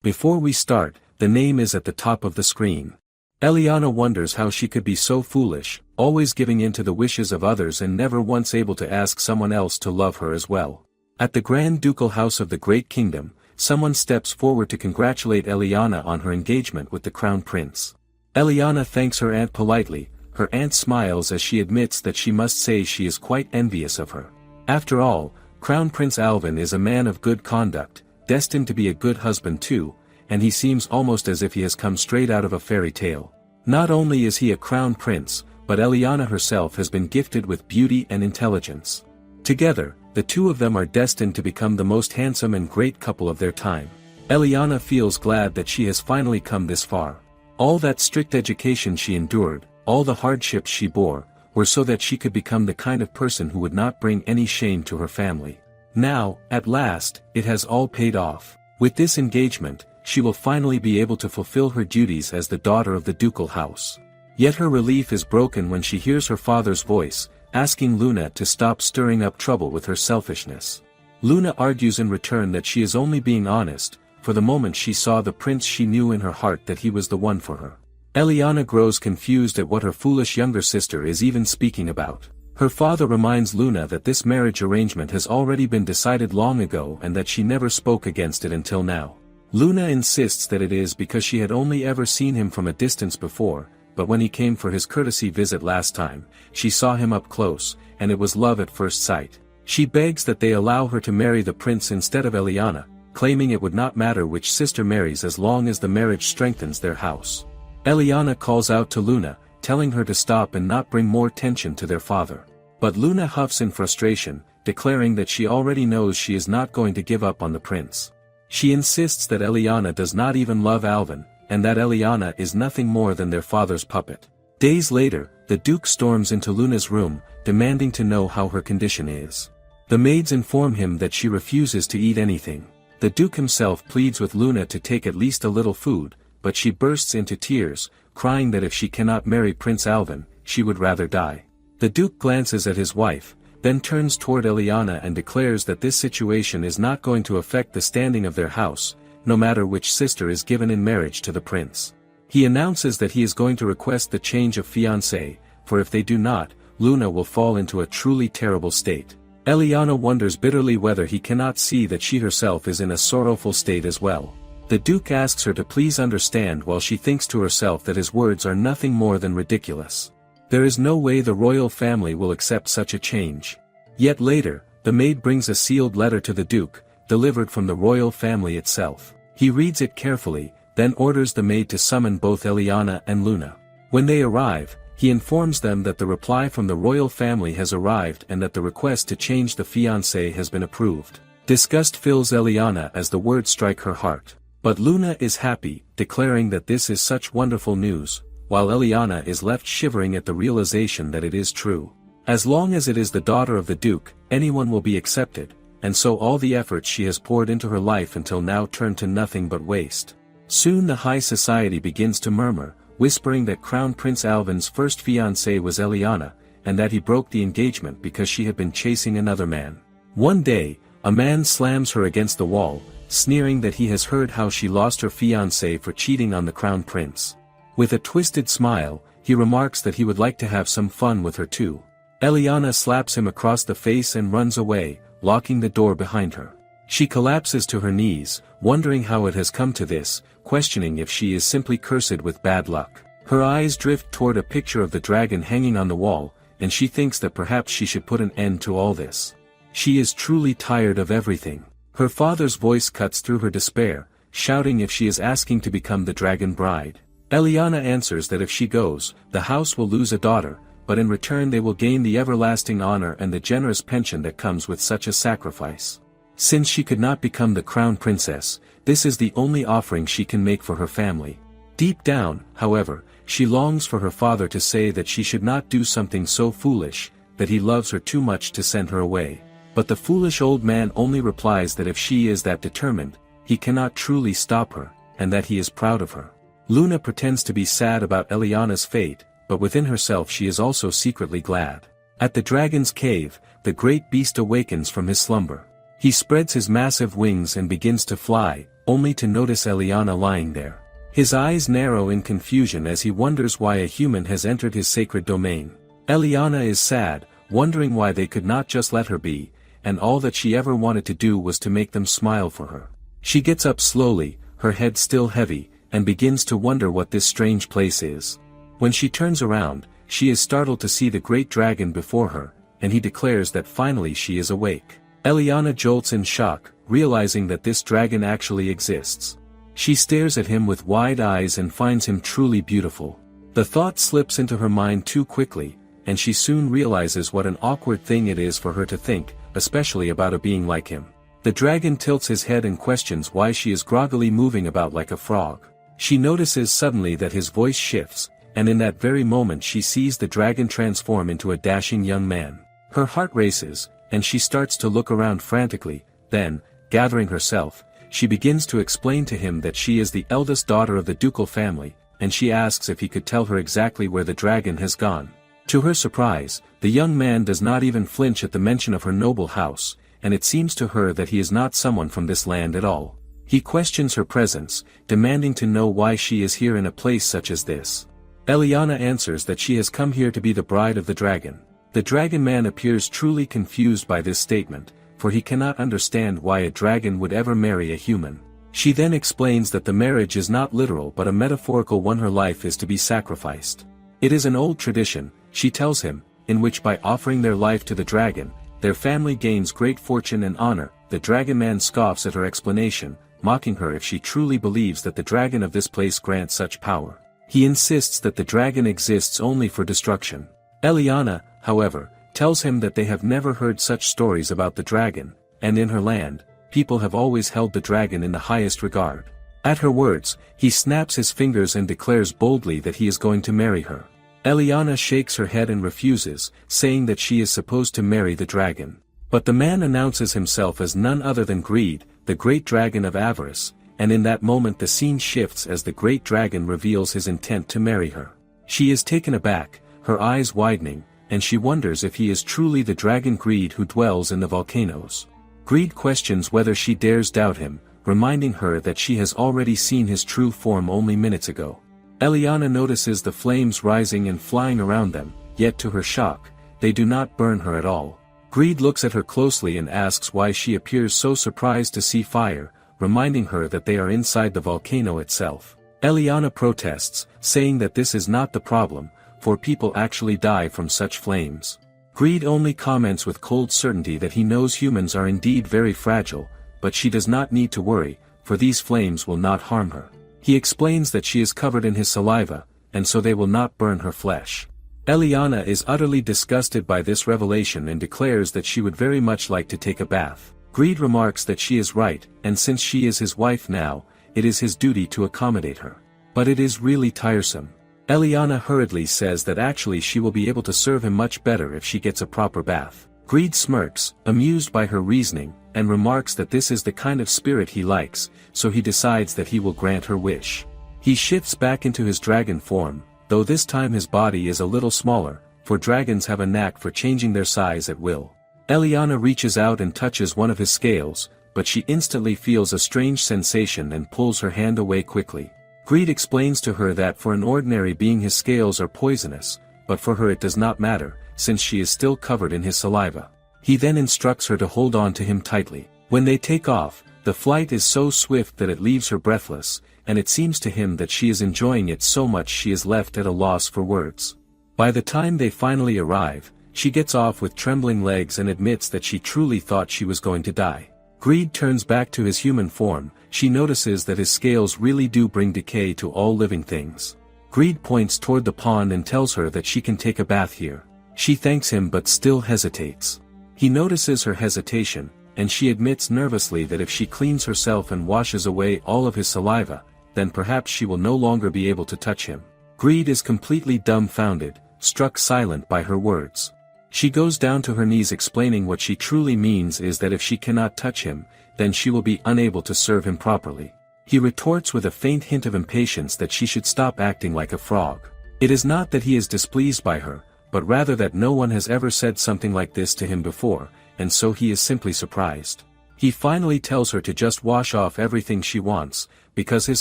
Before we start, the name is at the top of the screen. Eliana wonders how she could be so foolish, always giving in to the wishes of others and never once able to ask someone else to love her as well. At the Grand Ducal House of the Great Kingdom, someone steps forward to congratulate Eliana on her engagement with the Crown Prince. Eliana thanks her aunt politely. Her aunt smiles as she admits that she must say she is quite envious of her. After all, Crown Prince Alvin is a man of good conduct, destined to be a good husband too, and he seems almost as if he has come straight out of a fairy tale. Not only is he a crown prince, but Eliana herself has been gifted with beauty and intelligence. Together, the two of them are destined to become the most handsome and great couple of their time. Eliana feels glad that she has finally come this far. All that strict education she endured, all the hardships she bore, were so that she could become the kind of person who would not bring any shame to her family. Now, at last, it has all paid off. With this engagement, she will finally be able to fulfill her duties as the daughter of the ducal house. Yet her relief is broken when she hears her father's voice, asking Luna to stop stirring up trouble with her selfishness. Luna argues in return that she is only being honest. For the moment she saw the prince, she knew in her heart that he was the one for her. Eliana grows confused at what her foolish younger sister is even speaking about. Her father reminds Luna that this marriage arrangement has already been decided long ago and that she never spoke against it until now. Luna insists that it is because she had only ever seen him from a distance before, but when he came for his courtesy visit last time, she saw him up close, and it was love at first sight. She begs that they allow her to marry the prince instead of Eliana, claiming it would not matter which sister marries as long as the marriage strengthens their house. Eliana calls out to Luna, telling her to stop and not bring more tension to their father. But Luna huffs in frustration, declaring that she already knows she is not going to give up on the prince. She insists that Eliana does not even love Alvin, and that Eliana is nothing more than their father's puppet. Days later, the Duke storms into Luna's room, demanding to know how her condition is. The maids inform him that she refuses to eat anything. The Duke himself pleads with Luna to take at least a little food, but she bursts into tears, crying that if she cannot marry Prince Alvin, she would rather die. The Duke glances at his wife, then turns toward Eliana and declares that this situation is not going to affect the standing of their house, no matter which sister is given in marriage to the prince. He announces that he is going to request the change of fiancé, for if they do not, Luna will fall into a truly terrible state. Eliana wonders bitterly whether he cannot see that she herself is in a sorrowful state as well. The Duke asks her to please understand while she thinks to herself that his words are nothing more than ridiculous. There is no way the royal family will accept such a change. Yet later, the maid brings a sealed letter to the Duke, delivered from the royal family itself. He reads it carefully, then orders the maid to summon both Eliana and Luna. When they arrive, he informs them that the reply from the royal family has arrived and that the request to change the fiancé has been approved. Disgust fills Eliana as the words strike her heart. But Luna is happy, declaring that this is such wonderful news, while Eliana is left shivering at the realization that it is true. As long as it is the daughter of the Duke, anyone will be accepted, and so all the efforts she has poured into her life until now turn to nothing but waste. Soon the high society begins to murmur, whispering that Crown Prince Alvin's first fiancée was Eliana, and that he broke the engagement because she had been chasing another man. One day, a man slams her against the wall, sneering that he has heard how she lost her fiancé for cheating on the Crown Prince. With a twisted smile, he remarks that he would like to have some fun with her too. Eliana slaps him across the face and runs away, locking the door behind her. She collapses to her knees, wondering how it has come to this, questioning if she is simply cursed with bad luck. Her eyes drift toward a picture of the dragon hanging on the wall, and she thinks that perhaps she should put an end to all this. She is truly tired of everything. Her father's voice cuts through her despair, shouting if she is asking to become the dragon bride. Eliana answers that if she goes, the house will lose a daughter, but in return they will gain the everlasting honor and the generous pension that comes with such a sacrifice. Since she could not become the crown princess, this is the only offering she can make for her family. Deep down, however, she longs for her father to say that she should not do something so foolish, that he loves her too much to send her away. But the foolish old man only replies that if she is that determined, he cannot truly stop her, and that he is proud of her. Luna pretends to be sad about Eliana's fate, but within herself she is also secretly glad. At the dragon's cave, the great beast awakens from his slumber. He spreads his massive wings and begins to fly, only to notice Eliana lying there. His eyes narrow in confusion as he wonders why a human has entered his sacred domain. Eliana is sad, wondering why they could not just let her be, and all that she ever wanted to do was to make them smile for her. She gets up slowly, her head still heavy, and begins to wonder what this strange place is. When she turns around, she is startled to see the great dragon before her, and he declares that finally she is awake. Eliana jolts in shock, realizing that this dragon actually exists. She stares at him with wide eyes and finds him truly beautiful. The thought slips into her mind too quickly, and she soon realizes what an awkward thing it is for her to think, especially about a being like him. The dragon tilts his head and questions why she is groggily moving about like a frog. She notices suddenly that his voice shifts, and in that very moment she sees the dragon transform into a dashing young man. Her heart races, and she starts to look around frantically. Then, gathering herself, she begins to explain to him that she is the eldest daughter of the ducal family, and she asks if he could tell her exactly where the dragon has gone. To her surprise, the young man does not even flinch at the mention of her noble house, and it seems to her that he is not someone from this land at all. He questions her presence, demanding to know why she is here in a place such as this. Eliana answers that she has come here to be the bride of the dragon. The dragon man appears truly confused by this statement, for he cannot understand why a dragon would ever marry a human. She then explains that the marriage is not literal but a metaphorical one. Her life is to be sacrificed. It is an old tradition, she tells him, in which by offering their life to the dragon, their family gains great fortune and honor. The dragon man scoffs at her explanation, mocking her if she truly believes that the dragon of this place grants such power. He insists that the dragon exists only for destruction. Eliana, however, tells him that they have never heard such stories about the dragon, and in her land, people have always held the dragon in the highest regard. At her words, he snaps his fingers and declares boldly that he is going to marry her. Eliana shakes her head and refuses, saying that she is supposed to marry the dragon. But the man announces himself as none other than Greed, the great dragon of avarice, and in that moment the scene shifts as the great dragon reveals his intent to marry her. She is taken aback, her eyes widening, and she wonders if he is truly the dragon Greed who dwells in the volcanoes. Greed questions whether she dares doubt him, reminding her that she has already seen his true form only minutes ago. Eliana notices the flames rising and flying around them, yet to her shock, they do not burn her at all. Greed looks at her closely and asks why she appears so surprised to see fire, reminding her that they are inside the volcano itself. Eliana protests, saying that this is not the problem, for people actually die from such flames. Greed only comments with cold certainty that he knows humans are indeed very fragile, but she does not need to worry, for these flames will not harm her. He explains that she is covered in his saliva, and so they will not burn her flesh. Eliana is utterly disgusted by this revelation and declares that she would very much like to take a bath. Greed remarks that she is right, and since she is his wife now, it is his duty to accommodate her. But it is really tiresome. Eliana hurriedly says that actually she will be able to serve him much better if she gets a proper bath. Greed smirks, amused by her reasoning, and remarks that this is the kind of spirit he likes, so he decides that he will grant her wish. He shifts back into his dragon form, though this time his body is a little smaller, for dragons have a knack for changing their size at will. Eliana reaches out and touches one of his scales, but she instantly feels a strange sensation and pulls her hand away quickly. Greed explains to her that for an ordinary being his scales are poisonous, but for her it does not matter, since she is still covered in his saliva. He then instructs her to hold on to him tightly. When they take off, the flight is so swift that it leaves her breathless, and it seems to him that she is enjoying it so much she is left at a loss for words. By the time they finally arrive, she gets off with trembling legs and admits that she truly thought she was going to die. Greed turns back to his human form. She notices that his scales really do bring decay to all living things. Greed points toward the pond and tells her that she can take a bath here. She thanks him but still hesitates. He notices her hesitation, and she admits nervously that if she cleans herself and washes away all of his saliva, then perhaps she will no longer be able to touch him. Greed is completely dumbfounded, struck silent by her words. She goes down to her knees explaining what she truly means is that if she cannot touch him, then she will be unable to serve him properly. He retorts with a faint hint of impatience that she should stop acting like a frog. It is not that he is displeased by her, but rather that no one has ever said something like this to him before, and so he is simply surprised. He finally tells her to just wash off everything she wants, because his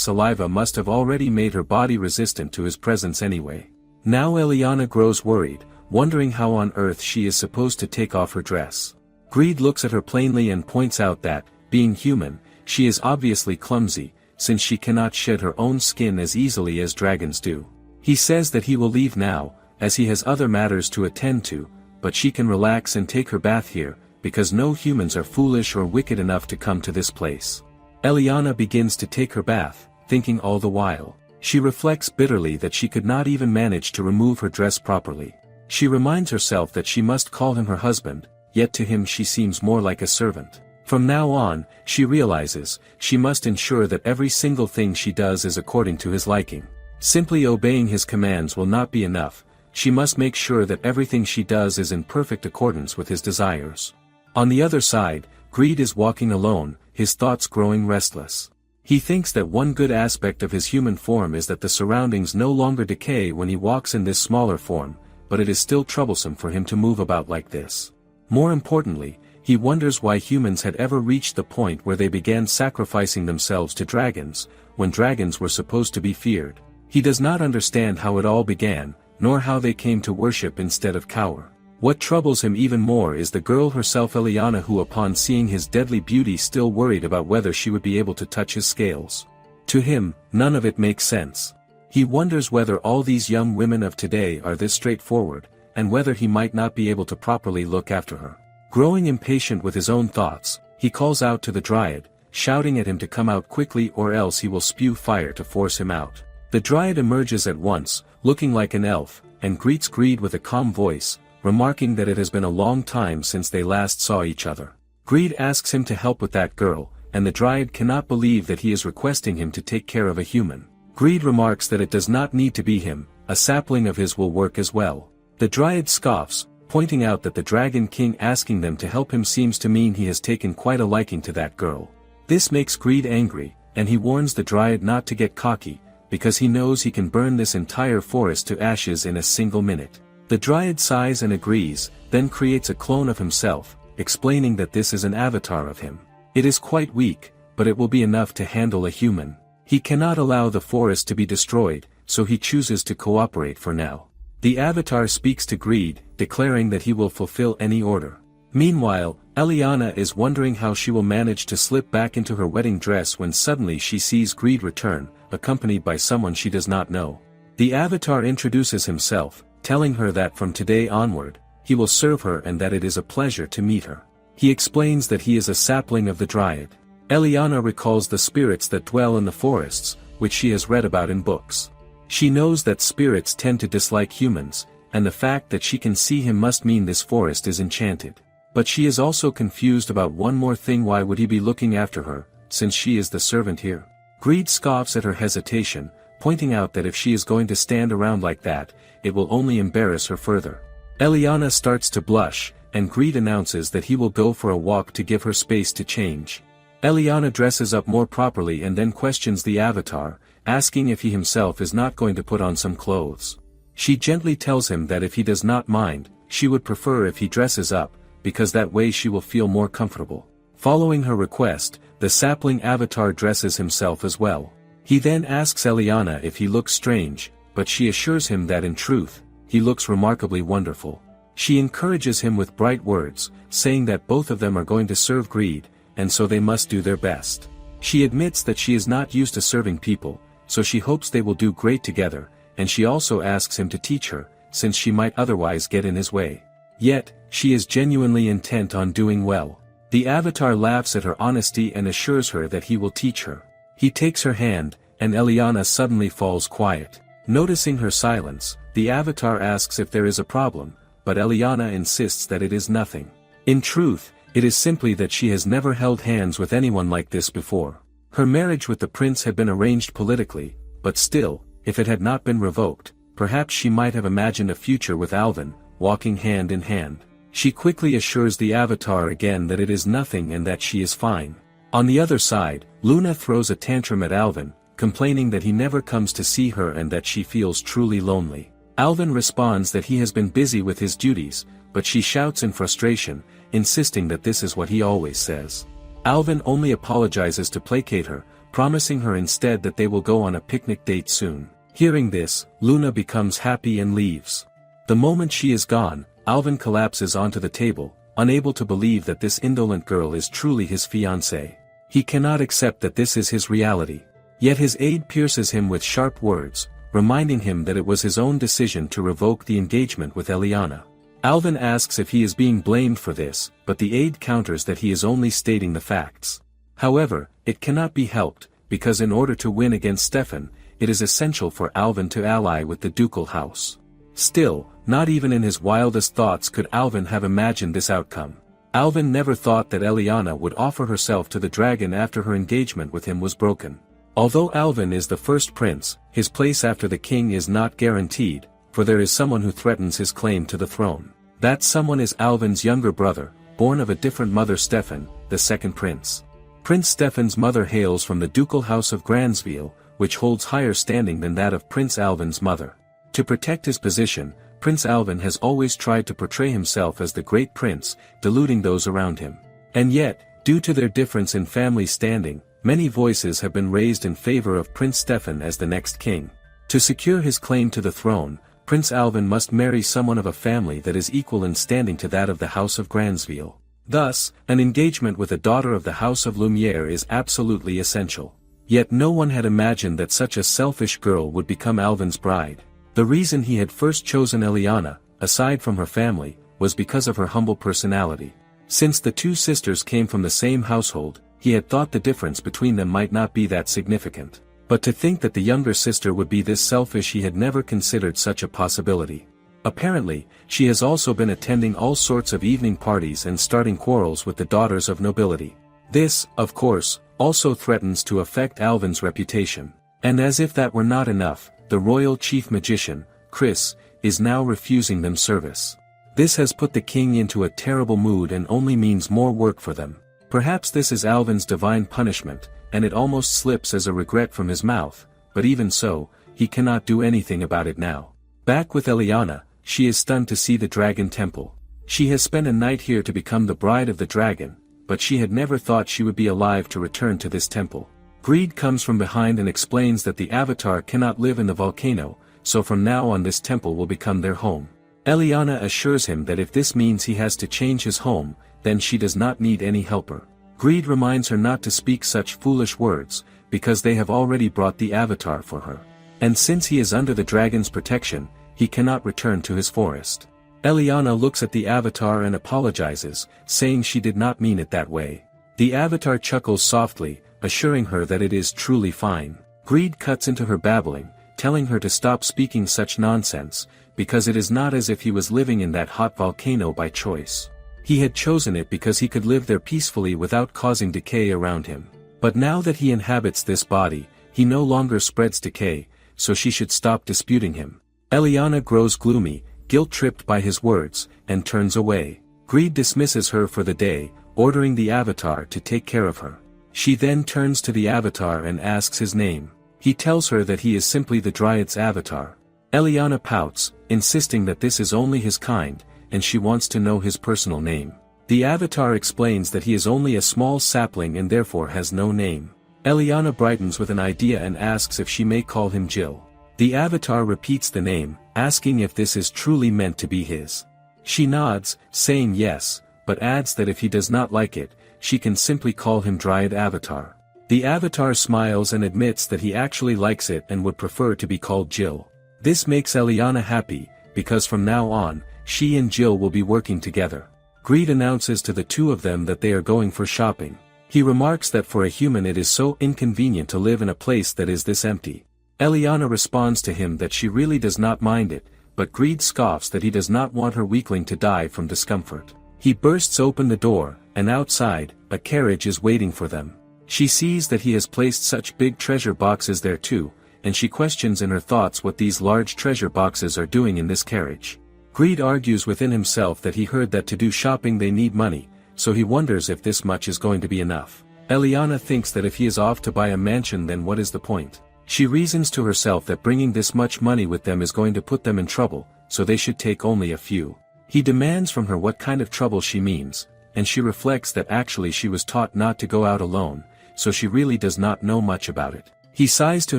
saliva must have already made her body resistant to his presence anyway. Now Eliana grows worried, wondering how on earth she is supposed to take off her dress. Greed looks at her plainly and points out that, being human, she is obviously clumsy, since she cannot shed her own skin as easily as dragons do. He says that he will leave now, as he has other matters to attend to, but she can relax and take her bath here, because no humans are foolish or wicked enough to come to this place. Eliana begins to take her bath, thinking all the while. She reflects bitterly that she could not even manage to remove her dress properly. She reminds herself that she must call him her husband, yet to him she seems more like a servant. From now on, she realizes, she must ensure that every single thing she does is according to his liking. Simply obeying his commands will not be enough, she must make sure that everything she does is in perfect accordance with his desires. On the other side, Greed is walking alone, his thoughts growing restless. He thinks that one good aspect of his human form is that the surroundings no longer decay when he walks in this smaller form, but it is still troublesome for him to move about like this. More importantly, he wonders why humans had ever reached the point where they began sacrificing themselves to dragons, when dragons were supposed to be feared. He does not understand how it all began, nor how they came to worship instead of cower. What troubles him even more is the girl herself, Eliana, who upon seeing his deadly beauty still worried about whether she would be able to touch his scales. To him, none of it makes sense. He wonders whether all these young women of today are this straightforward, and whether he might not be able to properly look after her. Growing impatient with his own thoughts, he calls out to the Dryad, shouting at him to come out quickly or else he will spew fire to force him out. The Dryad emerges at once, looking like an elf, and greets Greed with a calm voice, remarking that it has been a long time since they last saw each other. Greed asks him to help with that girl, and the Dryad cannot believe that he is requesting him to take care of a human. Greed remarks that it does not need to be him, a sapling of his will work as well. The Dryad scoffs, pointing out that the Dragon King asking them to help him seems to mean he has taken quite a liking to that girl. This makes Greed angry, and he warns the Dryad not to get cocky, because he knows he can burn this entire forest to ashes in a single minute. The Dryad sighs and agrees, then creates a clone of himself, explaining that this is an avatar of him. It is quite weak, but it will be enough to handle a human. He cannot allow the forest to be destroyed, so he chooses to cooperate for now. The avatar speaks to Greed, declaring that he will fulfill any order. Meanwhile, Eliana is wondering how she will manage to slip back into her wedding dress when suddenly she sees Greed return, accompanied by someone she does not know. The avatar introduces himself, telling her that from today onward, he will serve her and that it is a pleasure to meet her. He explains that he is a sapling of the Dryad. Eliana recalls the spirits that dwell in the forests, which she has read about in books. She knows that spirits tend to dislike humans, and the fact that she can see him must mean this forest is enchanted. But she is also confused about one more thing: why would he be looking after her, since she is the servant here? Greed scoffs at her hesitation, pointing out that if she is going to stand around like that, it will only embarrass her further. Eliana starts to blush, and Greed announces that he will go for a walk to give her space to change. Eliana dresses up more properly and then questions the avatar, asking if he himself is not going to put on some clothes. She gently tells him that if he does not mind, she would prefer if he dresses up, because that way she will feel more comfortable. Following her request, the sapling avatar dresses himself as well. He then asks Eliana if he looks strange, but she assures him that in truth, he looks remarkably wonderful. She encourages him with bright words, saying that both of them are going to serve Greed, and so they must do their best. She admits that she is not used to serving people, so she hopes they will do great together, and she also asks him to teach her, since she might otherwise get in his way. Yet, she is genuinely intent on doing well. The avatar laughs at her honesty and assures her that he will teach her. He takes her hand, and Eliana suddenly falls quiet. Noticing her silence, the avatar asks if there is a problem, but Eliana insists that it is nothing. In truth, it is simply that she has never held hands with anyone like this before. Her marriage with the prince had been arranged politically, but still, if it had not been revoked, perhaps she might have imagined a future with Alvin, walking hand in hand. She quickly assures the avatar again that it is nothing and that she is fine. On the other side, Luna throws a tantrum at Alvin, complaining that he never comes to see her and that she feels truly lonely. Alvin responds that he has been busy with his duties, but she shouts in frustration, insisting that this is what he always says. Alvin only apologizes to placate her, promising her instead that they will go on a picnic date soon. Hearing this, Luna becomes happy and leaves. The moment she is gone, Alvin collapses onto the table, unable to believe that this indolent girl is truly his fiancée. He cannot accept that this is his reality. Yet his aide pierces him with sharp words, reminding him that it was his own decision to revoke the engagement with Eliana. Alvin asks if he is being blamed for this, but the aide counters that he is only stating the facts. However, it cannot be helped, because in order to win against Stefan, it is essential for Alvin to ally with the ducal house. Still, not even in his wildest thoughts could Alvin have imagined this outcome. Alvin never thought that Eliana would offer herself to the dragon after her engagement with him was broken. Although Alvin is the first prince, his place after the king is not guaranteed, for there is someone who threatens his claim to the throne. That someone is Alvin's younger brother, born of a different mother, Stefan, the second prince. Prince Stefan's mother hails from the ducal house of Gransville, which holds higher standing than that of Prince Alvin's mother. To protect his position, Prince Alvin has always tried to portray himself as the great prince, deluding those around him. And yet, due to their difference in family standing, many voices have been raised in favor of Prince Stefan as the next king. To secure his claim to the throne, Prince Alvin must marry someone of a family that is equal in standing to that of the House of Gransville. Thus, an engagement with a daughter of the House of Lumiere is absolutely essential. Yet no one had imagined that such a selfish girl would become Alvin's bride. The reason he had first chosen Eliana, aside from her family, was because of her humble personality. Since the two sisters came from the same household, he had thought the difference between them might not be that significant. But to think that the younger sister would be this selfish, he had never considered such a possibility. Apparently, she has also been attending all sorts of evening parties and starting quarrels with the daughters of nobility. This, of course, also threatens to affect Alvin's reputation. And as if that were not enough, the royal chief magician, Chris, is now refusing them service. This has put the king into a terrible mood and only means more work for them. Perhaps this is Alvin's divine punishment, and it almost slips as a regret from his mouth, but even so, he cannot do anything about it now. Back with Eliana, she is stunned to see the dragon temple. She has spent a night here to become the bride of the dragon, but she had never thought she would be alive to return to this temple. Greed comes from behind and explains that the avatar cannot live in the volcano, so from now on this temple will become their home. Eliana assures him that if this means he has to change his home, then she does not need any helper. Greed reminds her not to speak such foolish words, because they have already brought the avatar for her. And since he is under the dragon's protection, he cannot return to his forest. Eliana looks at the avatar and apologizes, saying she did not mean it that way. The avatar chuckles softly, assuring her that it is truly fine. Greed cuts into her babbling, telling her to stop speaking such nonsense, because it is not as if he was living in that hot volcano by choice. He had chosen it because he could live there peacefully without causing decay around him. But now that he inhabits this body, he no longer spreads decay, so she should stop disputing him. Eliana grows gloomy, guilt-tripped by his words, and turns away. Greed dismisses her for the day, ordering the avatar to take care of her. She then turns to the avatar and asks his name. He tells her that he is simply the Dryad's avatar. Eliana pouts, insisting that this is only his kind, and she wants to know his personal name. The avatar explains that he is only a small sapling and therefore has no name. Eliana brightens with an idea and asks if she may call him Jill. The avatar repeats the name, asking if this is truly meant to be his. She nods, saying yes, but adds that if he does not like it, she can simply call him Dryad Avatar. The avatar smiles and admits that he actually likes it and would prefer to be called Jill. This makes Eliana happy, because from now on, she and Jill will be working together. Greed announces to the two of them that they are going for shopping. He remarks that for a human it is so inconvenient to live in a place that is this empty. Eliana responds to him that she really does not mind it, but Greed scoffs that he does not want her weakling to die from discomfort. He bursts open the door, and outside, a carriage is waiting for them. She sees that he has placed such big treasure boxes there too, and she questions in her thoughts what these large treasure boxes are doing in this carriage. Greed argues within himself that he heard that to do shopping they need money, so he wonders if this much is going to be enough. Eliana thinks that if he is off to buy a mansion, then what is the point? She reasons to herself that bringing this much money with them is going to put them in trouble, so they should take only a few. He demands from her what kind of trouble she means, and she reflects that actually she was taught not to go out alone, so she really does not know much about it. He sighs to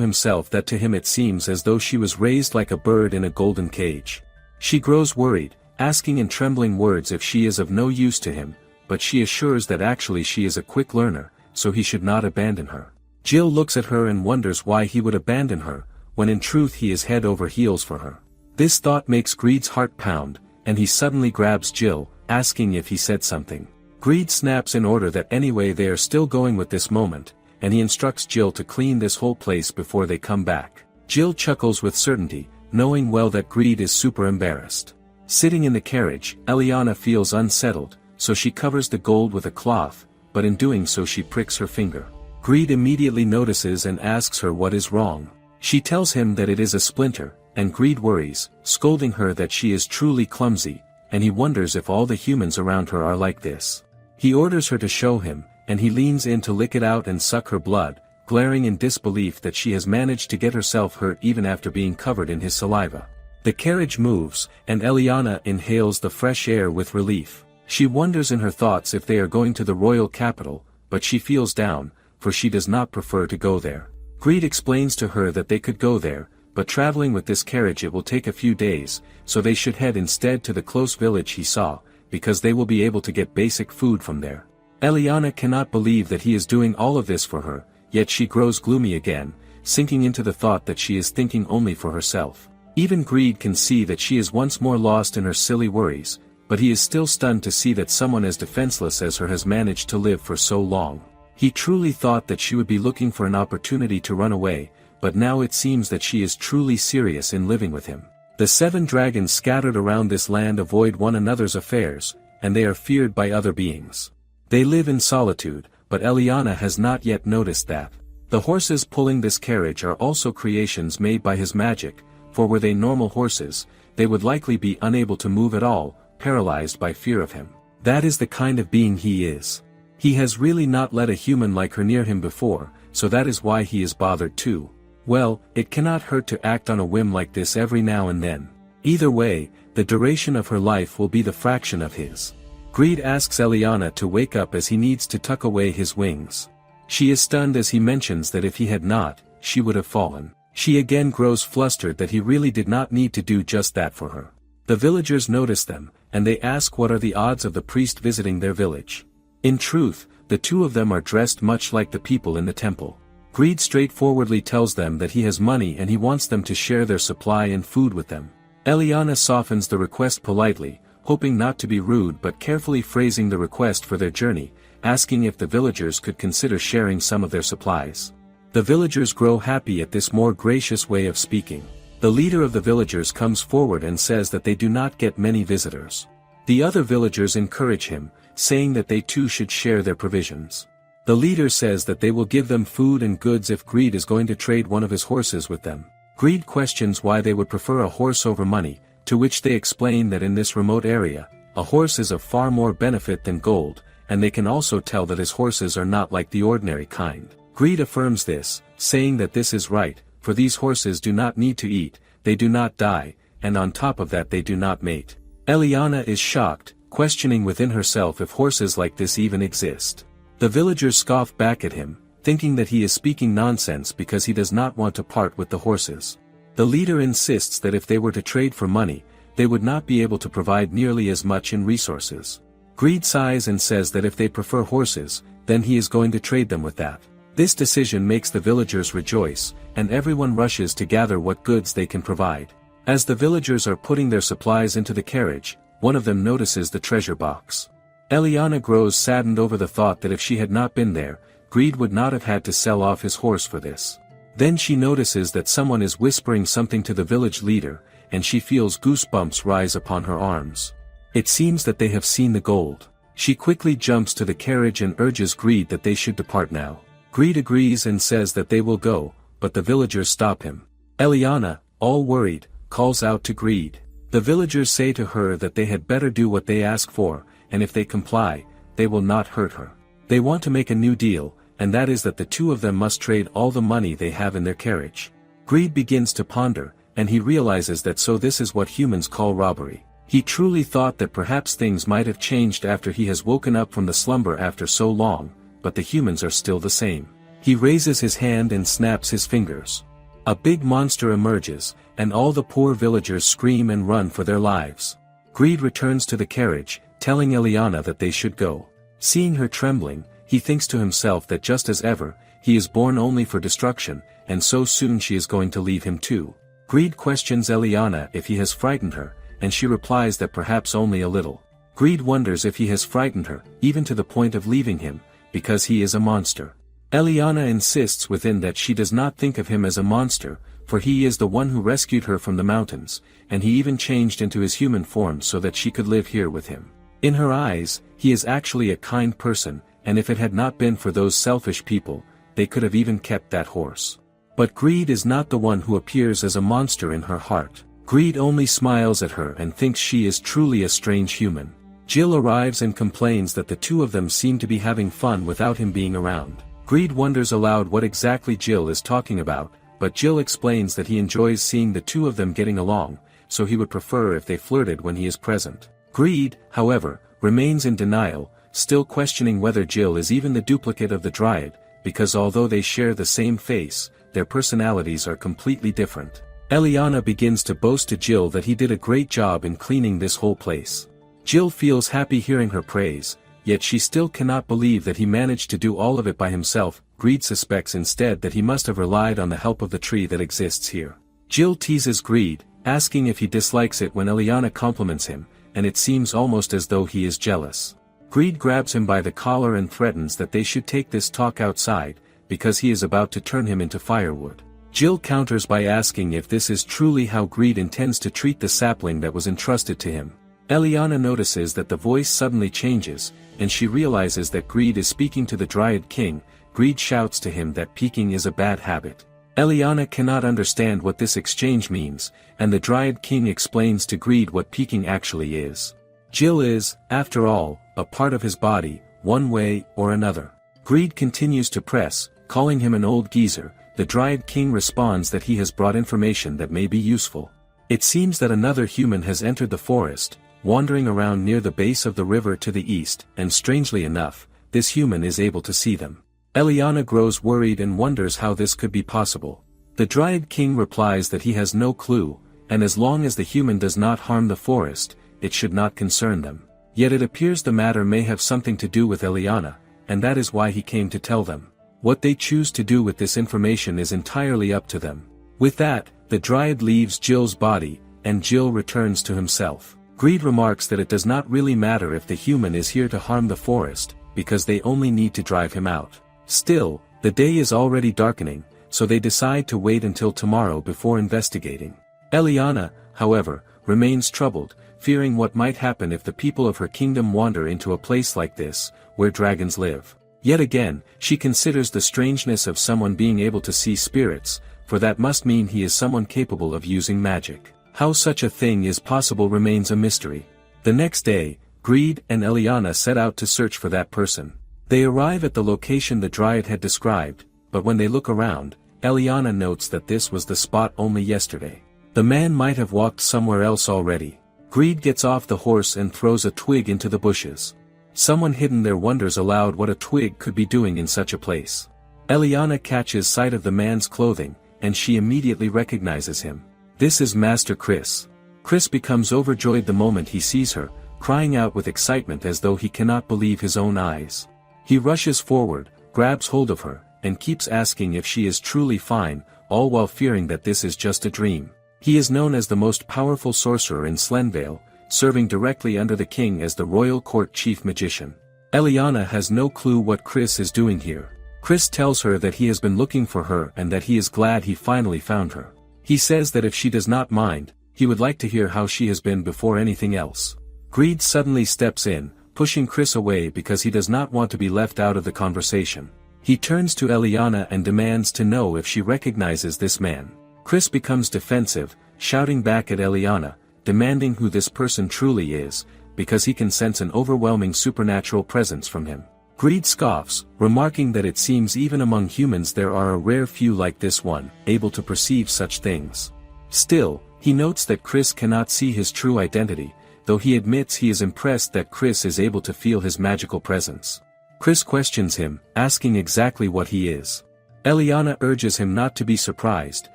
himself that to him it seems as though she was raised like a bird in a golden cage. She grows worried, asking in trembling words if she is of no use to him, but she assures that actually she is a quick learner, so he should not abandon her. Jill looks at her and wonders why he would abandon her, when in truth he is head over heels for her. This thought makes Greed's heart pound, and he suddenly grabs Jill, asking if he said something. Greed snaps in order that anyway they are still going with this moment, and he instructs Jill to clean this whole place before they come back. Jill chuckles with certainty, knowing well that Greed is super embarrassed. Sitting in the carriage, Eliana feels unsettled, so she covers the gold with a cloth, but in doing so she pricks her finger. Greed immediately notices and asks her what is wrong. She tells him that it is a splinter, and Greed worries, scolding her that she is truly clumsy, and he wonders if all the humans around her are like this. He orders her to show him, and he leans in to lick it out and suck her blood, glaring in disbelief that she has managed to get herself hurt even after being covered in his saliva. The carriage moves, and Eliana inhales the fresh air with relief. She wonders in her thoughts if they are going to the royal capital, but she feels down, for she does not prefer to go there. Greed explains to her that they could go there, but traveling with this carriage it will take a few days, so they should head instead to the close village he saw, because they will be able to get basic food from there. Eliana cannot believe that he is doing all of this for her, yet she grows gloomy again, sinking into the thought that she is thinking only for herself. Even Greed can see that she is once more lost in her silly worries, but he is still stunned to see that someone as defenseless as her has managed to live for so long. He truly thought that she would be looking for an opportunity to run away, but now it seems that she is truly serious in living with him. The 7 dragons scattered around this land avoid one another's affairs, and they are feared by other beings. They live in solitude, but Eliana has not yet noticed that. The horses pulling this carriage are also creations made by his magic, for were they normal horses, they would likely be unable to move at all, paralyzed by fear of him. That is the kind of being he is. He has really not let a human like her near him before, so that is why he is bothered too. Well, it cannot hurt to act on a whim like this every now and then. Either way, the duration of her life will be the fraction of his. Greed asks Eliana to wake up as he needs to tuck away his wings. She is stunned as he mentions that if he had not, she would have fallen. She again grows flustered that he really did not need to do just that for her. The villagers notice them, and they ask what are the odds of the priest visiting their village. In truth, the two of them are dressed much like the people in the temple. Greed straightforwardly tells them that he has money and he wants them to share their supply and food with them. Eliana softens the request politely, hoping not to be rude but carefully phrasing the request for their journey, asking if the villagers could consider sharing some of their supplies. The villagers grow happy at this more gracious way of speaking. The leader of the villagers comes forward and says that they do not get many visitors. The other villagers encourage him, saying that they too should share their provisions. The leader says that they will give them food and goods if Greed is going to trade one of his horses with them. Greed questions why they would prefer a horse over money, to which they explain that in this remote area, a horse is of far more benefit than gold, and they can also tell that his horses are not like the ordinary kind. Greed affirms this, saying that this is right, for these horses do not need to eat, they do not die, and on top of that they do not mate. Eliana is shocked, questioning within herself if horses like this even exist. The villagers scoff back at him, thinking that he is speaking nonsense because he does not want to part with the horses. The leader insists that if they were to trade for money, they would not be able to provide nearly as much in resources. Greed sighs and says that if they prefer horses, then he is going to trade them with that. This decision makes the villagers rejoice, and everyone rushes to gather what goods they can provide. As the villagers are putting their supplies into the carriage, one of them notices the treasure box. Eliana grows saddened over the thought that if she had not been there, Greed would not have had to sell off his horse for this. Then she notices that someone is whispering something to the village leader, and she feels goosebumps rise upon her arms. It seems that they have seen the gold. She quickly jumps to the carriage and urges Greed that they should depart now. Greed agrees and says that they will go, but the villagers stop him. Eliana, all worried, calls out to Greed. The villagers say to her that they had better do what they ask for, and if they comply, they will not hurt her. They want to make a new deal, and that is that the two of them must trade all the money they have in their carriage. Greed begins to ponder, and he realizes that so this is what humans call robbery. He truly thought that perhaps things might have changed after he has woken up from the slumber after so long, but the humans are still the same. He raises his hand and snaps his fingers. A big monster emerges, and all the poor villagers scream and run for their lives. Greed returns to the carriage, telling Eliana that they should go. Seeing her trembling, he thinks to himself that just as ever, he is born only for destruction, and so soon she is going to leave him too. Greed questions Eliana if he has frightened her, and she replies that perhaps only a little. Greed wonders if he has frightened her, even to the point of leaving him, because he is a monster. Eliana insists within that she does not think of him as a monster, for he is the one who rescued her from the mountains, and he even changed into his human form so that she could live here with him. In her eyes, he is actually a kind person, and if it had not been for those selfish people, they could have even kept that horse. But Greed is not the one who appears as a monster in her heart. Greed only smiles at her and thinks she is truly a strange human. Jill arrives and complains that the two of them seem to be having fun without him being around. Greed wonders aloud what exactly Jill is talking about, but Jill explains that he enjoys seeing the two of them getting along, so he would prefer if they flirted when he is present. Greed, however, remains in denial, still questioning whether Jill is even the duplicate of the Dryad, because although they share the same face, their personalities are completely different. Eliana begins to boast to Jill that he did a great job in cleaning this whole place. Jill feels happy hearing her praise, yet she still cannot believe that he managed to do all of it by himself. Greed suspects instead that he must have relied on the help of the tree that exists here. Jill teases Greed, asking if he dislikes it when Eliana compliments him, and it seems almost as though he is jealous. Greed grabs him by the collar and threatens that they should take this talk outside, because he is about to turn him into firewood. Jill counters by asking if this is truly how Greed intends to treat the sapling that was entrusted to him. Eliana notices that the voice suddenly changes, and she realizes that Greed is speaking to the Dryad King. Greed shouts to him that peeking is a bad habit. Eliana cannot understand what this exchange means, and the Dryad King explains to Greed what peeking actually is. Jill is, after all, a part of his body, one way or another. Greed continues to press, calling him an old geezer. The Dryad King responds that he has brought information that may be useful. It seems that another human has entered the forest, wandering around near the base of the river to the east, and strangely enough, this human is able to see them. Eliana grows worried and wonders how this could be possible. The Dryad King replies that he has no clue, and as long as the human does not harm the forest, it should not concern them. Yet it appears the matter may have something to do with Eliana, and that is why he came to tell them. What they choose to do with this information is entirely up to them. With that, the Dryad leaves Jill's body, and Jill returns to himself. Greed remarks that it does not really matter if the human is here to harm the forest, because they only need to drive him out. Still, the day is already darkening, so they decide to wait until tomorrow before investigating. Eliana, however, remains troubled, fearing what might happen if the people of her kingdom wander into a place like this, where dragons live. Yet again, she considers the strangeness of someone being able to see spirits, for that must mean he is someone capable of using magic. How such a thing is possible remains a mystery. The next day, Greed and Eliana set out to search for that person. They arrive at the location the Dryad had described, but when they look around, Eliana notes that this was the spot only yesterday. The man might have walked somewhere else already. Greed gets off the horse and throws a twig into the bushes. Someone hidden there wonders aloud what a twig could be doing in such a place. Eliana catches sight of the man's clothing, and she immediately recognizes him. This is Master Chris. Chris becomes overjoyed the moment he sees her, crying out with excitement as though he cannot believe his own eyes. He rushes forward, grabs hold of her, and keeps asking if she is truly fine, all while fearing that this is just a dream. He is known as the most powerful sorcerer in Slenvale, serving directly under the king as the royal court chief magician. Eliana has no clue what Chris is doing here. Chris tells her that he has been looking for her and that he is glad he finally found her. He says that if she does not mind, he would like to hear how she has been before anything else. Greed suddenly steps in, pushing Chris away because he does not want to be left out of the conversation. He turns to Eliana and demands to know if she recognizes this man. Chris becomes defensive, shouting back at Eliana, demanding who this person truly is, because he can sense an overwhelming supernatural presence from him. Greed scoffs, remarking that it seems even among humans there are a rare few like this one, able to perceive such things. Still, he notes that Chris cannot see his true identity, though he admits he is impressed that Chris is able to feel his magical presence. Chris questions him, asking exactly what he is. Eliana urges him not to be surprised,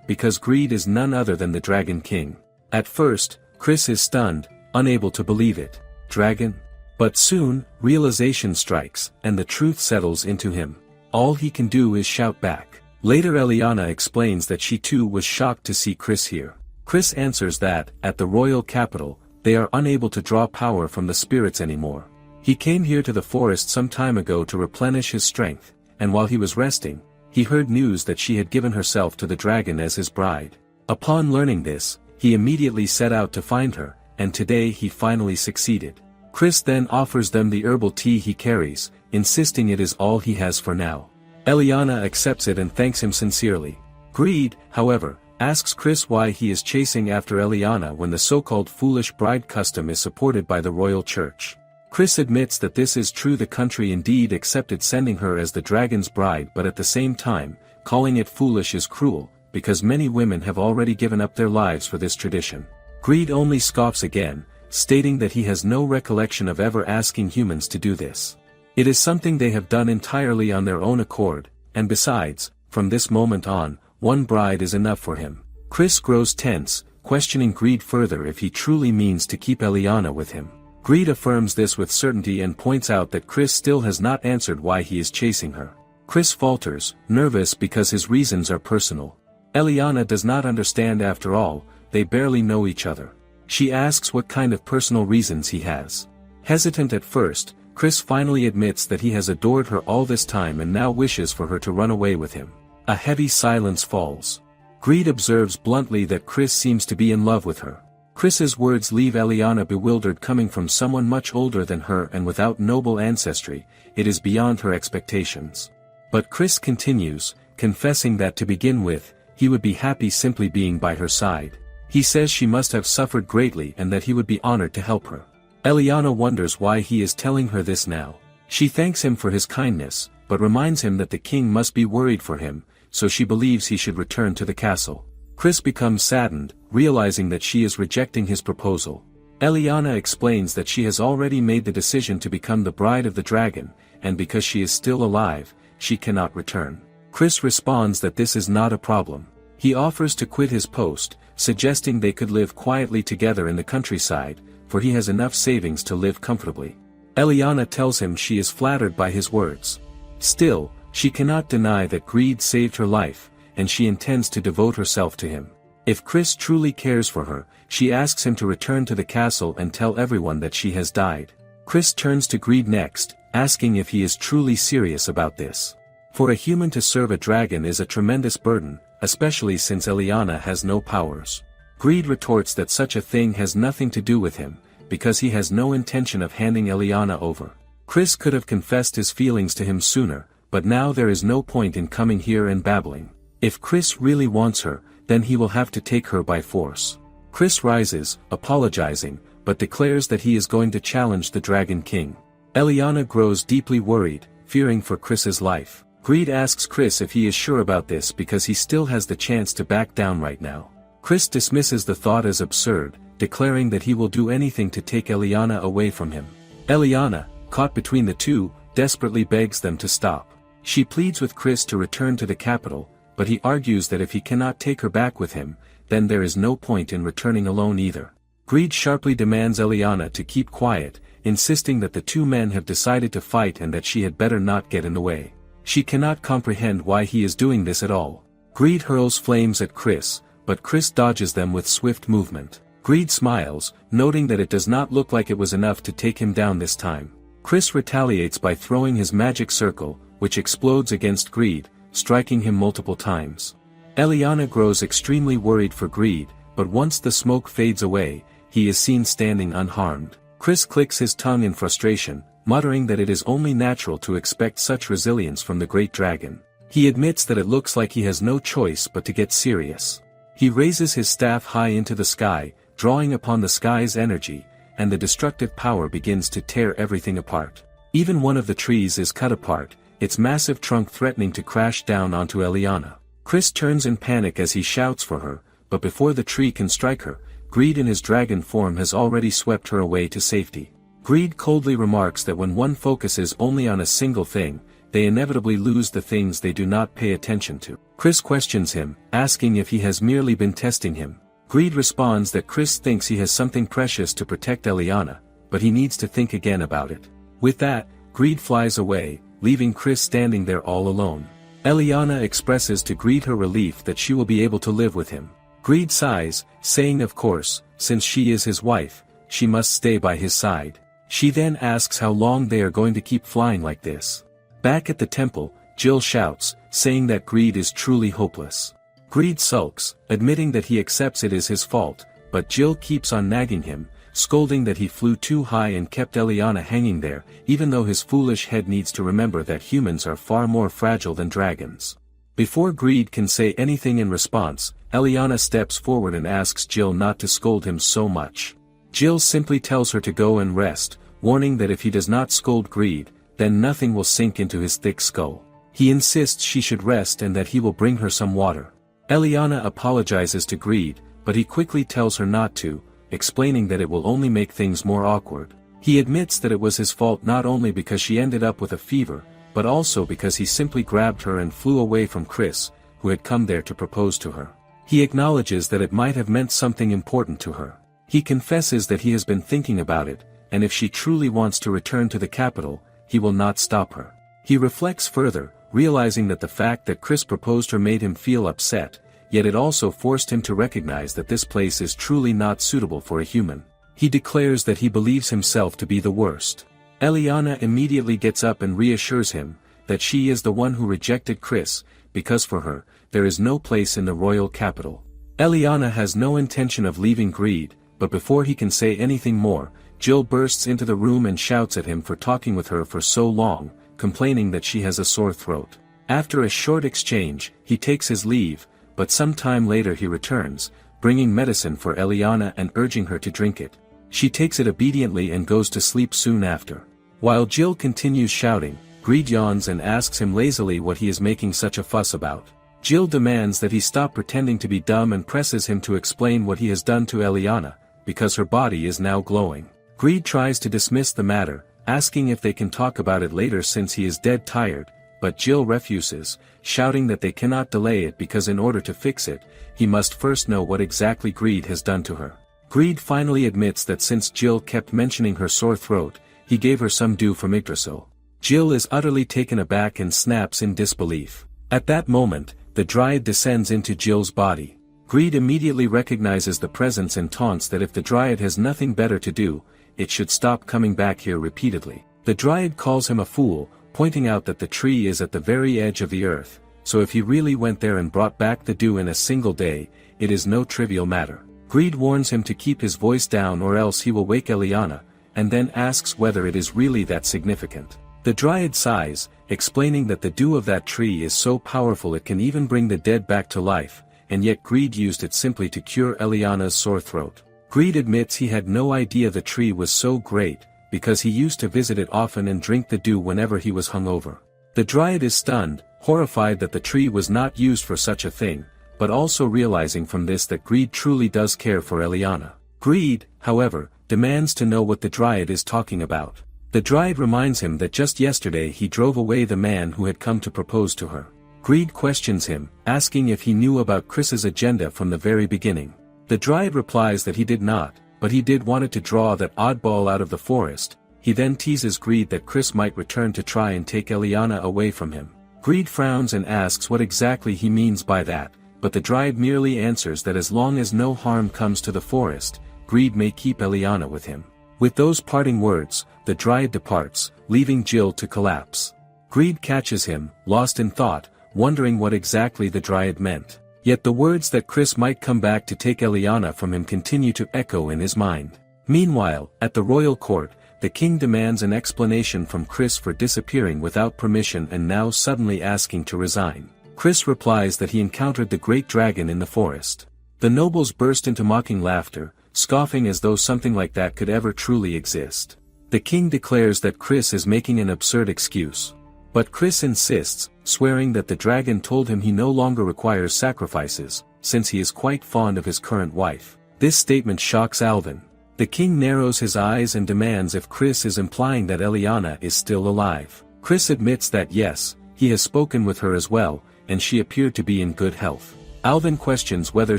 because Greed is none other than the Dragon King. At first, Chris is stunned, unable to believe it. Dragon? But soon, realization strikes, and the truth settles into him. All he can do is shout back. Later Eliana explains that she too was shocked to see Chris here. Chris answers that, at the royal capital, they are unable to draw power from the spirits anymore. He came here to the forest some time ago to replenish his strength, and while he was resting, he heard news that she had given herself to the dragon as his bride. Upon learning this, he immediately set out to find her, and today he finally succeeded. Chris then offers them the herbal tea he carries, insisting it is all he has for now. Eliana accepts it and thanks him sincerely. Greed, however, asks Chris why he is chasing after Eliana when the so-called foolish bride custom is supported by the royal church. Chris admits that this is true. The country indeed accepted sending her as the dragon's bride, but at the same time, calling it foolish is cruel, because many women have already given up their lives for this tradition. Greed only scoffs again, stating that he has no recollection of ever asking humans to do this. It is something they have done entirely on their own accord, and besides, from this moment on, one bride is enough for him. Chris grows tense, questioning Greed further if he truly means to keep Eliana with him. Greed affirms this with certainty and points out that Chris still has not answered why he is chasing her. Chris falters, nervous because his reasons are personal. Eliana does not understand after all, they barely know each other. She asks what kind of personal reasons he has. Hesitant at first, Chris finally admits that he has adored her all this time and now wishes for her to run away with him. A heavy silence falls. Greed observes bluntly that Chris seems to be in love with her. Chris's words leave Eliana bewildered. Coming from someone much older than her and without noble ancestry, it is beyond her expectations. But Chris continues, confessing that to begin with, he would be happy simply being by her side. He says she must have suffered greatly and that he would be honored to help her. Eliana wonders why he is telling her this now. She thanks him for his kindness, but reminds him that the king must be worried for him, so she believes he should return to the castle. Chris becomes saddened, realizing that she is rejecting his proposal. Eliana explains that she has already made the decision to become the bride of the dragon, and because she is still alive, she cannot return. Chris responds that this is not a problem. He offers to quit his post, suggesting they could live quietly together in the countryside, for he has enough savings to live comfortably. Eliana tells him she is flattered by his words. Still, she cannot deny that Greed saved her life, and she intends to devote herself to him. If Chris truly cares for her, she asks him to return to the castle and tell everyone that she has died. Chris turns to Greed next, asking if he is truly serious about this. For a human to serve a dragon is a tremendous burden, especially since Eliana has no powers. Greed retorts that such a thing has nothing to do with him, because he has no intention of handing Eliana over. Chris could have confessed his feelings to him sooner, but now there is no point in coming here and babbling. If Chris really wants her, then he will have to take her by force. Chris rises, apologizing, but declares that he is going to challenge the Dragon King. Eliana grows deeply worried, fearing for Chris's life. Greed asks Chris if he is sure about this because he still has the chance to back down right now. Chris dismisses the thought as absurd, declaring that he will do anything to take Eliana away from him. Eliana, caught between the two, desperately begs them to stop. She pleads with Chris to return to the capital, but he argues that if he cannot take her back with him, then there is no point in returning alone either. Greed sharply demands Eliana to keep quiet, insisting that the two men have decided to fight and that she had better not get in the way. She cannot comprehend why he is doing this at all. Greed hurls flames at Chris, but Chris dodges them with swift movement. Greed smiles, noting that it does not look like it was enough to take him down this time. Chris retaliates by throwing his magic circle, which explodes against Greed, striking him multiple times. Eliana grows extremely worried for Greed, but once the smoke fades away, he is seen standing unharmed. Chris clicks his tongue in frustration, muttering that it is only natural to expect such resilience from the great dragon. He admits that it looks like he has no choice but to get serious. He raises his staff high into the sky, drawing upon the sky's energy, and the destructive power begins to tear everything apart. Even one of the trees is cut apart, its massive trunk threatening to crash down onto Eliana. Chris turns in panic as he shouts for her, but before the tree can strike her, Greed in his dragon form has already swept her away to safety. Greed coldly remarks that when one focuses only on a single thing, they inevitably lose the things they do not pay attention to. Chris questions him, asking if he has merely been testing him. Greed responds that Chris thinks he has something precious to protect Eliana, but he needs to think again about it. With that, Greed flies away, leaving Chris standing there all alone. Eliana expresses to Greed her relief that she will be able to live with him. Greed sighs, saying of course, since she is his wife, she must stay by his side. She then asks how long they are going to keep flying like this. Back at the temple, Jill shouts, saying that Greed is truly hopeless. Greed sulks, admitting that he accepts it is his fault, but Jill keeps on nagging him, scolding that he flew too high and kept Eliana hanging there, even though his foolish head needs to remember that humans are far more fragile than dragons. Before Greed can say anything in response, Eliana steps forward and asks Jill not to scold him so much. Jill simply tells her to go and rest, warning that if he does not scold Greed, then nothing will sink into his thick skull. He insists she should rest and that he will bring her some water. Eliana apologizes to Greed, but he quickly tells her not to, explaining that it will only make things more awkward. He admits that it was his fault not only because she ended up with a fever, but also because he simply grabbed her and flew away from Chris, who had come there to propose to her. He acknowledges that it might have meant something important to her. He confesses that he has been thinking about it, and if she truly wants to return to the capital, he will not stop her. He reflects further, realizing that the fact that Chris proposed her made him feel upset, yet it also forced him to recognize that this place is truly not suitable for a human. He declares that he believes himself to be the worst. Eliana immediately gets up and reassures him that she is the one who rejected Chris, because for her, there is no place in the royal capital. Eliana has no intention of leaving Greed, but before he can say anything more, Jill bursts into the room and shouts at him for talking with her for so long, complaining that she has a sore throat. After a short exchange, he takes his leave, but some time later he returns, bringing medicine for Eliana and urging her to drink it. She takes it obediently and goes to sleep soon after. While Jill continues shouting, Greed yawns and asks him lazily what he is making such a fuss about. Jill demands that he stop pretending to be dumb and presses him to explain what he has done to Eliana, because her body is now glowing. Greed tries to dismiss the matter, asking if they can talk about it later since he is dead tired, but Jill refuses, shouting that they cannot delay it because in order to fix it, he must first know what exactly Greed has done to her. Greed finally admits that since Jill kept mentioning her sore throat, he gave her some dew from Yggdrasil. Jill is utterly taken aback and snaps in disbelief. At that moment, the Dryad descends into Jill's body. Greed immediately recognizes the presence and taunts that if the Dryad has nothing better to do, it should stop coming back here repeatedly. The Dryad calls him a fool, pointing out that the tree is at the very edge of the earth, so if he really went there and brought back the dew in a single day, it is no trivial matter. Greed warns him to keep his voice down or else he will wake Eliana, and then asks whether it is really that significant. The Dryad sighs, explaining that the dew of that tree is so powerful it can even bring the dead back to life, and yet Greed used it simply to cure Eliana's sore throat. Greed admits he had no idea the tree was so great, because he used to visit it often and drink the dew whenever he was hungover. The Dryad is stunned, horrified that the tree was not used for such a thing, but also realizing from this that Greed truly does care for Eliana. Greed, however, demands to know what the Dryad is talking about. The Dryad reminds him that just yesterday he drove away the man who had come to propose to her. Greed questions him, asking if he knew about Chris's agenda from the very beginning. The Dryad replies that he did not, but he did wanted to draw that oddball out of the forest. He then teases Greed that Chris might return to try and take Eliana away from him. Greed frowns and asks what exactly he means by that, but the Dryad merely answers that as long as no harm comes to the forest, Greed may keep Eliana with him. With those parting words, the Dryad departs, leaving Jill to collapse. Greed catches him, lost in thought, wondering what exactly the Dryad meant. Yet the words that Chris might come back to take Eliana from him continue to echo in his mind. Meanwhile, at the royal court, the king demands an explanation from Chris for disappearing without permission and now suddenly asking to resign. Chris replies that he encountered the great dragon in the forest. The nobles burst into mocking laughter, scoffing as though something like that could ever truly exist. The king declares that Chris is making an absurd excuse. But Chris insists, swearing that the dragon told him he no longer requires sacrifices, since he is quite fond of his current wife. This statement shocks Alvin. The king narrows his eyes and demands if Chris is implying that Eliana is still alive. Chris admits that yes, he has spoken with her as well, and she appeared to be in good health. Alvin questions whether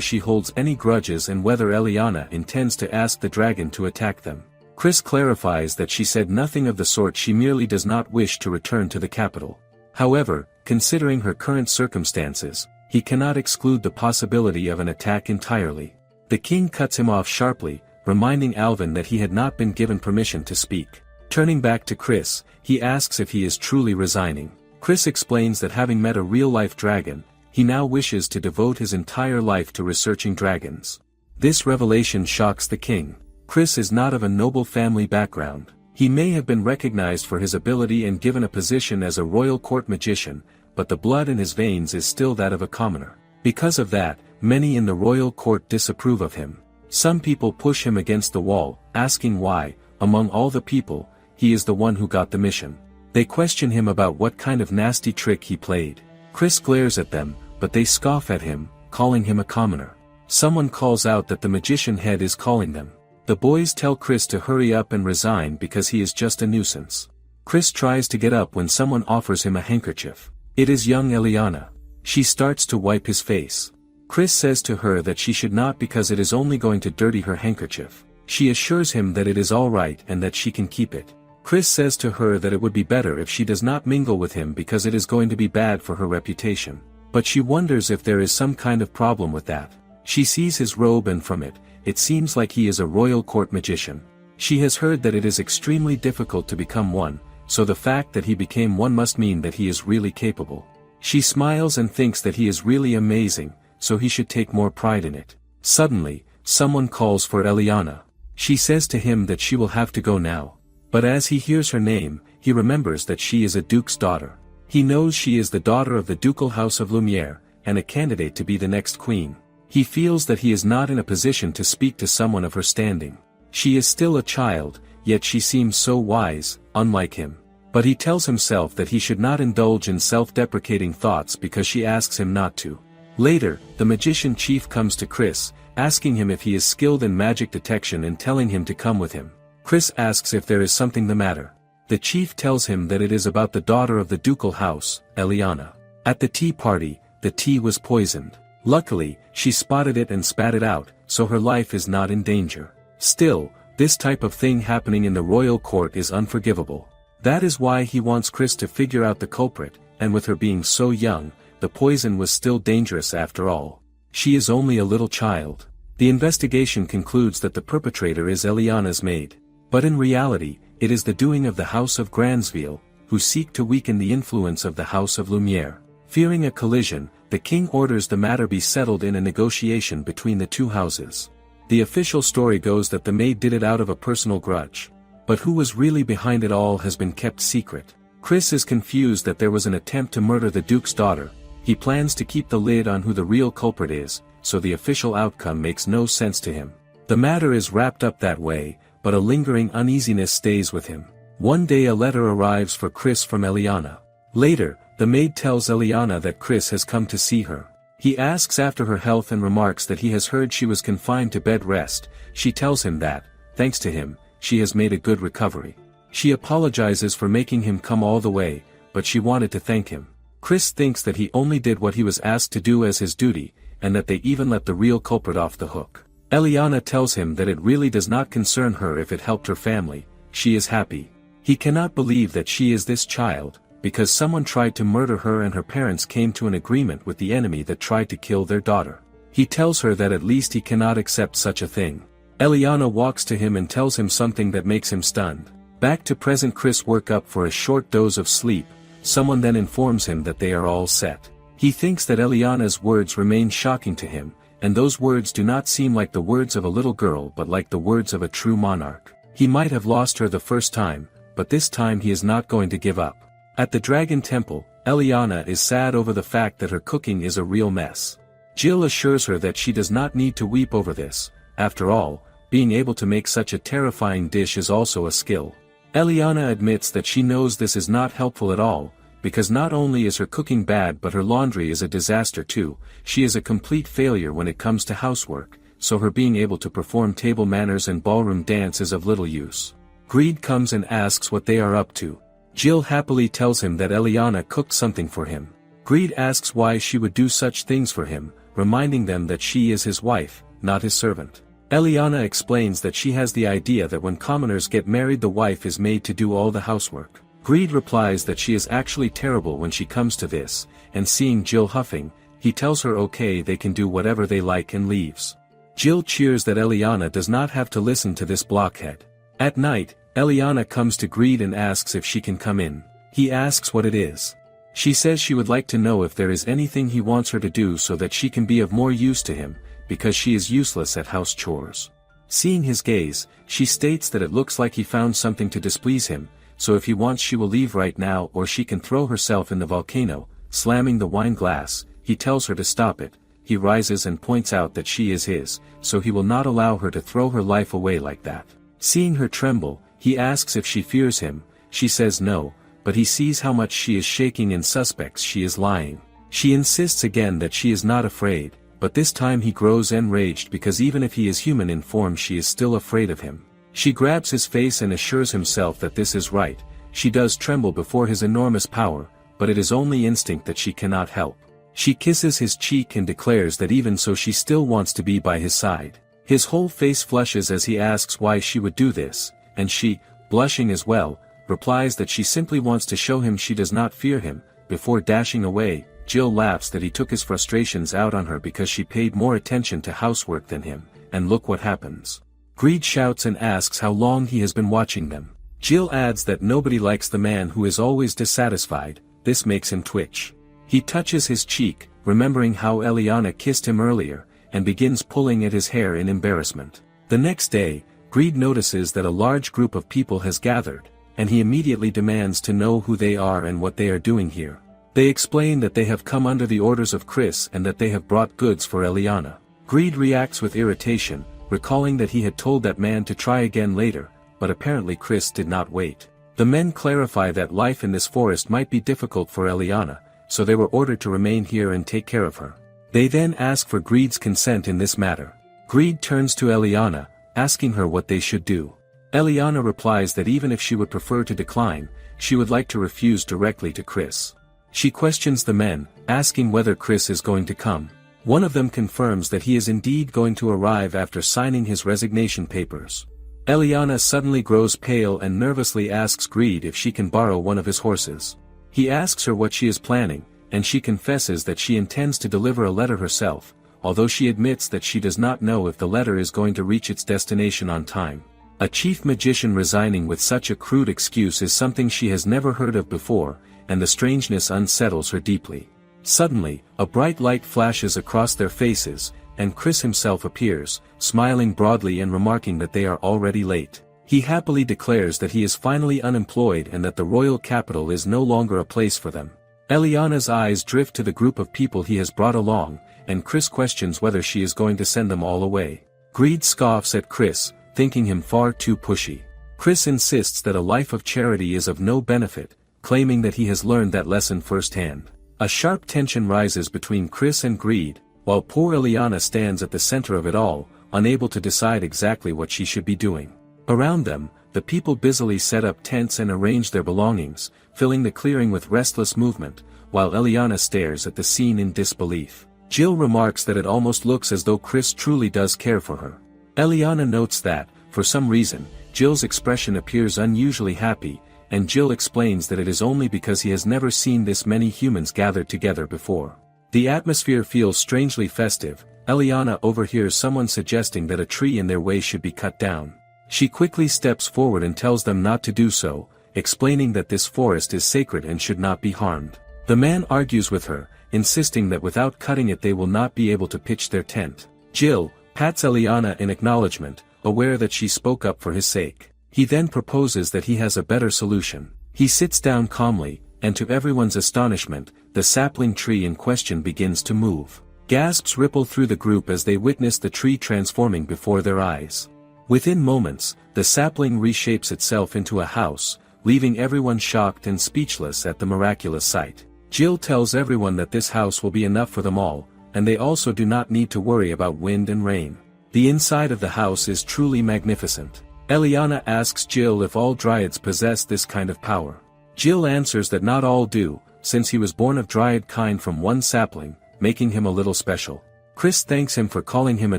she holds any grudges and whether Eliana intends to ask the dragon to attack them. Chris clarifies that she said nothing of the sort, she merely does not wish to return to the capital. However, considering her current circumstances, he cannot exclude the possibility of an attack entirely. The king cuts him off sharply, reminding Alvin that he had not been given permission to speak. Turning back to Chris, he asks if he is truly resigning. Chris explains that having met a real-life dragon, he now wishes to devote his entire life to researching dragons. This revelation shocks the king. Chris is not of a noble family background. He may have been recognized for his ability and given a position as a royal court magician, but the blood in his veins is still that of a commoner. Because of that, many in the royal court disapprove of him. Some people push him against the wall, asking why, among all the people, he is the one who got the mission. They question him about what kind of nasty trick he played. Chris glares at them, but they scoff at him, calling him a commoner. Someone calls out that the magician head is calling them. The boys tell Chris to hurry up and resign because he is just a nuisance. Chris tries to get up when someone offers him a handkerchief. It is young Eliana. She starts to wipe his face. Chris says to her that she should not because it is only going to dirty her handkerchief. She assures him that it is all right and that she can keep it. Chris says to her that it would be better if she does not mingle with him because it is going to be bad for her reputation. But she wonders if there is some kind of problem with that. She sees his robe and from it seems like he is a royal court magician. She has heard that it is extremely difficult to become one, so the fact that he became one must mean that he is really capable. She smiles and thinks that he is really amazing, so he should take more pride in it. Suddenly, someone calls for Eliana. She says to him that she will have to go now. But as he hears her name, he remembers that she is a duke's daughter. He knows she is the daughter of the ducal house of Lumiere, and a candidate to be the next queen. He feels that he is not in a position to speak to someone of her standing. She is still a child, yet she seems so wise, unlike him. But he tells himself that he should not indulge in self-deprecating thoughts because she asks him not to. Later, the magician chief comes to Chris, asking him if he is skilled in magic detection and telling him to come with him. Chris asks if there is something the matter. The chief tells him that it is about the daughter of the ducal house, Eliana. At the tea party, the tea was poisoned. Luckily, she spotted it and spat it out, so her life is not in danger. Still, this type of thing happening in the royal court is unforgivable. That is why he wants Chris to figure out the culprit, and with her being so young, the poison was still dangerous after all. She is only a little child. The investigation concludes that the perpetrator is Eliana's maid. But in reality, it is the doing of the House of Gransville, who seek to weaken the influence of the House of Lumiere. Fearing a collision, the king orders the matter be settled in a negotiation between the two houses. The official story goes that the maid did it out of a personal grudge. But who was really behind it all has been kept secret. Chris is confused that there was an attempt to murder the duke's daughter. He plans to keep the lid on who the real culprit is, so the official outcome makes no sense to him. The matter is wrapped up that way, but a lingering uneasiness stays with him. One day a letter arrives for Chris from Eliana. Later, the maid tells Eliana that Chris has come to see her. He asks after her health and remarks that he has heard she was confined to bed rest. She tells him that, thanks to him, she has made a good recovery. She apologizes for making him come all the way, but she wanted to thank him. Chris thinks that he only did what he was asked to do as his duty, and that they even let the real culprit off the hook. Eliana tells him that it really does not concern her if it helped her family. She is happy. He cannot believe that she is this child, because someone tried to murder her and her parents came to an agreement with the enemy that tried to kill their daughter. He tells her that at least he cannot accept such a thing. Eliana walks to him and tells him something that makes him stunned. Back to present, Chris woke up for a short dose of sleep. Someone then informs him that they are all set. He thinks that Eliana's words remain shocking to him, and those words do not seem like the words of a little girl but like the words of a true monarch. He might have lost her the first time, but this time he is not going to give up. At the Dragon Temple, Eliana is sad over the fact that her cooking is a real mess. Jill assures her that she does not need to weep over this. After all, being able to make such a terrifying dish is also a skill. Eliana admits that she knows this is not helpful at all, because not only is her cooking bad but her laundry is a disaster too. She is a complete failure when it comes to housework, so her being able to perform table manners and ballroom dance is of little use. Greed comes and asks what they are up to. Jill happily tells him that Eliana cooked something for him. Greed asks why she would do such things for him, reminding them that she is his wife, not his servant. Eliana explains that she has the idea that when commoners get married the wife is made to do all the housework. Greed replies that she is actually terrible when she comes to this, and seeing Jill huffing, he tells her okay they can do whatever they like and leaves. Jill cheers that Eliana does not have to listen to this blockhead. At night, Eliana comes to Greed and asks if she can come in. He asks what it is. She says she would like to know if there is anything he wants her to do so that she can be of more use to him, because she is useless at house chores. Seeing his gaze, she states that it looks like he found something to displease him, so if he wants she will leave right now or she can throw herself in the volcano. Slamming the wine glass, he tells her to stop it. He rises and points out that she is his, so he will not allow her to throw her life away like that. Seeing her tremble, he asks if she fears him. She says no, but he sees how much she is shaking and suspects she is lying. She insists again that she is not afraid, but this time he grows enraged because even if he is human in form she is still afraid of him. She grabs his face and assures himself that this is right. She does tremble before his enormous power, but it is only instinct that she cannot help. She kisses his cheek and declares that even so she still wants to be by his side. His whole face flushes as he asks why she would do this, and she, blushing as well, replies that she simply wants to show him she does not fear him. Before dashing away, Jill laughs that he took his frustrations out on her because she paid more attention to housework than him, and look what happens. Greed shouts and asks how long he has been watching them. Jill adds that nobody likes the man who is always dissatisfied. This makes him twitch. He touches his cheek, remembering how Eliana kissed him earlier, and begins pulling at his hair in embarrassment. The next day, Greed notices that a large group of people has gathered, and he immediately demands to know who they are and what they are doing here. They explain that they have come under the orders of Chris and that they have brought goods for Eliana. Greed reacts with irritation, recalling that he had told that man to try again later, but apparently Chris did not wait. The men clarify that life in this forest might be difficult for Eliana, so they were ordered to remain here and take care of her. They then ask for Greed's consent in this matter. Greed turns to Eliana, asking her what they should do. Eliana replies that even if she would prefer to decline, she would like to refuse directly to Chris. She questions the men, asking whether Chris is going to come. One of them confirms that he is indeed going to arrive after signing his resignation papers. Eliana suddenly grows pale and nervously asks Greed if she can borrow one of his horses. He asks her what she is planning, and she confesses that she intends to deliver a letter herself, although she admits that she does not know if the letter is going to reach its destination on time. A chief magician resigning with such a crude excuse is something she has never heard of before, and the strangeness unsettles her deeply. Suddenly, a bright light flashes across their faces, and Chris himself appears, smiling broadly and remarking that they are already late. He happily declares that he is finally unemployed and that the royal capital is no longer a place for them. Eliana's eyes drift to the group of people he has brought along, and Chris questions whether she is going to send them all away. Greed scoffs at Chris, thinking him far too pushy. Chris insists that a life of charity is of no benefit, claiming that he has learned that lesson firsthand. A sharp tension rises between Chris and Greed, while poor Eliana stands at the center of it all, unable to decide exactly what she should be doing. Around them, the people busily set up tents and arrange their belongings, filling the clearing with restless movement, while Eliana stares at the scene in disbelief. Jill remarks that it almost looks as though Chris truly does care for her. Eliana notes that, for some reason, Jill's expression appears unusually happy, and Jill explains that it is only because he has never seen this many humans gathered together before. The atmosphere feels strangely festive. Eliana overhears someone suggesting that a tree in their way should be cut down. She quickly steps forward and tells them not to do so, explaining that this forest is sacred and should not be harmed. The man argues with her, insisting that without cutting it they will not be able to pitch their tent. Jill pats Eliana in acknowledgement, aware that she spoke up for his sake. He then proposes that he has a better solution. He sits down calmly, and to everyone's astonishment, the sapling tree in question begins to move. Gasps ripple through the group as they witness the tree transforming before their eyes. Within moments, the sapling reshapes itself into a house, leaving everyone shocked and speechless at the miraculous sight. Jill tells everyone that this house will be enough for them all, and they also do not need to worry about wind and rain. The inside of the house is truly magnificent. Eliana asks Jill if all dryads possess this kind of power. Jill answers that not all do, since he was born of dryad kind from one sapling, making him a little special. Chris thanks him for calling him a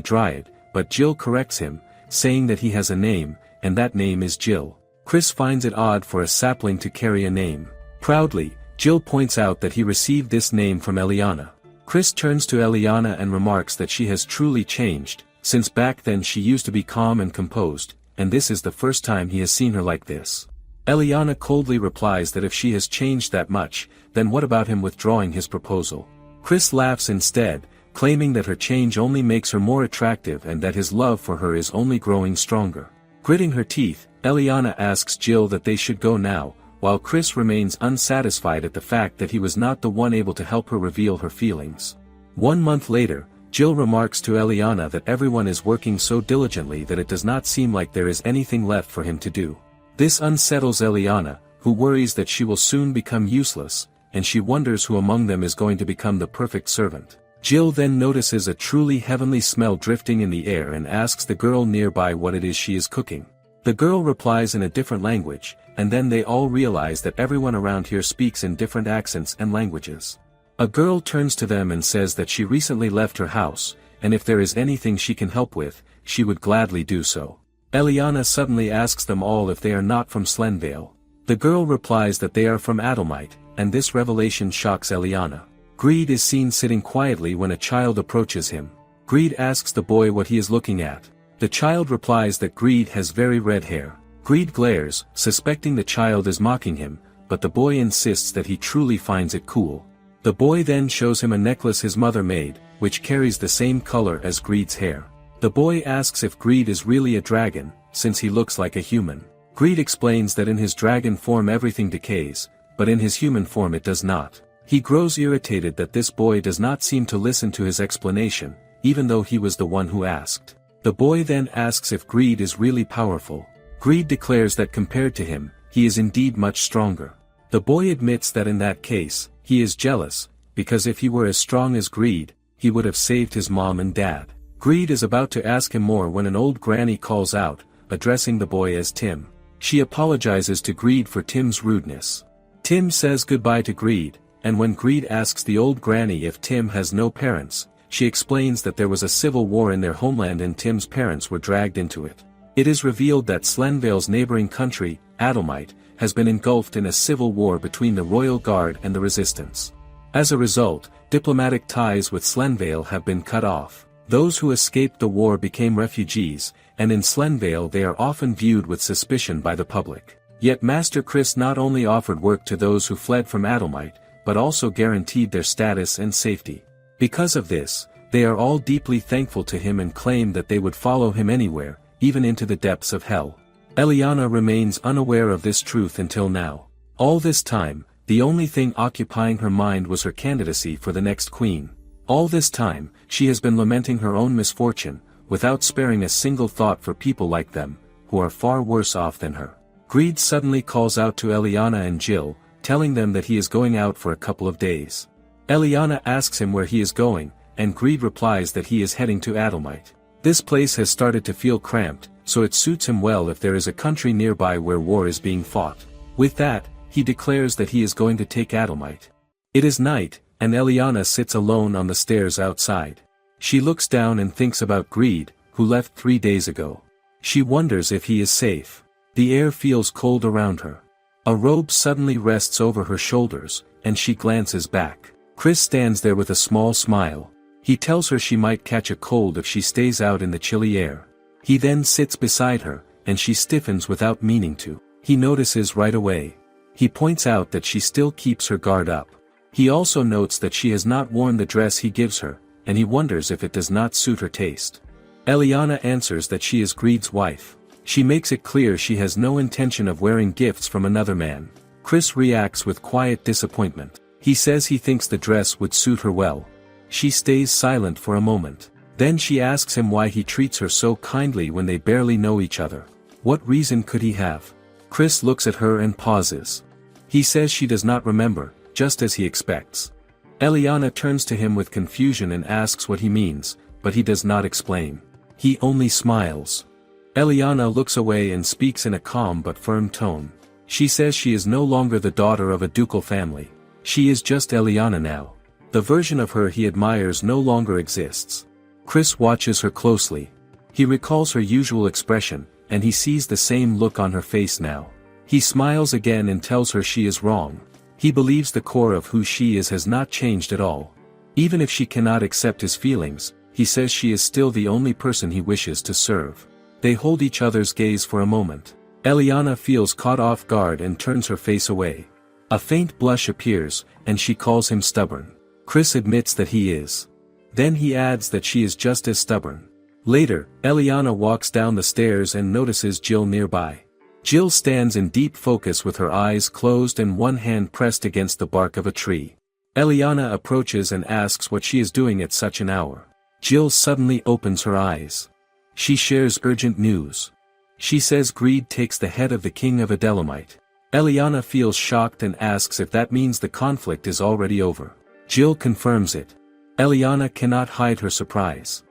dryad, but Jill corrects him, saying that he has a name, and that name is Jill. Chris finds it odd for a sapling to carry a name. Proudly, Jill points out that he received this name from Eliana. Chris turns to Eliana and remarks that she has truly changed, since back then she used to be calm and composed, and this is the first time he has seen her like this. Eliana coldly replies that if she has changed that much, then what about him withdrawing his proposal? Chris laughs instead, claiming that her change only makes her more attractive and that his love for her is only growing stronger. Gritting her teeth, Eliana asks Jill that they should go now, while Chris remains unsatisfied at the fact that he was not the one able to help her reveal her feelings. 1 month later, Jill remarks to Eliana that everyone is working so diligently that it does not seem like there is anything left for him to do. This unsettles Eliana, who worries that she will soon become useless, and she wonders who among them is going to become the perfect servant. Jill then notices a truly heavenly smell drifting in the air and asks the girl nearby what it is she is cooking. The girl replies in a different language, and then they all realize that everyone around here speaks in different accents and languages. A girl turns to them and says that she recently left her house, and if there is anything she can help with, she would gladly do so. Eliana suddenly asks them all if they are not from Slenvale. The girl replies that they are from Adalmite, and this revelation shocks Eliana. Greed is seen sitting quietly when a child approaches him. Greed asks the boy what he is looking at. The child replies that Greed has very red hair. Greed glares, suspecting the child is mocking him, but the boy insists that he truly finds it cool. The boy then shows him a necklace his mother made, which carries the same color as Greed's hair. The boy asks if Greed is really a dragon, since he looks like a human. Greed explains that in his dragon form everything decays, but in his human form it does not. He grows irritated that this boy does not seem to listen to his explanation, even though he was the one who asked. The boy then asks if Greed is really powerful. Greed declares that compared to him, he is indeed much stronger. The boy admits that in that case, he is jealous, because if he were as strong as Greed, he would have saved his mom and dad. Greed is about to ask him more when an old granny calls out, addressing the boy as Tim. She apologizes to Greed for Tim's rudeness. Tim says goodbye to Greed, and when Greed asks the old granny if Tim has no parents, she explains that there was a civil war in their homeland and Tim's parents were dragged into it. It is revealed that Slenvale's neighboring country, Adalmite, has been engulfed in a civil war between the Royal Guard and the Resistance. As a result, diplomatic ties with Slenvale have been cut off. Those who escaped the war became refugees, and in Slenvale they are often viewed with suspicion by the public. Yet Master Chris not only offered work to those who fled from Adalmite, but also guaranteed their status and safety. Because of this, they are all deeply thankful to him and claim that they would follow him anywhere, even into the depths of hell. Eliana remains unaware of this truth until now. All this time, the only thing occupying her mind was her candidacy for the next queen. All this time, she has been lamenting her own misfortune, without sparing a single thought for people like them, who are far worse off than her. Greed suddenly calls out to Eliana and Jill, telling them that he is going out for a couple of days. Eliana asks him where he is going, and Greed replies that he is heading to Adalmite. This place has started to feel cramped, so it suits him well if there is a country nearby where war is being fought. With that, he declares that he is going to take Adalmite. It is night, and Eliana sits alone on the stairs outside. She looks down and thinks about Greed, who left 3 days ago. She wonders if he is safe. The air feels cold around her. A robe suddenly rests over her shoulders, and she glances back. Chris stands there with a small smile. He tells her she might catch a cold if she stays out in the chilly air. He then sits beside her, and she stiffens without meaning to. He notices right away. He points out that she still keeps her guard up. He also notes that she has not worn the dress he gives her, and he wonders if it does not suit her taste. Eliana answers that she is Greed's wife. She makes it clear she has no intention of wearing gifts from another man. Chris reacts with quiet disappointment. He says he thinks the dress would suit her well. She stays silent for a moment. Then she asks him why he treats her so kindly when they barely know each other. What reason could he have? Chris looks at her and pauses. He says she does not remember, just as he expects. Eliana turns to him with confusion and asks what he means, but he does not explain. He only smiles. Eliana looks away and speaks in a calm but firm tone. She says she is no longer the daughter of a ducal family. She is just Eliana now. The version of her he admires no longer exists. Chris watches her closely. He recalls her usual expression, and he sees the same look on her face now. He smiles again and tells her she is wrong. He believes the core of who she is has not changed at all. Even if she cannot accept his feelings, he says she is still the only person he wishes to serve. They hold each other's gaze for a moment. Eliana feels caught off guard and turns her face away. A faint blush appears, and she calls him stubborn. Chris admits that he is. Then he adds that she is just as stubborn. Later, Eliana walks down the stairs and notices Jill nearby. Jill stands in deep focus with her eyes closed and one hand pressed against the bark of a tree. Eliana approaches and asks what she is doing at such an hour. Jill suddenly opens her eyes. She shares urgent news. She says greed takes the head of the king of Adelamite. Eliana feels shocked and asks if that means the conflict is already over. Jill confirms it. Eliana cannot hide her surprise.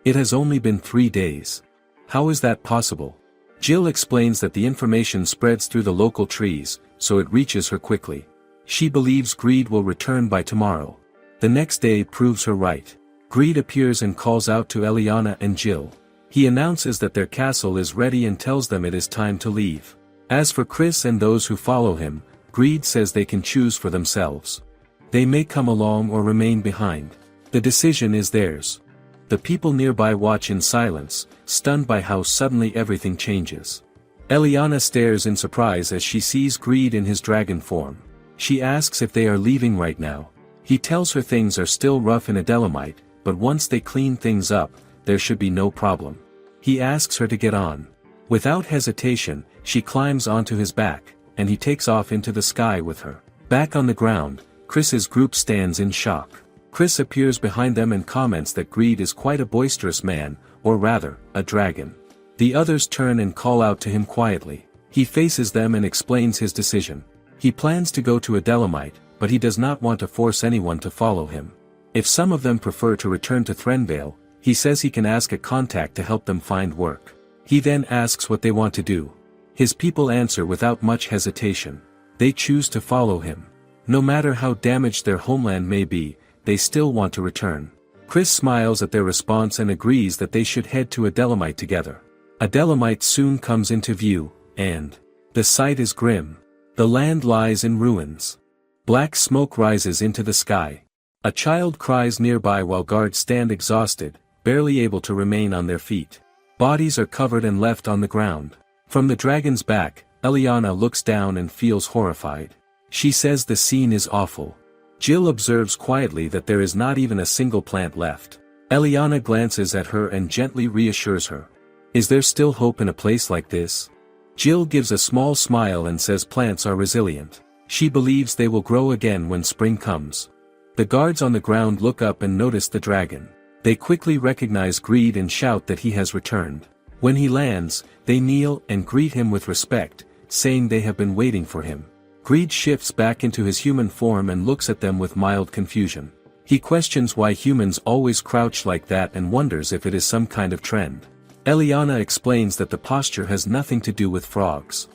It has only been 3 days. How is that possible? Jill explains that the information spreads through the local trees, so it reaches her quickly. She believes Greed will return by tomorrow. The next day proves her right. Greed appears and calls out to Eliana and Jill. He announces that their castle is ready and tells them it is time to leave. As for Chris and those who follow him, Greed says they can choose for themselves. They may come along or remain behind. The decision is theirs. The people nearby watch in silence, stunned by how suddenly everything changes. Eliana stares in surprise as she sees Greed in his dragon form. She asks if they are leaving right now. He tells her things are still rough in Adelamite, but once they clean things up, there should be no problem. He asks her to get on. Without hesitation, she climbs onto his back, and he takes off into the sky with her. Back on the ground, Chris's group stands in shock. Chris appears behind them and comments that Greed is quite a boisterous man, or rather, a dragon. The others turn and call out to him quietly. He faces them and explains his decision. He plans to go to Adelamite, but he does not want to force anyone to follow him. If some of them prefer to return to Threnvale, he says he can ask a contact to help them find work. He then asks what they want to do. His people answer without much hesitation. They choose to follow him. No matter how damaged their homeland may be, they still want to return. Chris smiles at their response and agrees that they should head to Adelamite together. Adelamite soon comes into view, and the sight is grim. The land lies in ruins. Black smoke rises into the sky. A child cries nearby while guards stand exhausted, barely able to remain on their feet. Bodies are covered and left on the ground. From the dragon's back, Eliana looks down and feels horrified. She says the scene is awful. Jill observes quietly that there is not even a single plant left. Eliana glances at her and gently reassures her. Is there still hope in a place like this? Jill gives a small smile and says plants are resilient. She believes they will grow again when spring comes. The guards on the ground look up and notice the dragon. They quickly recognize Greed and shout that he has returned. When he lands, they kneel and greet him with respect, saying they have been waiting for him. Greed shifts back into his human form and looks at them with mild confusion. He questions why humans always crouch like that and wonders if it is some kind of trend. Eliana explains that the posture has nothing to do with frogs.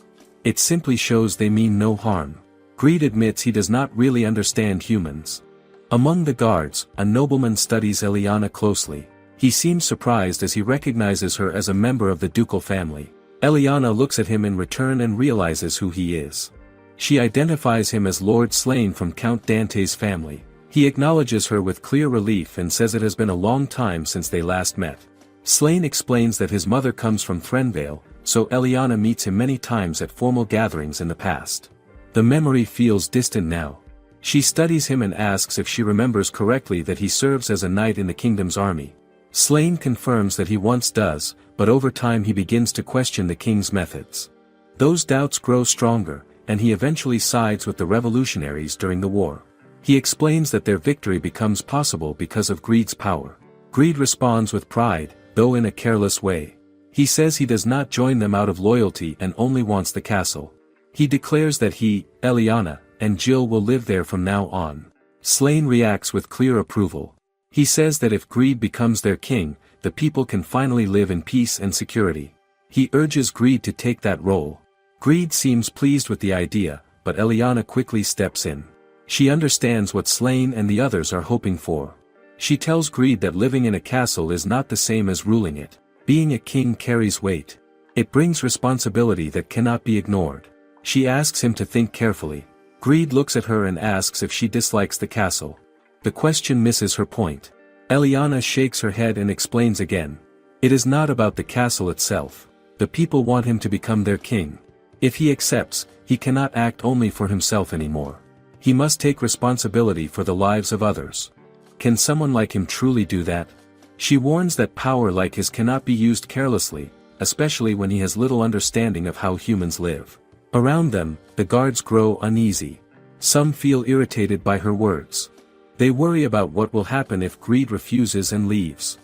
It simply shows they mean no harm. Greed admits he does not really understand humans. Among the guards, a nobleman studies Eliana closely. He seems surprised as he recognizes her as a member of the ducal family. Eliana looks at him in return and realizes who he is. She identifies him as Lord Slain from Count Dante's family. He acknowledges her with clear relief and says it has been a long time since they last met. Slain explains that his mother comes from Threnvale, so Eliana meets him many times at formal gatherings in the past. The memory feels distant now. She studies him and asks if she remembers correctly that he serves as a knight in the kingdom's army. Slain confirms that he once does, but over time he begins to question the king's methods. Those doubts grow stronger, and he eventually sides with the revolutionaries during the war. He explains that their victory becomes possible because of Greed's power. Greed responds with pride, though in a careless way. He says he does not join them out of loyalty and only wants the castle. He declares that he, Eliana, and Jill will live there from now on. Slain reacts with clear approval. He says that if Greed becomes their king, the people can finally live in peace and security. He urges Greed to take that role. Greed seems pleased with the idea, but Eliana quickly steps in. She understands what Slane and the others are hoping for. She tells Greed that living in a castle is not the same as ruling it. Being a king carries weight. It brings responsibility that cannot be ignored. She asks him to think carefully. Greed looks at her and asks if she dislikes the castle. The question misses her point. Eliana shakes her head and explains again. It is not about the castle itself. The people want him to become their king. If he accepts, he cannot act only for himself anymore. He must take responsibility for the lives of others. Can someone like him truly do that? She warns that power like his cannot be used carelessly, especially when he has little understanding of how humans live. Around them, the guards grow uneasy. Some feel irritated by her words. They worry about what will happen if Greed refuses and leaves.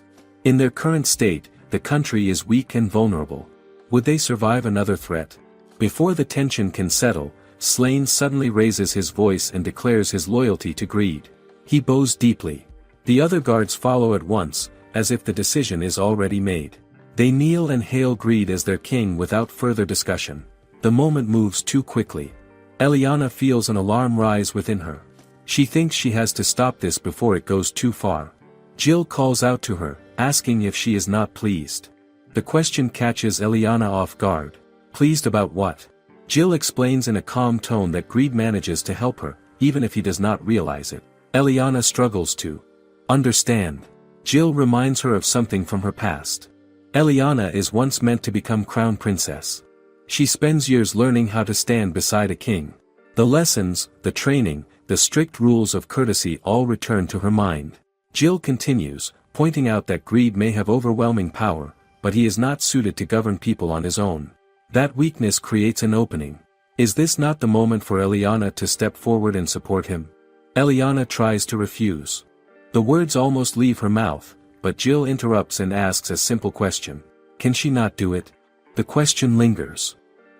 In their current state, the country is weak and vulnerable. Would they survive another threat? Before the tension can settle, Slane suddenly raises his voice and declares his loyalty to Greed. He bows deeply. The other guards follow at once, as if the decision is already made. They kneel and hail Greed as their king without further discussion. The moment moves too quickly. Eliana feels an alarm rise within her. She thinks she has to stop this before it goes too far. Jill calls out to her, asking if she is not pleased. The question catches Eliana off guard. Pleased about what? Jill explains in a calm tone that Greed manages to help her, even if he does not realize it. Eliana struggles to understand. Jill reminds her of something from her past. Eliana is once meant to become crown princess. She spends years learning how to stand beside a king. The lessons, the training, the strict rules of courtesy all return to her mind. Jill continues, pointing out that Greed may have overwhelming power, but he is not suited to govern people on his own. That weakness creates an opening. Is this not the moment for Eliana to step forward and support him? Eliana tries to refuse. The words almost leave her mouth, but Jill interrupts and asks a simple question. Can she not do it? The question lingers.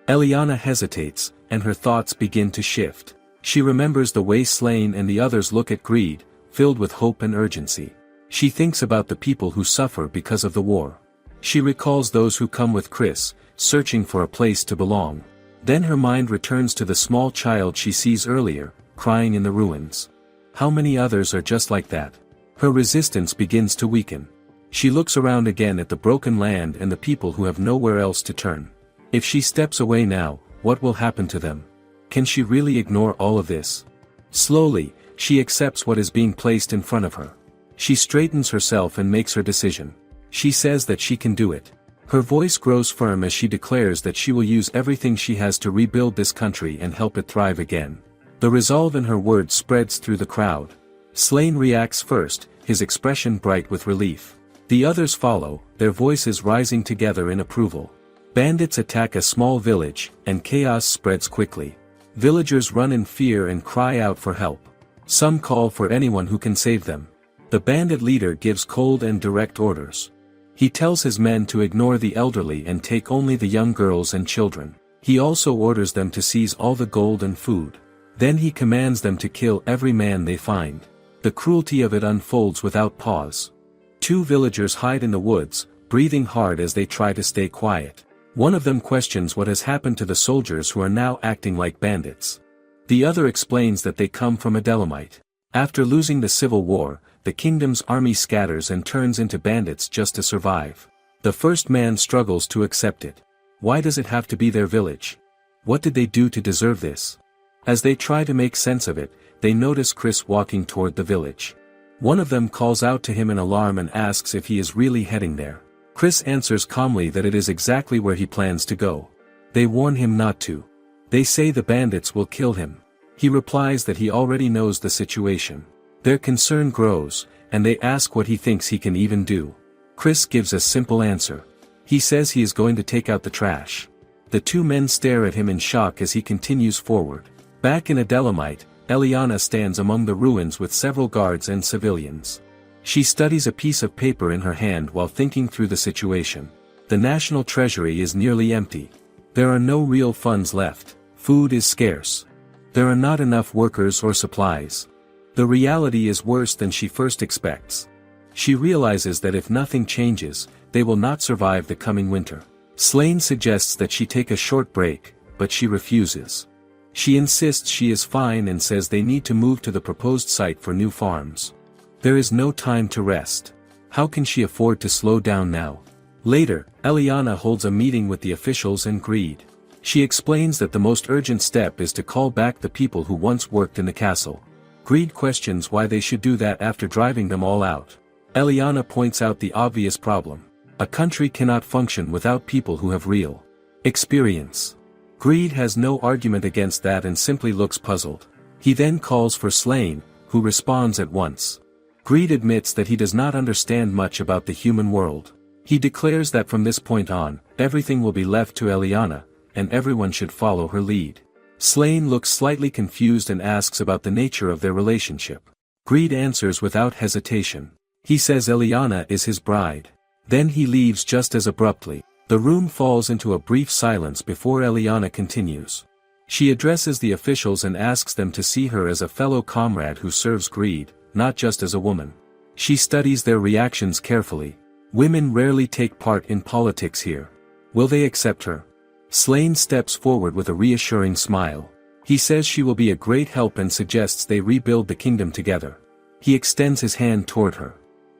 Eliana hesitates, and her thoughts begin to shift. She remembers the way Slane and the others look at Greed, filled with hope and urgency. She thinks about the people who suffer because of the war. She recalls those who come with Chris, searching for a place to belong. Then her mind returns to the small child she sees earlier, crying in the ruins. How many others are just like that? Her resistance begins to weaken. She looks around again at the broken land and the people who have nowhere else to turn. If she steps away now, what will happen to them? Can she really ignore all of this? Slowly, she accepts what is being placed in front of her. She straightens herself and makes her decision. She says that she can do it. Her voice grows firm as she declares that she will use everything she has to rebuild this country and help it thrive again. The resolve in her words spreads through the crowd. Slane reacts first, his expression bright with relief. The others follow, their voices rising together in approval. Bandits attack a small village, and chaos spreads quickly. Villagers run in fear and cry out for help. Some call for anyone who can save them. The bandit leader gives cold and direct orders. He tells his men to ignore the elderly and take only the young girls and children. He also orders them to seize all the gold and food. Then he commands them to kill every man they find. The cruelty of it unfolds without pause. 2 villagers hide in the woods, breathing hard as they try to stay quiet. One of them questions what has happened to the soldiers who are now acting like bandits. The other explains that they come from Adelamite. After losing the civil war, the kingdom's army scatters and turns into bandits just to survive. The first man struggles to accept it. Why does it have to be their village? What did they do to deserve this? As they try to make sense of it, they notice Chris walking toward the village. One of them calls out to him in alarm and asks if he is really heading there. Chris answers calmly that it is exactly where he plans to go. They warn him not to. They say the bandits will kill him. He replies that he already knows the situation. Their concern grows, and they ask what he thinks he can even do. Chris gives a simple answer. He says he is going to take out the trash. The 2 men stare at him in shock as he continues forward. Back in Adelamite, Eliana stands among the ruins with several guards and civilians. She studies a piece of paper in her hand while thinking through the situation. The national treasury is nearly empty. There are no real funds left. Food is scarce. There are not enough workers or supplies. The reality is worse than she first expects. She realizes that if nothing changes, they will not survive the coming winter. Slane suggests that she take a short break, but she refuses. She insists she is fine and says they need to move to the proposed site for new farms. There is no time to rest. How can she afford to slow down now? Later, Eliana holds a meeting with the officials and Greed. She explains that the most urgent step is to call back the people who once worked in the castle. Greed questions why they should do that after driving them all out. Eliana points out the obvious problem. A country cannot function without people who have real experience. Greed has no argument against that and simply looks puzzled. He then calls for Slane, who responds at once. Greed admits that he does not understand much about the human world. He declares that from this point on, everything will be left to Eliana, and everyone should follow her lead. Slane looks slightly confused and asks about the nature of their relationship. Greed answers without hesitation. He says Eliana is his bride. Then he leaves just as abruptly. The room falls into a brief silence before Eliana continues. She addresses the officials and asks them to see her as a fellow comrade who serves Greed, not just as a woman. She studies their reactions carefully. Women rarely take part in politics here. Will they accept her? Slane steps forward with a reassuring smile. He says she will be a great help and suggests they rebuild the kingdom together. He extends his hand toward her.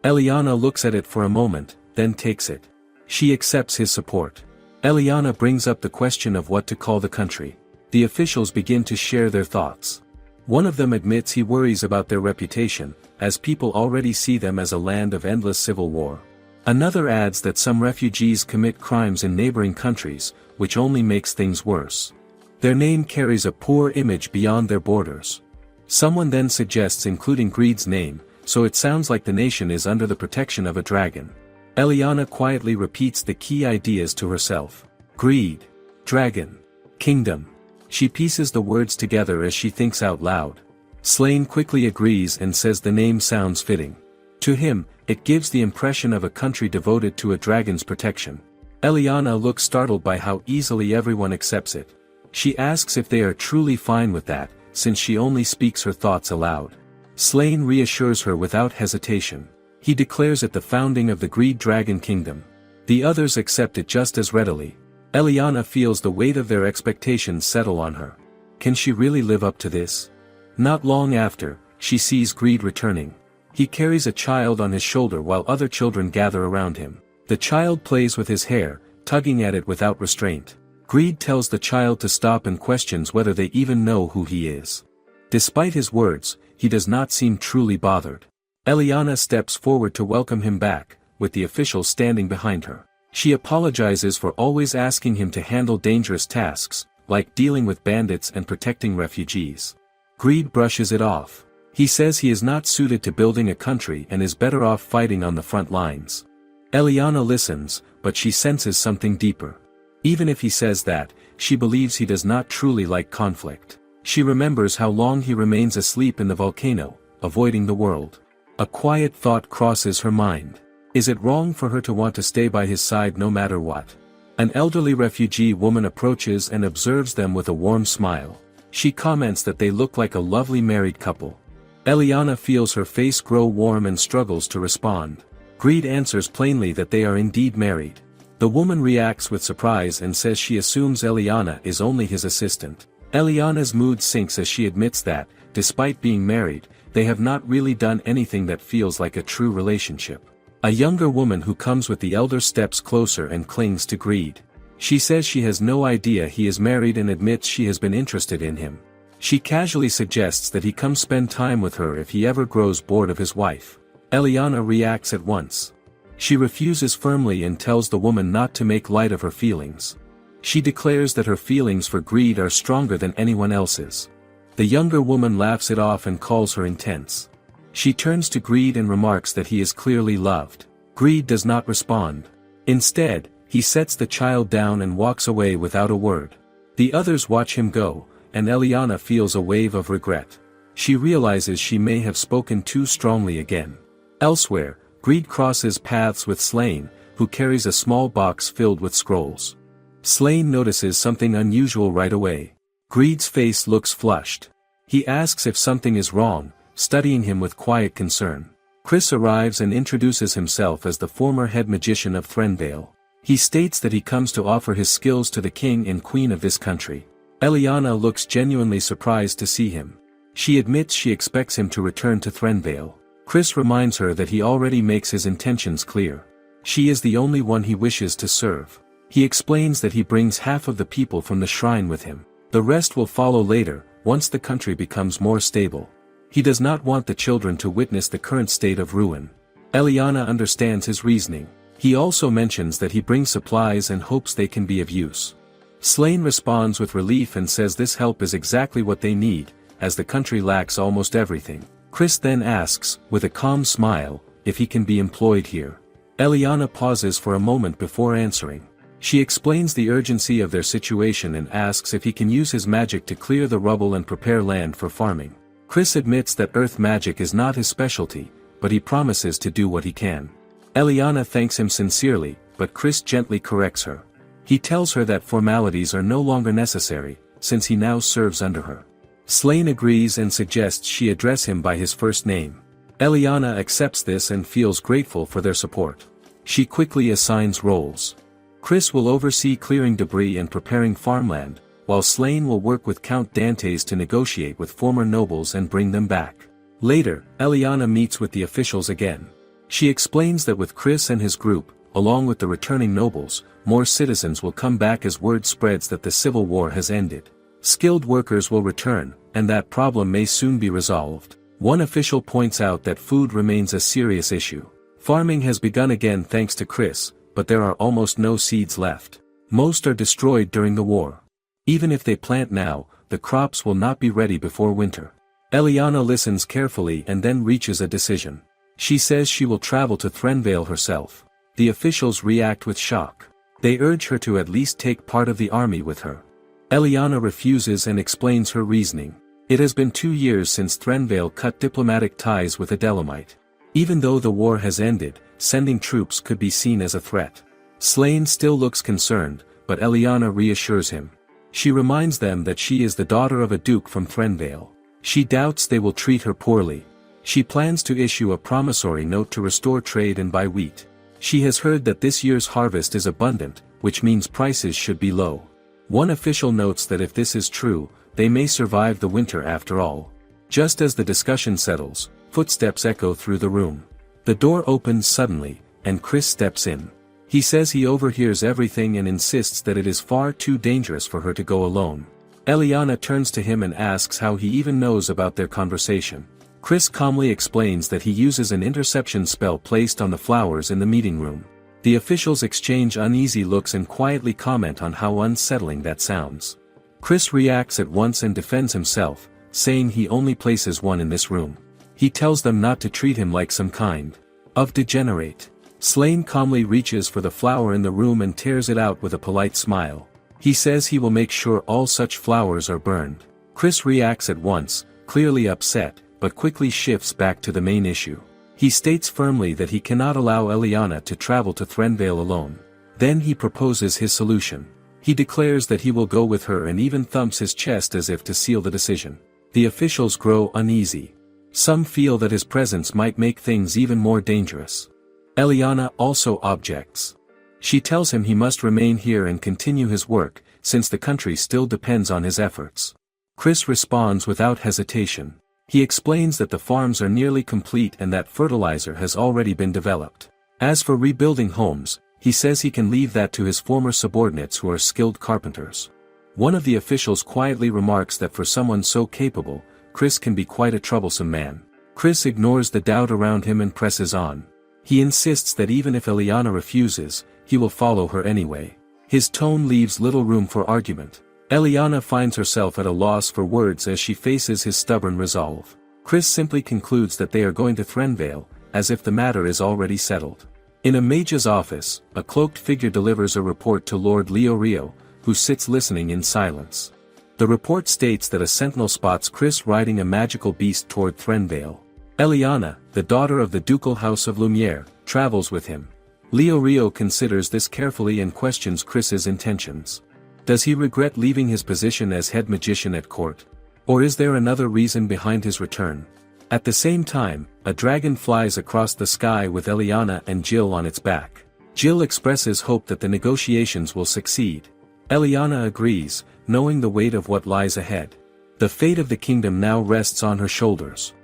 Eliana looks at it for a moment, then takes it. She accepts his support. Eliana brings up the question of what to call the country. The officials begin to share their thoughts. One of them admits he worries about their reputation, as people already see them as a land of endless civil war. Another adds that some refugees commit crimes in neighboring countries, which only makes things worse. Their name carries a poor image beyond their borders. Someone then suggests including Greed's name, so it sounds like the nation is under the protection of a dragon. Eliana quietly repeats the key ideas to herself. Greed. Dragon. Kingdom. She pieces the words together as she thinks out loud. Slane quickly agrees and says the name sounds fitting. To him, it gives the impression of a country devoted to a dragon's protection. Eliana looks startled by how easily everyone accepts it. She asks if they are truly fine with that, since she only speaks her thoughts aloud. Slane reassures her without hesitation. He declares it the founding of the Greed Dragon Kingdom. The others accept it just as readily. Eliana feels the weight of their expectations settle on her. Can she really live up to this? Not long after, she sees Greed returning. He carries a child on his shoulder while other children gather around him. The child plays with his hair, tugging at it without restraint. Greed tells the child to stop and questions whether they even know who he is. Despite his words, he does not seem truly bothered. Eliana steps forward to welcome him back, with the officials standing behind her. She apologizes for always asking him to handle dangerous tasks, like dealing with bandits and protecting refugees. Greed brushes it off. He says he is not suited to building a country and is better off fighting on the front lines. Eliana listens, but she senses something deeper. Even if he says that, she believes he does not truly like conflict. She remembers how long he remains asleep in the volcano, avoiding the world. A quiet thought crosses her mind. Is it wrong for her to want to stay by his side no matter what? An elderly refugee woman approaches and observes them with a warm smile. She comments that they look like a lovely married couple. Eliana feels her face grow warm and struggles to respond. Greed answers plainly that they are indeed married. The woman reacts with surprise and says she assumes Eliana is only his assistant. Eliana's mood sinks as she admits that, despite being married, they have not really done anything that feels like a true relationship. A younger woman who comes with the elder steps closer and clings to Greed. She says she has no idea he is married and admits she has been interested in him. She casually suggests that he come spend time with her if he ever grows bored of his wife. Eliana reacts at once. She refuses firmly and tells the woman not to make light of her feelings. She declares that her feelings for Greed are stronger than anyone else's. The younger woman laughs it off and calls her intense. She turns to Greed and remarks that he is clearly loved. Greed does not respond. Instead, he sets the child down and walks away without a word. The others watch him go, and Eliana feels a wave of regret. She realizes she may have spoken too strongly again. Elsewhere, Greed crosses paths with Slane, who carries a small box filled with scrolls. Slane notices something unusual right away. Greed's face looks flushed. He asks if something is wrong, studying him with quiet concern. Chris arrives and introduces himself as the former head magician of Threnvale. He states that he comes to offer his skills to the king and queen of this country. Eliana looks genuinely surprised to see him. She admits she expects him to return to Threnvale. Chris reminds her that he already makes his intentions clear. She is the only one he wishes to serve. He explains that he brings half of the people from the shrine with him. The rest will follow later, once the country becomes more stable. He does not want the children to witness the current state of ruin. Eliana understands his reasoning. He also mentions that he brings supplies and hopes they can be of use. Slain responds with relief and says this help is exactly what they need, as the country lacks almost everything. Chris then asks, with a calm smile, if he can be employed here. Eliana pauses for a moment before answering. She explains the urgency of their situation and asks if he can use his magic to clear the rubble and prepare land for farming. Chris admits that earth magic is not his specialty, but he promises to do what he can. Eliana thanks him sincerely, but Chris gently corrects her. He tells her that formalities are no longer necessary, since he now serves under her. Slain agrees and suggests she address him by his first name. Eliana accepts this and feels grateful for their support. She quickly assigns roles. Chris will oversee clearing debris and preparing farmland, while Slain will work with Count Dantes to negotiate with former nobles and bring them back. Later, Eliana meets with the officials again. She explains that with Chris and his group, along with the returning nobles, more citizens will come back as word spreads that the civil war has ended. Skilled workers will return, and that problem may soon be resolved. One official points out that food remains a serious issue. Farming has begun again thanks to Chris, but there are almost no seeds left. Most are destroyed during the war. Even if they plant now, the crops will not be ready before winter. Eliana listens carefully and then reaches a decision. She says she will travel to Threnvale herself. The officials react with shock. They urge her to at least take part of the army with her. Eliana refuses and explains her reasoning. It has been 2 years since Threnvale cut diplomatic ties with Adelamite. Even though the war has ended, sending troops could be seen as a threat. Slain still looks concerned, but Eliana reassures him. She reminds them that she is the daughter of a duke from Threnvale. She doubts they will treat her poorly. She plans to issue a promissory note to restore trade and buy wheat. She has heard that this year's harvest is abundant, which means prices should be low. One official notes that if this is true, they may survive the winter after all. Just as the discussion settles, footsteps echo through the room. The door opens suddenly, and Chris steps in. He says he overhears everything and insists that it is far too dangerous for her to go alone. Eliana turns to him and asks how he even knows about their conversation. Chris calmly explains that he uses an interception spell placed on the flowers in the meeting room. The officials exchange uneasy looks and quietly comment on how unsettling that sounds. Chris reacts at once and defends himself, saying he only places one in this room. He tells them not to treat him like some kind of degenerate. Slain calmly reaches for the flower in the room and tears it out with a polite smile. He says he will make sure all such flowers are burned. Chris reacts at once, clearly upset, but quickly shifts back to the main issue. He states firmly that he cannot allow Eliana to travel to Threnvale alone. Then he proposes his solution. He declares that he will go with her and even thumps his chest as if to seal the decision. The officials grow uneasy. Some feel that his presence might make things even more dangerous. Eliana also objects. She tells him he must remain here and continue his work, since the country still depends on his efforts. Chris responds without hesitation. He explains that the farms are nearly complete and that fertilizer has already been developed. As for rebuilding homes, he says he can leave that to his former subordinates who are skilled carpenters. One of the officials quietly remarks that for someone so capable, Chris can be quite a troublesome man. Chris ignores the doubt around him and presses on. He insists that even if Eliana refuses, he will follow her anyway. His tone leaves little room for argument. Eliana finds herself at a loss for words as she faces his stubborn resolve. Chris simply concludes that they are going to Threnvale, as if the matter is already settled. In a mage's office, a cloaked figure delivers a report to Lord Rio, who sits listening in silence. The report states that a sentinel spots Chris riding a magical beast toward Threnvale. Eliana, the daughter of the ducal house of Lumiere, travels with him. Rio considers this carefully and questions Chris's intentions. Does he regret leaving his position as head magician at court? Or is there another reason behind his return? At the same time, a dragon flies across the sky with Eliana and Jill on its back. Jill expresses hope that the negotiations will succeed. Eliana agrees, knowing the weight of what lies ahead. The fate of the kingdom now rests on her shoulders.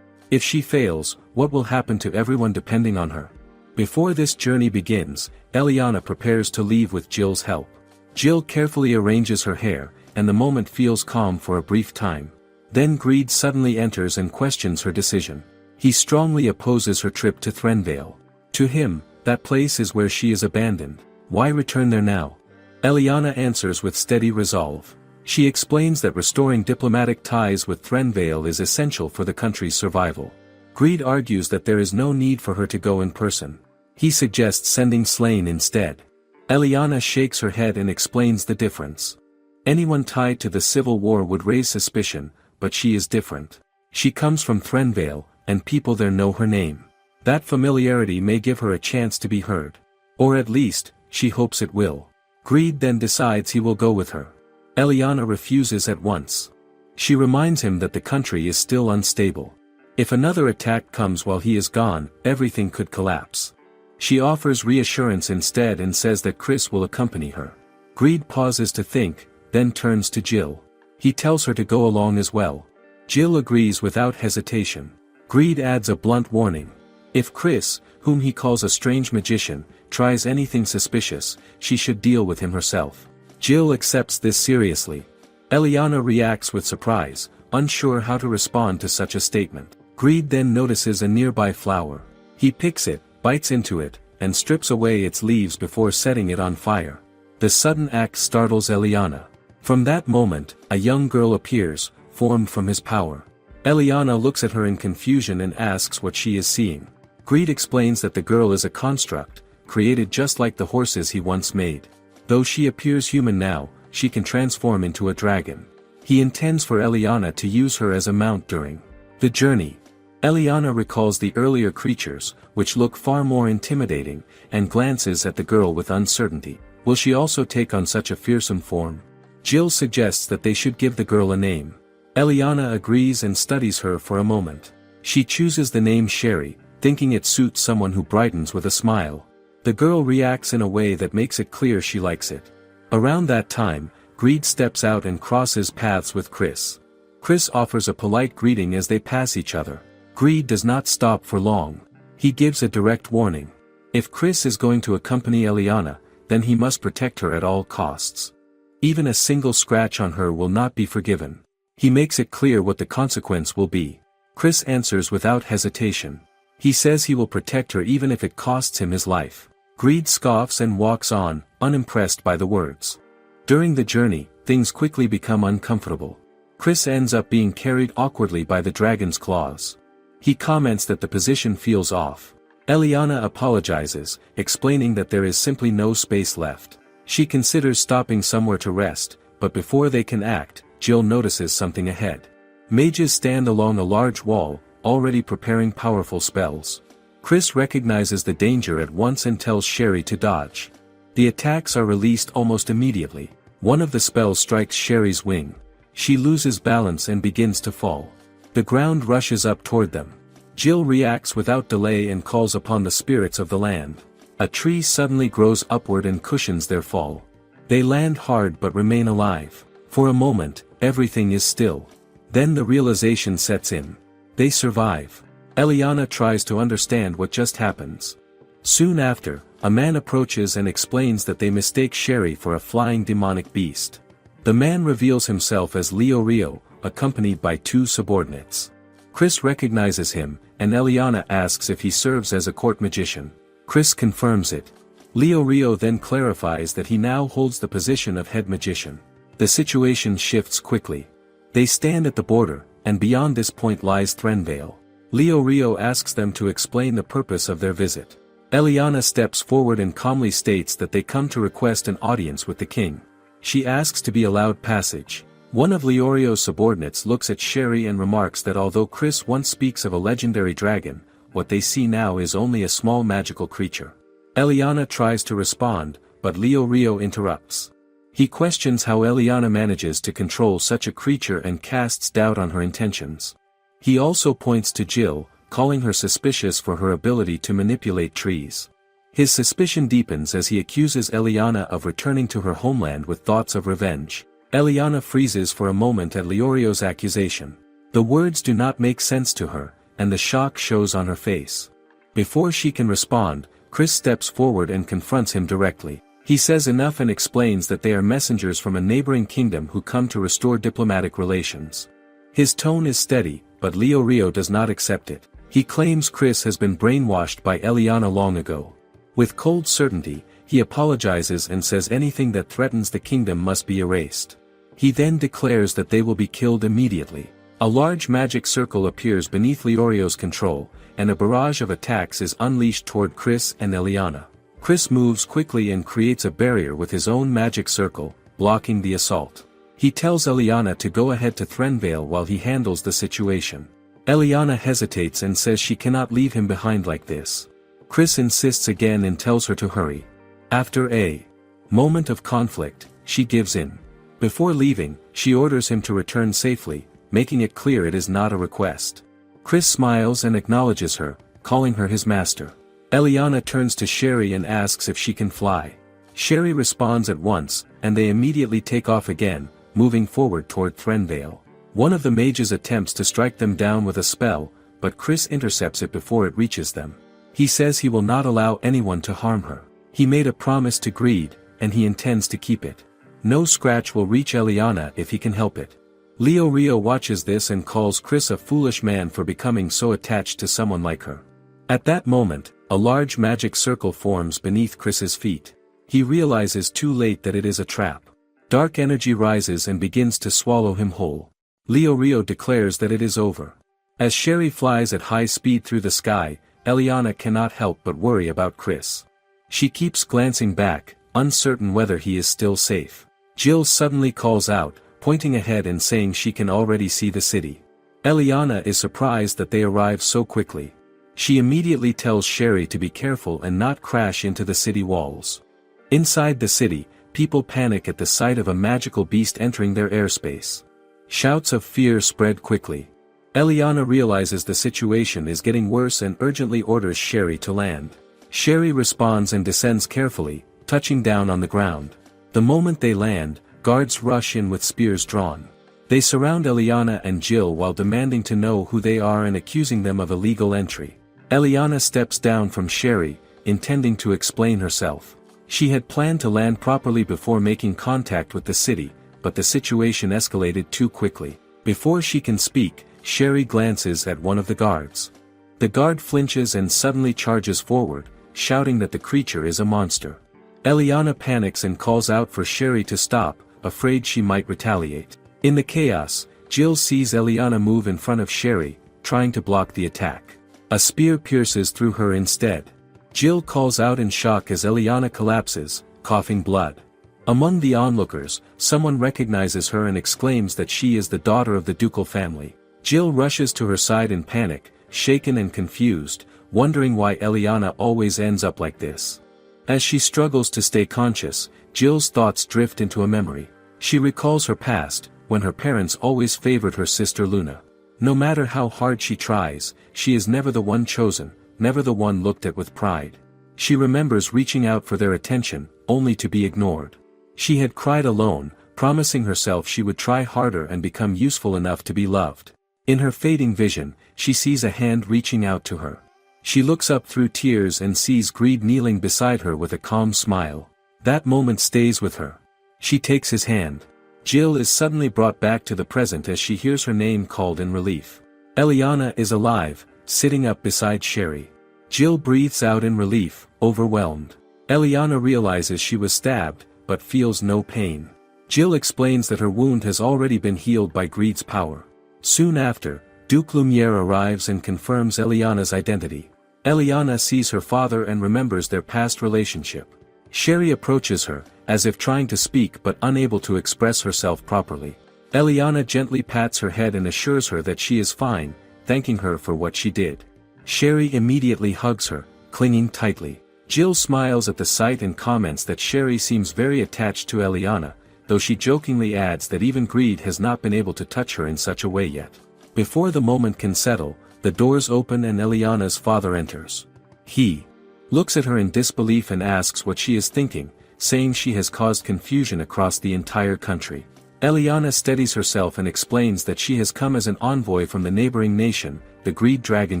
If she fails, what will happen to everyone depending on her? Before this journey begins, Eliana prepares to leave with Jill's help. Jill carefully arranges her hair, and the moment feels calm for a brief time. Then Greed suddenly enters and questions her decision. He strongly opposes her trip to Threnvale. To him, that place is where she is abandoned. Why return there now? Eliana answers with steady resolve. She explains that restoring diplomatic ties with Threnvale is essential for the country's survival. Greed argues that there is no need for her to go in person. He suggests sending Slain instead. Eliana shakes her head and explains the difference. Anyone tied to the civil war would raise suspicion, but she is different. She comes from Threnvale, and people there know her name. That familiarity may give her a chance to be heard. Or at least, she hopes it will. Greed then decides he will go with her. Eliana refuses at once. She reminds him that the country is still unstable. If another attack comes while he is gone, everything could collapse. She offers reassurance instead and says that Chris will accompany her. Greed pauses to think, then turns to Jill. He tells her to go along as well. Jill agrees without hesitation. Greed adds a blunt warning. If Chris, whom he calls a strange magician, tries anything suspicious, she should deal with him herself. Jill accepts this seriously. Eliana reacts with surprise, unsure how to respond to such a statement. Greed then notices a nearby flower. He picks it, bites into it, and strips away its leaves before setting it on fire. The sudden act startles Eliana. From that moment, a young girl appears, formed from his power. Eliana looks at her in confusion and asks what she is seeing. Greed explains that the girl is a construct, created just like the horses he once made. Though she appears human now, she can transform into a dragon. He intends for Eliana to use her as a mount during the journey. Eliana recalls the earlier creatures, which look far more intimidating, and glances at the girl with uncertainty. Will she also take on such a fearsome form? Jill suggests that they should give the girl a name. Eliana agrees and studies her for a moment. She chooses the name Sherry, thinking it suits someone who brightens with a smile. The girl reacts in a way that makes it clear she likes it. Around that time, Greed steps out and crosses paths with Chris. Chris offers a polite greeting as they pass each other. Greed does not stop for long. He gives a direct warning. If Chris is going to accompany Eliana, then he must protect her at all costs. Even a single scratch on her will not be forgiven. He makes it clear what the consequence will be. Chris answers without hesitation. He says he will protect her even if it costs him his life. Greed scoffs and walks on, unimpressed by the words. During the journey, things quickly become uncomfortable. Chris ends up being carried awkwardly by the dragon's claws. He comments that the position feels off. Eliana apologizes, explaining that there is simply no space left. She considers stopping somewhere to rest, but before they can act, Jill notices something ahead. Mages stand along a large wall, already preparing powerful spells. Chris recognizes the danger at once and tells Sherry to dodge. The attacks are released almost immediately. One of the spells strikes Sherry's wing. She loses balance and begins to fall. The ground rushes up toward them. Jill reacts without delay and calls upon the spirits of the land. A tree suddenly grows upward and cushions their fall. They land hard but remain alive. For a moment, everything is still. Then the realization sets in. They survive. Eliana tries to understand what just happens. Soon after, a man approaches and explains that they mistake Sherry for a flying demonic beast. The man reveals himself as Leo Rio, accompanied by two subordinates. Chris recognizes him, and Eliana asks if he serves as a court magician. Chris confirms it. Leo Rio then clarifies that he now holds the position of head magician. The situation shifts quickly. They stand at the border, and beyond this point lies Threnvale. Leo Rio asks them to explain the purpose of their visit. Eliana steps forward and calmly states that they come to request an audience with the king. She asks to be allowed passage. One of Leorio's subordinates looks at Sherry and remarks that although Chris once speaks of a legendary dragon, what they see now is only a small magical creature. Eliana tries to respond, but Leo Rio interrupts. He questions how Eliana manages to control such a creature and casts doubt on her intentions. He also points to Jill, calling her suspicious for her ability to manipulate trees. His suspicion deepens as he accuses Eliana of returning to her homeland with thoughts of revenge. Eliana freezes for a moment at Leorio's accusation. The words do not make sense to her, and the shock shows on her face. Before she can respond, Chris steps forward and confronts him directly. He says enough and explains that they are messengers from a neighboring kingdom who come to restore diplomatic relations. His tone is steady, but Leorio does not accept it. He claims Chris has been brainwashed by Eliana long ago. With cold certainty, he apologizes and says anything that threatens the kingdom must be erased. He then declares that they will be killed immediately. A large magic circle appears beneath Leorio's control, and a barrage of attacks is unleashed toward Chris and Eliana. Chris moves quickly and creates a barrier with his own magic circle, blocking the assault. He tells Eliana to go ahead to Threnvale while he handles the situation. Eliana hesitates and says she cannot leave him behind like this. Chris insists again and tells her to hurry. After a moment of conflict, she gives in. Before leaving, she orders him to return safely, making it clear it is not a request. Chris smiles and acknowledges her, calling her his master. Eliana turns to Sherry and asks if she can fly. Sherry responds at once, and they immediately take off again, moving forward toward Threnvale. One of the mages attempts to strike them down with a spell, but Chris intercepts it before it reaches them. He says he will not allow anyone to harm her. He made a promise to Greed, and he intends to keep it. No scratch will reach Eliana if he can help it. Leorio watches this and calls Chris a foolish man for becoming so attached to someone like her. At that moment, a large magic circle forms beneath Chris's feet. He realizes too late that it is a trap. Dark energy rises and begins to swallow him whole. Leorio declares that it is over. As Sherry flies at high speed through the sky, Eliana cannot help but worry about Chris. She keeps glancing back, uncertain whether he is still safe. Jill suddenly calls out, pointing ahead and saying she can already see the city. Eliana is surprised that they arrive so quickly. She immediately tells Sherry to be careful and not crash into the city walls. Inside the city, people panic at the sight of a magical beast entering their airspace. Shouts of fear spread quickly. Eliana realizes the situation is getting worse and urgently orders Sherry to land. Sherry responds and descends carefully, touching down on the ground. The moment they land, guards rush in with spears drawn. They surround Eliana and Jill while demanding to know who they are and accusing them of illegal entry. Eliana steps down from Sherry, intending to explain herself. She had planned to land properly before making contact with the city, but the situation escalated too quickly. Before she can speak, Sherry glances at one of the guards. The guard flinches and suddenly charges forward, shouting that the creature is a monster. Eliana panics and calls out for Sherry to stop, afraid she might retaliate. In the chaos, Jill sees Eliana move in front of Sherry, trying to block the attack. A spear pierces through her instead. Jill calls out in shock as Eliana collapses, coughing blood. Among the onlookers, someone recognizes her and exclaims that she is the daughter of the ducal family. Jill rushes to her side in panic, shaken and confused, wondering why Eliana always ends up like this. As she struggles to stay conscious, Jill's thoughts drift into a memory. She recalls her past, when her parents always favored her sister Luna. No matter how hard she tries, she is never the one chosen, never the one looked at with pride. She remembers reaching out for their attention, only to be ignored. She had cried alone, promising herself she would try harder and become useful enough to be loved. In her fading vision, she sees a hand reaching out to her. She looks up through tears and sees Greed kneeling beside her with a calm smile. That moment stays with her. She takes his hand. Jill is suddenly brought back to the present as she hears her name called in relief. Eliana is alive, sitting up beside Sherry. Jill breathes out in relief, overwhelmed. Eliana realizes she was stabbed, but feels no pain. Jill explains that her wound has already been healed by Greed's power. Soon after, Duke Lumiere arrives and confirms Eliana's identity. Eliana sees her father and remembers their past relationship. Sherry approaches her, as if trying to speak but unable to express herself properly. Eliana gently pats her head and assures her that she is fine, thanking her for what she did. Sherry immediately hugs her, clinging tightly. Jill smiles at the sight and comments that Sherry seems very attached to Eliana, though she jokingly adds that even Greed has not been able to touch her in such a way yet. Before the moment can settle, the doors open and Eliana's father enters. He looks at her in disbelief and asks what she is thinking, saying she has caused confusion across the entire country. Eliana steadies herself and explains that she has come as an envoy from the neighboring nation, the Greed Dragon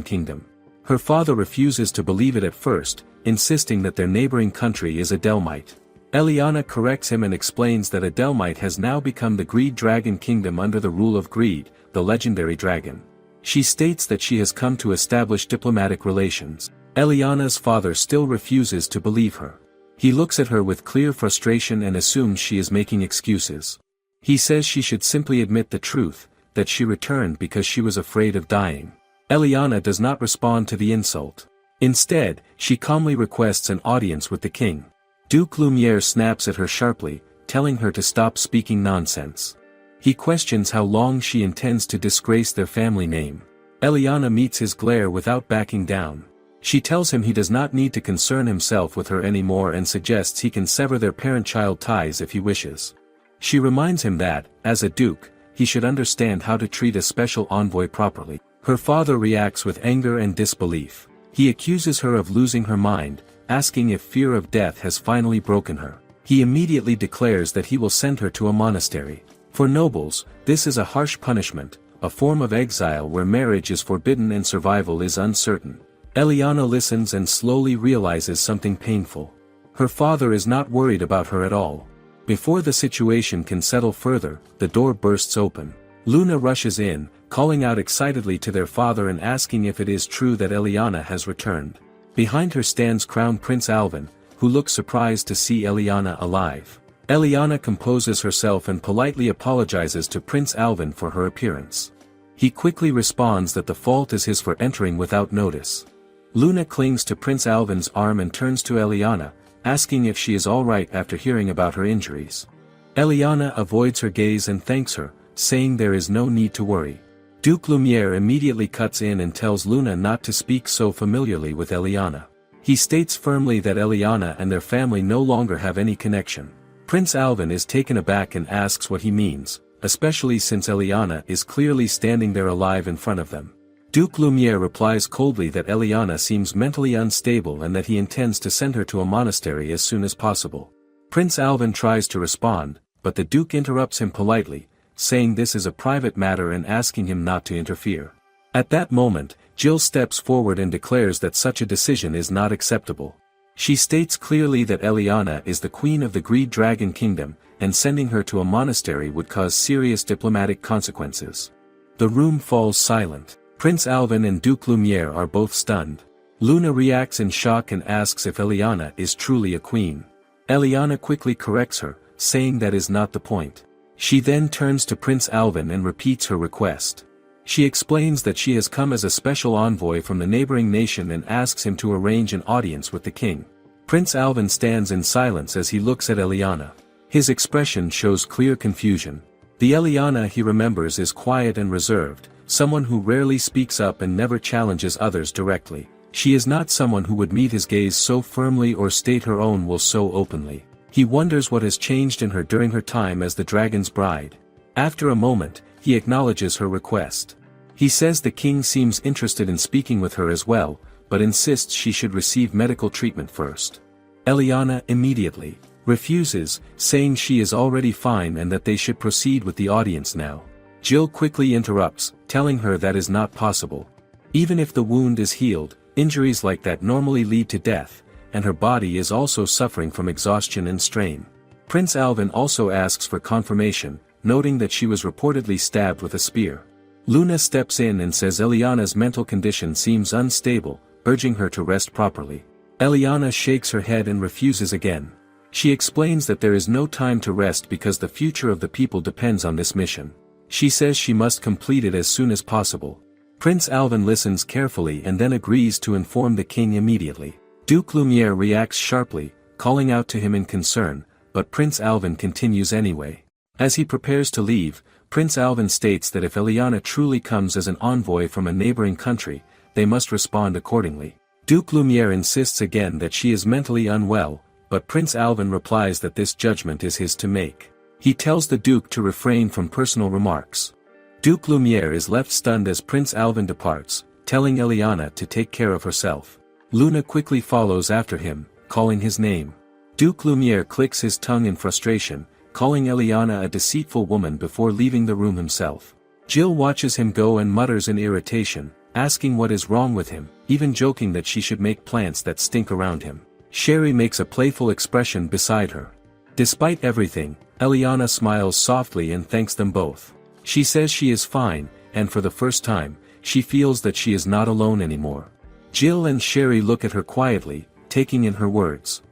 Kingdom. Her father refuses to believe it at first, insisting that their neighboring country is a Delmite. Eliana corrects him and explains that a Delmite has now become the Greed Dragon Kingdom under the rule of Greed, the legendary dragon. She states that she has come to establish diplomatic relations. Eliana's father still refuses to believe her. He looks at her with clear frustration and assumes she is making excuses. He says she should simply admit the truth, that she returned because she was afraid of dying. Eliana does not respond to the insult. Instead, she calmly requests an audience with the king. Duke Lumiere snaps at her sharply, telling her to stop speaking nonsense. He questions how long she intends to disgrace their family name. Eliana meets his glare without backing down. She tells him he does not need to concern himself with her anymore and suggests he can sever their parent-child ties if he wishes. She reminds him that, as a duke, he should understand how to treat a special envoy properly. Her father reacts with anger and disbelief. He accuses her of losing her mind, asking if fear of death has finally broken her. He immediately declares that he will send her to a monastery. For nobles, this is a harsh punishment, a form of exile where marriage is forbidden and survival is uncertain. Eliana listens and slowly realizes something painful. Her father is not worried about her at all. Before the situation can settle further, the door bursts open. Luna rushes in, calling out excitedly to their father and asking if it is true that Eliana has returned. Behind her stands Crown Prince Alvin, who looks surprised to see Eliana alive. Eliana composes herself and politely apologizes to Prince Alvin for her appearance. He quickly responds that the fault is his for entering without notice. Luna clings to Prince Alvin's arm and turns to Eliana, asking if she is alright after hearing about her injuries. Eliana avoids her gaze and thanks her, saying there is no need to worry. Duke Lumiere immediately cuts in and tells Luna not to speak so familiarly with Eliana. He states firmly that Eliana and their family no longer have any connection. Prince Alvin is taken aback and asks what he means, especially since Eliana is clearly standing there alive in front of them. Duke Lumiere replies coldly that Eliana seems mentally unstable and that he intends to send her to a monastery as soon as possible. Prince Alvin tries to respond, but the Duke interrupts him politely, saying this is a private matter and asking him not to interfere. At that moment, Jill steps forward and declares that such a decision is not acceptable. She states clearly that Eliana is the queen of the Greed Dragon Kingdom, and sending her to a monastery would cause serious diplomatic consequences. The room falls silent. Prince Alvin and Duke Lumiere are both stunned. Luna reacts in shock and asks if Eliana is truly a queen. Eliana quickly corrects her, saying that is not the point. She then turns to Prince Alvin and repeats her request. She explains that she has come as a special envoy from the neighboring nation and asks him to arrange an audience with the king. Prince Alvin stands in silence as he looks at Eliana. His expression shows clear confusion. The Eliana he remembers is quiet and reserved, someone who rarely speaks up and never challenges others directly. She is not someone who would meet his gaze so firmly or state her own will so openly. He wonders what has changed in her during her time as the dragon's bride. After a moment, he acknowledges her request. He says the king seems interested in speaking with her as well, but insists she should receive medical treatment first. Eliana immediately refuses, saying she is already fine and that they should proceed with the audience now. Jill quickly interrupts, telling her that is not possible. Even if the wound is healed, injuries like that normally lead to death, and her body is also suffering from exhaustion and strain. Prince Alvin also asks for confirmation, noting that she was reportedly stabbed with a spear. Luna steps in and says Eliana's mental condition seems unstable, urging her to rest properly. Eliana shakes her head and refuses again. She explains that there is no time to rest because the future of the people depends on this mission. She says she must complete it as soon as possible. Prince Alvin listens carefully and then agrees to inform the king immediately. Duke Lumiere reacts sharply, calling out to him in concern, but Prince Alvin continues anyway. As he prepares to leave, Prince Alvin states that if Eliana truly comes as an envoy from a neighboring country, they must respond accordingly. Duke Lumiere insists again that she is mentally unwell, but Prince Alvin replies that this judgment is his to make. He tells the Duke to refrain from personal remarks. Duke Lumiere is left stunned as Prince Alvin departs, telling Eliana to take care of herself. Luna quickly follows after him, calling his name. Duke Lumiere clicks his tongue in frustration, calling Eliana a deceitful woman before leaving the room himself. Jill watches him go and mutters in irritation, asking what is wrong with him, even joking that she should make plants that stink around him. Sherry makes a playful expression beside her. Despite everything, Eliana smiles softly and thanks them both. She says she is fine, and for the first time, she feels that she is not alone anymore. Jill and Sherry look at her quietly, taking in her words.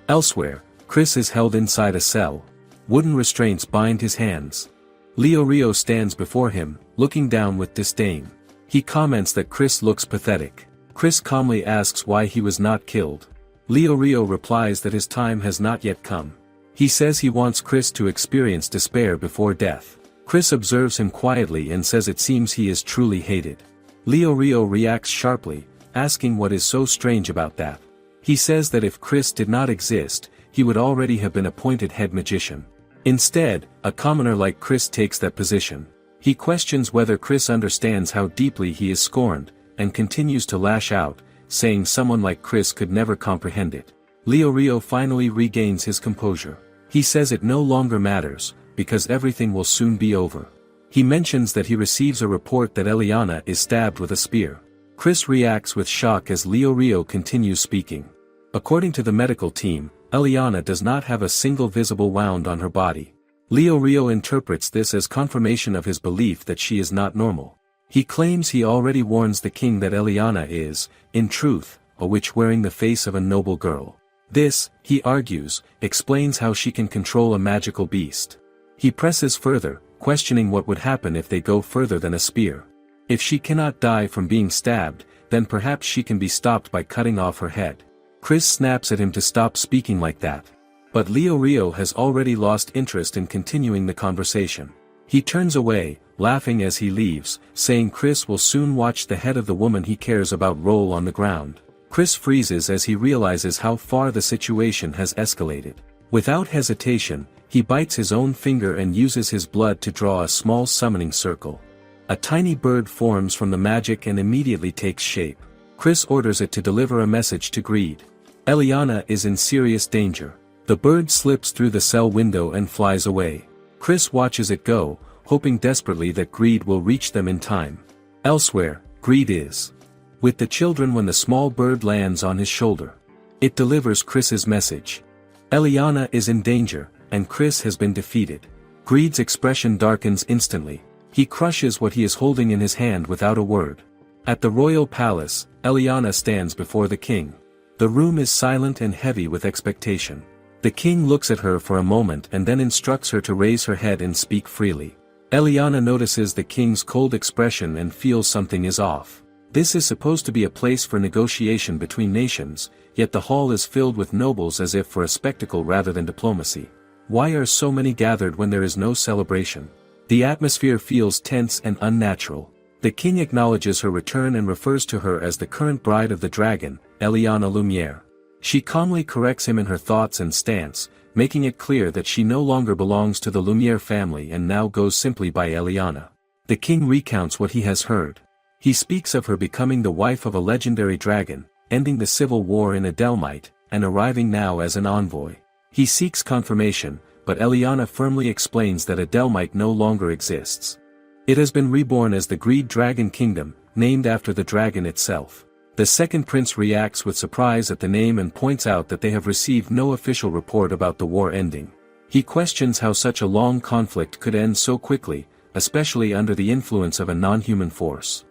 Elsewhere, Chris is held inside a cell. Wooden restraints bind his hands. Leo Rio stands before him, looking down with disdain. He comments that Chris looks pathetic. Chris calmly asks why he was not killed. Leo Rio replies that his time has not yet come. He says he wants Chris to experience despair before death. Chris observes him quietly and says it seems he is truly hated. Leo Rio reacts sharply, asking what is so strange about that. He says that if Chris did not exist, he would already have been appointed head magician. Instead, a commoner like Chris takes that position. He questions whether Chris understands how deeply he is scorned, and continues to lash out, saying someone like Chris could never comprehend it. Leo Rio finally regains his composure. He says it no longer matters, because everything will soon be over. He mentions that he receives a report that Eliana is stabbed with a spear. Chris reacts with shock as Leo Rio continues speaking. According to the medical team, Eliana does not have a single visible wound on her body. Leo Rio interprets this as confirmation of his belief that she is not normal. He claims he already warns the king that Eliana is, in truth, a witch wearing the face of a noble girl. This, he argues, explains how she can control a magical beast. He presses further, questioning what would happen if they go further than a spear. If she cannot die from being stabbed, then perhaps she can be stopped by cutting off her head. Chris snaps at him to stop speaking like that. But Leo Rio has already lost interest in continuing the conversation. He turns away, laughing as he leaves, saying Chris will soon watch the head of the woman he cares about roll on the ground. Chris freezes as he realizes how far the situation has escalated. Without hesitation, he bites his own finger and uses his blood to draw a small summoning circle. A tiny bird forms from the magic and immediately takes shape. Chris orders it to deliver a message to Greed. Eliana is in serious danger. The bird slips through the cell window and flies away. Chris watches it go, hoping desperately that Greed will reach them in time. Elsewhere, Greed is with the children when the small bird lands on his shoulder. It delivers Chris's message. Eliana is in danger, and Chris has been defeated. Greed's expression darkens instantly. He crushes what he is holding in his hand without a word. At the royal palace, Eliana stands before the king. The room is silent and heavy with expectation. The king looks at her for a moment and then instructs her to raise her head and speak freely. Eliana notices the king's cold expression and feels something is off. This is supposed to be a place for negotiation between nations, yet the hall is filled with nobles as if for a spectacle rather than diplomacy. Why are so many gathered when there is no celebration? The atmosphere feels tense and unnatural. The king acknowledges her return and refers to her as the current bride of the dragon, Eliana Lumiere. She calmly corrects him in her thoughts and stance, making it clear that she no longer belongs to the Lumiere family and now goes simply by Eliana. The king recounts what he has heard. He speaks of her becoming the wife of a legendary dragon, ending the civil war in Adelmite, and arriving now as an envoy. He seeks confirmation, but Eliana firmly explains that Adelmite no longer exists. It has been reborn as the Greed Dragon Kingdom, named after the dragon itself. The second prince reacts with surprise at the name and points out that they have received no official report about the war ending. He questions how such a long conflict could end so quickly, especially under the influence of a non-human force.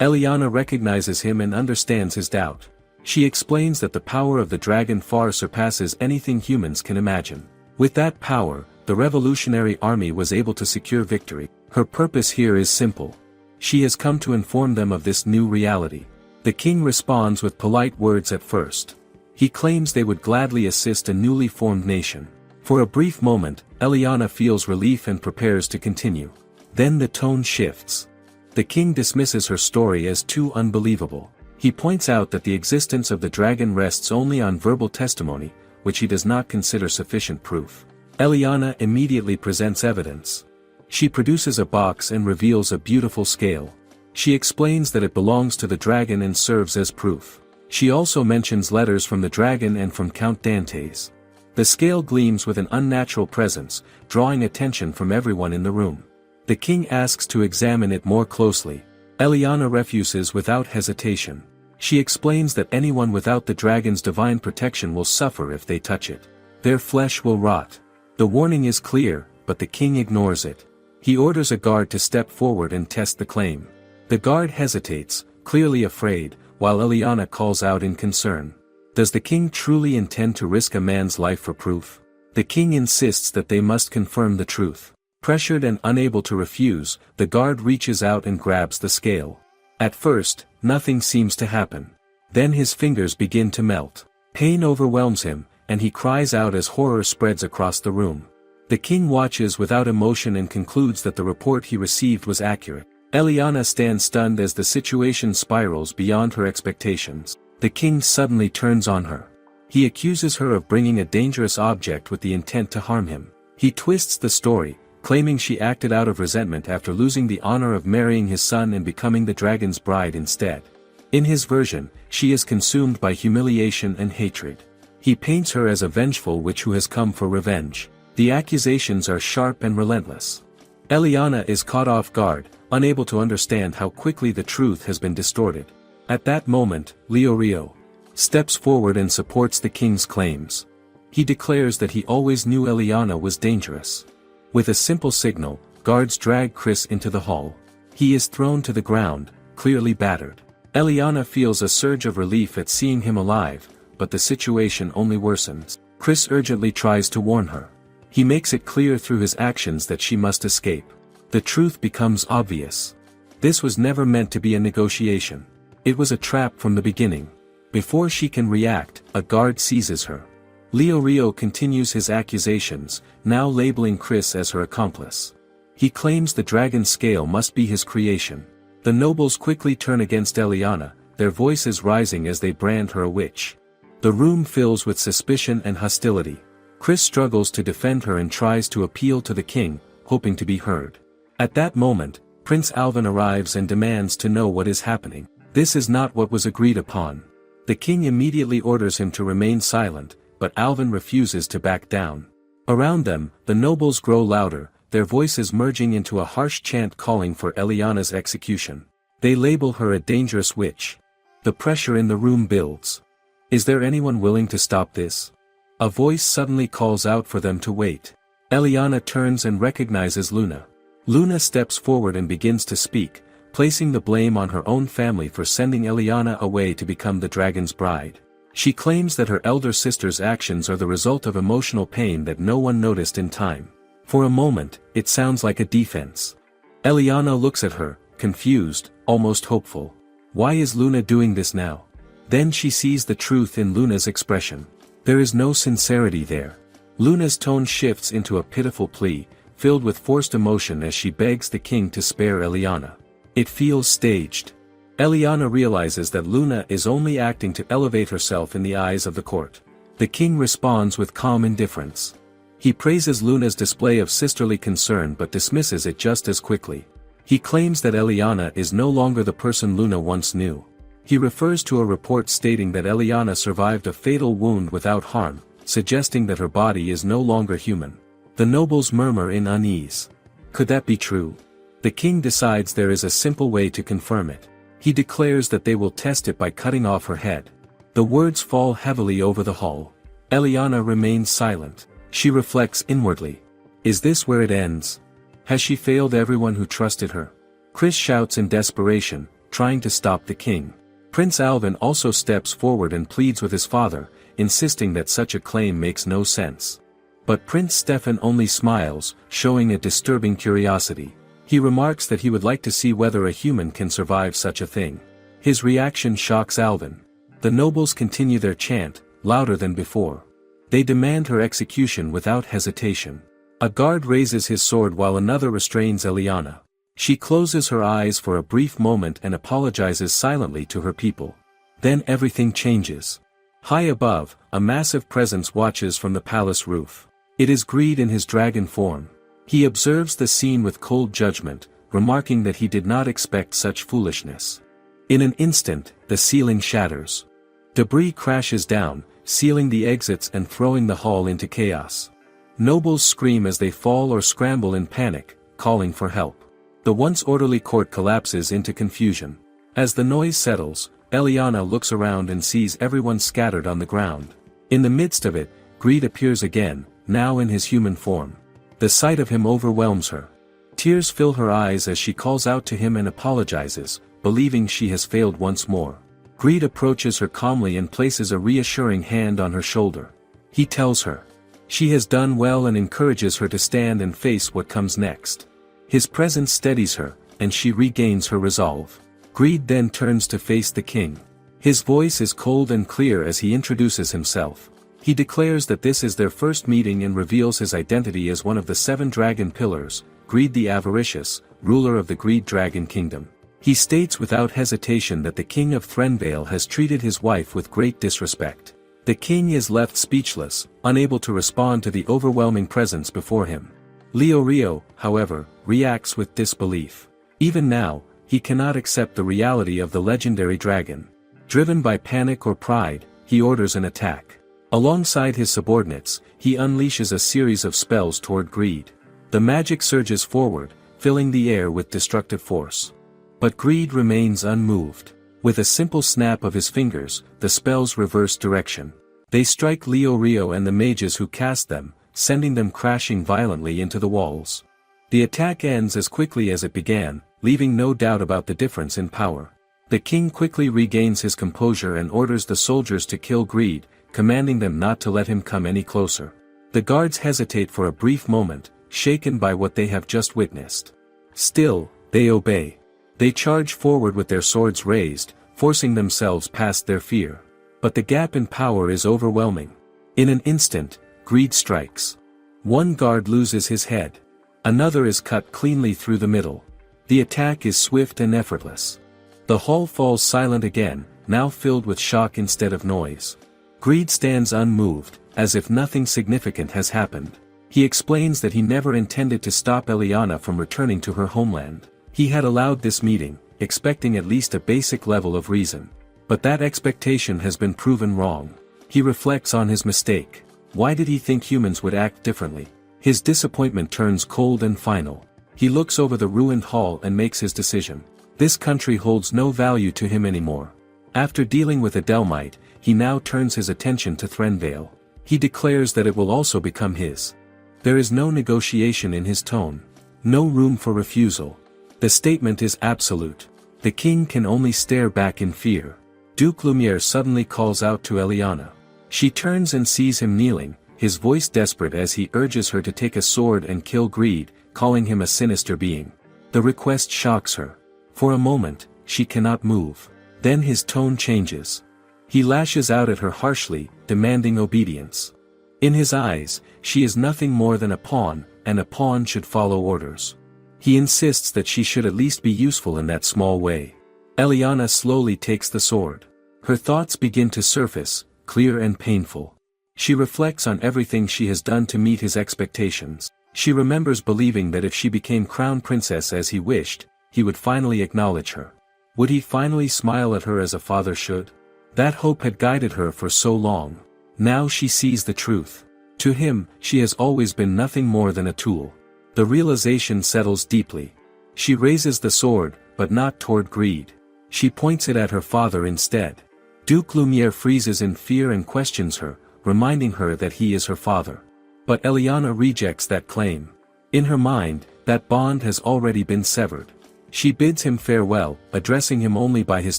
Eliana recognizes him and understands his doubt. She explains that the power of the dragon far surpasses anything humans can imagine. With that power, the revolutionary army was able to secure victory. Her purpose here is simple. She has come to inform them of this new reality. The king responds with polite words at first. He claims they would gladly assist a newly formed nation. For a brief moment, Eliana feels relief and prepares to continue. Then the tone shifts. The king dismisses her story as too unbelievable. He points out that the existence of the dragon rests only on verbal testimony, which he does not consider sufficient proof. Eliana immediately presents evidence. She produces a box and reveals a beautiful scale. She explains that it belongs to the dragon and serves as proof. She also mentions letters from the dragon and from Count Dante's. The scale gleams with an unnatural presence, drawing attention from everyone in the room. The king asks to examine it more closely. Eliana refuses without hesitation. She explains that anyone without the dragon's divine protection will suffer if they touch it. Their flesh will rot. The warning is clear, but the king ignores it. He orders a guard to step forward and test the claim. The guard hesitates, clearly afraid, while Eliana calls out in concern. Does the king truly intend to risk a man's life for proof? The king insists that they must confirm the truth. Pressured and unable to refuse, the guard reaches out and grabs the scale. At first, nothing seems to happen. Then his fingers begin to melt. Pain overwhelms him, and he cries out as horror spreads across the room. The king watches without emotion and concludes that the report he received was accurate. Eliana stands stunned as the situation spirals beyond her expectations. The king suddenly turns on her. He accuses her of bringing a dangerous object with the intent to harm him. He twists the story, claiming she acted out of resentment after losing the honor of marrying his son and becoming the dragon's bride instead. In his version, she is consumed by humiliation and hatred. He paints her as a vengeful witch who has come for revenge. The accusations are sharp and relentless. Eliana is caught off guard, unable to understand how quickly the truth has been distorted. At that moment, Rio steps forward and supports the king's claims. He declares that he always knew Eliana was dangerous. With a simple signal, guards drag Chris into the hall. He is thrown to the ground, clearly battered. Eliana feels a surge of relief at seeing him alive, but the situation only worsens. Chris urgently tries to warn her. He makes it clear through his actions that she must escape. The truth becomes obvious. This was never meant to be a negotiation. It was a trap from the beginning. Before she can react, a guard seizes her. Rio continues his accusations, now labeling Chris as her accomplice. He claims the dragon scale must be his creation. The nobles quickly turn against Eliana, their voices rising as they brand her a witch. The room fills with suspicion and hostility. Chris struggles to defend her and tries to appeal to the king, hoping to be heard. At that moment, Prince Alvin arrives and demands to know what is happening. This is not what was agreed upon. The king immediately orders him to remain silent, but Alvin refuses to back down. Around them, the nobles grow louder, their voices merging into a harsh chant calling for Eliana's execution. They label her a dangerous witch. The pressure in the room builds. Is there anyone willing to stop this? A voice suddenly calls out for them to wait. Eliana turns and recognizes Luna. Luna steps forward and begins to speak, placing the blame on her own family for sending Eliana away to become the dragon's bride. She claims that her elder sister's actions are the result of emotional pain that no one noticed in time. For a moment, it sounds like a defense. Eliana looks at her, confused, almost hopeful. Why is Luna doing this now? Then she sees the truth in Luna's expression. There is no sincerity there. Luna's tone shifts into a pitiful plea, filled with forced emotion as she begs the king to spare Eliana. It feels staged. Eliana realizes that Luna is only acting to elevate herself in the eyes of the court. The king responds with calm indifference. He praises Luna's display of sisterly concern but dismisses it just as quickly. He claims that Eliana is no longer the person Luna once knew. He refers to a report stating that Eliana survived a fatal wound without harm, suggesting that her body is no longer human. The nobles murmur in unease. Could that be true? The king decides there is a simple way to confirm it. He declares that they will test it by cutting off her head. The words fall heavily over the hall. Eliana remains silent. She reflects inwardly. Is this where it ends? Has she failed everyone who trusted her? Chris shouts in desperation, trying to stop the king. Prince Alvin also steps forward and pleads with his father, insisting that such a claim makes no sense. But Prince Stefan only smiles, showing a disturbing curiosity. He remarks that he would like to see whether a human can survive such a thing. His reaction shocks Alvin. The nobles continue their chant, louder than before. They demand her execution without hesitation. A guard raises his sword while another restrains Eliana. She closes her eyes for a brief moment and apologizes silently to her people. Then everything changes. High above, a massive presence watches from the palace roof. It is Greed in his dragon form. He observes the scene with cold judgment, remarking that he did not expect such foolishness. In an instant, the ceiling shatters. Debris crashes down, sealing the exits and throwing the hall into chaos. Nobles scream as they fall or scramble in panic, calling for help. The once orderly court collapses into confusion. As the noise settles, Eliana looks around and sees everyone scattered on the ground. In the midst of it, Greed appears again, now in his human form. The sight of him overwhelms her. Tears fill her eyes as she calls out to him and apologizes, believing she has failed once more. Greed approaches her calmly and places a reassuring hand on her shoulder. He tells her she has done well and encourages her to stand and face what comes next. His presence steadies her, and she regains her resolve. Greed then turns to face the king. His voice is cold and clear as he introduces himself. He declares that this is their first meeting and reveals his identity as one of the 7 dragon pillars, Greed the Avaricious, ruler of the Greed Dragon Kingdom. He states without hesitation that the king of Threnvale has treated his wife with great disrespect. The king is left speechless, unable to respond to the overwhelming presence before him. Leorio, however, reacts with disbelief. Even now, he cannot accept the reality of the legendary dragon. Driven by panic or pride, he orders an attack. Alongside his subordinates, he unleashes a series of spells toward Greed. The magic surges forward, filling the air with destructive force. But Greed remains unmoved. With a simple snap of his fingers, the spells reverse direction. They strike Leorio and the mages who cast them, sending them crashing violently into the walls. The attack ends as quickly as it began, leaving no doubt about the difference in power. The king quickly regains his composure and orders the soldiers to kill Greed, commanding them not to let him come any closer. The guards hesitate for a brief moment, shaken by what they have just witnessed. Still, they obey. They charge forward with their swords raised, forcing themselves past their fear. But the gap in power is overwhelming. In an instant, Greed strikes. One guard loses his head. Another is cut cleanly through the middle. The attack is swift and effortless. The hall falls silent again, now filled with shock instead of noise. Greed stands unmoved, as if nothing significant has happened. He explains that he never intended to stop Eliana from returning to her homeland. He had allowed this meeting, expecting at least a basic level of reason. But that expectation has been proven wrong. He reflects on his mistake. Why did he think humans would act differently? His disappointment turns cold and final. He looks over the ruined hall and makes his decision. This country holds no value to him anymore. After dealing with Adelmite, he now turns his attention to Threnvale. He declares that it will also become his. There is no negotiation in his tone. No room for refusal. The statement is absolute. The king can only stare back in fear. Duke Lumiere suddenly calls out to Eliana. She turns and sees him kneeling, his voice desperate as he urges her to take a sword and kill Greed, calling him a sinister being. The request shocks her. For a moment, she cannot move. Then his tone changes. He lashes out at her harshly, demanding obedience. In his eyes, she is nothing more than a pawn, and a pawn should follow orders. He insists that she should at least be useful in that small way. Eliana slowly takes the sword. Her thoughts begin to surface, clear and painful. She reflects on everything she has done to meet his expectations. She remembers believing that if she became crown princess as he wished, he would finally acknowledge her. Would he finally smile at her as a father should? That hope had guided her for so long. Now she sees the truth. To him, she has always been nothing more than a tool. The realization settles deeply. She raises the sword, but not toward Greed. She points it at her father instead. Duke Lumiere freezes in fear and questions her, reminding her that he is her father. But Eliana rejects that claim. In her mind, that bond has already been severed. She bids him farewell, addressing him only by his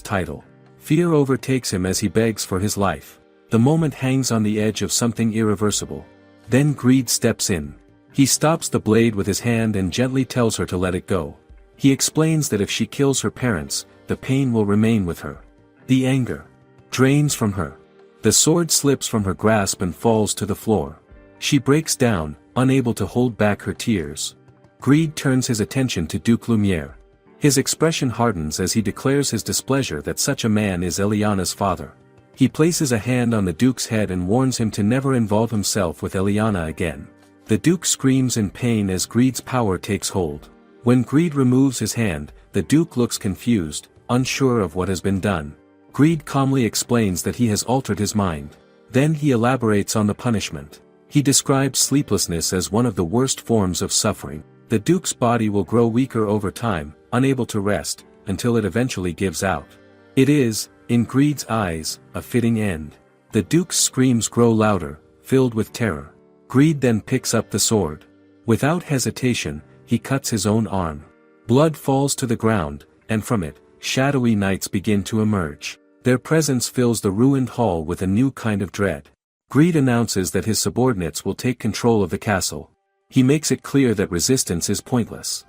title. Fear overtakes him as he begs for his life. The moment hangs on the edge of something irreversible. Then Greed steps in. He stops the blade with his hand and gently tells her to let it go. He explains that if she kills her parents, the pain will remain with her. The anger drains from her. The sword slips from her grasp and falls to the floor. She breaks down, unable to hold back her tears. Greed turns his attention to Duke Lumiere. His expression hardens as he declares his displeasure that such a man is Eliana's father. He places a hand on the Duke's head and warns him to never involve himself with Eliana again. The Duke screams in pain as Greed's power takes hold. When Greed removes his hand, the Duke looks confused, unsure of what has been done. Greed calmly explains that he has altered his mind. Then he elaborates on the punishment. He describes sleeplessness as one of the worst forms of suffering. The Duke's body will grow weaker over time, unable to rest, until it eventually gives out. It is, in Greed's eyes, a fitting end. The Duke's screams grow louder, filled with terror. Greed then picks up the sword. Without hesitation, he cuts his own arm. Blood falls to the ground, and from it, shadowy knights begin to emerge. Their presence fills the ruined hall with a new kind of dread. Greed announces that his subordinates will take control of the castle. He makes it clear that resistance is pointless.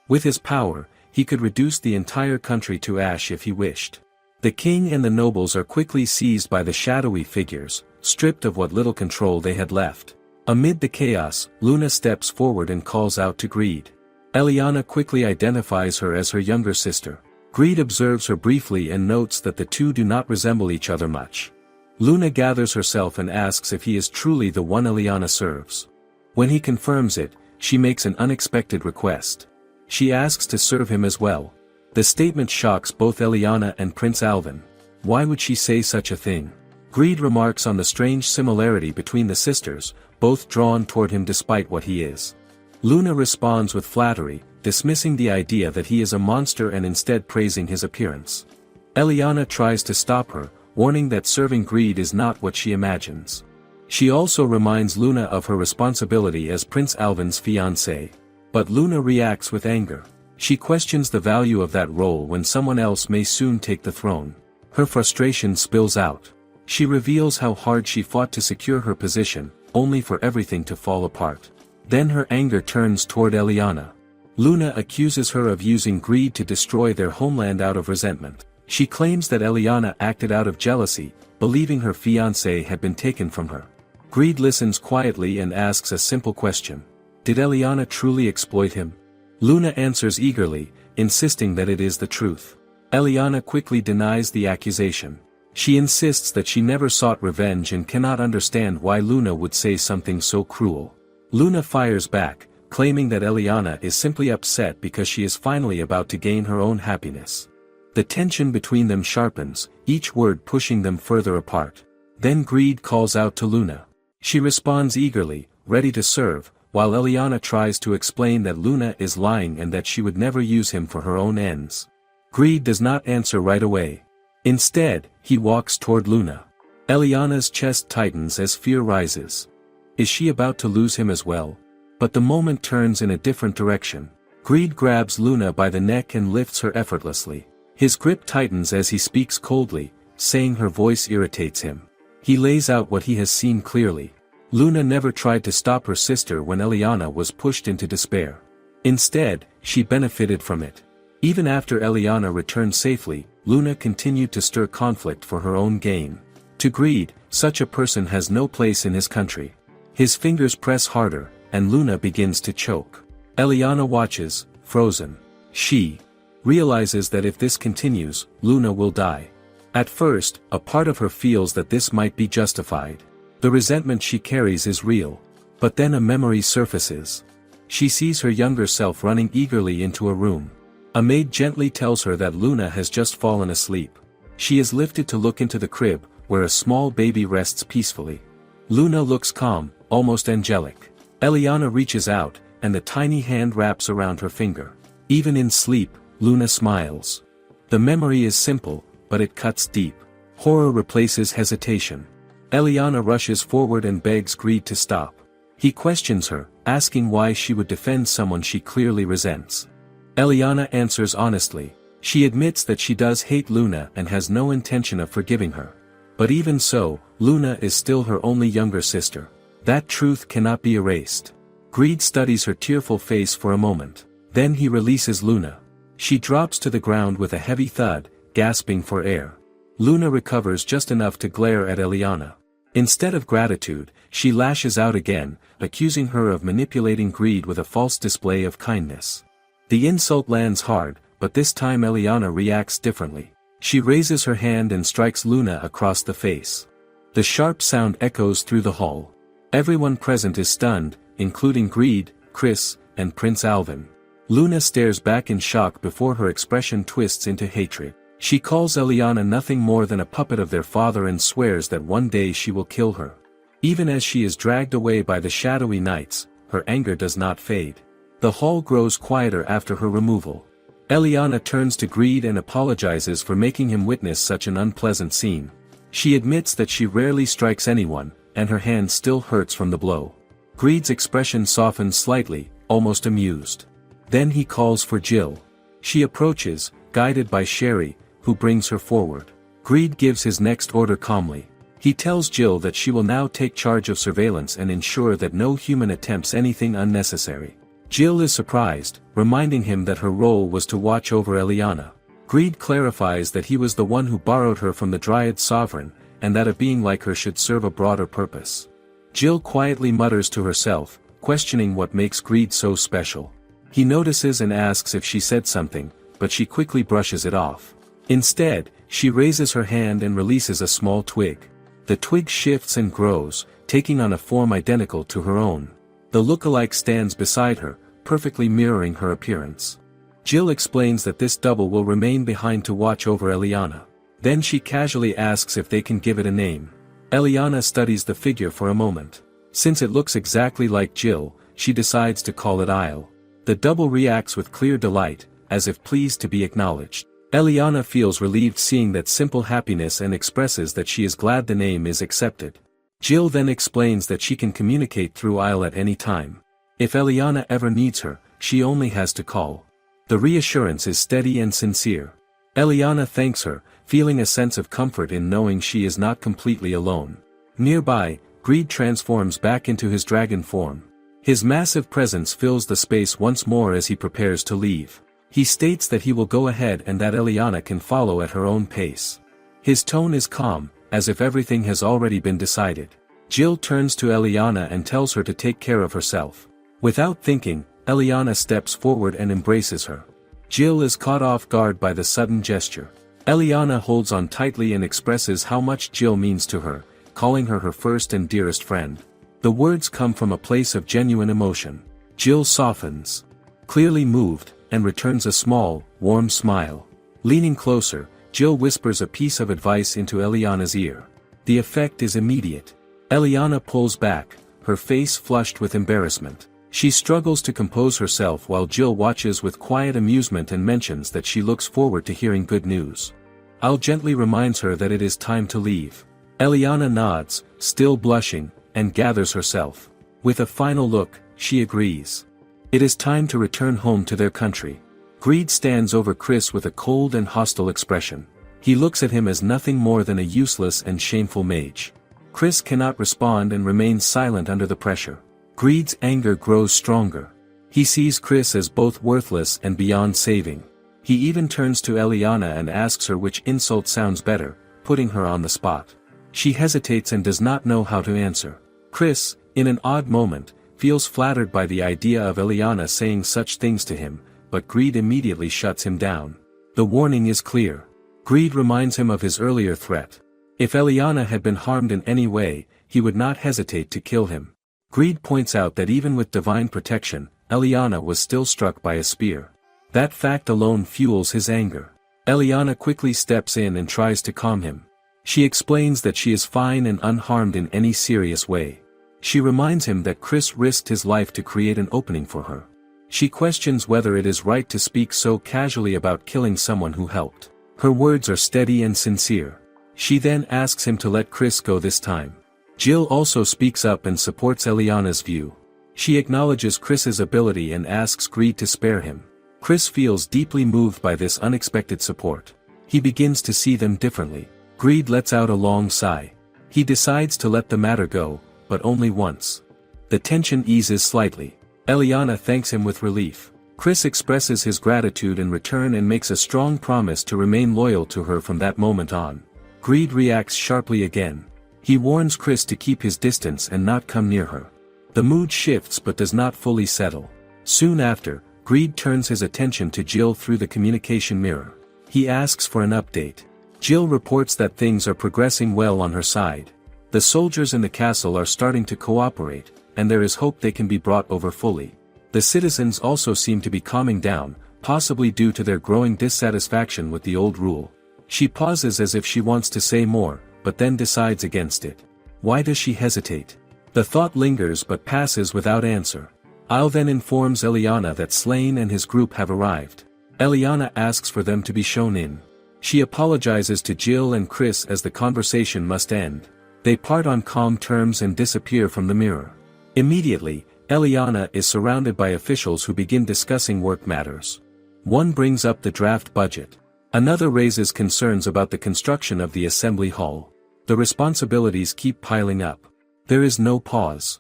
With his power, he could reduce the entire country to ash if he wished. The king and the nobles are quickly seized by the shadowy figures, stripped of what little control they had left. Amid the chaos, Luna steps forward and calls out to Greed. Eliana quickly identifies her as her younger sister. Greed observes her briefly and notes that the two do not resemble each other much. Luna gathers herself and asks if he is truly the one Eliana serves. When he confirms it, she makes an unexpected request. She asks to serve him as well. The statement shocks both Eliana and Prince Alvin. Why would she say such a thing? Greed remarks on the strange similarity between the sisters, both drawn toward him despite what he is. Luna responds with flattery, dismissing the idea that he is a monster and instead praising his appearance. Eliana tries to stop her, warning that serving Greed is not what she imagines. She also reminds Luna of her responsibility as Prince Alvin's fiancée. But Luna reacts with anger. She questions the value of that role when someone else may soon take the throne. Her frustration spills out. She reveals how hard she fought to secure her position, only for everything to fall apart. Then her anger turns toward Eliana. Luna accuses her of using Greed to destroy their homeland out of resentment. She claims that Eliana acted out of jealousy, believing her fiancé had been taken from her. Greed listens quietly and asks a simple question. Did Eliana truly exploit him? Luna answers eagerly, insisting that it is the truth. Eliana quickly denies the accusation. She insists that she never sought revenge and cannot understand why Luna would say something so cruel. Luna fires back, claiming that Eliana is simply upset because she is finally about to gain her own happiness. The tension between them sharpens, each word pushing them further apart. Then Greed calls out to Luna. She responds eagerly, ready to serve, while Eliana tries to explain that Luna is lying and that she would never use him for her own ends. Greed does not answer right away. Instead, he walks toward Luna. Eliana's chest tightens as fear rises. Is she about to lose him as well? But the moment turns in a different direction. Greed grabs Luna by the neck and lifts her effortlessly. His grip tightens as he speaks coldly, saying her voice irritates him. He lays out what he has seen clearly. Luna never tried to stop her sister when Eliana was pushed into despair. Instead, she benefited from it. Even after Eliana returned safely, Luna continued to stir conflict for her own gain. To Greed, such a person has no place in his country. His fingers press harder, and Luna begins to choke. Eliana watches, frozen. She realizes that if this continues, Luna will die. At first, a part of her feels that this might be justified. The resentment she carries is real. But then a memory surfaces. She sees her younger self running eagerly into a room. A maid gently tells her that Luna has just fallen asleep. She is lifted to look into the crib, where a small baby rests peacefully. Luna looks calm, almost angelic. Eliana reaches out, and the tiny hand wraps around her finger. Even in sleep, Luna smiles. The memory is simple, but it cuts deep. Horror replaces hesitation. Eliana rushes forward and begs Greed to stop. He questions her, asking why she would defend someone she clearly resents. Eliana answers honestly. She admits that she does hate Luna and has no intention of forgiving her. But even so, Luna is still her only younger sister. That truth cannot be erased. Greed studies her tearful face for a moment. Then he releases Luna. She drops to the ground with a heavy thud, gasping for air. Luna recovers just enough to glare at Eliana. Instead of gratitude, she lashes out again, accusing her of manipulating Greed with a false display of kindness. The insult lands hard, but this time Eliana reacts differently. She raises her hand and strikes Luna across the face. The sharp sound echoes through the hall. Everyone present is stunned, including Greed, Chris, and Prince Alvin. Luna stares back in shock before her expression twists into hatred. She calls Eliana nothing more than a puppet of their father and swears that one day she will kill her. Even as she is dragged away by the shadowy knights, her anger does not fade. The hall grows quieter after her removal. Eliana turns to Greed and apologizes for making him witness such an unpleasant scene. She admits that she rarely strikes anyone, and her hand still hurts from the blow. Greed's expression softens slightly, almost amused. Then he calls for Jill. She approaches, guided by Sherry, who brings her forward. Greed gives his next order calmly. He tells Jill that she will now take charge of surveillance and ensure that no human attempts anything unnecessary. Jill is surprised, reminding him that her role was to watch over Eliana. Greed clarifies that he was the one who borrowed her from the Dryad Sovereign, and that a being like her should serve a broader purpose. Jill quietly mutters to herself, questioning what makes Greed so special. He notices and asks if she said something, but she quickly brushes it off. Instead, she raises her hand and releases a small twig. The twig shifts and grows, taking on a form identical to her own. The look-alike stands beside her, perfectly mirroring her appearance. Jill explains that this double will remain behind to watch over Eliana. Then she casually asks if they can give it a name. Eliana studies the figure for a moment. Since it looks exactly like Jill, she decides to call it Isle. The double reacts with clear delight, as if pleased to be acknowledged. Eliana feels relieved seeing that simple happiness and expresses that she is glad the name is accepted. Jill then explains that she can communicate through Isle at any time. If Eliana ever needs her, she only has to call. The reassurance is steady and sincere. Eliana thanks her, feeling a sense of comfort in knowing she is not completely alone. Nearby, Greed transforms back into his dragon form. His massive presence fills the space once more as he prepares to leave. He states that he will go ahead and that Eliana can follow at her own pace. His tone is calm, as if everything has already been decided. Jill turns to Eliana and tells her to take care of herself. Without thinking, Eliana steps forward and embraces her. Jill is caught off guard by the sudden gesture. Eliana holds on tightly and expresses how much Jill means to her, calling her her first and dearest friend. The words come from a place of genuine emotion. Jill softens, clearly moved, and returns a small, warm smile. Leaning closer, Jill whispers a piece of advice into Eliana's ear. The effect is immediate. Eliana pulls back, her face flushed with embarrassment. She struggles to compose herself while Jill watches with quiet amusement and mentions that she looks forward to hearing good news. Al gently reminds her that it is time to leave. Eliana nods, still blushing, and gathers herself. With a final look, she agrees. It is time to return home to their country. Greed stands over Chris with a cold and hostile expression. He looks at him as nothing more than a useless and shameful mage. Chris cannot respond and remains silent under the pressure. Greed's anger grows stronger. He sees Chris as both worthless and beyond saving. He even turns to Eliana and asks her which insult sounds better, putting her on the spot. She hesitates and does not know how to answer. Chris, in an odd moment, feels flattered by the idea of Eliana saying such things to him, but Greed immediately shuts him down. The warning is clear. Greed reminds him of his earlier threat. If Eliana had been harmed in any way, he would not hesitate to kill him. Greed points out that even with divine protection, Eliana was still struck by a spear. That fact alone fuels his anger. Eliana quickly steps in and tries to calm him. She explains that she is fine and unharmed in any serious way. She reminds him that Chris risked his life to create an opening for her. She questions whether it is right to speak so casually about killing someone who helped. Her words are steady and sincere. She then asks him to let Chris go this time. Jill also speaks up and supports Eliana's view. She acknowledges Chris's ability and asks Greed to spare him. Chris feels deeply moved by this unexpected support. He begins to see them differently. Greed lets out a long sigh. He decides to let the matter go, but only once. The tension eases slightly. Eliana thanks him with relief. Chris expresses his gratitude in return and makes a strong promise to remain loyal to her from that moment on. Greed reacts sharply again. He warns Chris to keep his distance and not come near her. The mood shifts but does not fully settle. Soon after, Greed turns his attention to Jill through the communication mirror. He asks for an update. Jill reports that things are progressing well on her side. The soldiers in the castle are starting to cooperate, and there is hope they can be brought over fully. The citizens also seem to be calming down, possibly due to their growing dissatisfaction with the old rule. She pauses as if she wants to say more, but then decides against it. Why does she hesitate? The thought lingers but passes without answer. Al then informs Eliana that Slain and his group have arrived. Eliana asks for them to be shown in. She apologizes to Jill and Chris as the conversation must end. They part on calm terms and disappear from the mirror. Immediately, Eliana is surrounded by officials who begin discussing work matters. One brings up the draft budget. Another raises concerns about the construction of the assembly hall. The responsibilities keep piling up. There is no pause.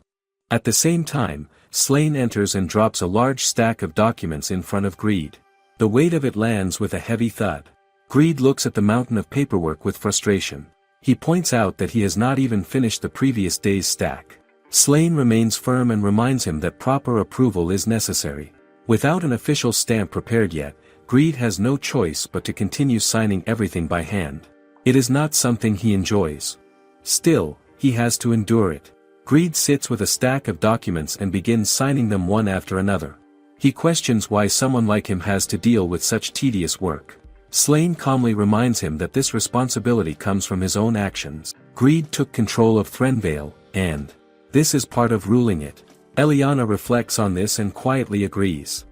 At the same time, Slain enters and drops a large stack of documents in front of Greed. The weight of it lands with a heavy thud. Greed looks at the mountain of paperwork with frustration. He points out that he has not even finished the previous day's stack. Slain remains firm and reminds him that proper approval is necessary. Without an official stamp prepared yet, Greed has no choice but to continue signing everything by hand. It is not something he enjoys. Still, he has to endure it. Greed sits with a stack of documents and begins signing them one after another. He questions why someone like him has to deal with such tedious work. Slain calmly reminds him that this responsibility comes from his own actions. Greed took control of Threnvale, and this is part of ruling it. Eliana reflects on this and quietly agrees.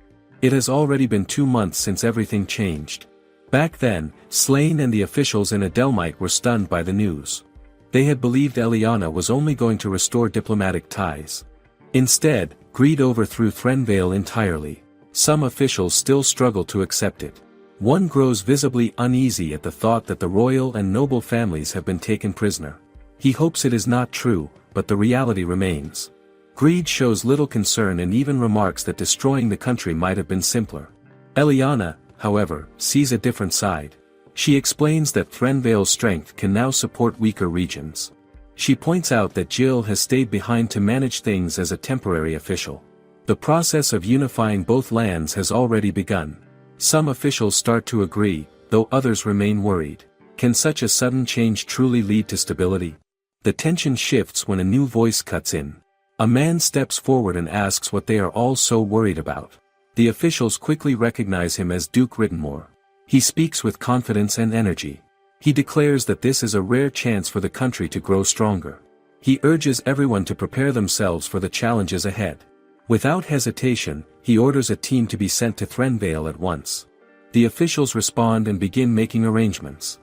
It has already been 2 months since everything changed. Back then, Slain and the officials in Adelmite were stunned by the news. They had believed Eliana was only going to restore diplomatic ties. Instead, Greed overthrew Threnvale entirely. Some officials still struggle to accept it. One grows visibly uneasy at the thought that the royal and noble families have been taken prisoner. He hopes it is not true, but the reality remains. Greed shows little concern and even remarks that destroying the country might have been simpler. Eliana, however, sees a different side. She explains that Threnvale's strength can now support weaker regions. She points out that Jill has stayed behind to manage things as a temporary official. The process of unifying both lands has already begun. Some officials start to agree, though others remain worried. Can such a sudden change truly lead to stability? The tension shifts when a new voice cuts in. A man steps forward and asks what they are all so worried about. The officials quickly recognize him as Duke Rittenmore. He speaks with confidence and energy. He declares that this is a rare chance for the country to grow stronger. He urges everyone to prepare themselves for the challenges ahead. Without hesitation, he orders a team to be sent to Threnvale at once. The officials respond and begin making arrangements.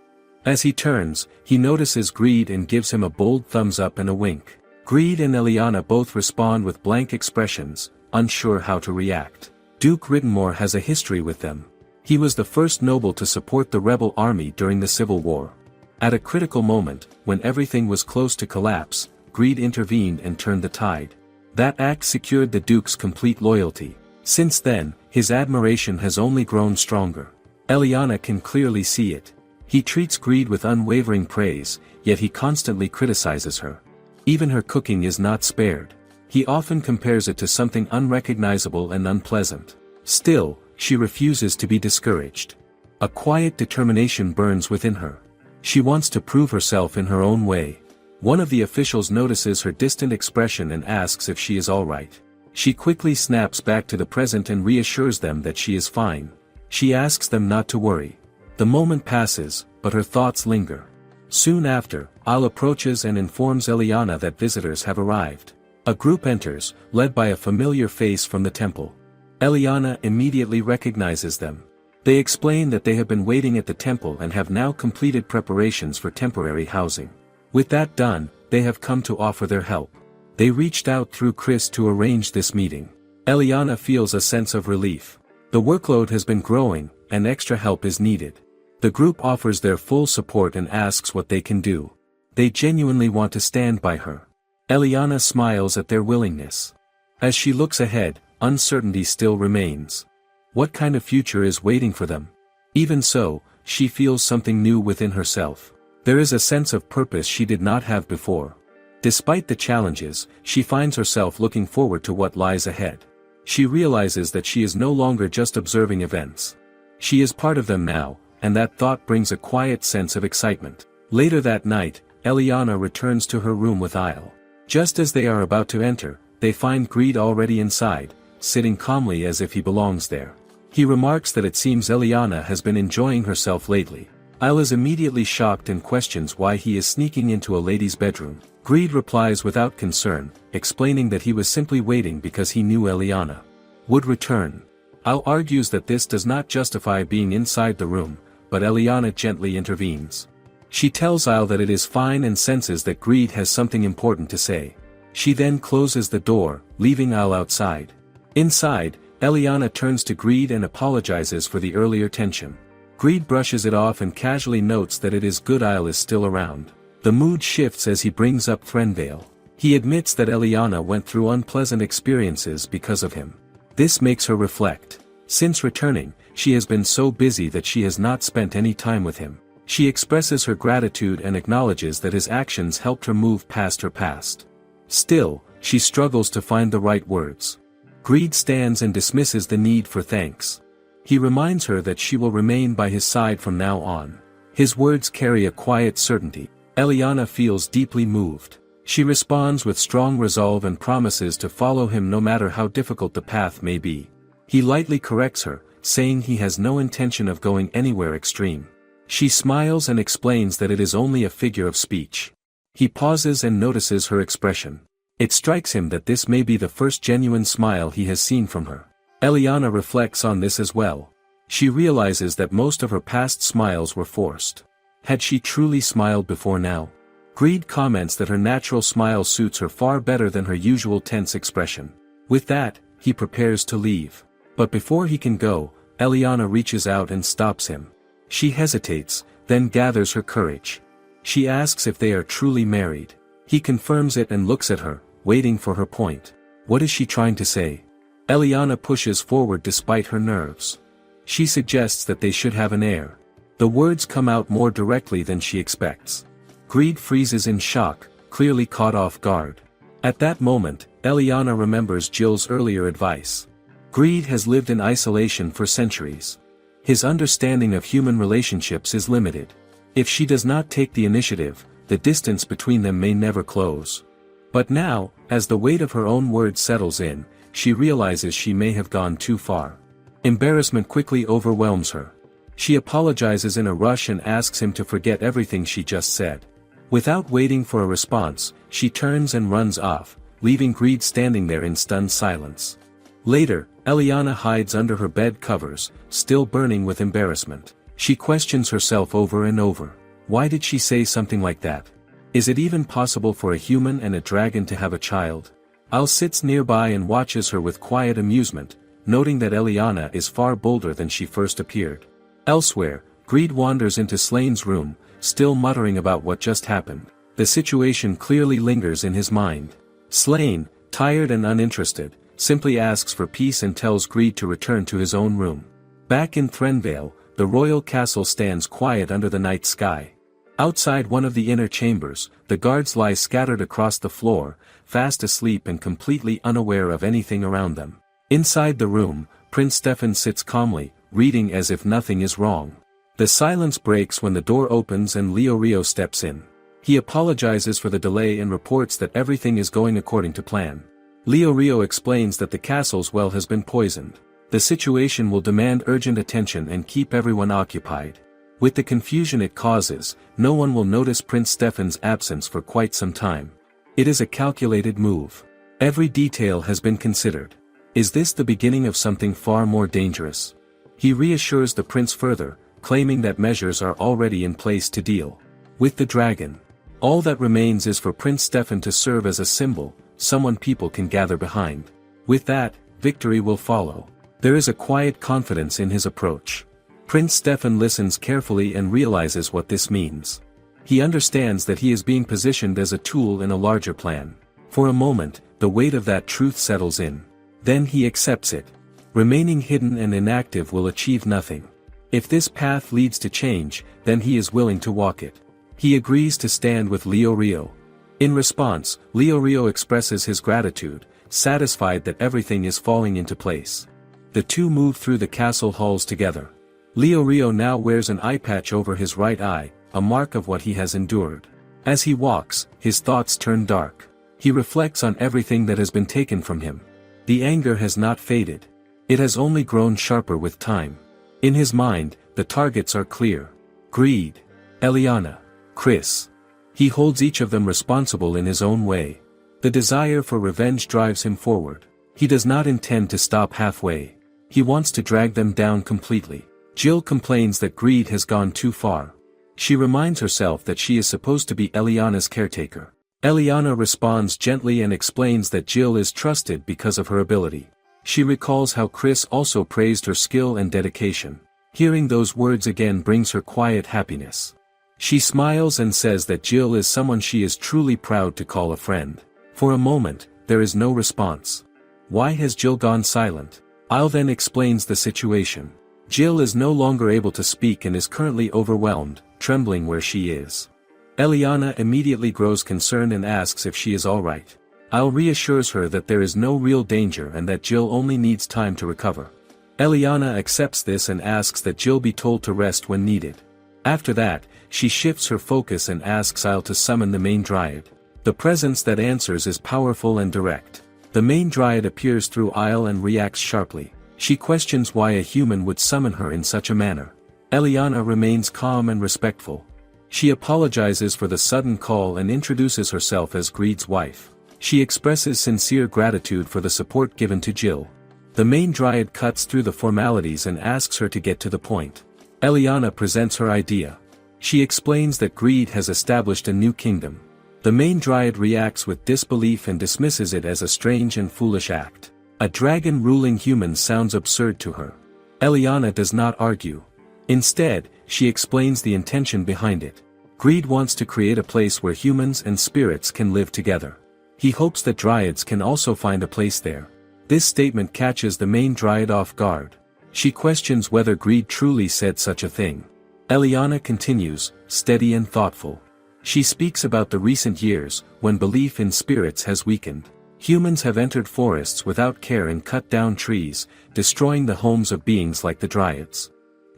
As he turns, he notices Greed and gives him a bold thumbs up and a wink. Greed and Eliana both respond with blank expressions, unsure how to react. Duke Rittenmore has a history with them. He was the first noble to support the rebel army during the Civil War. At a critical moment, when everything was close to collapse, Greed intervened and turned the tide. That act secured the Duke's complete loyalty. Since then, his admiration has only grown stronger. Eliana can clearly see it. He treats Greed with unwavering praise, yet he constantly criticizes her. Even her cooking is not spared. He often compares it to something unrecognizable and unpleasant. Still, she refuses to be discouraged. A quiet determination burns within her. She wants to prove herself in her own way. One of the officials notices her distant expression and asks if she is all right. She quickly snaps back to the present and reassures them that she is fine. She asks them not to worry. The moment passes, but her thoughts linger. Soon after, Al approaches and informs Eliana that visitors have arrived. A group enters, led by a familiar face from the temple. Eliana immediately recognizes them. They explain that they have been waiting at the temple and have now completed preparations for temporary housing. With that done, they have come to offer their help. They reached out through Chris to arrange this meeting. Eliana feels a sense of relief. The workload has been growing, and extra help is needed. The group offers their full support and asks what they can do. They genuinely want to stand by her. Eliana smiles at their willingness. As she looks ahead, uncertainty still remains. What kind of future is waiting for them? Even so, she feels something new within herself. There is a sense of purpose she did not have before. Despite the challenges, she finds herself looking forward to what lies ahead. She realizes that she is no longer just observing events. She is part of them now, and that thought brings a quiet sense of excitement. Later that night, Eliana returns to her room with Isle. Just as they are about to enter, they find Greed already inside, sitting calmly as if he belongs there. He remarks that it seems Eliana has been enjoying herself lately. Il is immediately shocked and questions why he is sneaking into a lady's bedroom. Greed replies without concern, explaining that he was simply waiting because he knew Eliana would return. Il argues that this does not justify being inside the room, but Eliana gently intervenes. She tells Il that it is fine and senses that Greed has something important to say. She then closes the door, leaving Il outside. Inside, Eliana turns to Greed and apologizes for the earlier tension. Greed brushes it off and casually notes that it is good Il is still around. The mood shifts as he brings up Threnvale. He admits that Eliana went through unpleasant experiences because of him. This makes her reflect. Since returning, she has been so busy that she has not spent any time with him. She expresses her gratitude and acknowledges that his actions helped her move past her past. Still, she struggles to find the right words. Greed stands and dismisses the need for thanks. He reminds her that she will remain by his side from now on. His words carry a quiet certainty. Eliana feels deeply moved. She responds with strong resolve and promises to follow him no matter how difficult the path may be. He lightly corrects her, saying he has no intention of going anywhere extreme. She smiles and explains that it is only a figure of speech. He pauses and notices her expression. It strikes him that this may be the first genuine smile he has seen from her. Eliana reflects on this as well. She realizes that most of her past smiles were forced. Had she truly smiled before now? Greed comments that her natural smile suits her far better than her usual tense expression. With that, he prepares to leave. But before he can go, Eliana reaches out and stops him. She hesitates, then gathers her courage. She asks if they are truly married. He confirms it and looks at her, waiting for her point. What is she trying to say? Eliana pushes forward despite her nerves. She suggests that they should have an heir. The words come out more directly than she expects. Greed freezes in shock, clearly caught off guard. At that moment, Eliana remembers Jill's earlier advice. Greed has lived in isolation for centuries. His understanding of human relationships is limited. If she does not take the initiative, the distance between them may never close. But now, as the weight of her own words settles in, she realizes she may have gone too far. Embarrassment quickly overwhelms her. She apologizes in a rush and asks him to forget everything she just said. Without waiting for a response, she turns and runs off, leaving Greed standing there in stunned silence. Later, Eliana hides under her bed covers, still burning with embarrassment. She questions herself over and over. Why did she say something like that? Is it even possible for a human and a dragon to have a child? Il sits nearby and watches her with quiet amusement, noting that Eliana is far bolder than she first appeared. Elsewhere, Greed wanders into Slane's room, still muttering about what just happened. The situation clearly lingers in his mind. Slane, tired and uninterested, simply asks for peace and tells Greed to return to his own room. Back in Threnvale, the royal castle stands quiet under the night sky. Outside one of the inner chambers, the guards lie scattered across the floor, fast asleep and completely unaware of anything around them. Inside the room, Prince Stefan sits calmly, reading as if nothing is wrong. The silence breaks when the door opens and Rio steps in. He apologizes for the delay and reports that everything is going according to plan. Rio explains that the castle's well has been poisoned. The situation will demand urgent attention and keep everyone occupied. With the confusion it causes, no one will notice Prince Stefan's absence for quite some time. It is a calculated move. Every detail has been considered. Is this the beginning of something far more dangerous? He reassures the prince further, claiming that measures are already in place to deal with the dragon. All that remains is for Prince Stefan to serve as a symbol, someone people can gather behind. With that, victory will follow. There is a quiet confidence in his approach. Prince Stefan listens carefully and realizes what this means. He understands that he is being positioned as a tool in a larger plan. For a moment, the weight of that truth settles in. Then he accepts it. Remaining hidden and inactive will achieve nothing. If this path leads to change, then he is willing to walk it. He agrees to stand with Rio. In response, Rio expresses his gratitude, satisfied that everything is falling into place. The two move through the castle halls together. Rio now wears an eye patch over his right eye, a mark of what he has endured. As he walks, his thoughts turn dark. He reflects on everything that has been taken from him. The anger has not faded. It has only grown sharper with time. In his mind, the targets are clear. Greed, Eliana, Chris. He holds each of them responsible in his own way. The desire for revenge drives him forward. He does not intend to stop halfway. He wants to drag them down completely. Jill complains that greed has gone too far. She reminds herself that she is supposed to be Eliana's caretaker. Eliana responds gently and explains that Jill is trusted because of her ability. She recalls how Chris also praised her skill and dedication. Hearing those words again brings her quiet happiness. She smiles and says that Jill is someone she is truly proud to call a friend. For a moment, there is no response. Why has Jill gone silent? Isle then explains the situation. Jill is no longer able to speak and is currently overwhelmed, trembling where she is. Eliana immediately grows concerned and asks if she is alright. Isle reassures her that there is no real danger and that Jill only needs time to recover. Eliana accepts this and asks that Jill be told to rest when needed. After that, she shifts her focus and asks Isle to summon the main dryad. The presence that answers is powerful and direct. The main dryad appears through Isle and reacts sharply. She questions why a human would summon her in such a manner. Eliana remains calm and respectful. She apologizes for the sudden call and introduces herself as Greed's wife. She expresses sincere gratitude for the support given to Jill. The main dryad cuts through the formalities and asks her to get to the point. Eliana presents her idea. She explains that Greed has established a new kingdom. The main dryad reacts with disbelief and dismisses it as a strange and foolish act. A dragon ruling humans sounds absurd to her. Eliana does not argue. Instead, she explains the intention behind it. Greed wants to create a place where humans and spirits can live together. He hopes that dryads can also find a place there. This statement catches the main dryad off guard. She questions whether Greed truly said such a thing. Eliana continues, steady and thoughtful. She speaks about the recent years, when belief in spirits has weakened. Humans have entered forests without care and cut down trees, destroying the homes of beings like the dryads.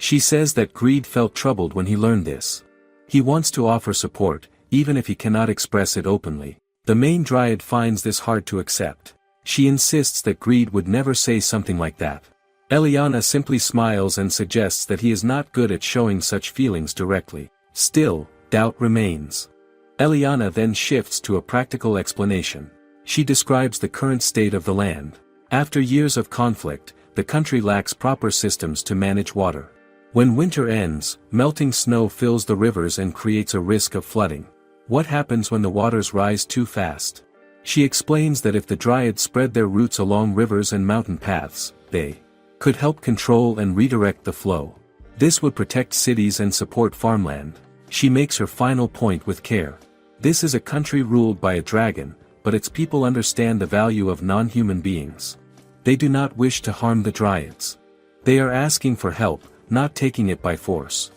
She says that Greed felt troubled when he learned this. He wants to offer support, even if he cannot express it openly. The main dryad finds this hard to accept. She insists that Greed would never say something like that. Eliana simply smiles and suggests that he is not good at showing such feelings directly. Still, doubt remains. Eliana then shifts to a practical explanation. She describes the current state of the land. After years of conflict, the country lacks proper systems to manage water. When winter ends, melting snow fills the rivers and creates a risk of flooding. What happens when the waters rise too fast? She explains that if the dryads spread their roots along rivers and mountain paths, they could help control and redirect the flow. This would protect cities and support farmland. She makes her final point with care. This is a country ruled by a dragon, but its people understand the value of non-human beings. They do not wish to harm the dryads. They are asking for help, not taking it by force.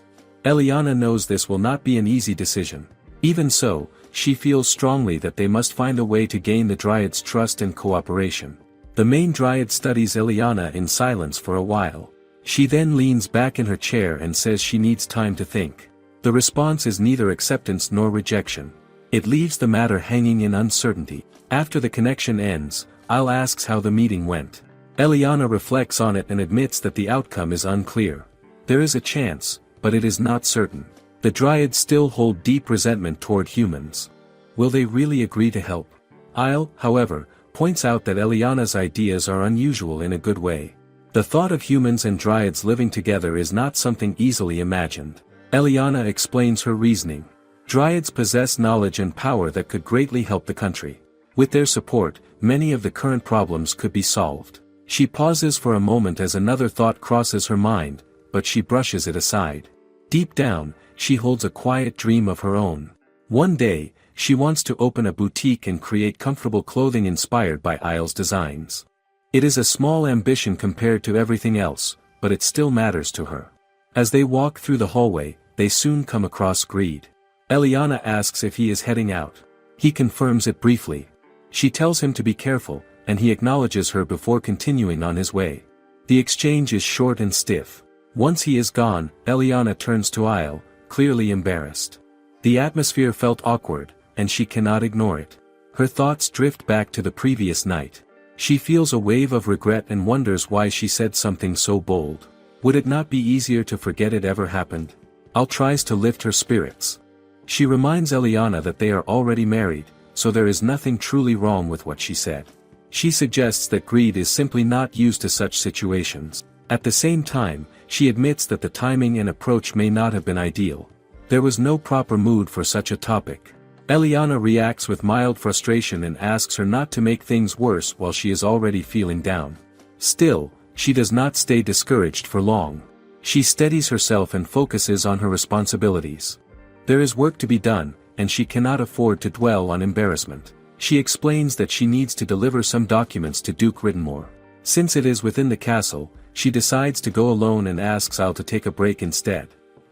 Eliana knows this will not be an easy decision. Even so, she feels strongly that they must find a way to gain the dryads' trust and cooperation. The main dryad studies Eliana in silence for a while. She then leans back in her chair and says she needs time to think. The response is neither acceptance nor rejection. It leaves the matter hanging in uncertainty. After the connection ends, Isle asks how the meeting went. Eliana reflects on it and admits that the outcome is unclear. There is a chance, but it is not certain. The dryads still hold deep resentment toward humans. Will they really agree to help? Isle, however, points out that Eliana's ideas are unusual in a good way. The thought of humans and dryads living together is not something easily imagined. Eliana explains her reasoning. Dryads possess knowledge and power that could greatly help the country. With their support, many of the current problems could be solved. She pauses for a moment as another thought crosses her mind, but she brushes it aside. Deep down, she holds a quiet dream of her own. One day, she wants to open a boutique and create comfortable clothing inspired by Isle's designs. It is a small ambition compared to everything else, but it still matters to her. As they walk through the hallway, they soon come across Greed. Eliana asks if he is heading out. He confirms it briefly. She tells him to be careful, and he acknowledges her before continuing on his way. The exchange is short and stiff. Once he is gone, Eliana turns to Isle, clearly embarrassed. The atmosphere felt awkward, and she cannot ignore it. Her thoughts drift back to the previous night. She feels a wave of regret and wonders why she said something so bold. Would it not be easier to forget it ever happened? Al tries to lift her spirits. She reminds Eliana that they are already married, so there is nothing truly wrong with what she said. She suggests that greed is simply not used to such situations. At the same time, she admits that the timing and approach may not have been ideal. There was no proper mood for such a topic. Eliana reacts with mild frustration and asks her not to make things worse while she is already feeling down. Still, she does not stay discouraged for long. She steadies herself and focuses on her responsibilities. There is work to be done, and she cannot afford to dwell on embarrassment. She explains that she needs to deliver some documents to Duke Rittenmore. Since it is within the castle, she decides to go alone and asks Al to take a break instead.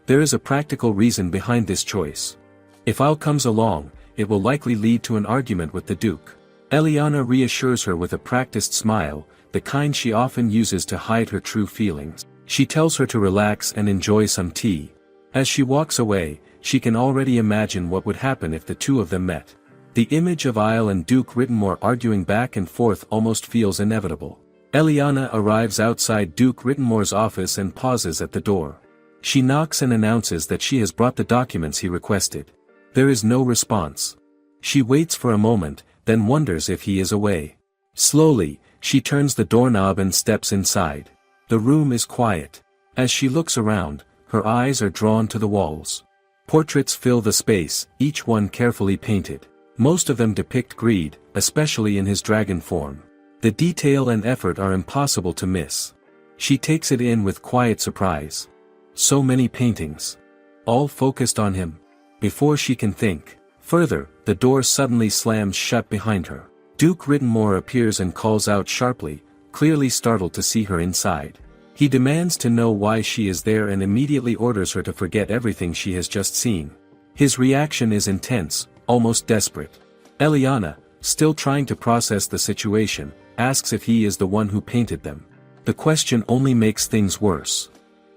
There is a practical reason behind this choice. If Al comes along, it will likely lead to an argument with the Duke. Eliana reassures her with a practiced smile, the kind she often uses to hide her true feelings. She tells her to relax and enjoy some tea. As she walks away, she can already imagine what would happen if the two of them met. The image of Isle and Duke Rittenmore arguing back and forth almost feels inevitable. Eliana arrives outside Duke Rittenmore's office and pauses at the door. She knocks and announces that she has brought the documents he requested. There is no response. She waits for a moment, then wonders if he is away. Slowly, she turns the doorknob and steps inside. The room is quiet. As she looks around, her eyes are drawn to the walls. Portraits fill the space, each one carefully painted. Most of them depict greed, especially in his dragon form. The detail and effort are impossible to miss. She takes it in with quiet surprise. So many paintings. All focused on him. Before she can think further, the door suddenly slams shut behind her. Duke Rittenmore appears and calls out sharply, clearly startled to see her inside. He demands to know why she is there and immediately orders her to forget everything she has just seen. His reaction is intense, almost desperate. Eliana, still trying to process the situation, asks if he is the one who painted them. The question only makes things worse.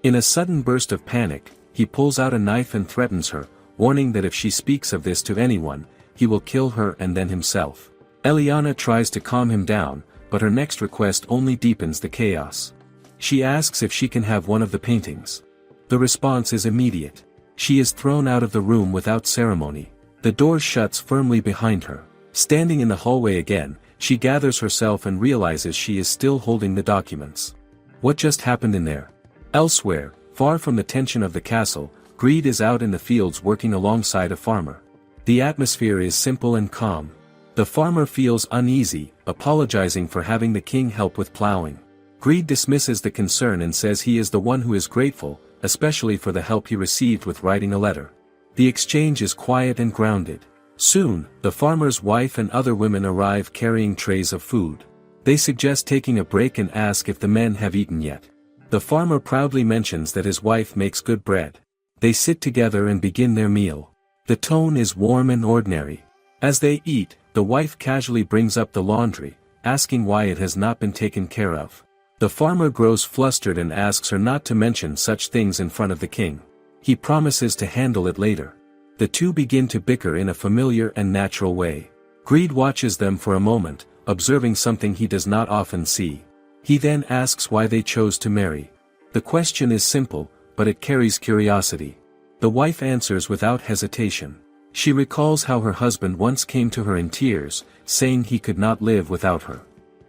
In a sudden burst of panic, he pulls out a knife and threatens her, warning that if she speaks of this to anyone, he will kill her and then himself. Eliana tries to calm him down, but her next request only deepens the chaos. She asks if she can have one of the paintings. The response is immediate. She is thrown out of the room without ceremony. The door shuts firmly behind her. Standing in the hallway again, she gathers herself and realizes she is still holding the documents. What just happened in there? Elsewhere, far from the tension of the castle, Greed is out in the fields working alongside a farmer. The atmosphere is simple and calm. The farmer feels uneasy, apologizing for having the king help with plowing. Greed dismisses the concern and says he is the one who is grateful, especially for the help he received with writing a letter. The exchange is quiet and grounded. Soon, the farmer's wife and other women arrive carrying trays of food. They suggest taking a break and ask if the men have eaten yet. The farmer proudly mentions that his wife makes good bread. They sit together and begin their meal. The tone is warm and ordinary. As they eat, the wife casually brings up the laundry, asking why it has not been taken care of. The farmer grows flustered and asks her not to mention such things in front of the king. He promises to handle it later. The two begin to bicker in a familiar and natural way. Greed watches them for a moment, observing something he does not often see. He then asks why they chose to marry. The question is simple, but it carries curiosity. The wife answers without hesitation. She recalls how her husband once came to her in tears, saying he could not live without her.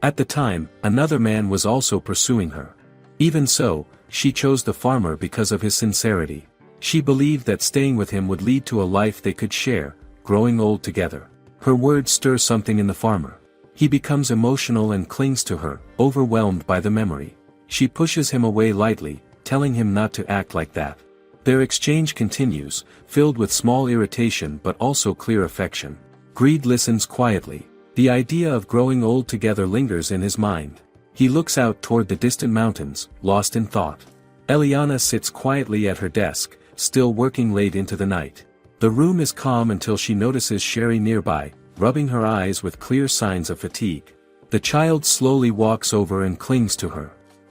At the time, another man was also pursuing her. Even so, she chose the farmer because of his sincerity. She believed that staying with him would lead to a life they could share, growing old together. Her words stir something in the farmer. He becomes emotional and clings to her, overwhelmed by the memory. She pushes him away lightly, telling him not to act like that. Their exchange continues, filled with small irritation but also clear affection. Greed listens quietly. The idea of growing old together lingers in his mind. He looks out toward the distant mountains, lost in thought. Eliana sits quietly at her desk, still working late into the night. The room is calm until she notices Sherry nearby, rubbing her eyes with clear signs of fatigue. The child slowly walks over and clings to her.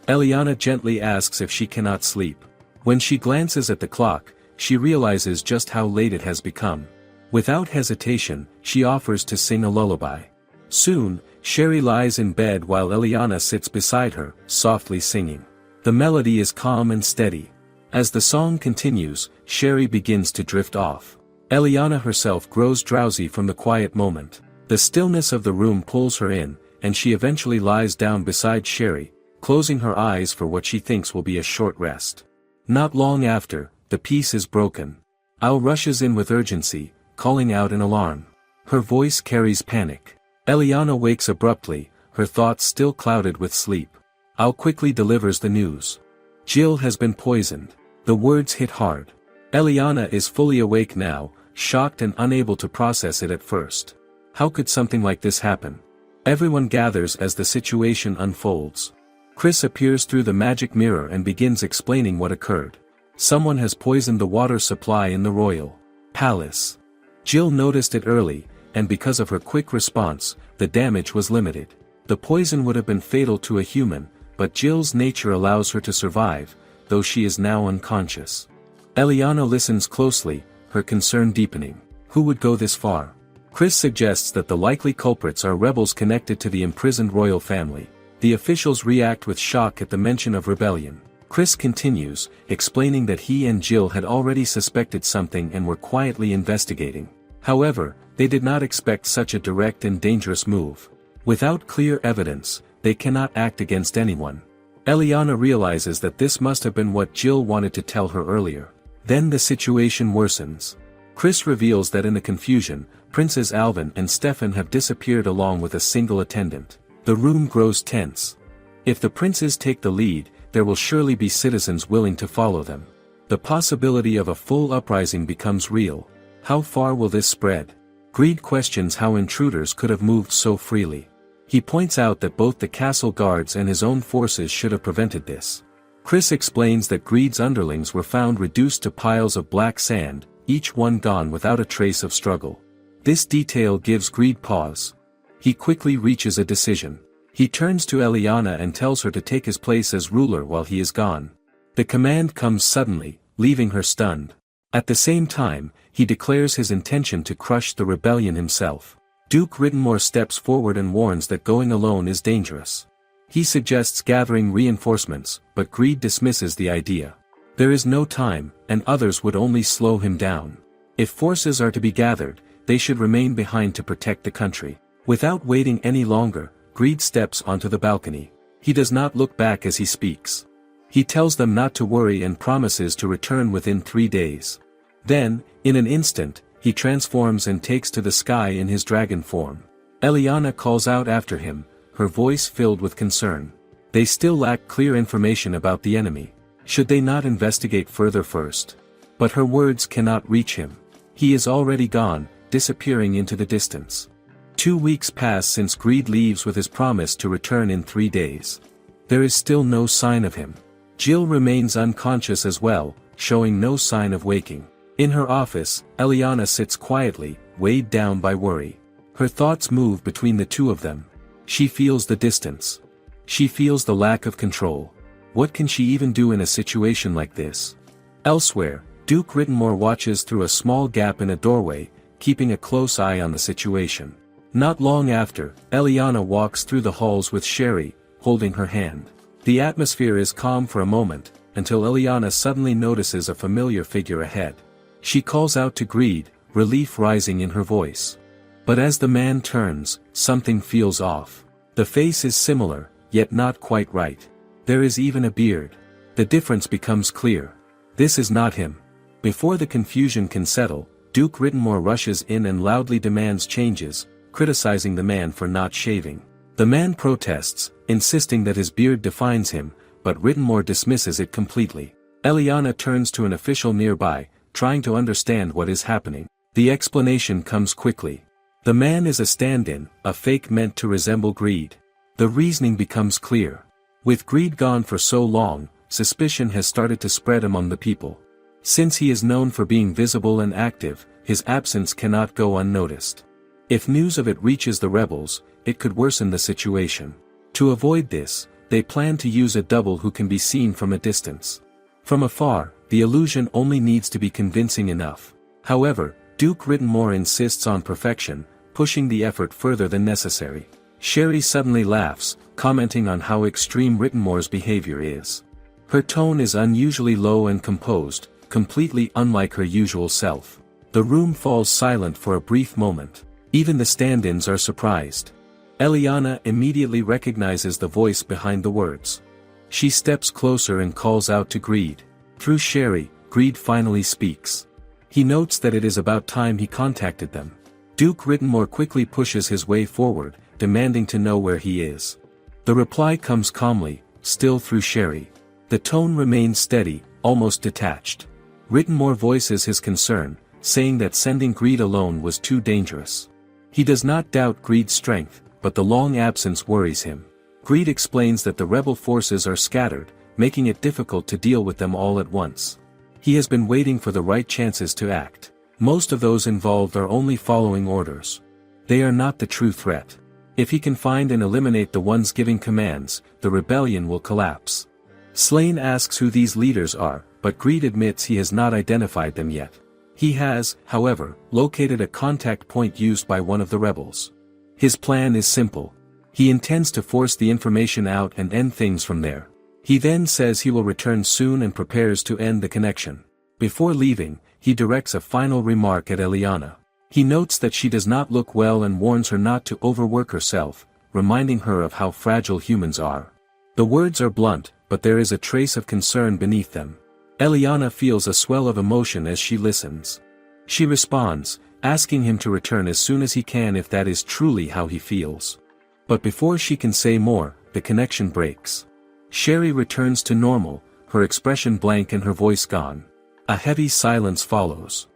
Eliana gently asks if she cannot sleep. When she glances at the clock, she realizes just how late it has become. Without hesitation, she offers to sing a lullaby. Soon, Sherry lies in bed while Eliana sits beside her, softly singing. The melody is calm and steady. As the song continues, Sherry begins to drift off. Eliana herself grows drowsy from the quiet moment. The stillness of the room pulls her in, and she eventually lies down beside Sherry, closing her eyes for what she thinks will be a short rest. Not long after, the peace is broken. Al rushes in with urgency, calling out an alarm. Her voice carries panic. Eliana wakes abruptly, her thoughts still clouded with sleep. Al quickly delivers the news. Jill has been poisoned. The words hit hard. Eliana is fully awake now, shocked and unable to process it at first. How could something like this happen? Everyone gathers as the situation unfolds. Chris appears through the magic mirror and begins explaining what occurred. Someone has poisoned the water supply in the royal palace. Jill noticed it early, and because of her quick response, the damage was limited. The poison would have been fatal to a human, but Jill's nature allows her to survive, though she is now unconscious. Eliana listens closely, her concern deepening. Who would go this far? Chris suggests that the likely culprits are rebels connected to the imprisoned royal family. The officials react with shock at the mention of rebellion. Chris continues, explaining that he and Jill had already suspected something and were quietly investigating. However, they did not expect such a direct and dangerous move. Without clear evidence, they cannot act against anyone. Eliana realizes that this must have been what Jill wanted to tell her earlier. Then the situation worsens. Chris reveals that in the confusion, Princes Alvin and Stefan have disappeared along with a single attendant. The room grows tense. If the princes take the lead, there will surely be citizens willing to follow them. The possibility of a full uprising becomes real. How far will this spread? Greed questions how intruders could have moved so freely. He points out that both the castle guards and his own forces should have prevented this. Chris explains that Greed's underlings were found reduced to piles of black sand, each one gone without a trace of struggle. This detail gives Greed pause. He quickly reaches a decision. He turns to Eliana and tells her to take his place as ruler while he is gone. The command comes suddenly, leaving her stunned. At the same time, he declares his intention to crush the rebellion himself. Duke Rittenmore steps forward and warns that going alone is dangerous. He suggests gathering reinforcements, but Greed dismisses the idea. There is no time, and others would only slow him down. If forces are to be gathered, they should remain behind to protect the country. Without waiting any longer, Greed steps onto the balcony. He does not look back as he speaks. He tells them not to worry and promises to return within 3 days. Then, in an instant, he transforms and takes to the sky in his dragon form. Eliana calls out after him, her voice filled with concern. They still lack clear information about the enemy. Should they not investigate further first? But her words cannot reach him. He is already gone, disappearing into the distance. 2 weeks pass since Greed leaves with his promise to return in 3 days. There is still no sign of him. Jill remains unconscious as well, showing no sign of waking. In her office, Eliana sits quietly, weighed down by worry. Her thoughts move between the two of them. She feels the distance. She feels the lack of control. What can she even do in a situation like this? Elsewhere, Duke Rittenmore watches through a small gap in a doorway, keeping a close eye on the situation. Not long after, Eliana walks through the halls with Sherry, holding her hand. The atmosphere is calm for a moment, until Eliana suddenly notices a familiar figure ahead. She calls out to Greed, relief rising in her voice. But as the man turns, something feels off. The face is similar, yet not quite right. There is even a beard. The difference becomes clear. This is not him. Before the confusion can settle, Duke Rittenmore rushes in and loudly demands changes, criticizing the man for not shaving. The man protests, insisting that his beard defines him, but Rittenmore dismisses it completely. Eliana turns to an official nearby, trying to understand what is happening. The explanation comes quickly. The man is a stand-in, a fake meant to resemble Greed. The reasoning becomes clear. With Greed gone for so long, suspicion has started to spread among the people. Since he is known for being visible and active, his absence cannot go unnoticed. If news of it reaches the rebels, it could worsen the situation. To avoid this, they plan to use a double who can be seen from a distance. From afar, the illusion only needs to be convincing enough. However, Duke Rittenmore insists on perfection, pushing the effort further than necessary. Sherry suddenly laughs, commenting on how extreme Rittenmore's behavior is. Her tone is unusually low and composed, completely unlike her usual self. The room falls silent for a brief moment. Even the stand-ins are surprised. Eliana immediately recognizes the voice behind the words. She steps closer and calls out to Greed. Through Sherry, Greed finally speaks. He notes that it is about time he contacted them. Duke Rittenmore quickly pushes his way forward, demanding to know where he is. The reply comes calmly, still through Sherry. The tone remains steady, almost detached. Rittenmore voices his concern, saying that sending Greed alone was too dangerous. He does not doubt Greed's strength, but the long absence worries him. Greed explains that the rebel forces are scattered, making it difficult to deal with them all at once. He has been waiting for the right chances to act. Most of those involved are only following orders. They are not the true threat. If he can find and eliminate the ones giving commands, the rebellion will collapse. Slane asks who these leaders are, but Greed admits he has not identified them yet. He has, however, located a contact point used by one of the rebels. His plan is simple. He intends to force the information out and end things from there. He then says he will return soon and prepares to end the connection. Before leaving, he directs a final remark at Eliana. He notes that she does not look well and warns her not to overwork herself, reminding her of how fragile humans are. The words are blunt, but there is a trace of concern beneath them. Eliana feels a swell of emotion as she listens. She responds, asking him to return as soon as he can if that is truly how he feels. But before she can say more, the connection breaks. Sherry returns to normal, her expression blank and her voice gone. A heavy silence follows.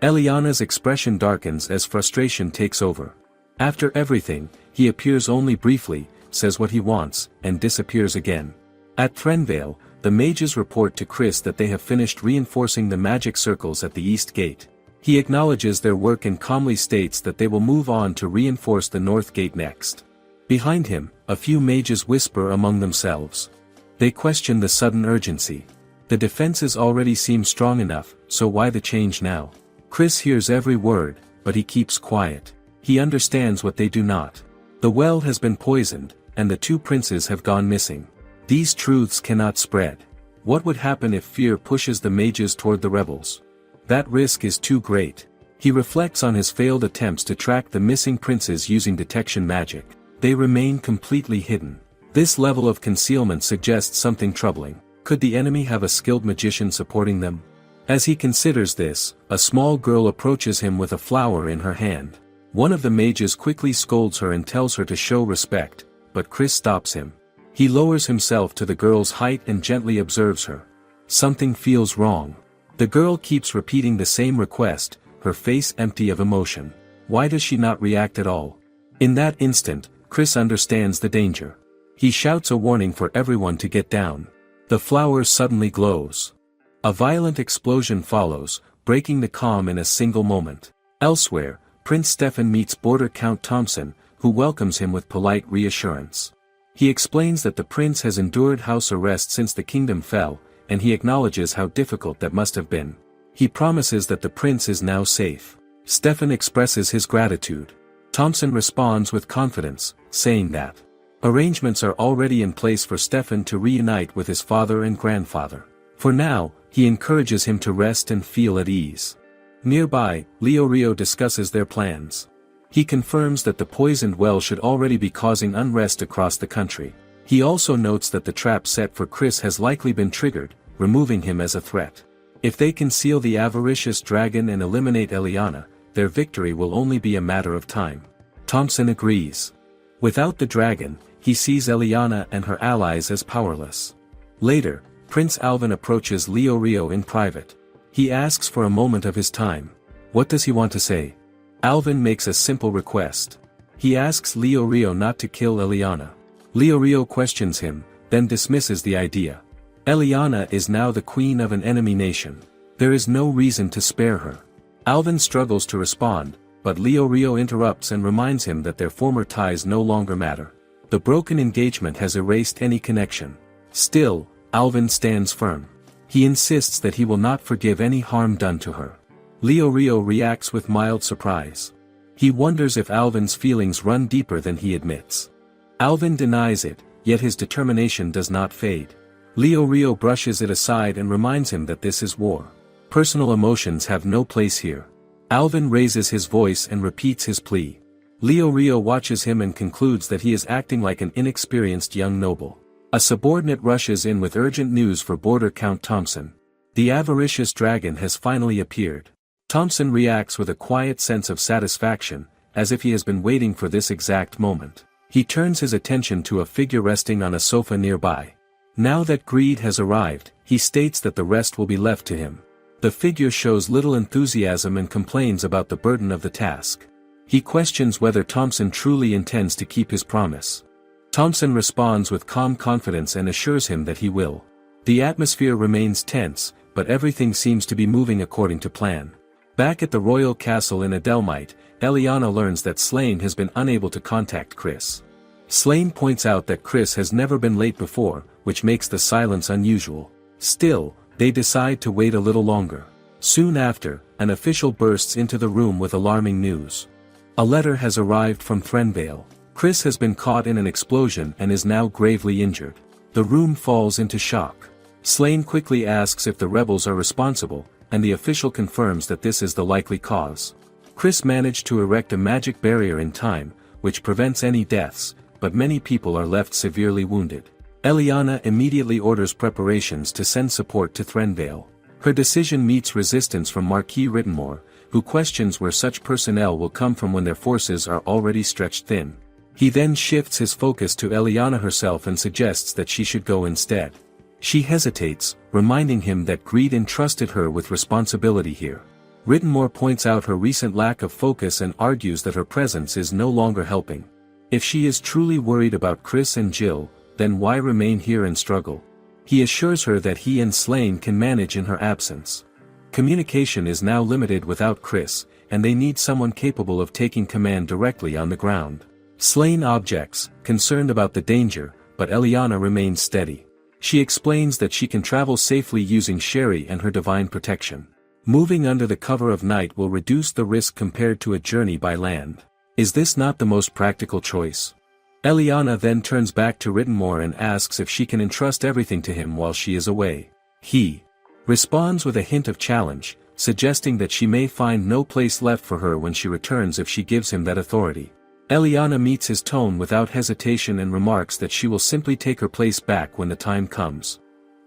Eliana's expression darkens as frustration takes over. After everything, he appears only briefly, says what he wants, and disappears again. At Threnvale, the mages report to Chris that they have finished reinforcing the magic circles at the East Gate. He acknowledges their work and calmly states that they will move on to reinforce the North Gate next. Behind him, a few mages whisper among themselves. They question the sudden urgency. The defenses already seem strong enough, so why the change now? Chris hears every word, but he keeps quiet. He understands what they do not. The well has been poisoned, and the two princes have gone missing. These truths cannot spread. What would happen if fear pushes the mages toward the rebels? That risk is too great. He reflects on his failed attempts to track the missing princes using detection magic. They remain completely hidden. This level of concealment suggests something troubling. Could the enemy have a skilled magician supporting them? As he considers this, a small girl approaches him with a flower in her hand. One of the mages quickly scolds her and tells her to show respect, but Chris stops him. He lowers himself to the girl's height and gently observes her. Something feels wrong. The girl keeps repeating the same request, her face empty of emotion. Why does she not react at all? In that instant, Chris understands the danger. He shouts a warning for everyone to get down. The flower suddenly glows. A violent explosion follows, breaking the calm in a single moment. Elsewhere, Prince Stefan meets Border Count Thompson, who welcomes him with polite reassurance. He explains that the prince has endured house arrest since the kingdom fell, and he acknowledges how difficult that must have been. He promises that the prince is now safe. Stefan expresses his gratitude. Thompson responds with confidence, saying that arrangements are already in place for Stefan to reunite with his father and grandfather. For now, he encourages him to rest and feel at ease. Nearby, Rio discusses their plans. He confirms that the poisoned well should already be causing unrest across the country. He also notes that the trap set for Chris has likely been triggered, removing him as a threat. If they conceal the avaricious dragon and eliminate Eliana, their victory will only be a matter of time. Thompson agrees. Without the dragon, he sees Eliana and her allies as powerless. Later, Prince Alvin approaches Rio in private. He asks for a moment of his time. What does he want to say? Alvin makes a simple request. He asks Rio not to kill Eliana. Rio questions him, then dismisses the idea. Eliana is now the queen of an enemy nation. There is no reason to spare her. Alvin struggles to respond, but Rio interrupts and reminds him that their former ties no longer matter. The broken engagement has erased any connection. Still, Alvin stands firm. He insists that he will not forgive any harm done to her. Leo Rio reacts with mild surprise. He wonders if Alvin's feelings run deeper than he admits. Alvin denies it, yet his determination does not fade. Leo Rio brushes it aside and reminds him that this is war. Personal emotions have no place here. Alvin raises his voice and repeats his plea. Leo Rio watches him and concludes that he is acting like an inexperienced young noble. A subordinate rushes in with urgent news for Border Count Thompson. The avaricious dragon has finally appeared. Thompson reacts with a quiet sense of satisfaction, as if he has been waiting for this exact moment. He turns his attention to a figure resting on a sofa nearby. Now that Greed has arrived, he states that the rest will be left to him. The figure shows little enthusiasm and complains about the burden of the task. He questions whether Thompson truly intends to keep his promise. Thompson responds with calm confidence and assures him that he will. The atmosphere remains tense, but everything seems to be moving according to plan. Back at the royal castle in Adelmite, Eliana learns that Slane has been unable to contact Chris. Slane points out that Chris has never been late before, which makes the silence unusual. Still, they decide to wait a little longer. Soon after, an official bursts into the room with alarming news. A letter has arrived from Threnvale. Chris has been caught in an explosion and is now gravely injured. The room falls into shock. Slane quickly asks if the rebels are responsible, and the official confirms that this is the likely cause. Chris managed to erect a magic barrier in time, which prevents any deaths, but many people are left severely wounded. Eliana immediately orders preparations to send support to Threnvale. Her decision meets resistance from Marquis Rittenmore, who questions where such personnel will come from when their forces are already stretched thin. He then shifts his focus to Eliana herself and suggests that she should go instead. She hesitates, reminding him that Greed entrusted her with responsibility here. Rittenmore points out her recent lack of focus and argues that her presence is no longer helping. If she is truly worried about Chris and Jill, then why remain here and struggle? He assures her that he and Slane can manage in her absence. Communication is now limited without Chris, and they need someone capable of taking command directly on the ground. Slane objects, concerned about the danger, but Eliana remains steady. She explains that she can travel safely using Sherry and her divine protection. Moving under the cover of night will reduce the risk compared to a journey by land. Is this not the most practical choice? Eliana then turns back to Rittenmore and asks if she can entrust everything to him while she is away. He responds with a hint of challenge, suggesting that she may find no place left for her when she returns if she gives him that authority. Eliana meets his tone without hesitation and remarks that she will simply take her place back when the time comes.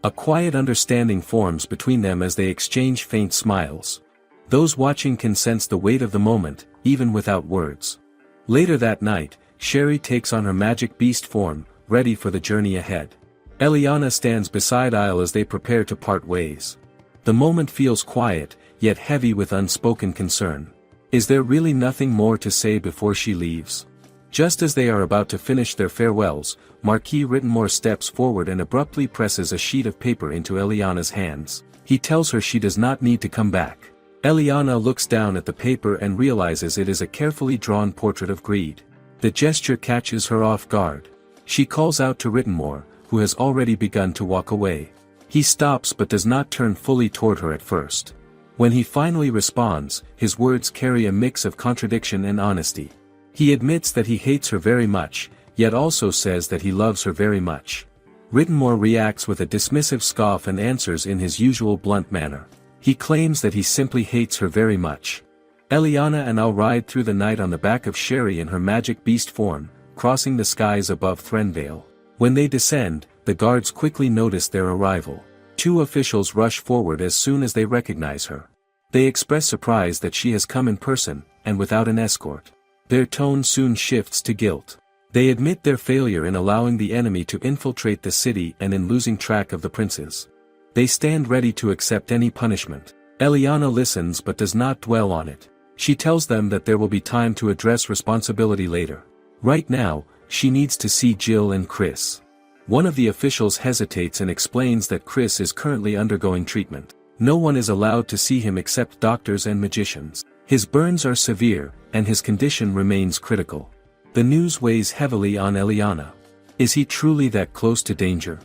A quiet understanding forms between them as they exchange faint smiles. Those watching can sense the weight of the moment, even without words. Later that night, Sherry takes on her magic beast form, ready for the journey ahead. Eliana stands beside Isle as they prepare to part ways. The moment feels quiet, yet heavy with unspoken concern. Is there really nothing more to say before she leaves? Just as they are about to finish their farewells, Marquis Rittenmore steps forward and abruptly presses a sheet of paper into Eliana's hands. He tells her she does not need to come back. Eliana looks down at the paper and realizes it is a carefully drawn portrait of Greed. The gesture catches her off guard. She calls out to Rittenmore, who has already begun to walk away. He stops but does not turn fully toward her at first. When he finally responds, his words carry a mix of contradiction and honesty. He admits that he hates her very much, yet also says that he loves her very much. Rittenmore reacts with a dismissive scoff and answers in his usual blunt manner. He claims that he simply hates her very much. Eliana and I'll ride through the night on the back of Sherry in her magic beast form, crossing the skies above Threnvale. When they descend, the guards quickly notice their arrival. Two officials rush forward as soon as they recognize her. They express surprise that she has come in person, and without an escort. Their tone soon shifts to guilt. They admit their failure in allowing the enemy to infiltrate the city and in losing track of the princes. They stand ready to accept any punishment. Eliana listens but does not dwell on it. She tells them that there will be time to address responsibility later. Right now, she needs to see Jill and Chris. One of the officials hesitates and explains that Chris is currently undergoing treatment. No one is allowed to see him except doctors and magicians. His burns are severe, and his condition remains critical. The news weighs heavily on Eliana. Is he truly that close to danger?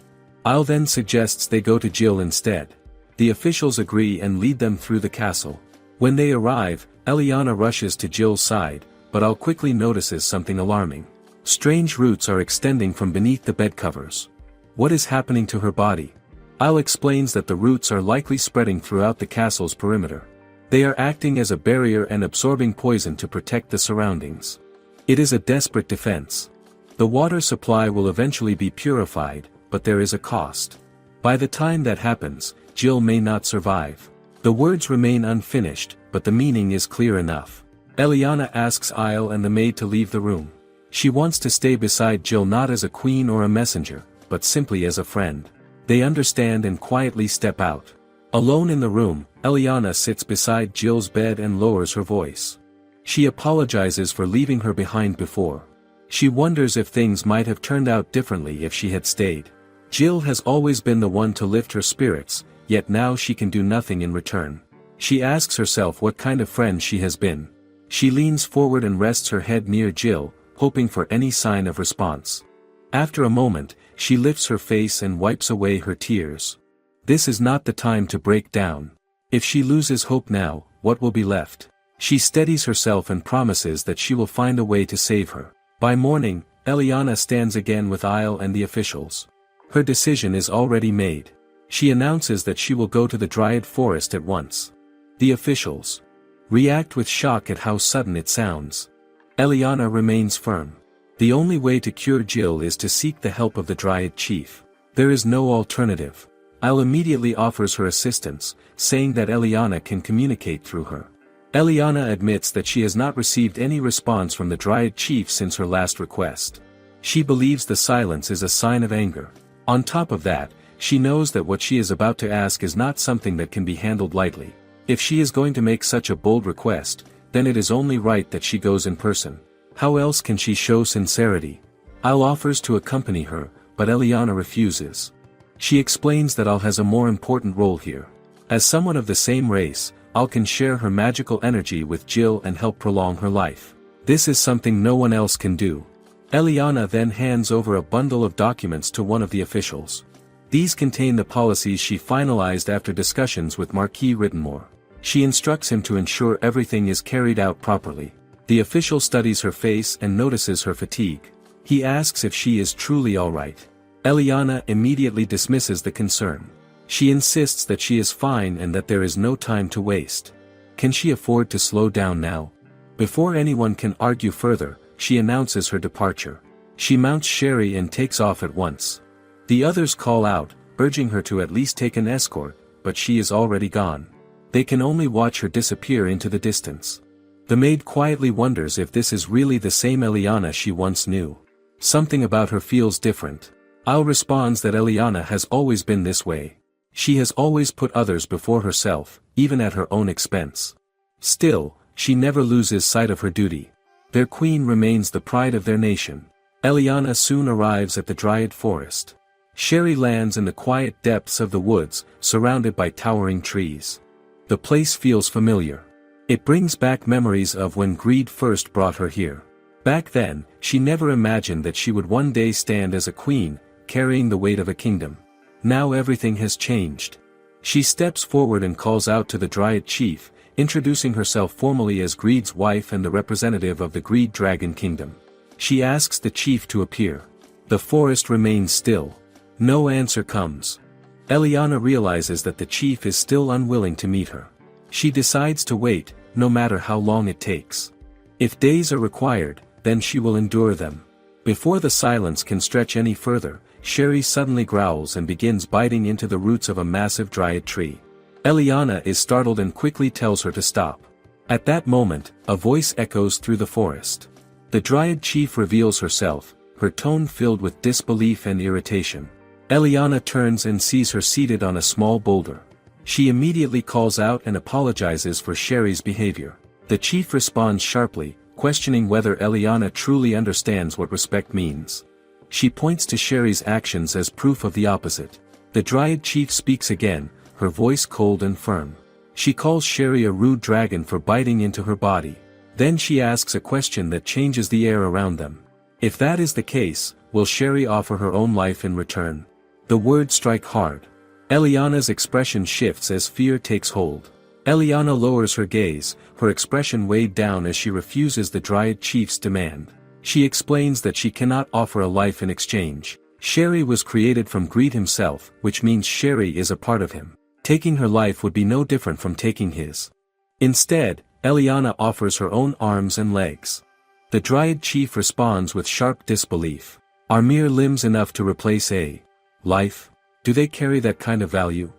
Isle then suggests they go to Jill instead. The officials agree and lead them through the castle. When they arrive, Eliana rushes to Jill's side, but Al quickly notices something alarming. Strange roots are extending from beneath the bed covers. What is happening to her body? Al explains that the roots are likely spreading throughout the castle's perimeter. They are acting as a barrier and absorbing poison to protect the surroundings. It is a desperate defense. The water supply will eventually be purified, but there is a cost. By the time that happens, Jill may not survive. The words remain unfinished, but the meaning is clear enough. Eliana asks Isle and the maid to leave the room. She wants to stay beside Jill not as a queen or a messenger, but simply as a friend. They understand and quietly step out. Alone in the room, Eliana sits beside Jill's bed and lowers her voice. She apologizes for leaving her behind before. She wonders if things might have turned out differently if she had stayed. Jill has always been the one to lift her spirits, yet now she can do nothing in return. She asks herself what kind of friend she has been. She leans forward and rests her head near Jill, hoping for any sign of response. After a moment, she lifts her face and wipes away her tears. This is not the time to break down. If she loses hope now, what will be left? She steadies herself and promises that she will find a way to save her. By morning, Eliana stands again with Isle and the officials. Her decision is already made. She announces that she will go to the Dryad Forest at once. The officials react with shock at how sudden it sounds. Eliana remains firm. The only way to cure Jill is to seek the help of the Dryad Chief. There is no alternative. Isle immediately offers her assistance, saying that Eliana can communicate through her. Eliana admits that she has not received any response from the Dryad Chief since her last request. She believes the silence is a sign of anger. On top of that, she knows that what she is about to ask is not something that can be handled lightly. If she is going to make such a bold request, then it is only right that she goes in person. How else can she show sincerity? Al offers to accompany her, but Eliana refuses. She explains that Al has a more important role here. As someone of the same race, Al can share her magical energy with Jill and help prolong her life. This is something no one else can do. Eliana then hands over a bundle of documents to one of the officials. These contain the policies she finalized after discussions with Marquis Rittenmore. She instructs him to ensure everything is carried out properly. The official studies her face and notices her fatigue. He asks if she is truly alright. Eliana immediately dismisses the concern. She insists that she is fine and that there is no time to waste. Can she afford to slow down now? Before anyone can argue further, she announces her departure. She mounts Sherry and takes off at once. The others call out, urging her to at least take an escort, but she is already gone. They can only watch her disappear into the distance. The maid quietly wonders if this is really the same Eliana she once knew. Something about her feels different. Al responds that Eliana has always been this way. She has always put others before herself, even at her own expense. Still, she never loses sight of her duty. Their queen remains the pride of their nation. Eliana soon arrives at the Dryad Forest. Sherry lands in the quiet depths of the woods, surrounded by towering trees. The place feels familiar. It brings back memories of when greed first brought her here. Back then, she never imagined that she would one day stand as a queen, carrying the weight of a kingdom. Now everything has changed. She steps forward and calls out to the Dryad Chief, introducing herself formally as Greed's wife and the representative of the Greed Dragon Kingdom. She asks the chief to appear. The forest remains still. No answer comes. Eliana realizes that the chief is still unwilling to meet her. She decides to wait, no matter how long it takes. If days are required, then she will endure them. Before the silence can stretch any further, Sherry suddenly growls and begins biting into the roots of a massive dryad tree. Eliana is startled and quickly tells her to stop. At that moment, a voice echoes through the forest. The Dryad Chief reveals herself, her tone filled with disbelief and irritation. Eliana turns and sees her seated on a small boulder. She immediately calls out and apologizes for Sherry's behavior. The chief responds sharply, questioning whether Eliana truly understands what respect means. She points to Sherry's actions as proof of the opposite. The Dryad Chief speaks again, her voice cold and firm. She calls Sherry a rude dragon for biting into her body. Then she asks a question that changes the air around them. If that is the case, will Sherry offer her own life in return? The words strike hard. Eliana's expression shifts as fear takes hold. Eliana lowers her gaze, her expression weighed down as she refuses the Dryad chief's demand. She explains that she cannot offer a life in exchange. Sherry was created from Greed himself, which means Sherry is a part of him. Taking her life would be no different from taking his. Instead, Eliana offers her own arms and legs. The Dryad chief responds with sharp disbelief. Are mere limbs enough to replace a life? Do they carry that kind of value?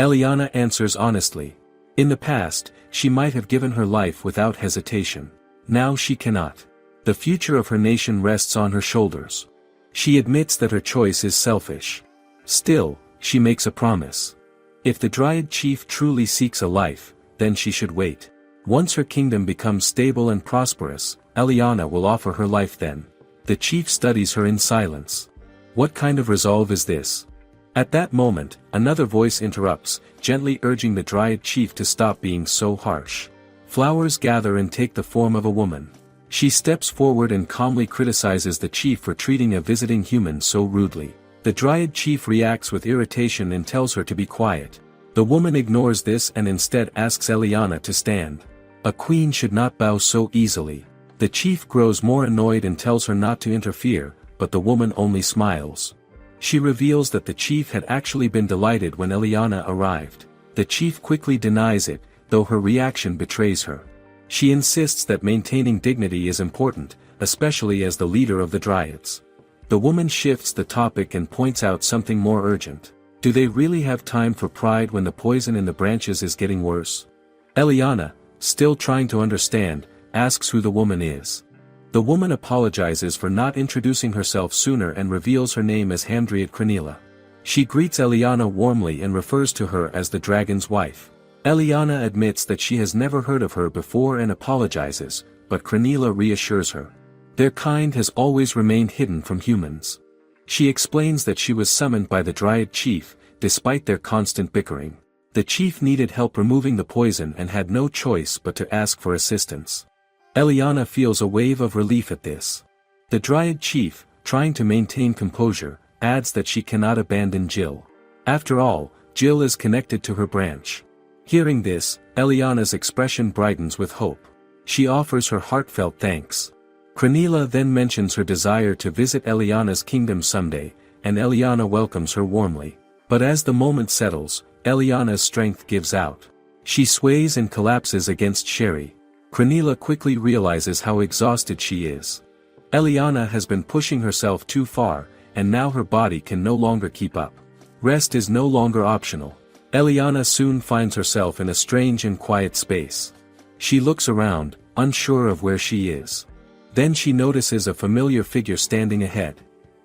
Eliana answers honestly. In the past, she might have given her life without hesitation. Now she cannot. The future of her nation rests on her shoulders. She admits that her choice is selfish. Still, she makes a promise. If the Dryad chief truly seeks a life, then she should wait. Once her kingdom becomes stable and prosperous, Eliana will offer her life then. The chief studies her in silence. What kind of resolve is this? At that moment, another voice interrupts, gently urging the Dryad chief to stop being so harsh. Flowers gather and take the form of a woman. She steps forward and calmly criticizes the chief for treating a visiting human so rudely. The Dryad chief reacts with irritation and tells her to be quiet. The woman ignores this and instead asks Eliana to stand. A queen should not bow so easily. The chief grows more annoyed and tells her not to interfere, but the woman only smiles. She reveals that the chief had actually been delighted when Eliana arrived. The chief quickly denies it, though her reaction betrays her. She insists that maintaining dignity is important, especially as the leader of the Dryads. The woman shifts the topic and points out something more urgent. Do they really have time for pride when the poison in the branches is getting worse? Eliana, still trying to understand, asks who the woman is. The woman apologizes for not introducing herself sooner and reveals her name as Hamdriad Crenila. She greets Eliana warmly and refers to her as the dragon's wife. Eliana admits that she has never heard of her before and apologizes, but Crenila reassures her. Their kind has always remained hidden from humans. She explains that she was summoned by the Dryad chief, despite their constant bickering. The chief needed help removing the poison and had no choice but to ask for assistance. Eliana feels a wave of relief at this. The Dryad chief, trying to maintain composure, adds that she cannot abandon Jill. After all, Jill is connected to her branch. Hearing this, Eliana's expression brightens with hope. She offers her heartfelt thanks. Crenila then mentions her desire to visit Eliana's kingdom someday, and Eliana welcomes her warmly. But as the moment settles, Eliana's strength gives out. She sways and collapses against Sherry. Crenila quickly realizes how exhausted she is. Eliana has been pushing herself too far, and now her body can no longer keep up. Rest is no longer optional. Eliana soon finds herself in a strange and quiet space. She looks around, unsure of where she is. Then she notices a familiar figure standing ahead.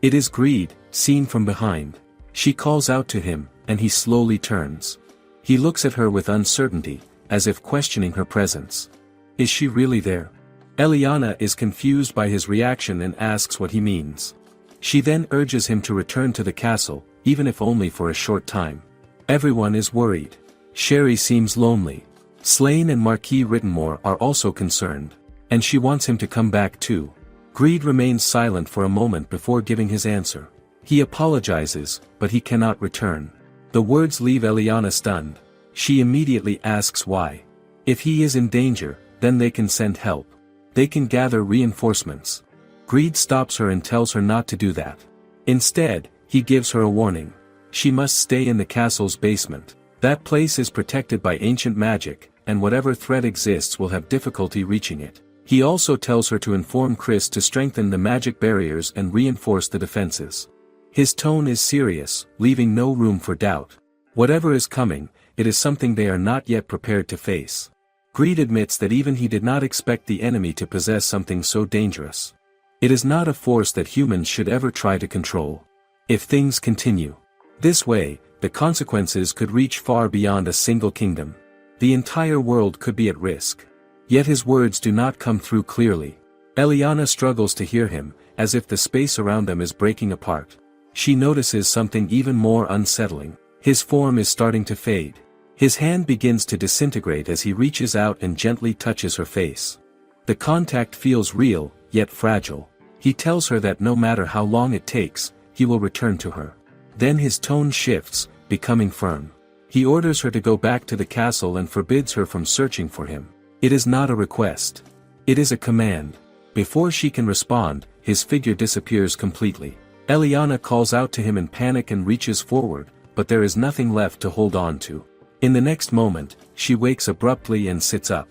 It is Greed, seen from behind. She calls out to him, and he slowly turns. He looks at her with uncertainty, as if questioning her presence. Is she really there? Eliana is confused by his reaction and asks what he means. She then urges him to return to the castle, even if only for a short time. Everyone is worried. Sherry seems lonely. Slane and Marquis Rittenmore are also concerned. And she wants him to come back too. Greed remains silent for a moment before giving his answer. He apologizes, but he cannot return. The words leave Eliana stunned. She immediately asks why. If he is in danger, then they can send help. They can gather reinforcements. Greed stops her and tells her not to do that. Instead, he gives her a warning. She must stay in the castle's basement. That place is protected by ancient magic, and whatever threat exists will have difficulty reaching it. He also tells her to inform Chris to strengthen the magic barriers and reinforce the defenses. His tone is serious, leaving no room for doubt. Whatever is coming, it is something they are not yet prepared to face. Greed admits that even he did not expect the enemy to possess something so dangerous. It is not a force that humans should ever try to control. If things continue this way, the consequences could reach far beyond a single kingdom. The entire world could be at risk. Yet his words do not come through clearly. Eliana struggles to hear him, as if the space around them is breaking apart. She notices something even more unsettling. His form is starting to fade. His hand begins to disintegrate as he reaches out and gently touches her face. The contact feels real, yet fragile. He tells her that no matter how long it takes, he will return to her. Then his tone shifts, becoming firm. He orders her to go back to the castle and forbids her from searching for him. It is not a request. It is a command. Before she can respond, his figure disappears completely. Eliana calls out to him in panic and reaches forward, but there is nothing left to hold on to. In the next moment, she wakes abruptly and sits up.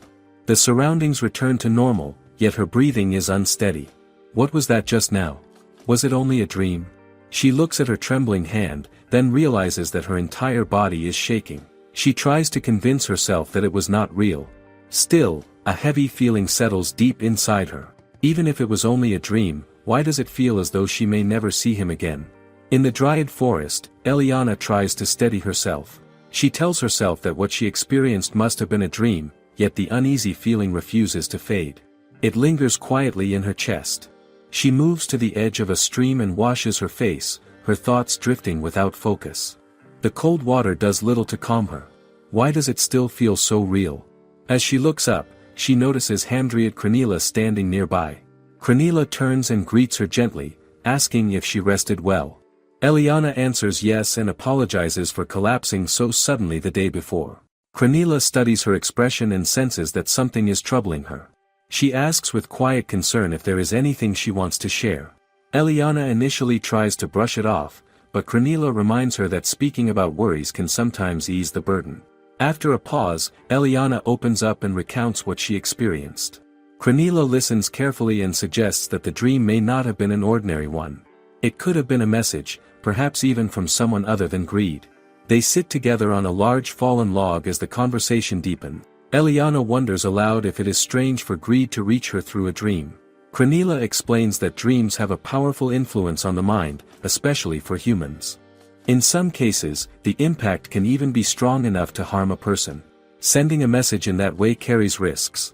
The surroundings return to normal, yet her breathing is unsteady. What was that just now? Was it only a dream? She looks at her trembling hand, then realizes that her entire body is shaking. She tries to convince herself that it was not real. Still, a heavy feeling settles deep inside her. Even if it was only a dream, why does it feel as though she may never see him again? In the Dryad forest, Eliana tries to steady herself. She tells herself that what she experienced must have been a dream, yet the uneasy feeling refuses to fade. It lingers quietly in her chest. She moves to the edge of a stream and washes her face, her thoughts drifting without focus. The cold water does little to calm her. Why does it still feel so real? As she looks up, she notices Handriad Crenila standing nearby. Crenila turns and greets her gently, asking if she rested well. Eliana answers yes and apologizes for collapsing so suddenly the day before. Crenila studies her expression and senses that something is troubling her. She asks with quiet concern if there is anything she wants to share. Eliana initially tries to brush it off, but Crenila reminds her that speaking about worries can sometimes ease the burden. After a pause, Eliana opens up and recounts what she experienced. Crenila listens carefully and suggests that the dream may not have been an ordinary one. It could have been a message, perhaps even from someone other than greed. They sit together on a large fallen log as the conversation deepens. Eliana wonders aloud if it is strange for greed to reach her through a dream. Crenila explains that dreams have a powerful influence on the mind, especially for humans. In some cases, the impact can even be strong enough to harm a person. Sending a message in that way carries risks.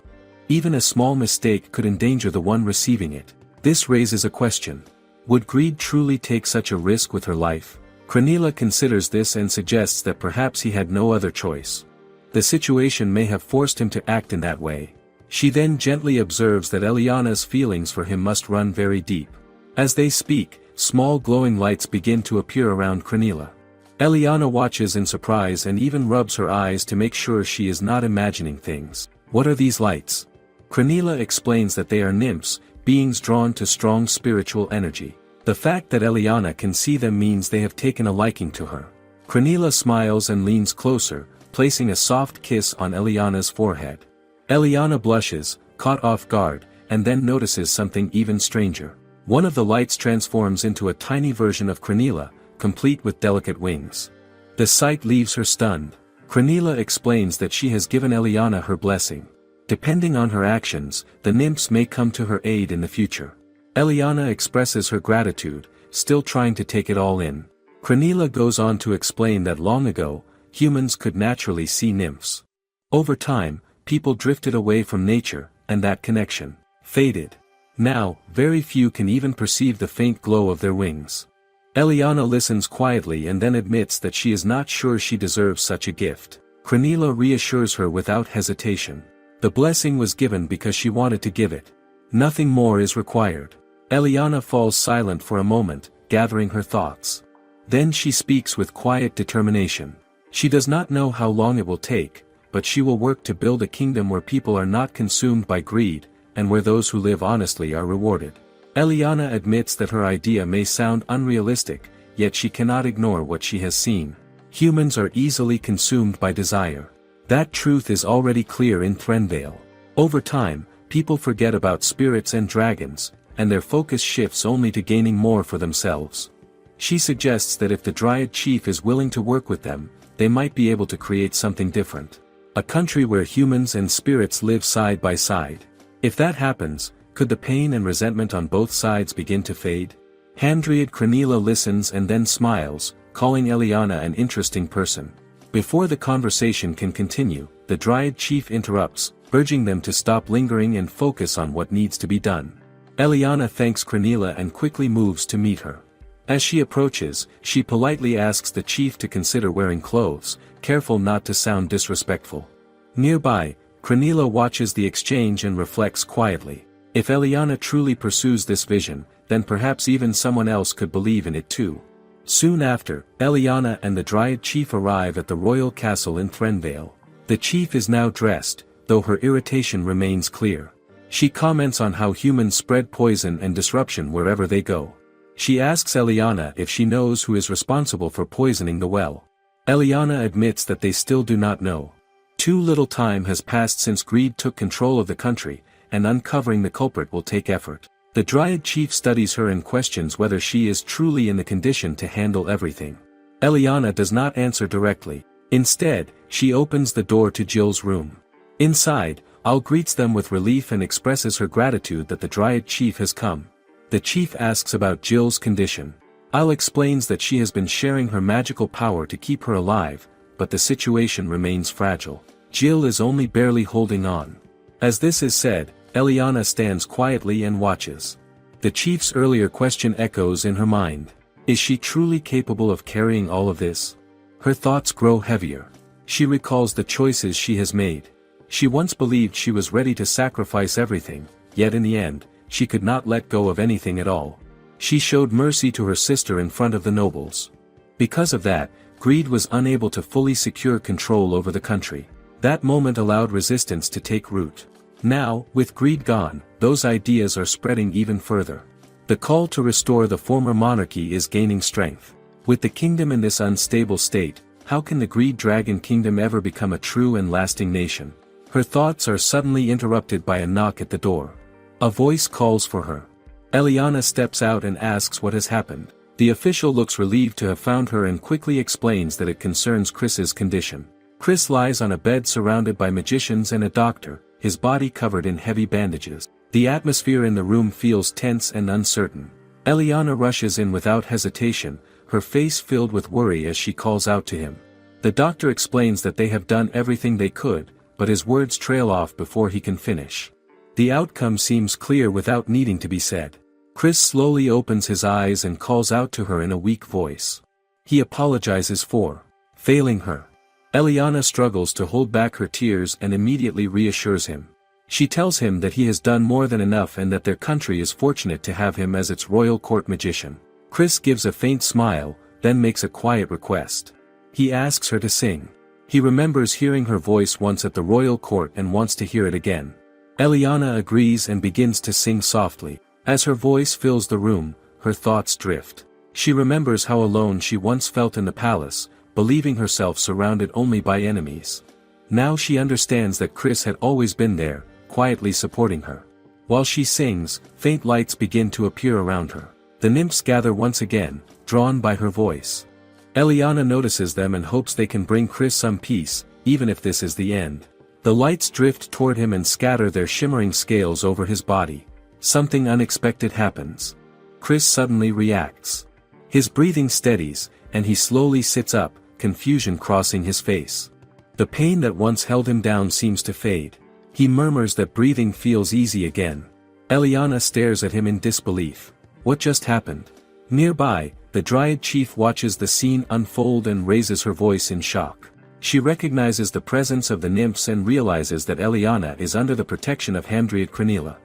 Even a small mistake could endanger the one receiving it. This raises a question. Would greed truly take such a risk with her life? Crenila considers this and suggests that perhaps he had no other choice. The situation may have forced him to act in that way. She then gently observes that Eliana's feelings for him must run very deep. As they speak, small glowing lights begin to appear around Crenila. Eliana watches in surprise and even rubs her eyes to make sure she is not imagining things. What are these lights? Crenila explains that they are nymphs, beings drawn to strong spiritual energy. The fact that Eliana can see them means they have taken a liking to her. Crenila smiles and leans closer, placing a soft kiss on Eliana's forehead. Eliana blushes, caught off guard, and then notices something even stranger. One of the lights transforms into a tiny version of Crenila, complete with delicate wings. The sight leaves her stunned. Crenila explains that she has given Eliana her blessing. Depending on her actions, the nymphs may come to her aid in the future. Eliana expresses her gratitude, still trying to take it all in. Crenila goes on to explain that long ago, humans could naturally see nymphs. Over time, people drifted away from nature, and that connection faded. Now, very few can even perceive the faint glow of their wings. Eliana listens quietly and then admits that she is not sure she deserves such a gift. Crenila reassures her without hesitation. The blessing was given because she wanted to give it. Nothing more is required. Eliana falls silent for a moment, gathering her thoughts. Then she speaks with quiet determination. She does not know how long it will take, but she will work to build a kingdom where people are not consumed by greed, and where those who live honestly are rewarded. Eliana admits that her idea may sound unrealistic, yet she cannot ignore what she has seen. Humans are easily consumed by desire. That truth is already clear in Threnvale. Over time, people forget about spirits and dragons, and their focus shifts only to gaining more for themselves. She suggests that if the Dryad chief is willing to work with them, they might be able to create something different. A country where humans and spirits live side by side. If that happens, could the pain and resentment on both sides begin to fade? Handriad Crenila listens and then smiles, calling Eliana an interesting person. Before the conversation can continue, the Dryad chief interrupts, urging them to stop lingering and focus on what needs to be done. Eliana thanks Crenila and quickly moves to meet her. As she approaches, she politely asks the chief to consider wearing clothes, careful not to sound disrespectful. Nearby, Crenila watches the exchange and reflects quietly. If Eliana truly pursues this vision, then perhaps even someone else could believe in it too. Soon after, Eliana and the Dryad chief arrive at the royal castle in Threnvale. The chief is now dressed, though her irritation remains clear. She comments on how humans spread poison and disruption wherever they go. She asks Eliana if she knows who is responsible for poisoning the well. Eliana admits that they still do not know. Too little time has passed since greed took control of the country, and uncovering the culprit will take effort. The Dryad chief studies her and questions whether she is truly in the condition to handle everything. Eliana does not answer directly. Instead, she opens the door to Jill's room. Inside, Al greets them with relief and expresses her gratitude that the Dryad chief has come. The chief asks about Jill's condition. Al explains that she has been sharing her magical power to keep her alive, but the situation remains fragile. Jill is only barely holding on. As this is said, Eliana stands quietly and watches. The chief's earlier question echoes in her mind. Is she truly capable of carrying all of this? Her thoughts grow heavier. She recalls the choices she has made. She once believed she was ready to sacrifice everything, yet in the end, she could not let go of anything at all. She showed mercy to her sister in front of the nobles. Because of that, greed was unable to fully secure control over the country. That moment allowed resistance to take root. Now, with greed gone, those ideas are spreading even further. The call to restore the former monarchy is gaining strength. With the kingdom in this unstable state, how can the Greed Dragon Kingdom ever become a true and lasting nation? Her thoughts are suddenly interrupted by a knock at the door. A voice calls for her. Eliana steps out and asks what has happened. The official looks relieved to have found her and quickly explains that it concerns Chris's condition. Chris lies on a bed surrounded by magicians and a doctor, his body covered in heavy bandages. The atmosphere in the room feels tense and uncertain. Eliana rushes in without hesitation, her face filled with worry as she calls out to him. The doctor explains that they have done everything they could, but his words trail off before he can finish. The outcome seems clear without needing to be said. Chris slowly opens his eyes and calls out to her in a weak voice. He apologizes for failing her. Eliana struggles to hold back her tears and immediately reassures him. She tells him that he has done more than enough and that their country is fortunate to have him as its royal court magician. Chris gives a faint smile, then makes a quiet request. He asks her to sing. He remembers hearing her voice once at the royal court and wants to hear it again. Eliana agrees and begins to sing softly. As her voice fills the room, her thoughts drift. She remembers how alone she once felt in the palace, believing herself surrounded only by enemies. Now she understands that Chris had always been there, quietly supporting her. While she sings, faint lights begin to appear around her. The nymphs gather once again, drawn by her voice. Eliana notices them and hopes they can bring Chris some peace, even if this is the end. The lights drift toward him and scatter their shimmering scales over his body. Something unexpected happens. Chris suddenly reacts. His breathing steadies, and he slowly sits up, confusion crossing his face. The pain that once held him down seems to fade. He murmurs that breathing feels easy again. Eliana stares at him in disbelief. What just happened? Nearby, the Dryad chief watches the scene unfold and raises her voice in shock. She recognizes the presence of the nymphs and realizes that Eliana is under the protection of Hamdriad Crenila.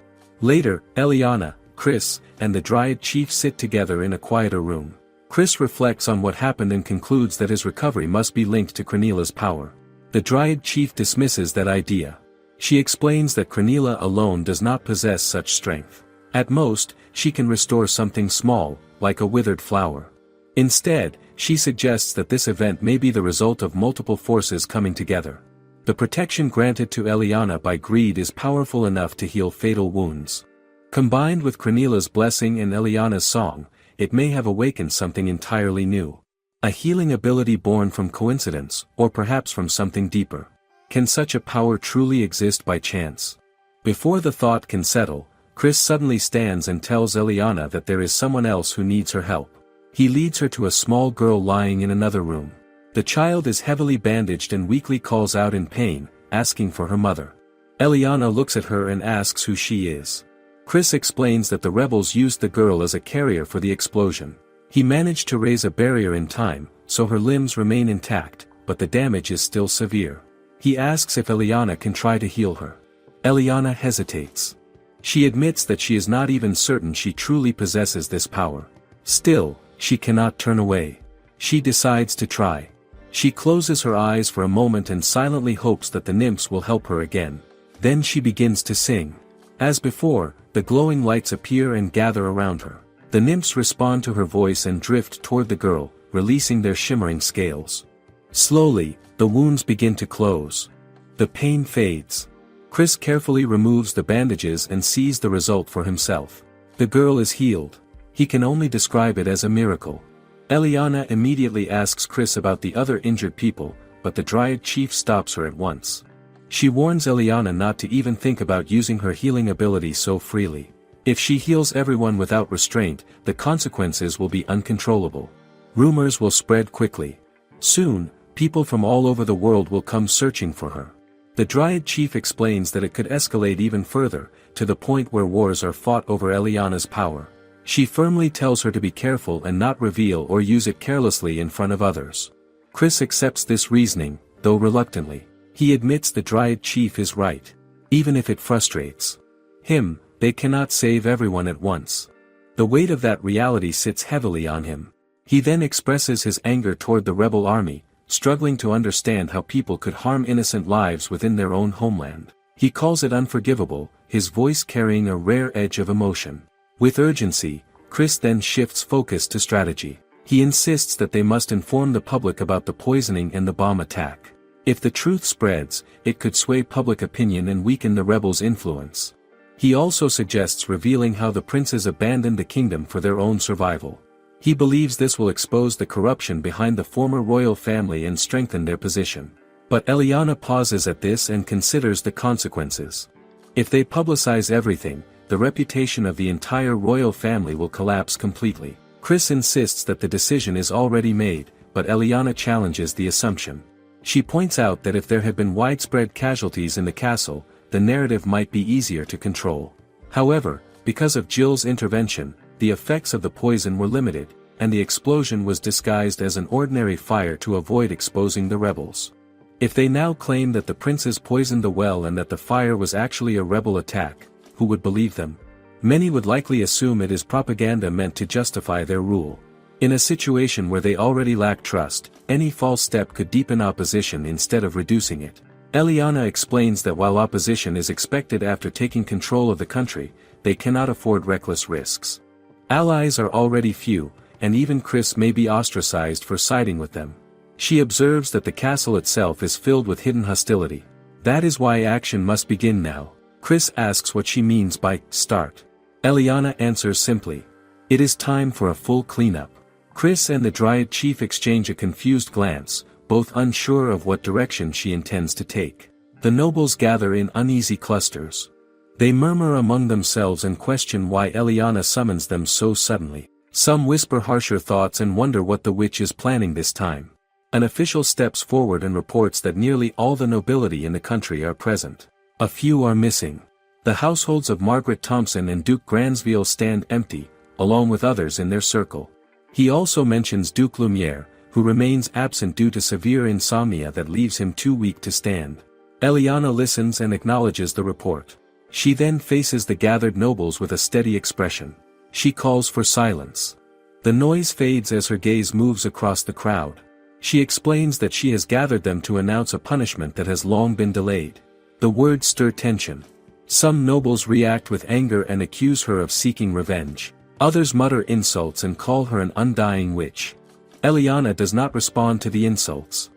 Later, Eliana, Chris, and the Dryad chief sit together in a quieter room. Chris reflects on what happened and concludes that his recovery must be linked to Crenila's power. The Dryad chief dismisses that idea. She explains that Crenila alone does not possess such strength. At most, she can restore something small, like a withered flower. Instead, she suggests that this event may be the result of multiple forces coming together. The protection granted to Eliana by greed is powerful enough to heal fatal wounds. Combined with Crenila's blessing and Eliana's song, it may have awakened something entirely new. A healing ability born from coincidence, or perhaps from something deeper. Can such a power truly exist by chance? Before the thought can settle, Chris suddenly stands and tells Eliana that there is someone else who needs her help. He leads her to a small girl lying in another room. The child is heavily bandaged and weakly calls out in pain, asking for her mother. Eliana looks at her and asks who she is. Chris explains that the rebels used the girl as a carrier for the explosion. He managed to raise a barrier in time, so her limbs remain intact, but the damage is still severe. He asks if Eliana can try to heal her. Eliana hesitates. She admits that she is not even certain she truly possesses this power. Still, she cannot turn away. She decides to try. She closes her eyes for a moment and silently hopes that the nymphs will help her again. Then she begins to sing. As before, the glowing lights appear and gather around her. The nymphs respond to her voice and drift toward the girl, releasing their shimmering scales. Slowly, the wounds begin to close. The pain fades. Chris carefully removes the bandages and sees the result for himself. The girl is healed. He can only describe it as a miracle. Eliana immediately asks Chris about the other injured people, but the Dryad chief stops her at once. She warns Eliana not to even think about using her healing ability so freely. If she heals everyone without restraint, the consequences will be uncontrollable. Rumors will spread quickly. Soon, people from all over the world will come searching for her. The Dryad chief explains that it could escalate even further, to the point where wars are fought over Eliana's power. She firmly tells her to be careful and not reveal or use it carelessly in front of others. Chris accepts this reasoning, though reluctantly. He admits the Dryad chief is right. Even if it frustrates him, they cannot save everyone at once. The weight of that reality sits heavily on him. He then expresses his anger toward the rebel army, struggling to understand how people could harm innocent lives within their own homeland. He calls it unforgivable, his voice carrying a rare edge of emotion. With urgency, Chris then shifts focus to strategy. He insists that they must inform the public about the poisoning and the bomb attack. If the truth spreads, it could sway public opinion and weaken the rebels' influence. He also suggests revealing how the princes abandoned the kingdom for their own survival. He believes this will expose the corruption behind the former royal family and strengthen their position. But Eliana pauses at this and considers the consequences. If they publicize everything, the reputation of the entire royal family will collapse completely. Chris insists that the decision is already made, but Eliana challenges the assumption. She points out that if there had been widespread casualties in the castle, the narrative might be easier to control. However, because of Jill's intervention, the effects of the poison were limited, and the explosion was disguised as an ordinary fire to avoid exposing the rebels. If they now claim that the princes poisoned the well and that the fire was actually a rebel attack, who would believe them? Many would likely assume it is propaganda meant to justify their rule. In a situation where they already lack trust, any false step could deepen opposition instead of reducing it. Eliana explains that while opposition is expected after taking control of the country, they cannot afford reckless risks. Allies are already few, and even Chris may be ostracized for siding with them. She observes that the castle itself is filled with hidden hostility. That is why action must begin now. Chris asks what she means by start. Eliana answers simply. It is time for a full cleanup. Chris and the Dryad chief exchange a confused glance, both unsure of what direction she intends to take. The nobles gather in uneasy clusters. They murmur among themselves and question why Eliana summons them so suddenly. Some whisper harsher thoughts and wonder what the witch is planning this time. An official steps forward and reports that nearly all the nobility in the country are present. A few are missing. The households of Margaret Thompson and Duke Gransville stand empty, along with others in their circle. He also mentions Duke Lumiere, who remains absent due to severe insomnia that leaves him too weak to stand. Eliana listens and acknowledges the report. She then faces the gathered nobles with a steady expression. She calls for silence. The noise fades as her gaze moves across the crowd. She explains that she has gathered them to announce a punishment that has long been delayed. The words stir tension. Some nobles react with anger and accuse her of seeking revenge. Others mutter insults and call her an undying witch. Eliana does not respond to the insults.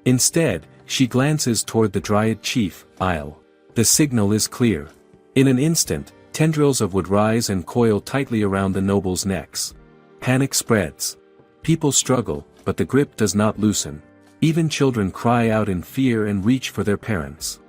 Instead, she glances toward the Dryad chief, Isle. The signal is clear. In an instant, tendrils of wood rise and coil tightly around the nobles' necks. Panic spreads. People struggle, but the grip does not loosen. Even children cry out in fear and reach for their parents.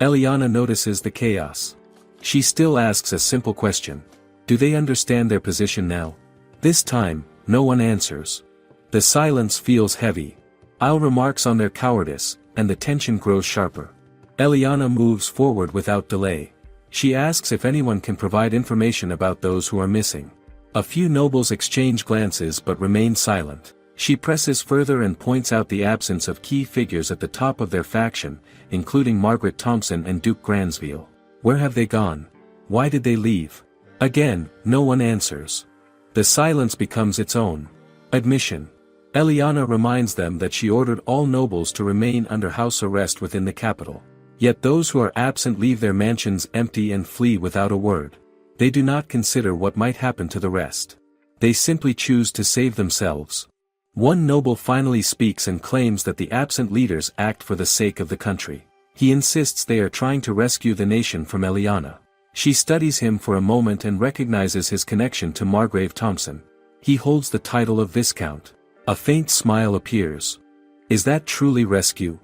Eliana notices the chaos. She still asks a simple question. Do they understand their position now? This time, no one answers. The silence feels heavy. Isle remarks on their cowardice, and the tension grows sharper. Eliana moves forward without delay. She asks if anyone can provide information about those who are missing. A few nobles exchange glances but remain silent. She presses further and points out the absence of key figures at the top of their faction, including Margaret Thompson and Duke Gransville. Where have they gone? Why did they leave? Again, no one answers. The silence becomes its own. Admission. Eliana reminds them that she ordered all nobles to remain under house arrest within the capital. Yet those who are absent leave their mansions empty and flee without a word. They do not consider what might happen to the rest. They simply choose to save themselves. One noble finally speaks and claims that the absent leaders act for the sake of the country. He insists they are trying to rescue the nation from Eliana. She studies him for a moment and recognizes his connection to Margrave Thompson. He holds the title of Viscount. A faint smile appears. Is that truly rescue?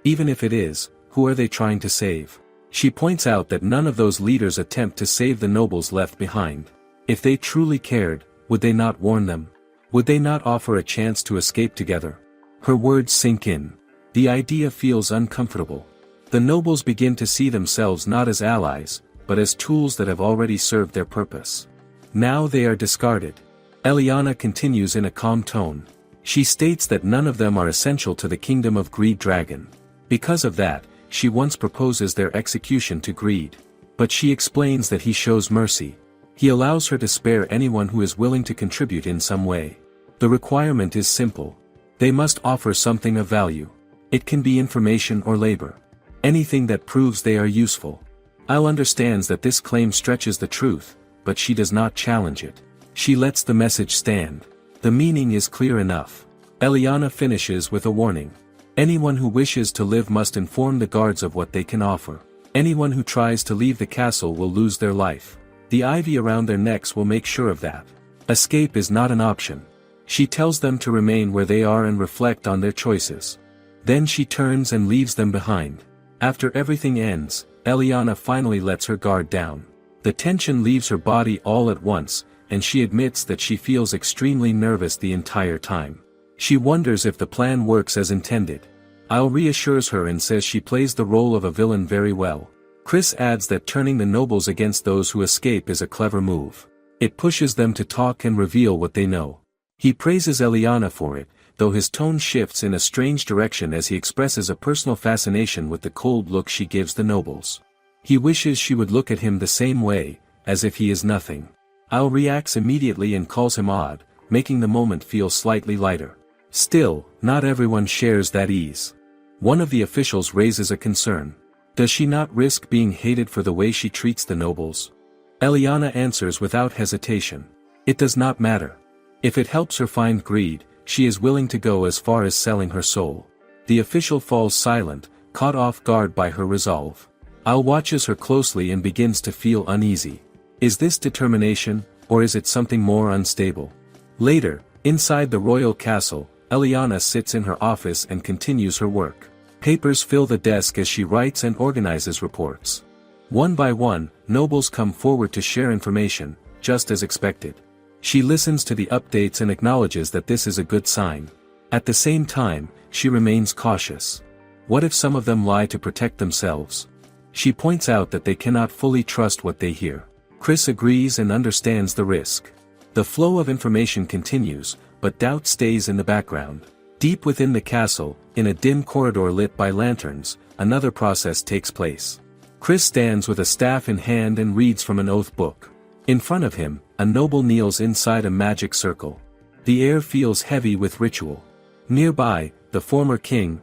Even if it is, who are they trying to save? She points out that none of those leaders attempt to save the nobles left behind. If they truly cared, would they not warn them? Would they not offer a chance to escape together? Her words sink in. The idea feels uncomfortable. The nobles begin to see themselves not as allies, but as tools that have already served their purpose. Now they are discarded. Eliana continues in a calm tone. She states that none of them are essential to the kingdom of Greed Dragon. Because of that, she once proposes their execution to Greed. But she explains that he shows mercy. He allows her to spare anyone who is willing to contribute in some way. The requirement is simple. They must offer something of value. It can be information or labor. Anything that proves they are useful. Al understands that this claim stretches the truth, but she does not challenge it. She lets the message stand. The meaning is clear enough. Eliana finishes with a warning. Anyone who wishes to live must inform the guards of what they can offer. Anyone who tries to leave the castle will lose their life. The ivy around their necks will make sure of that. Escape is not an option. She tells them to remain where they are and reflect on their choices. Then she turns and leaves them behind. After everything ends, Eliana finally lets her guard down. The tension leaves her body all at once, and she admits that she feels extremely nervous the entire time. She wonders if the plan works as intended. Al reassures her and says she plays the role of a villain very well. Chris adds that turning the nobles against those who escape is a clever move. It pushes them to talk and reveal what they know. He praises Eliana for it, though his tone shifts in a strange direction as he expresses a personal fascination with the cold look she gives the nobles. He wishes she would look at him the same way, as if he is nothing. Al reacts immediately and calls him odd, making the moment feel slightly lighter. Still, not everyone shares that ease. One of the officials raises a concern. Does she not risk being hated for the way she treats the nobles? Eliana answers without hesitation. It does not matter. If it helps her find Greed, she is willing to go as far as selling her soul. The official falls silent, caught off guard by her resolve. Al watches her closely and begins to feel uneasy. Is this determination, or is it something more unstable? Later, inside the royal castle, Eliana sits in her office and continues her work. Papers fill the desk as she writes and organizes reports. One by one, nobles come forward to share information, just as expected. She listens to the updates and acknowledges that this is a good sign. At the same time, she remains cautious. What if some of them lie to protect themselves? She points out that they cannot fully trust what they hear. Chris agrees and understands the risk. The flow of information continues, but doubt stays in the background. Deep within the castle, in a dim corridor lit by lanterns, another process takes place. Chris stands with a staff in hand and reads from an oath book. In front of him, a noble kneels inside a magic circle. The air feels heavy with ritual. Nearby, the former king,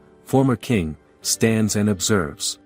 stands and observes.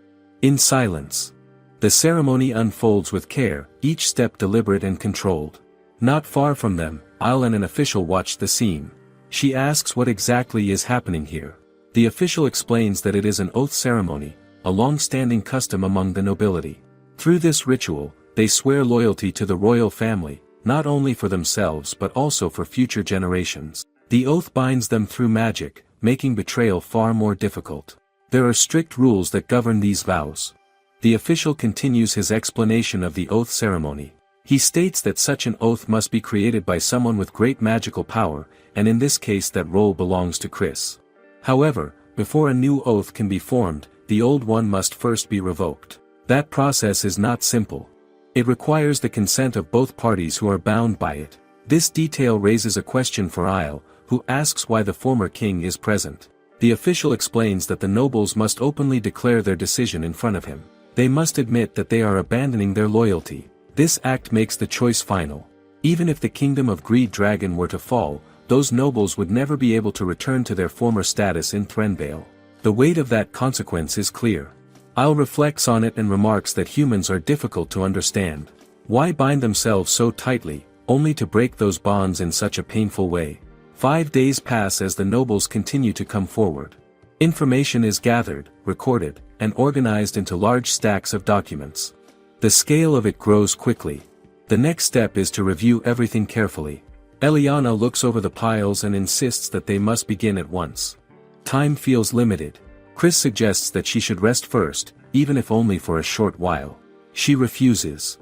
In silence. The ceremony unfolds with care, each step deliberate and controlled. Not far from them, Al and an official watch the scene. She asks what exactly is happening here. The official explains that it is an oath ceremony, a long-standing custom among the nobility. Through this ritual, they swear loyalty to the royal family, not only for themselves but also for future generations. The oath binds them through magic, making betrayal far more difficult. There are strict rules that govern these vows. The official continues his explanation of the oath ceremony. He states that such an oath must be created by someone with great magical power, and in this case that role belongs to Chris. However, before a new oath can be formed, the old one must first be revoked. That process is not simple. It requires the consent of both parties who are bound by it. This detail raises a question for Isle, who asks why the former king is present. The official explains that the nobles must openly declare their decision in front of him. They must admit that they are abandoning their loyalty. This act makes the choice final. Even if the kingdom of Greed Dragon were to fall, those nobles would never be able to return to their former status in Threnvale. The weight of that consequence is clear. Isle reflects on it and remarks that humans are difficult to understand. Why bind themselves so tightly, only to break those bonds in such a painful way? 5 days pass as the nobles continue to come forward. Information is gathered, recorded, and organized into large stacks of documents. The scale of it grows quickly. The next step is to review everything carefully. Eliana looks over the piles and insists that they must begin at once. Time feels limited. Chris suggests that she should rest first, even if only for a short while. She refuses.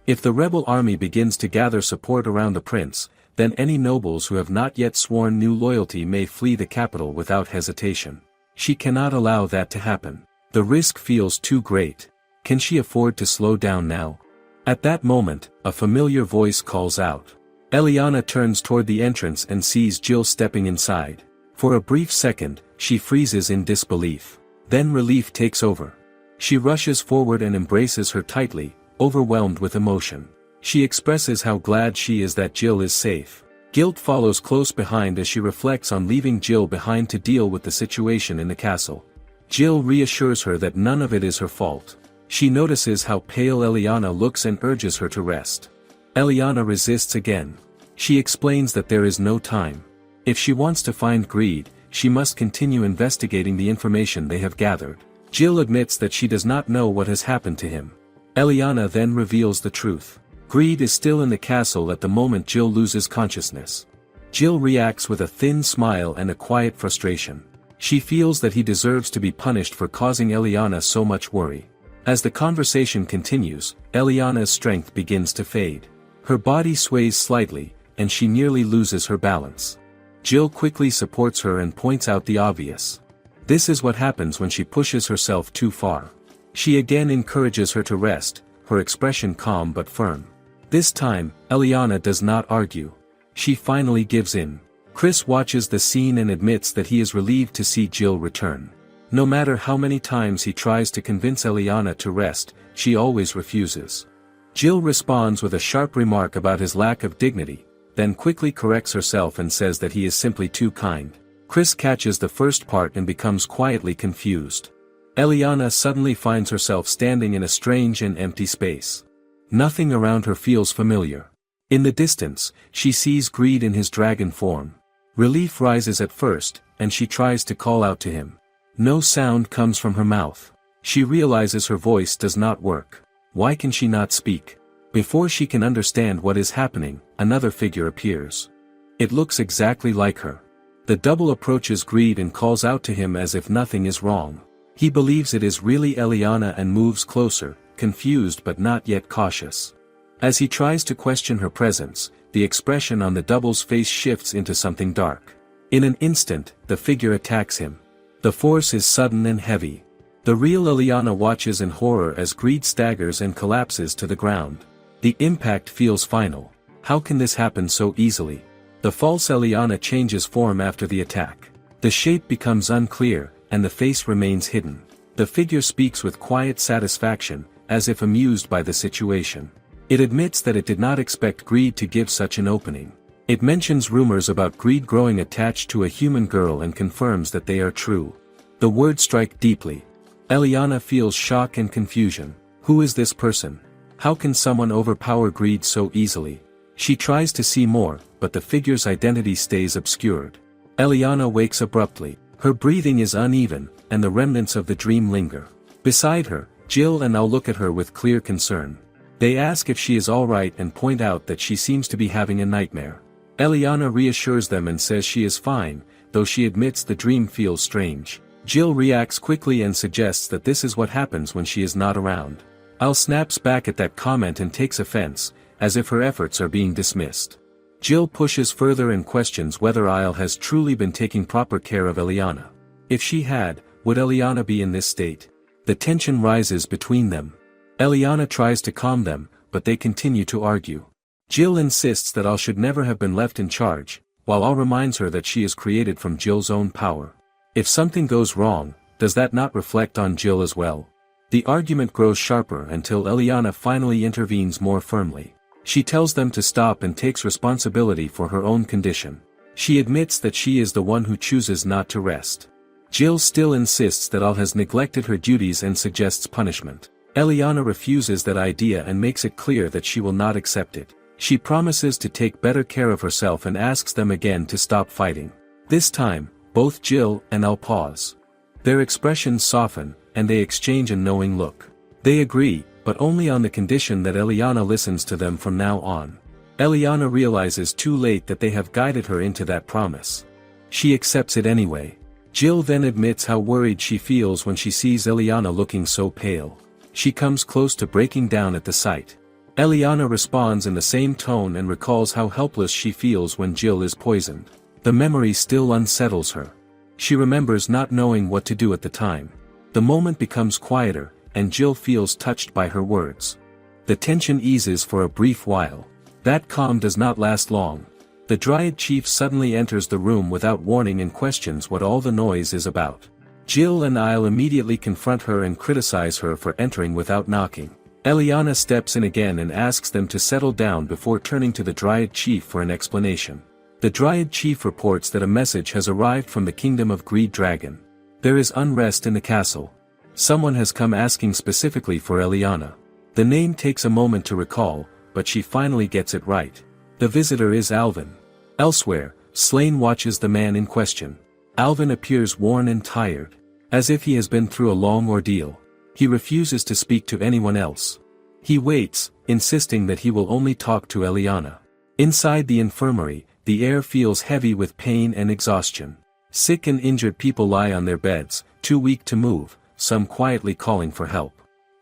If the rebel army begins to gather support around the prince, then any nobles who have not yet sworn new loyalty may flee the capital without hesitation. She cannot allow that to happen. The risk feels too great. Can she afford to slow down now? At that moment, a familiar voice calls out. Eliana turns toward the entrance and sees Jill stepping inside. For a brief second, she freezes in disbelief. Then relief takes over. She rushes forward and embraces her tightly, overwhelmed with emotion. She expresses how glad she is that Jill is safe. Guilt follows close behind as she reflects on leaving Jill behind to deal with the situation in the castle. Jill reassures her that none of it is her fault. She notices how pale Eliana looks and urges her to rest. Eliana resists again. She explains that there is no time. If she wants to find Greed, she must continue investigating the information they have gathered. Jill admits that she does not know what has happened to him. Eliana then reveals the truth. Greed is still in the castle at the moment Jill loses consciousness. Jill reacts with a thin smile and a quiet frustration. She feels that he deserves to be punished for causing Eliana so much worry. As the conversation continues, Eliana's strength begins to fade. Her body sways slightly, and she nearly loses her balance. Jill quickly supports her and points out the obvious. This is what happens when she pushes herself too far. She again encourages her to rest, her expression calm but firm. This time, Eliana does not argue. She finally gives in. Chris watches the scene and admits that he is relieved to see Jill return. No matter how many times he tries to convince Eliana to rest, she always refuses. Jill responds with a sharp remark about his lack of dignity, then quickly corrects herself and says that he is simply too kind. Chris catches the first part and becomes quietly confused. Eliana suddenly finds herself standing in a strange and empty space. Nothing around her feels familiar. In the distance, she sees Greed in his dragon form. Relief rises at first, and she tries to call out to him. No sound comes from her mouth. She realizes her voice does not work. Why can she not speak? Before she can understand what is happening, another figure appears. It looks exactly like her. The double approaches Greed and calls out to him as if nothing is wrong. He believes it is really Eliana and moves closer, confused but not yet cautious. As he tries to question her presence, the expression on the double's face shifts into something dark. In an instant, the figure attacks him. The force is sudden and heavy. The real Eliana watches in horror as Greed staggers and collapses to the ground. The impact feels final. How can this happen so easily? The false Eliana changes form after the attack. The shape becomes unclear, and the face remains hidden. The figure speaks with quiet satisfaction, as if amused by the situation. It admits that it did not expect Greed to give such an opening. It mentions rumors about Greed growing attached to a human girl and confirms that they are true. The words strike deeply. Eliana feels shock and confusion. Who is this person? How can someone overpower Greed so easily? She tries to see more, but the figure's identity stays obscured. Eliana wakes abruptly. Her breathing is uneven, and the remnants of the dream linger. Beside her, Jill and Al look at her with clear concern. They ask if she is alright and point out that she seems to be having a nightmare. Eliana reassures them and says she is fine, though she admits the dream feels strange. Jill reacts quickly and suggests that this is what happens when she is not around. Al snaps back at that comment and takes offense, as if her efforts are being dismissed. Jill pushes further and questions whether Al has truly been taking proper care of Eliana. If she had, would Eliana be in this state? The tension rises between them. Eliana tries to calm them, but they continue to argue. Jill insists that Al should never have been left in charge, while Al reminds her that she is created from Jill's own power. If something goes wrong, does that not reflect on Jill as well? The argument grows sharper until Eliana finally intervenes more firmly. She tells them to stop and takes responsibility for her own condition. She admits that she is the one who chooses not to rest. Jill still insists that Al has neglected her duties and suggests punishment. Eliana refuses that idea and makes it clear that she will not accept it. She promises to take better care of herself and asks them again to stop fighting. This time, both Jill and Al pause. Their expressions soften, and they exchange a knowing look. They agree, but only on the condition that Eliana listens to them from now on. Eliana realizes too late that they have guided her into that promise. She accepts it anyway. Jill then admits how worried she feels when she sees Eliana looking so pale. She comes close to breaking down at the sight. Eliana responds in the same tone and recalls how helpless she feels when Jill is poisoned. The memory still unsettles her. She remembers not knowing what to do at the time. The moment becomes quieter, and Jill feels touched by her words. The tension eases for a brief while. That calm does not last long. The Dryad Chief suddenly enters the room without warning and questions what all the noise is about. Jill and Isle immediately confront her and criticize her for entering without knocking. Eliana steps in again and asks them to settle down before turning to the Dryad Chief for an explanation. The Dryad Chief reports that a message has arrived from the kingdom of Greed Dragon. There is unrest in the castle. Someone has come asking specifically for Eliana. The name takes a moment to recall, but she finally gets it right. The visitor is Alvin. Elsewhere, Slane watches the man in question. Alvin appears worn and tired, as if he has been through a long ordeal. He refuses to speak to anyone else. He waits, insisting that he will only talk to Eliana. Inside the infirmary, the air feels heavy with pain and exhaustion. Sick and injured people lie on their beds, too weak to move, some quietly calling for help.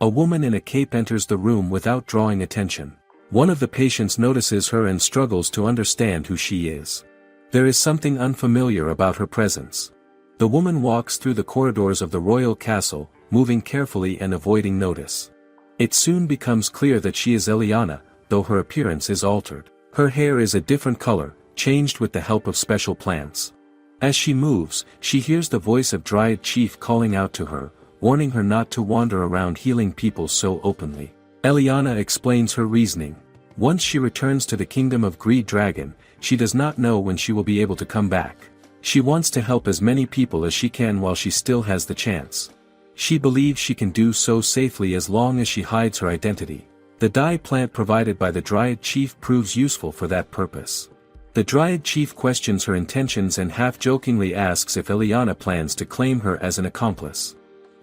A woman in a cape enters the room without drawing attention. One of the patients notices her and struggles to understand who she is. There is something unfamiliar about her presence. The woman walks through the corridors of the royal castle, moving carefully and avoiding notice. It soon becomes clear that she is Eliana, though her appearance is altered. Her hair is a different color, changed with the help of special plants. As she moves, she hears the voice of Dryad Chief calling out to her, warning her not to wander around healing people so openly. Eliana explains her reasoning. Once she returns to the kingdom of Greed Dragon, she does not know when she will be able to come back. She wants to help as many people as she can while she still has the chance. She believes she can do so safely as long as she hides her identity. The dye plant provided by the Dryad Chief proves useful for that purpose. The Dryad Chief questions her intentions and half-jokingly asks if Eliana plans to claim her as an accomplice.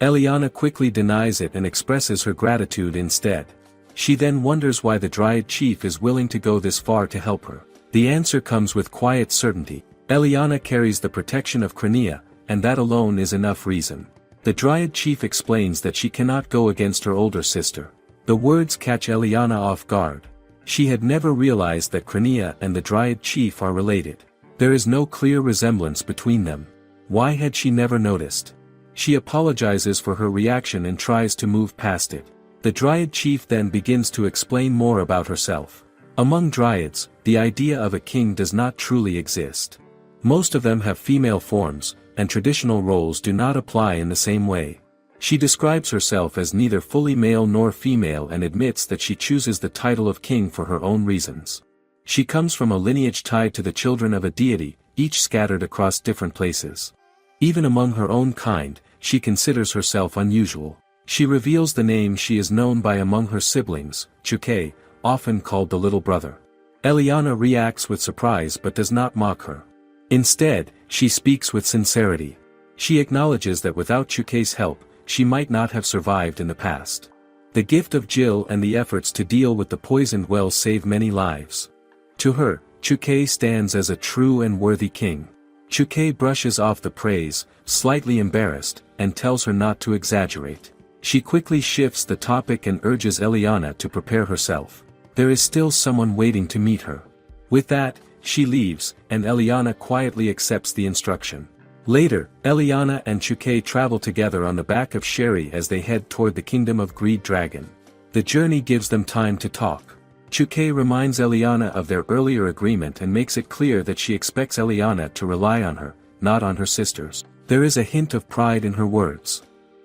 Eliana quickly denies it and expresses her gratitude instead. She then wonders why the Dryad Chief is willing to go this far to help her. The answer comes with quiet certainty. Eliana carries the protection of Cranea, and that alone is enough reason. The Dryad Chief explains that she cannot go against her older sister. The words catch Eliana off guard. She had never realized that Cranea and the Dryad Chief are related. There is no clear resemblance between them. Why had she never noticed? She apologizes for her reaction and tries to move past it. The Dryad Chief then begins to explain more about herself. Among Dryads, the idea of a king does not truly exist. Most of them have female forms, and traditional roles do not apply in the same way. She describes herself as neither fully male nor female and admits that she chooses the title of king for her own reasons. She comes from a lineage tied to the children of a deity, each scattered across different places. Even among her own kind, she considers herself unusual. She reveals the name she is known by among her siblings, Chuke, often called the little brother. Eliana reacts with surprise but does not mock her. Instead, she speaks with sincerity. She acknowledges that without Chuke's help, she might not have survived in the past. The gift of Jill and the efforts to deal with the poisoned well save many lives. To her, Chuke stands as a true and worthy king. Chuke brushes off the praise, slightly embarrassed, and tells her not to exaggerate. She quickly shifts the topic and urges Eliana to prepare herself. There is still someone waiting to meet her. With that, she leaves, and Eliana quietly accepts the instruction. Later, Eliana and Chuke travel together on the back of Sherry as they head toward the kingdom of Greed Dragon. The journey gives them time to talk. Chuke reminds Eliana of their earlier agreement and makes it clear that she expects Eliana to rely on her, not on her sisters. There is a hint of pride in her words.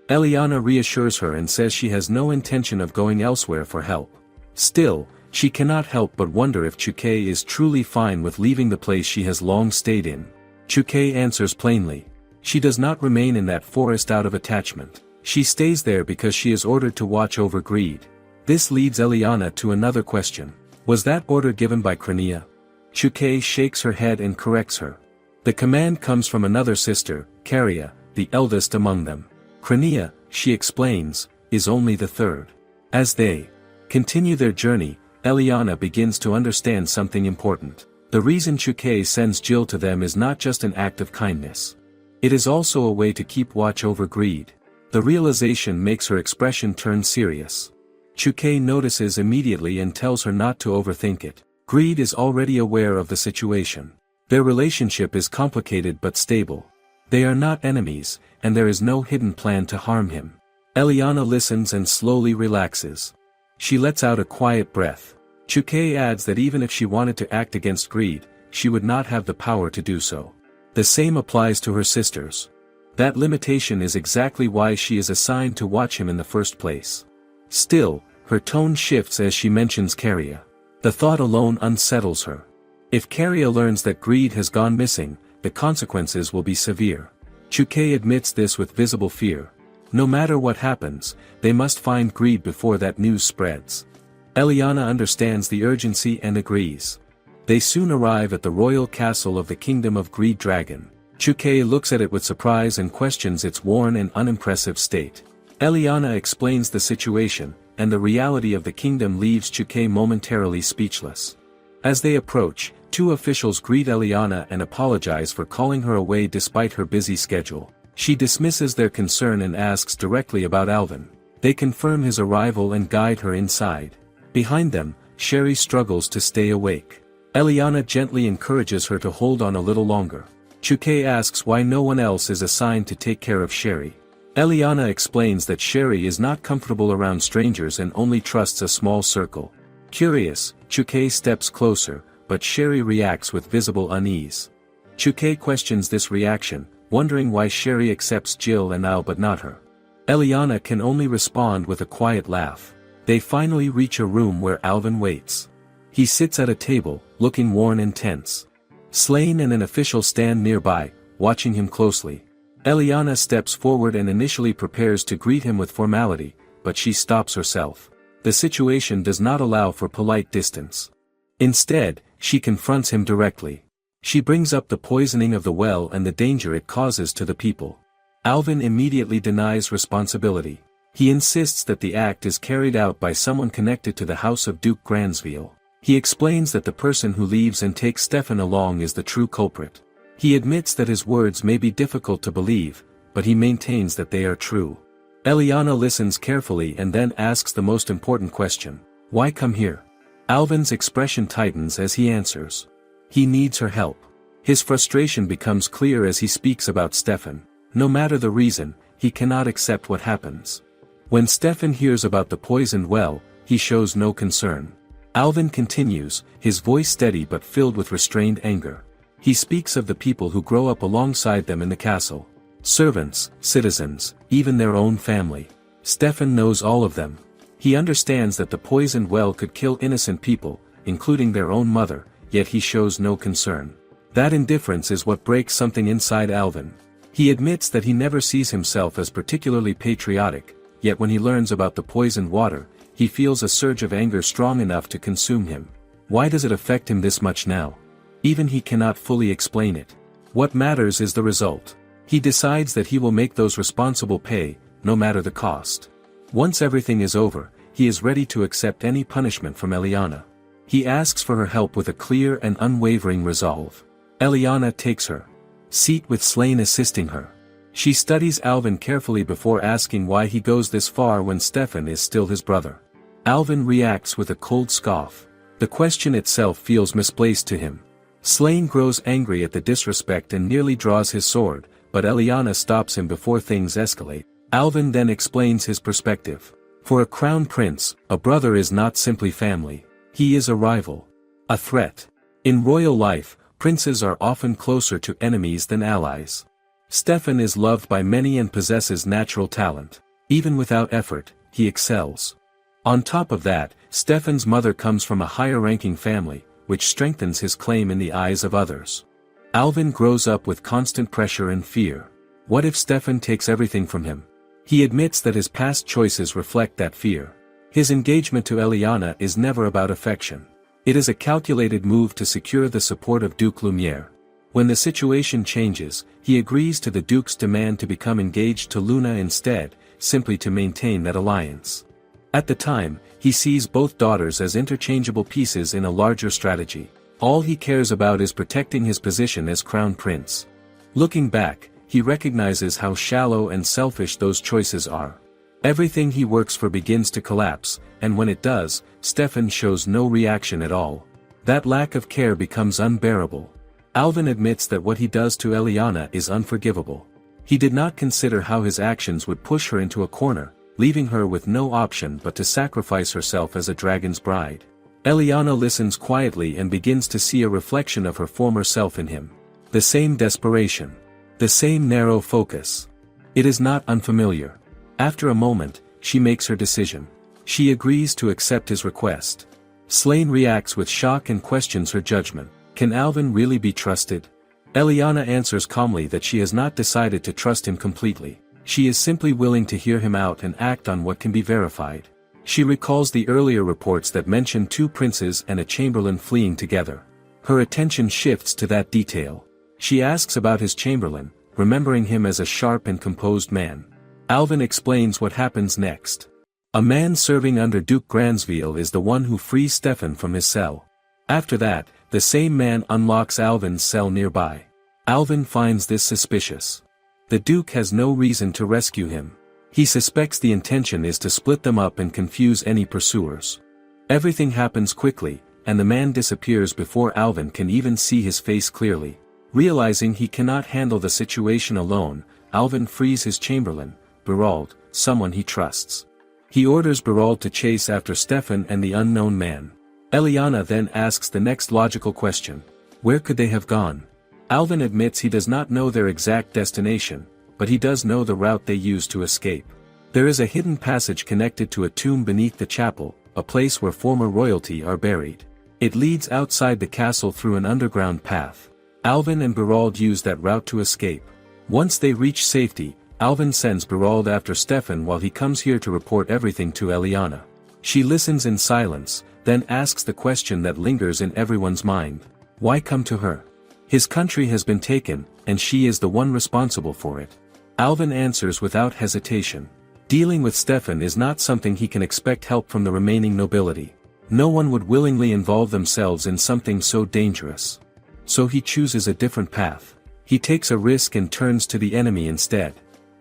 Eliana reassures her and says she has no intention of going elsewhere for help. Still, She cannot help but wonder if Chukei is truly fine with leaving the place she has long stayed in. Chukei answers plainly. She does not remain in that forest out of attachment. She stays there because she is ordered to watch over Greed. This leads Eliana to another question. Was that order given by Crinea? Chukei shakes her head and corrects her. The command comes from another sister, Caria, the eldest among them. Crinea, she explains, is only the third. As they continue their journey, Eliana begins to understand something important. The reason Chukei sends Jill to them is not just an act of kindness. It is also a way to keep watch over Greed. The realization makes her expression turn serious. Chukei notices immediately and tells her not to overthink it. Greed is already aware of the situation. Their relationship is complicated but stable. They are not enemies, and there is no hidden plan to harm him. Eliana listens and slowly relaxes. She lets out a quiet breath. Chukei adds that even if she wanted to act against Greed, she would not have the power to do so. The same applies to her sisters. That limitation is exactly why she is assigned to watch him in the first place. Still, her tone shifts as she mentions Caria. The thought alone unsettles her. If Caria learns that Greed has gone missing, the consequences will be severe. Chukei admits this with visible fear. No matter what happens, they must find Greed before that news spreads. Eliana understands the urgency and agrees. They soon arrive at the royal castle of the Kingdom of Greed Dragon. Chukei looks at it with surprise and questions its worn and unimpressive state. Eliana explains the situation, and the reality of the kingdom leaves Chukei momentarily speechless. As they approach, two officials greet Eliana and apologize for calling her away despite her busy schedule. She dismisses their concern and asks directly about Alvin. They confirm his arrival and guide her inside. Behind them, Sherry struggles to stay awake. Eliana gently encourages her to hold on a little longer. Chukei asks why no one else is assigned to take care of Sherry. Eliana explains that Sherry is not comfortable around strangers and only trusts a small circle. Curious, Chukei steps closer, but Sherry reacts with visible unease. Chukei questions this reaction, wondering why Sherry accepts Jill and Al but not her. Eliana can only respond with a quiet laugh. They finally reach a room where Alvin waits. He sits at a table, looking worn and tense. Slane and an official stand nearby, watching him closely. Eliana steps forward and initially prepares to greet him with formality, but she stops herself. The situation does not allow for polite distance. Instead, she confronts him directly. She brings up the poisoning of the well and the danger it causes to the people. Alvin immediately denies responsibility. He insists that the act is carried out by someone connected to the house of Duke Gransville. He explains that the person who leaves and takes Stefan along is the true culprit. He admits that his words may be difficult to believe, but he maintains that they are true. Eliana listens carefully and then asks the most important question. Why come here? Alvin's expression tightens as he answers. He needs her help. His frustration becomes clear as he speaks about Stefan. No matter the reason, he cannot accept what happens. When Stefan hears about the poisoned well, he shows no concern. Alvin continues, his voice steady but filled with restrained anger. He speaks of the people who grow up alongside them in the castle. Servants, citizens, even their own family. Stefan knows all of them. He understands that the poisoned well could kill innocent people, including their own mother, yet he shows no concern. That indifference is what breaks something inside Alvin. He admits that he never sees himself as particularly patriotic, yet when he learns about the poisoned water, he feels a surge of anger strong enough to consume him. Why does it affect him this much now? Even he cannot fully explain it. What matters is the result. He decides that he will make those responsible pay, no matter the cost. Once everything is over, he is ready to accept any punishment from Eliana. He asks for her help with a clear and unwavering resolve. Eliana takes her seat with Slane assisting her. She studies Alvin carefully before asking why he goes this far when Stefan is still his brother. Alvin reacts with a cold scoff. The question itself feels misplaced to him. Slane grows angry at the disrespect and nearly draws his sword, but Eliana stops him before things escalate. Alvin then explains his perspective. For a crown prince, a brother is not simply family. He is a rival. A threat. In royal life, princes are often closer to enemies than allies. Stefan is loved by many and possesses natural talent. Even without effort, he excels. On top of that, Stefan's mother comes from a higher-ranking family, which strengthens his claim in the eyes of others. Alvin grows up with constant pressure and fear. What if Stefan takes everything from him? He admits that his past choices reflect that fear. His engagement to Eliana is never about affection. It is a calculated move to secure the support of Duke Lumiere. When the situation changes, he agrees to the Duke's demand to become engaged to Luna instead, simply to maintain that alliance. At the time, he sees both daughters as interchangeable pieces in a larger strategy. All he cares about is protecting his position as crown prince. Looking back, he recognizes how shallow and selfish those choices are. Everything he works for begins to collapse, and when it does, Stefan shows no reaction at all. That lack of care becomes unbearable. Alvin admits that what he does to Eliana is unforgivable. He did not consider how his actions would push her into a corner, leaving her with no option but to sacrifice herself as a dragon's bride. Eliana listens quietly and begins to see a reflection of her former self in him. The same desperation. The same narrow focus. It is not unfamiliar. After a moment, she makes her decision. She agrees to accept his request. Slane reacts with shock and questions her judgment. Can Alvin really be trusted? Eliana answers calmly that she has not decided to trust him completely. She is simply willing to hear him out and act on what can be verified. She recalls the earlier reports that mentioned two princes and a chamberlain fleeing together. Her attention shifts to that detail. She asks about his chamberlain, remembering him as a sharp and composed man. Alvin explains what happens next. A man serving under Duke Gransville is the one who frees Stefan from his cell. After that, the same man unlocks Alvin's cell nearby. Alvin finds this suspicious. The Duke has no reason to rescue him. He suspects the intention is to split them up and confuse any pursuers. Everything happens quickly, and the man disappears before Alvin can even see his face clearly. Realizing he cannot handle the situation alone, Alvin frees his chamberlain, Berald, someone he trusts. He orders Berald to chase after Stefan and the unknown man. Eliana then asks the next logical question. Where could they have gone? Alvin admits he does not know their exact destination, but he does know the route they used to escape. There is a hidden passage connected to a tomb beneath the chapel, a place where former royalty are buried. It leads outside the castle through an underground path. Alvin and Berald use that route to escape. Once they reach safety, Alvin sends Berald after Stefan while he comes here to report everything to Eliana. She listens in silence, then asks the question that lingers in everyone's mind. Why come to her? His country has been taken, and she is the one responsible for it. Alvin answers without hesitation. Dealing with Stefan is not something he can expect help from the remaining nobility. No one would willingly involve themselves in something so dangerous. So he chooses a different path. He takes a risk and turns to the enemy instead.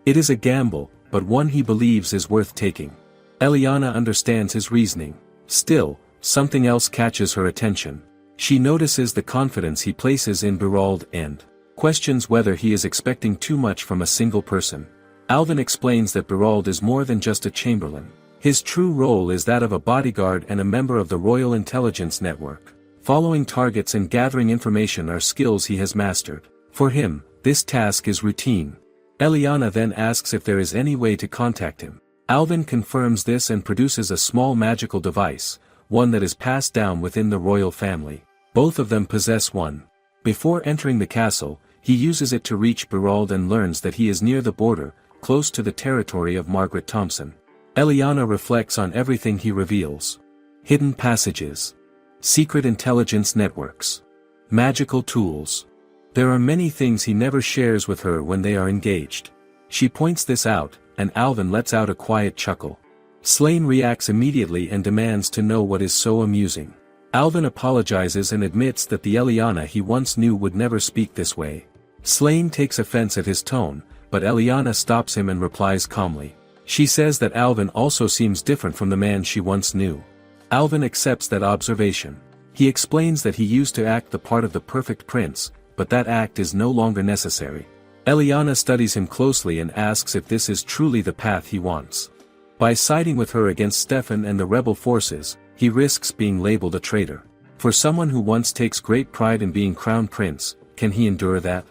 It is a gamble, but one he believes is worth taking. Eliana understands his reasoning. Still, something else catches her attention. She notices the confidence he places in Berald and questions whether he is expecting too much from a single person. Alvin explains that Berald is more than just a chamberlain. His true role is that of a bodyguard and a member of the Royal Intelligence Network. Following targets and gathering information are skills he has mastered. For him, this task is routine. Eliana then asks if there is any way to contact him. Alvin confirms this and produces a small magical device, one that is passed down within the royal family. Both of them possess one. Before entering the castle, he uses it to reach Berald and learns that he is near the border, close to the territory of Margaret Thompson. Eliana reflects on everything he reveals. Hidden passages. Secret intelligence networks. Magical tools. There are many things he never shares with her when they are engaged. She points this out, and Alvin lets out a quiet chuckle. Slane reacts immediately and demands to know what is so amusing. Alvin apologizes and admits that the Eliana he once knew would never speak this way. Slane takes offense at his tone, but Eliana stops him and replies calmly. She says that Alvin also seems different from the man she once knew. Alvin accepts that observation. He explains that he used to act the part of the perfect prince, but that act is no longer necessary. Eliana studies him closely and asks if this is truly the path he wants. By siding with her against Stefan and the rebel forces, he risks being labeled a traitor. For someone who once takes great pride in being crown prince, can he endure that?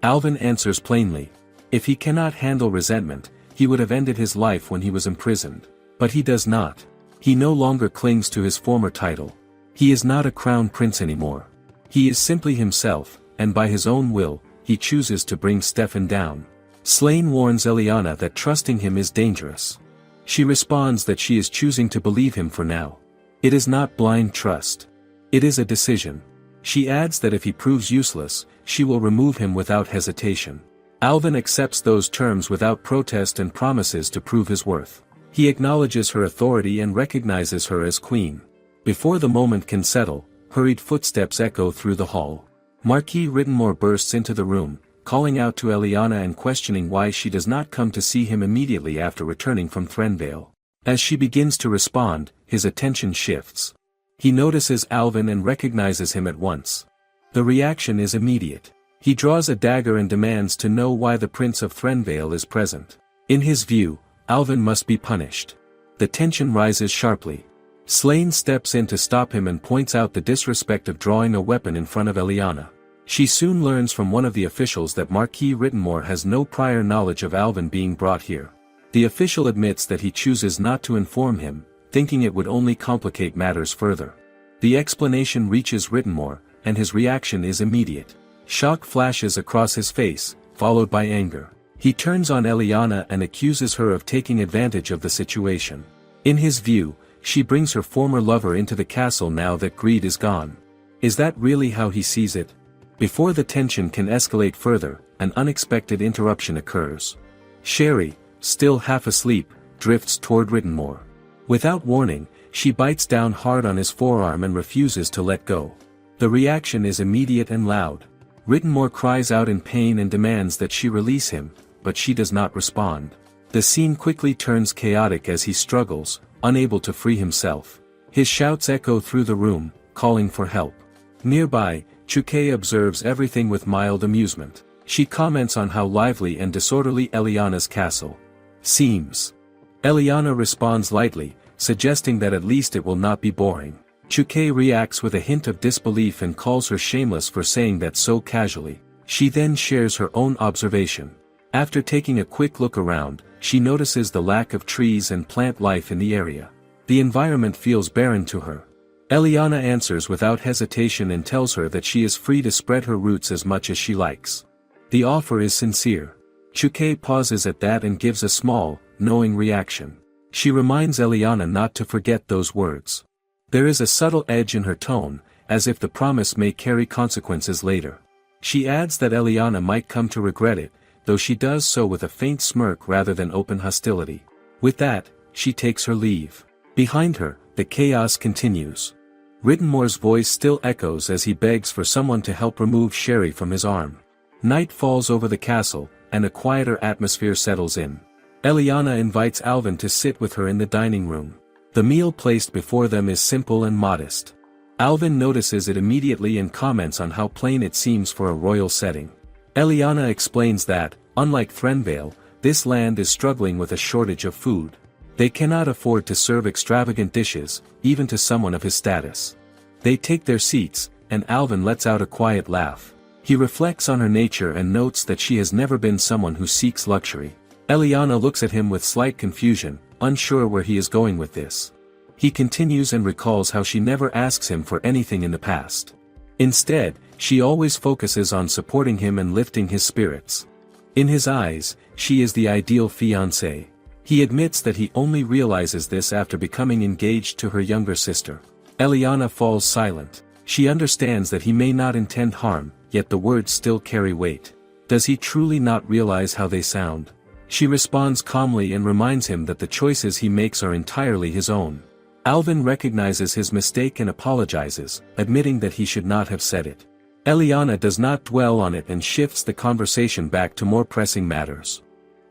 Alvin answers plainly. If he cannot handle resentment, he would have ended his life when he was imprisoned. But he does not. He no longer clings to his former title. He is not a crown prince anymore. He is simply himself, and by his own will, he chooses to bring Stefan down. Slane warns Eliana that trusting him is dangerous. She responds that she is choosing to believe him for now. It is not blind trust. It is a decision. She adds that if he proves useless, she will remove him without hesitation. Alvin accepts those terms without protest and promises to prove his worth. He acknowledges her authority and recognizes her as queen. Before the moment can settle, hurried footsteps echo through the hall. Marquis Rittenmore bursts into the room, calling out to Eliana and questioning why she does not come to see him immediately after returning from Threnvale. As she begins to respond, his attention shifts. He notices Alvin and recognizes him at once. The reaction is immediate. He draws a dagger and demands to know why the Prince of Threnvale is present. In his view, Alvin must be punished. The tension rises sharply. Slane steps in to stop him and points out the disrespect of drawing a weapon in front of Eliana. She soon learns from one of the officials that Marquis Rittenmore has no prior knowledge of Alvin being brought here. The official admits that he chooses not to inform him, thinking it would only complicate matters further. The explanation reaches Rittenmore, and his reaction is immediate. Shock flashes across his face, followed by anger. He turns on Eliana and accuses her of taking advantage of the situation. In his view, she brings her former lover into the castle now that Greed is gone. Is that really how he sees it? Before the tension can escalate further, an unexpected interruption occurs. Sherry, still half asleep, drifts toward Rittenmore. Without warning, she bites down hard on his forearm and refuses to let go. The reaction is immediate and loud. Rittenmore cries out in pain and demands that she release him, but she does not respond. The scene quickly turns chaotic as he struggles, unable to free himself. His shouts echo through the room, calling for help. Nearby, Chuke observes everything with mild amusement. She comments on how lively and disorderly Eliana's castle seems. Eliana responds lightly, suggesting that at least it will not be boring. Chuke reacts with a hint of disbelief and calls her shameless for saying that so casually. She then shares her own observation. After taking a quick look around, she notices the lack of trees and plant life in the area. The environment feels barren to her. Eliana answers without hesitation and tells her that she is free to spread her roots as much as she likes. The offer is sincere. Chuke pauses at that and gives a small, knowing reaction. She reminds Eliana not to forget those words. There is a subtle edge in her tone, as if the promise may carry consequences later. She adds that Eliana might come to regret it, though she does so with a faint smirk rather than open hostility. With that, she takes her leave. Behind her, the chaos continues. Rittenmore's voice still echoes as he begs for someone to help remove Sherry from his arm. Night falls over the castle, and a quieter atmosphere settles in. Eliana invites Alvin to sit with her in the dining room. The meal placed before them is simple and modest. Alvin notices it immediately and comments on how plain it seems for a royal setting. Eliana explains that, unlike Threnvale, this land is struggling with a shortage of food. They cannot afford to serve extravagant dishes, even to someone of his status. They take their seats, and Alvin lets out a quiet laugh. He reflects on her nature and notes that she has never been someone who seeks luxury. Eliana looks at him with slight confusion, unsure where he is going with this. He continues and recalls how she never asks him for anything in the past. Instead, she always focuses on supporting him and lifting his spirits. In his eyes, she is the ideal fiancée. He admits that he only realizes this after becoming engaged to her younger sister. Eliana falls silent. She understands that he may not intend harm, yet the words still carry weight. Does he truly not realize how they sound? She responds calmly and reminds him that the choices he makes are entirely his own. Alvin recognizes his mistake and apologizes, admitting that he should not have said it. Eliana does not dwell on it and shifts the conversation back to more pressing matters.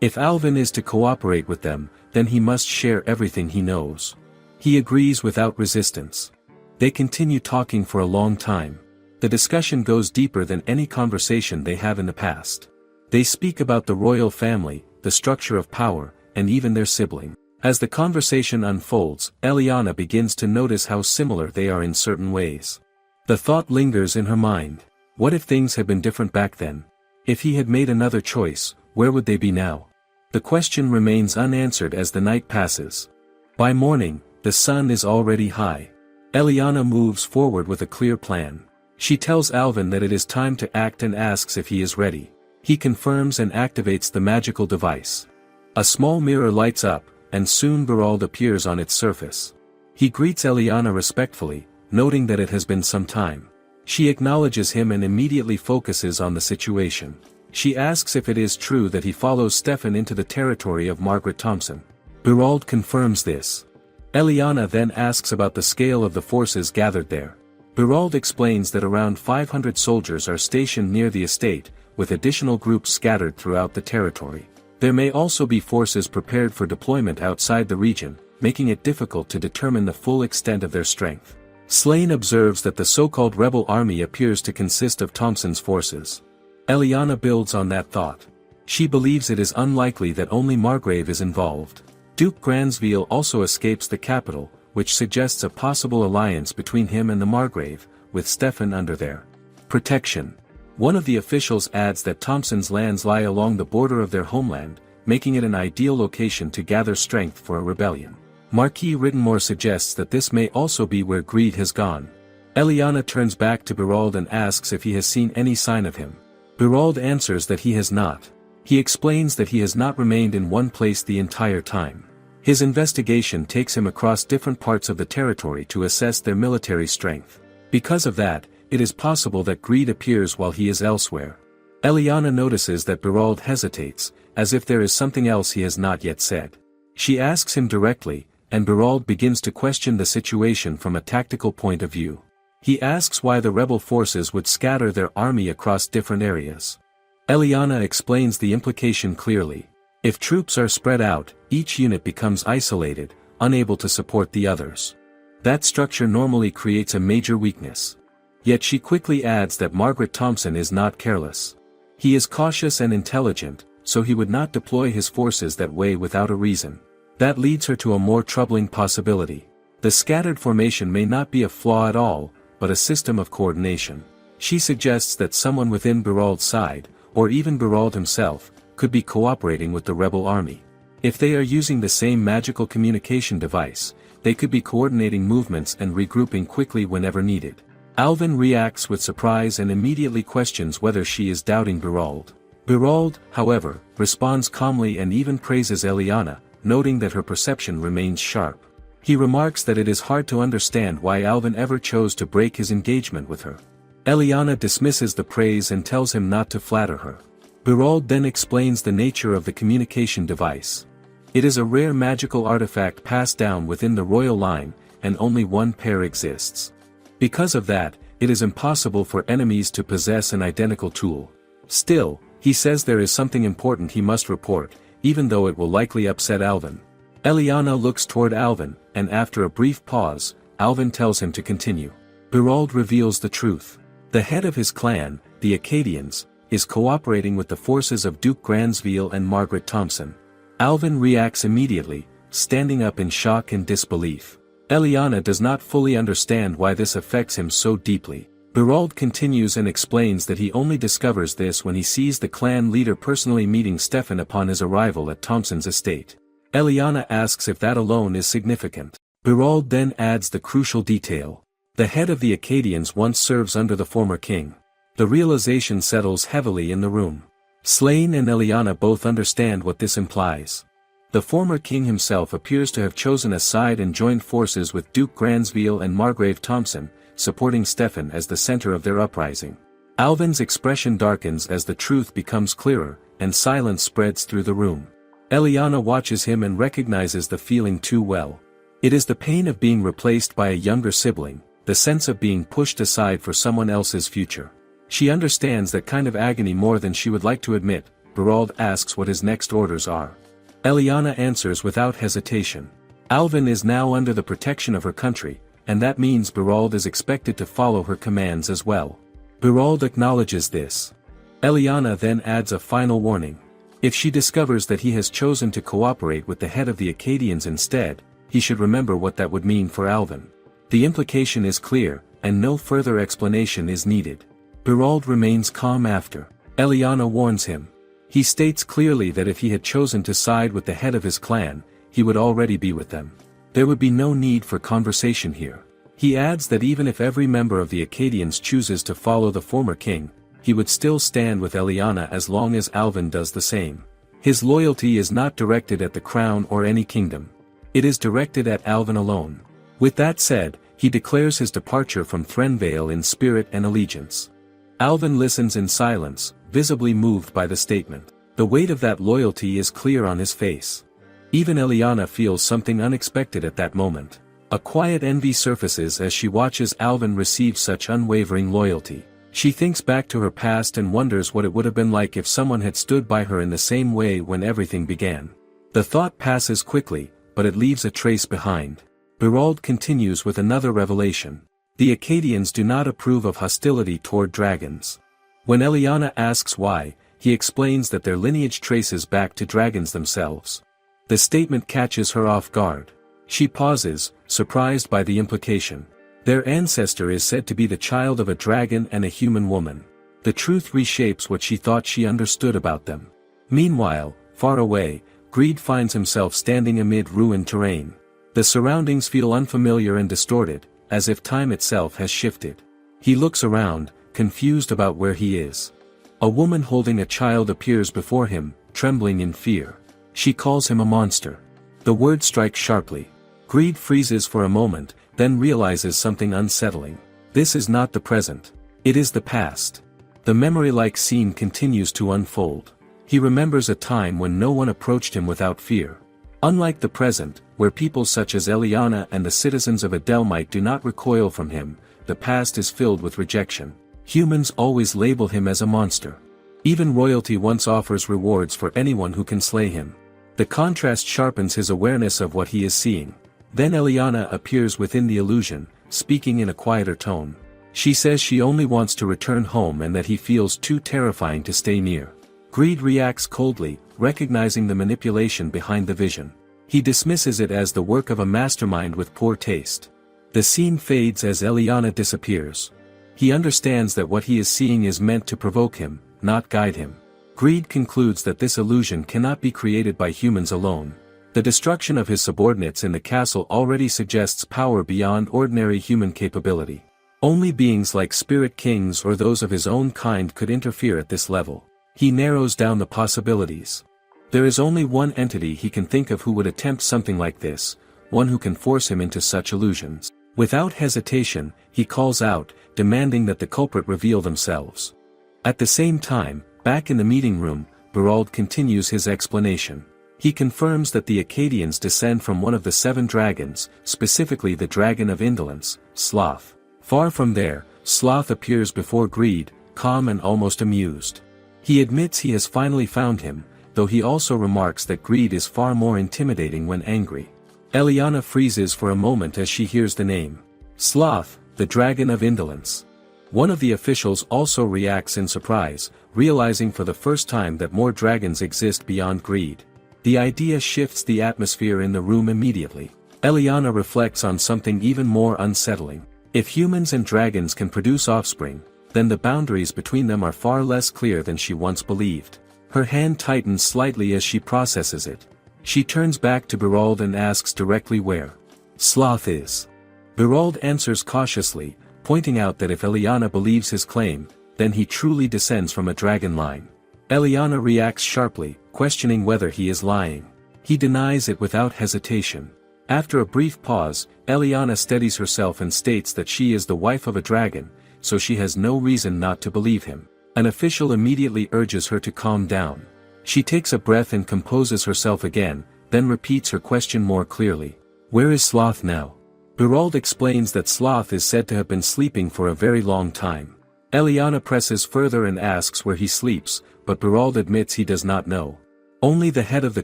If Alvin is to cooperate with them, then he must share everything he knows. He agrees without resistance. They continue talking for a long time. The discussion goes deeper than any conversation they have in the past. They speak about the royal family, the structure of power, and even their sibling. As the conversation unfolds, Eliana begins to notice how similar they are in certain ways. The thought lingers in her mind. What if things had been different back then? If he had made another choice, where would they be now? The question remains unanswered as the night passes. By morning, The sun is already high. Eliana moves forward with a clear plan. She tells Alvin that it is time to act and asks if he is ready. He confirms and activates the magical device. A small mirror lights up, and soon Berald appears on its surface. He greets Eliana respectfully, noting that it has been some time. She acknowledges him and immediately focuses on the situation. She asks if it is true that he follows Stefan into the territory of Margaret Thompson. Berald confirms this. Eliana then asks about the scale of the forces gathered there. Berald explains that around 500 soldiers are stationed near the estate, with additional groups scattered throughout the territory. There may also be forces prepared for deployment outside the region, making it difficult to determine the full extent of their strength. Slane observes that the so-called rebel army appears to consist of Thompson's forces. Eliana builds on that thought. She believes it is unlikely that only Margrave is involved. Duke Gransville also escapes the capital, which suggests a possible alliance between him and the Margrave, with Stefan under their protection. One of the officials adds that Thompson's lands lie along the border of their homeland, making it an ideal location to gather strength for a rebellion. Marquis Rittenmore suggests that this may also be where Greed has gone. Eliana turns back to Berald and asks if he has seen any sign of him. Berald answers that he has not. He explains that he has not remained in one place the entire time. His investigation takes him across different parts of the territory to assess their military strength. Because of that, it is possible that Greed appears while he is elsewhere. Eliana notices that Berald hesitates, as if there is something else he has not yet said. She asks him directly, and Berald begins to question the situation from a tactical point of view. He asks why the rebel forces would scatter their army across different areas. Eliana explains the implication clearly. If troops are spread out, each unit becomes isolated, unable to support the others. That structure normally creates a major weakness. Yet she quickly adds that Margaret Thompson is not careless. He is cautious and intelligent, so he would not deploy his forces that way without a reason. That leads her to a more troubling possibility. The scattered formation may not be a flaw at all, but a system of coordination. She suggests that someone within Berald's side, or even Berald himself, could be cooperating with the rebel army. If they are using the same magical communication device, they could be coordinating movements and regrouping quickly whenever needed. Alvin reacts with surprise and immediately questions whether she is doubting Berald. Berald, however, responds calmly and even praises Eliana, noting that her perception remains sharp. He remarks that it is hard to understand why Alvin ever chose to break his engagement with her. Eliana dismisses the praise and tells him not to flatter her. Berald then explains the nature of the communication device. It is a rare magical artifact passed down within the royal line, and only one pair exists. Because of that, it is impossible for enemies to possess an identical tool. Still, he says there is something important he must report, even though it will likely upset Alvin. Eliana looks toward Alvin, and after a brief pause, Alvin tells him to continue. Berald reveals the truth. The head of his clan, the Acadians, is cooperating with the forces of Duke Gransville and Margaret Thompson. Alvin reacts immediately, standing up in shock and disbelief. Eliana does not fully understand why this affects him so deeply. Berald continues and explains that he only discovers this when he sees the clan leader personally meeting Stefan upon his arrival at Thompson's estate. Eliana asks if that alone is significant. Berald then adds the crucial detail. The head of the Acadians once serves under the former king. The realization settles heavily in the room. Slane and Eliana both understand what this implies. The former king himself appears to have chosen a side and joined forces with Duke Gransville and Margrave Thompson, supporting Stefan as the center of their uprising. Alvin's expression darkens as the truth becomes clearer, and silence spreads through the room. Eliana watches him and recognizes the feeling too well. It is the pain of being replaced by a younger sibling, the sense of being pushed aside for someone else's future. She understands that kind of agony more than she would like to admit. Berald asks what his next orders are. Eliana answers without hesitation. Alvin is now under the protection of her country, and that means Berald is expected to follow her commands as well. Berald acknowledges this. Eliana then adds a final warning. If she discovers that he has chosen to cooperate with the head of the Acadians instead, he should remember what that would mean for Alvin. The implication is clear, and no further explanation is needed. Berald remains calm after. Eliana warns him. He states clearly that if he had chosen to side with the head of his clan, he would already be with them. There would be no need for conversation here. He adds that even if every member of the Acadians chooses to follow the former king, he would still stand with Eliana as long as Alvin does the same. His loyalty is not directed at the crown or any kingdom. It is directed at Alvin alone. With that said, he declares his departure from Threnvale in spirit and allegiance. Alvin listens in silence, visibly moved by the statement. The weight of that loyalty is clear on his face. Even Eliana feels something unexpected at that moment. A quiet envy surfaces as she watches Alvin receive such unwavering loyalty. She thinks back to her past and wonders what it would have been like if someone had stood by her in the same way when everything began. The thought passes quickly, but it leaves a trace behind. Berald continues with another revelation. The Acadians do not approve of hostility toward dragons. When Eliana asks why, he explains that their lineage traces back to dragons themselves. The statement catches her off guard. She pauses, surprised by the implication. Their ancestor is said to be the child of a dragon and a human woman. The truth reshapes what she thought she understood about them. Meanwhile, far away, Greed finds himself standing amid ruined terrain. The surroundings feel unfamiliar and distorted, as if time itself has shifted. He looks around, confused about where he is. A woman holding a child appears before him, trembling in fear. She calls him a monster. The word strikes sharply. Greed freezes for a moment, then realizes something unsettling. This is not the present. It is the past. The memory-like scene continues to unfold. He remembers a time when no one approached him without fear. Unlike the present, where people such as Eliana and the citizens of Adelmite do not recoil from him, the past is filled with rejection. Humans always label him as a monster. Even royalty once offers rewards for anyone who can slay him. The contrast sharpens his awareness of what he is seeing. Then Eliana appears within the illusion, speaking in a quieter tone. She says she only wants to return home and that he feels too terrifying to stay near. Greed reacts coldly, recognizing the manipulation behind the vision. He dismisses it as the work of a mastermind with poor taste. The scene fades as Eliana disappears. He understands that what he is seeing is meant to provoke him, not guide him. Greed concludes that this illusion cannot be created by humans alone. The destruction of his subordinates in the castle already suggests power beyond ordinary human capability. Only beings like spirit kings or those of his own kind could interfere at this level. He narrows down the possibilities. There is only one entity he can think of who would attempt something like this, one who can force him into such illusions. Without hesitation, he calls out, demanding that the culprit reveal themselves. At the same time, back in the meeting room, Berald continues his explanation. He confirms that the Acadians descend from one of the 7 dragons, specifically the dragon of indolence, Sloth. Far from there, Sloth appears before Greed, calm and almost amused. He admits he has finally found him, though he also remarks that Greed is far more intimidating when angry. Eliana freezes for a moment as she hears the name. Sloth, the dragon of indolence. One of the officials also reacts in surprise, realizing for the first time that more dragons exist beyond Greed. The idea shifts the atmosphere in the room immediately. Eliana reflects on something even more unsettling. If humans and dragons can produce offspring, then the boundaries between them are far less clear than she once believed. Her hand tightens slightly as she processes it. She turns back to Berald and asks directly where Sloth is. Berald answers cautiously, pointing out that if Eliana believes his claim, then he truly descends from a dragon line. Eliana reacts sharply, questioning whether he is lying. He denies it without hesitation. After a brief pause, Eliana steadies herself and states that she is the wife of a dragon, so she has no reason not to believe him. An official immediately urges her to calm down. She takes a breath and composes herself again, then repeats her question more clearly. Where is Sloth now? Berald explains that Sloth is said to have been sleeping for a very long time. Eliana presses further and asks where he sleeps, but Berald admits he does not know. Only the head of the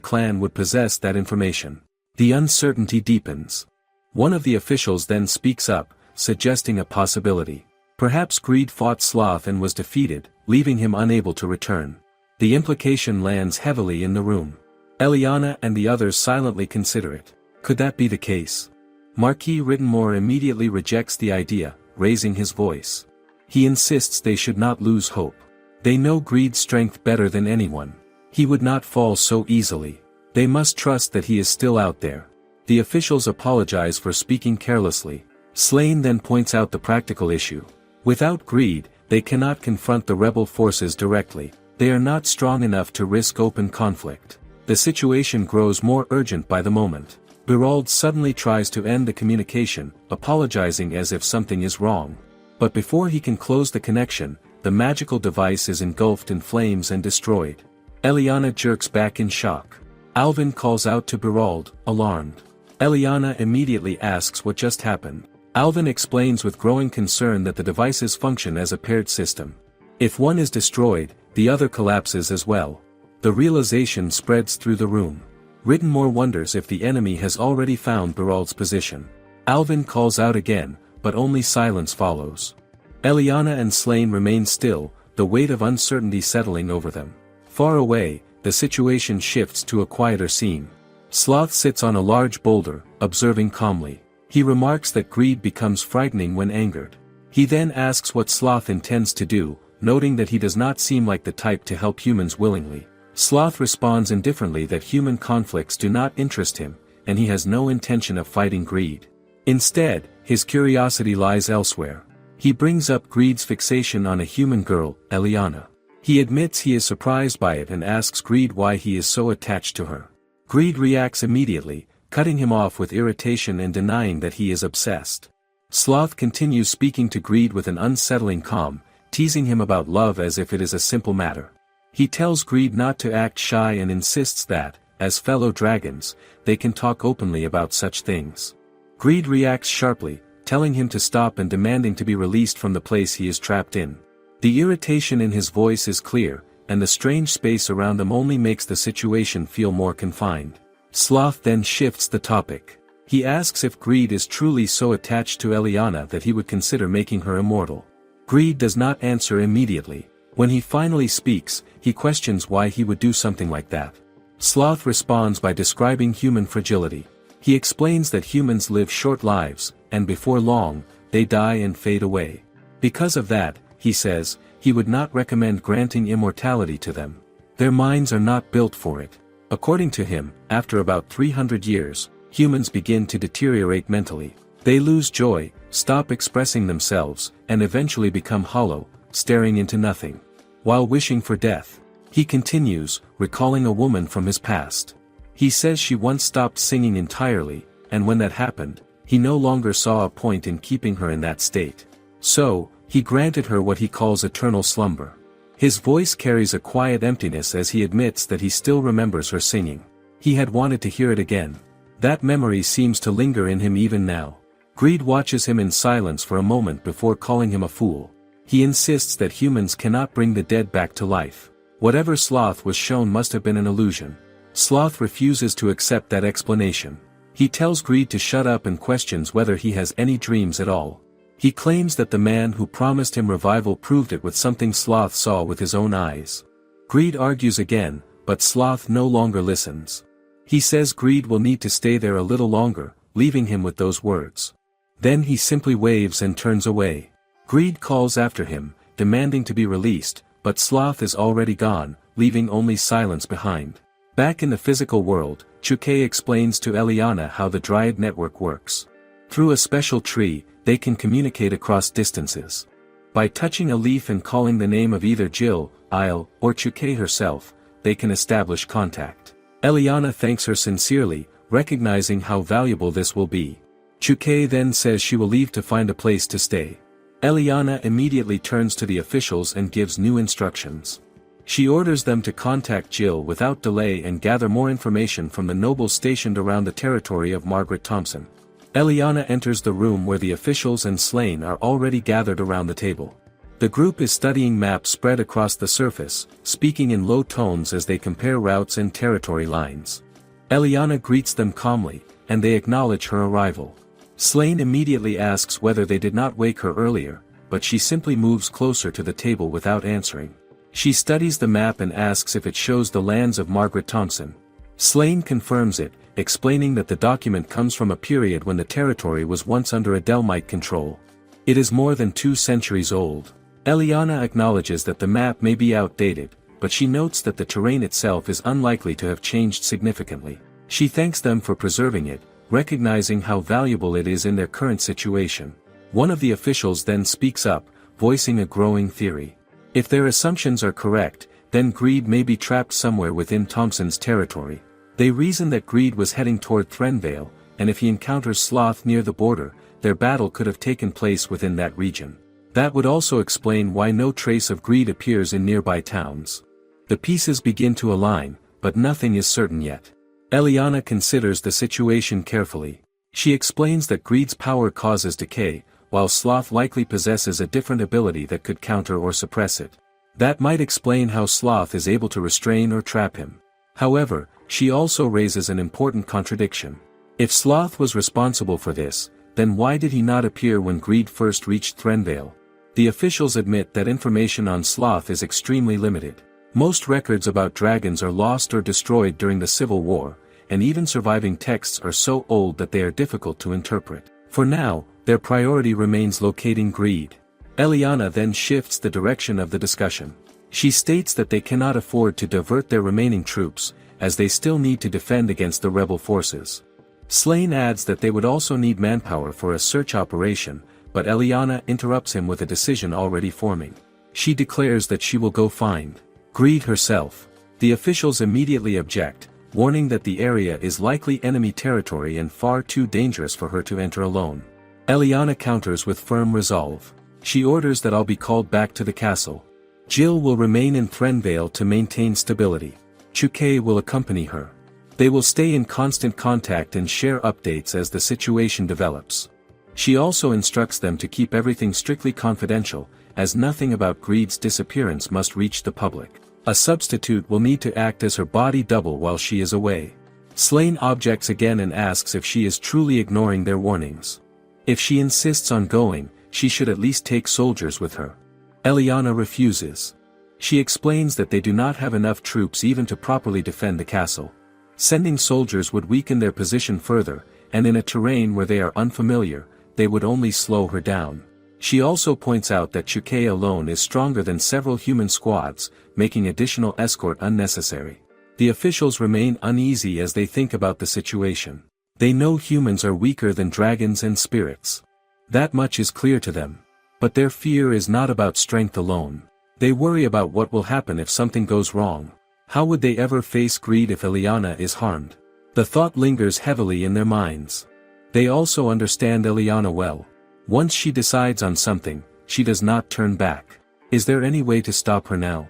clan would possess that information. The uncertainty deepens. One of the officials then speaks up, suggesting a possibility. Perhaps Greed fought Sloth and was defeated, leaving him unable to return. The implication lands heavily in the room. Eliana and the others silently consider it. Could that be the case? Marquis Rittenmore immediately rejects the idea, raising his voice. He insists they should not lose hope. They know Greed's strength better than anyone. He would not fall so easily. They must trust that he is still out there. The officials apologize for speaking carelessly. Slane then points out the practical issue. Without greed, they cannot confront the rebel forces directly. They are not strong enough to risk open conflict. The situation grows more urgent by the moment. Berald suddenly tries to end the communication, apologizing as if something is wrong. But before he can close the connection, the magical device is engulfed in flames and destroyed. Eliana jerks back in shock. Alvin calls out to Berald, alarmed. Eliana immediately asks what just happened. Alvin explains with growing concern that the devices function as a paired system. If one is destroyed, the other collapses as well. The realization spreads through the room. Rittenmore wonders if the enemy has already found Berald's position. Alvin calls out again, but only silence follows. Eliana and Slane remain still, the weight of uncertainty settling over them. Far away, the situation shifts to a quieter scene. Sloth sits on a large boulder, observing calmly. He remarks that greed becomes frightening when angered. He then asks what Sloth intends to do, noting that he does not seem like the type to help humans willingly. Sloth responds indifferently that human conflicts do not interest him, and he has no intention of fighting greed. Instead, his curiosity lies elsewhere. He brings up greed's fixation on a human girl, Eliana. He admits he is surprised by it and asks Greed why he is so attached to her. Greed reacts immediately, cutting him off with irritation and denying that he is obsessed. Sloth continues speaking to Greed with an unsettling calm, teasing him about love as if it is a simple matter. He tells Greed not to act shy and insists that, as fellow dragons, they can talk openly about such things. Greed reacts sharply, telling him to stop and demanding to be released from the place he is trapped in. The irritation in his voice is clear, and the strange space around them only makes the situation feel more confined. Sloth then shifts the topic. He asks if Greed is truly so attached to Eliana that he would consider making her immortal. Greed does not answer immediately. When he finally speaks, he questions why he would do something like that. Sloth responds by describing human fragility. He explains that humans live short lives, and before long, they die and fade away. Because of that, he says, he would not recommend granting immortality to them. Their minds are not built for it. According to him, after about 300 years, humans begin to deteriorate mentally. They lose joy, stop expressing themselves, and eventually become hollow, staring into nothing. While wishing for death, he continues, recalling a woman from his past. He says she once stopped singing entirely, and when that happened, he no longer saw a point in keeping her in that state. So, he granted her what he calls eternal slumber. His voice carries a quiet emptiness as he admits that he still remembers her singing. He had wanted to hear it again. That memory seems to linger in him even now. Greed watches him in silence for a moment before calling him a fool. He insists that humans cannot bring the dead back to life. Whatever Sloth was shown must have been an illusion. Sloth refuses to accept that explanation. He tells Greed to shut up and questions whether he has any dreams at all. He claims that the man who promised him revival proved it with something Sloth saw with his own eyes. Greed argues again, but Sloth no longer listens. He says Greed will need to stay there a little longer, leaving him with those words. Then he simply waves and turns away. Greed calls after him, demanding to be released, but Sloth is already gone, leaving only silence behind. Back in the physical world, Chuke explains to Eliana how the Dryad network works. Through a special tree, they can communicate across distances. By touching a leaf and calling the name of either Jill, Isle, or Chuke herself, they can establish contact. Eliana thanks her sincerely, recognizing how valuable this will be. Chuke then says she will leave to find a place to stay. Eliana immediately turns to the officials and gives new instructions. She orders them to contact Jill without delay and gather more information from the nobles stationed around the territory of Margaret Thompson. Eliana enters the room where the officials and Slane are already gathered around the table. The group is studying maps spread across the surface, speaking in low tones as they compare routes and territory lines. Eliana greets them calmly, and they acknowledge her arrival. Slane immediately asks whether they did not wake her earlier, but she simply moves closer to the table without answering. She studies the map and asks if it shows the lands of Margaret Thompson. Slane confirms it, explaining that the document comes from a period when the territory was once under Adelmite control. It is more than 2 centuries old. Eliana acknowledges that the map may be outdated, but she notes that the terrain itself is unlikely to have changed significantly. She thanks them for preserving it, recognizing how valuable it is in their current situation. One of the officials then speaks up, voicing a growing theory. If their assumptions are correct, then Greed may be trapped somewhere within Thompson's territory. They reason that Greed was heading toward Threnvale, and if he encounters Sloth near the border, their battle could have taken place within that region. That would also explain why no trace of Greed appears in nearby towns. The pieces begin to align, but nothing is certain yet. Eliana considers the situation carefully. She explains that Greed's power causes decay, while Sloth likely possesses a different ability that could counter or suppress it. That might explain how Sloth is able to restrain or trap him. However, she also raises an important contradiction. If Sloth was responsible for this, then why did he not appear when Greed first reached Threnvale? The officials admit that information on Sloth is extremely limited. Most records about dragons are lost or destroyed during the Civil War, and even surviving texts are so old that they are difficult to interpret. For now, their priority remains locating Greed. Eliana then shifts the direction of the discussion. She states that they cannot afford to divert their remaining troops, as they still need to defend against the rebel forces. Slane adds that they would also need manpower for a search operation, but Eliana interrupts him with a decision already forming. She declares that she will go find Greed herself. The officials immediately object, warning that the area is likely enemy territory and far too dangerous for her to enter alone. Eliana counters with firm resolve. She orders that all be called back to the castle. Jill will remain in Threnvale to maintain stability. Chukei will accompany her. They will stay in constant contact and share updates as the situation develops. She also instructs them to keep everything strictly confidential, as nothing about Greed's disappearance must reach the public. A substitute will need to act as her body double while she is away. Slane objects again and asks if she is truly ignoring their warnings. If she insists on going, she should at least take soldiers with her. Eliana refuses. She explains that they do not have enough troops even to properly defend the castle. Sending soldiers would weaken their position further, and in a terrain where they are unfamiliar, they would only slow her down. She also points out that Chukei alone is stronger than several human squads, making additional escort unnecessary. The officials remain uneasy as they think about the situation. They know humans are weaker than dragons and spirits. That much is clear to them. But their fear is not about strength alone. They worry about what will happen if something goes wrong. How would they ever face Greed if Eliana is harmed? The thought lingers heavily in their minds. They also understand Eliana well. Once she decides on something, she does not turn back. Is there any way to stop her now?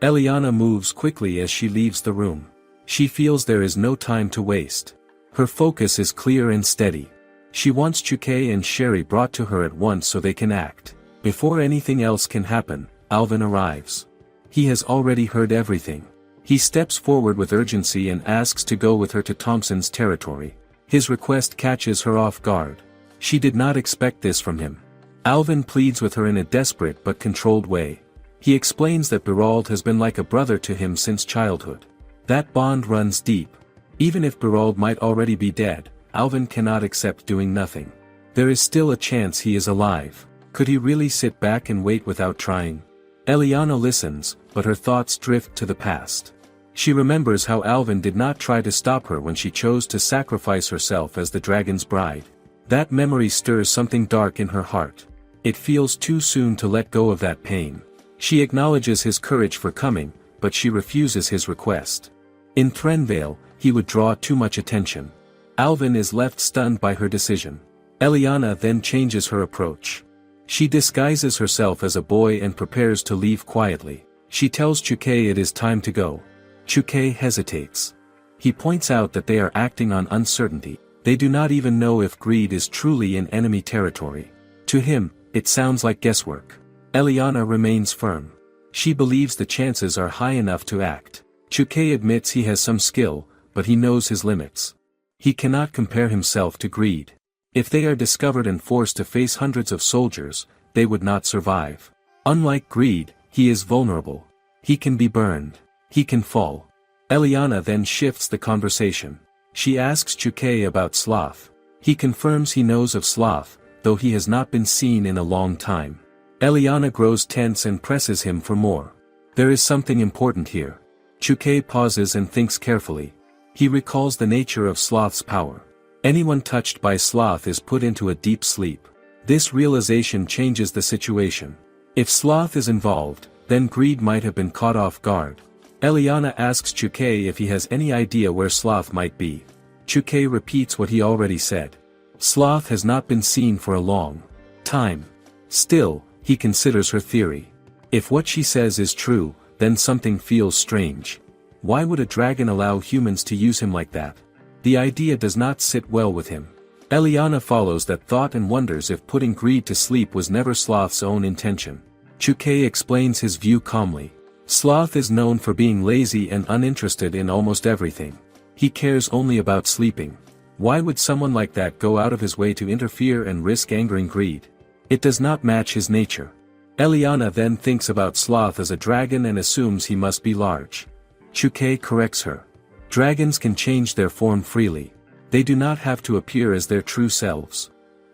Eliana moves quickly as she leaves the room. She feels there is no time to waste. Her focus is clear and steady. She wants Chukei and Sherry brought to her at once so they can act. Before anything else can happen, Alvin arrives. He has already heard everything. He steps forward with urgency and asks to go with her to Thompson's territory. His request catches her off guard. She did not expect this from him. Alvin pleads with her in a desperate but controlled way. He explains that Berald has been like a brother to him since childhood. That bond runs deep. Even if Berald might already be dead, Alvin cannot accept doing nothing. There is still a chance he is alive. Could he really sit back and wait without trying? Eliana listens, but her thoughts drift to the past. She remembers how Alvin did not try to stop her when she chose to sacrifice herself as the dragon's bride. That memory stirs something dark in her heart. It feels too soon to let go of that pain. She acknowledges his courage for coming, but she refuses his request. In Threnvale, he would draw too much attention. Alvin is left stunned by her decision. Eliana then changes her approach. She disguises herself as a boy and prepares to leave quietly. She tells Chukei it is time to go. Chukei hesitates. He points out that they are acting on uncertainty. They do not even know if Greed is truly in enemy territory. To him, it sounds like guesswork. Eliana remains firm. She believes the chances are high enough to act. Chukei admits he has some skill, but he knows his limits. He cannot compare himself to Greed. If they are discovered and forced to face hundreds of soldiers, they would not survive. Unlike Greed, he is vulnerable. He can be burned. He can fall. Eliana then shifts the conversation. She asks Chukei about Sloth. He confirms he knows of Sloth, though he has not been seen in a long time. Eliana grows tense and presses him for more. There is something important here. Chukei pauses and thinks carefully. He recalls the nature of Sloth's power. Anyone touched by sloth is put into a deep sleep. This realization changes the situation. If sloth is involved, then greed might have been caught off guard. Eliana asks Chukei if he has any idea where sloth might be. Chukei repeats what he already said. Sloth has not been seen for a long time. Still, he considers her theory. If what she says is true, then something feels strange. Why would a dragon allow humans to use him like that? The idea does not sit well with him. Eliana follows that thought and wonders if putting greed to sleep was never Sloth's own intention. Chukei explains his view calmly. Sloth is known for being lazy and uninterested in almost everything. He cares only about sleeping. Why would someone like that go out of his way to interfere and risk angering greed? It does not match his nature. Eliana then thinks about Sloth as a dragon and assumes he must be large. Chukei corrects her. Dragons can change their form freely. They do not have to appear as their true selves.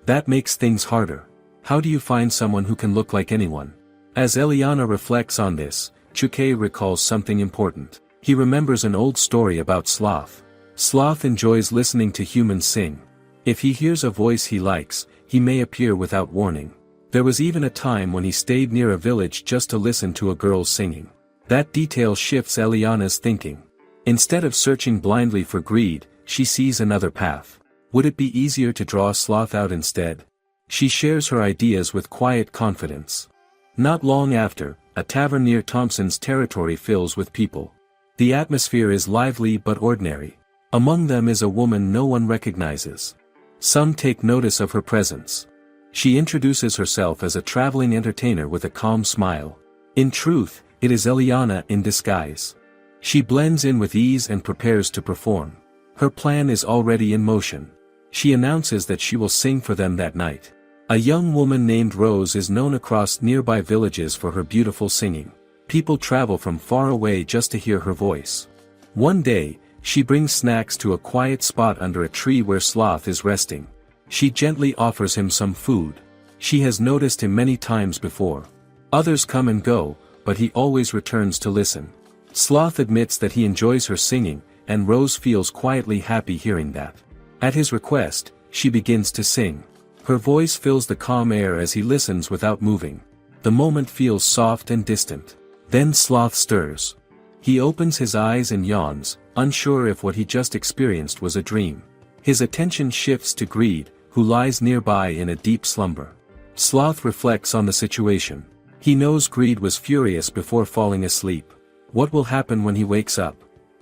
That makes things harder. How do you find someone who can look like anyone? As Eliana reflects on this, Chukei recalls something important. He remembers an old story about Sloth. Sloth enjoys listening to humans sing. If he hears a voice he likes, he may appear without warning. There was even a time when he stayed near a village just to listen to a girl singing. That detail shifts Eliana's thinking. Instead of searching blindly for greed, she sees another path. Would it be easier to draw Sloth out instead? She shares her ideas with quiet confidence. Not long after, a tavern near Thompson's territory fills with people. The atmosphere is lively but ordinary. Among them is a woman no one recognizes. Some take notice of her presence. She introduces herself as a traveling entertainer with a calm smile. In truth, it is Eliana in disguise. She blends in with ease and prepares to perform. Her plan is already in motion. She announces that she will sing for them that night. A young woman named Rose is known across nearby villages for her beautiful singing. People travel from far away just to hear her voice. One day, she brings snacks to a quiet spot under a tree where Sloth is resting. She gently offers him some food. She has noticed him many times before. Others come and go, but he always returns to listen. Sloth admits that he enjoys her singing, and Rose feels quietly happy hearing that. At his request, she begins to sing. Her voice fills the calm air as he listens without moving. The moment feels soft and distant. Then Sloth stirs. He opens his eyes and yawns, unsure if what he just experienced was a dream. His attention shifts to Greed, who lies nearby in a deep slumber. Sloth reflects on the situation. He knows Greed was furious before falling asleep. What will happen when he wakes up?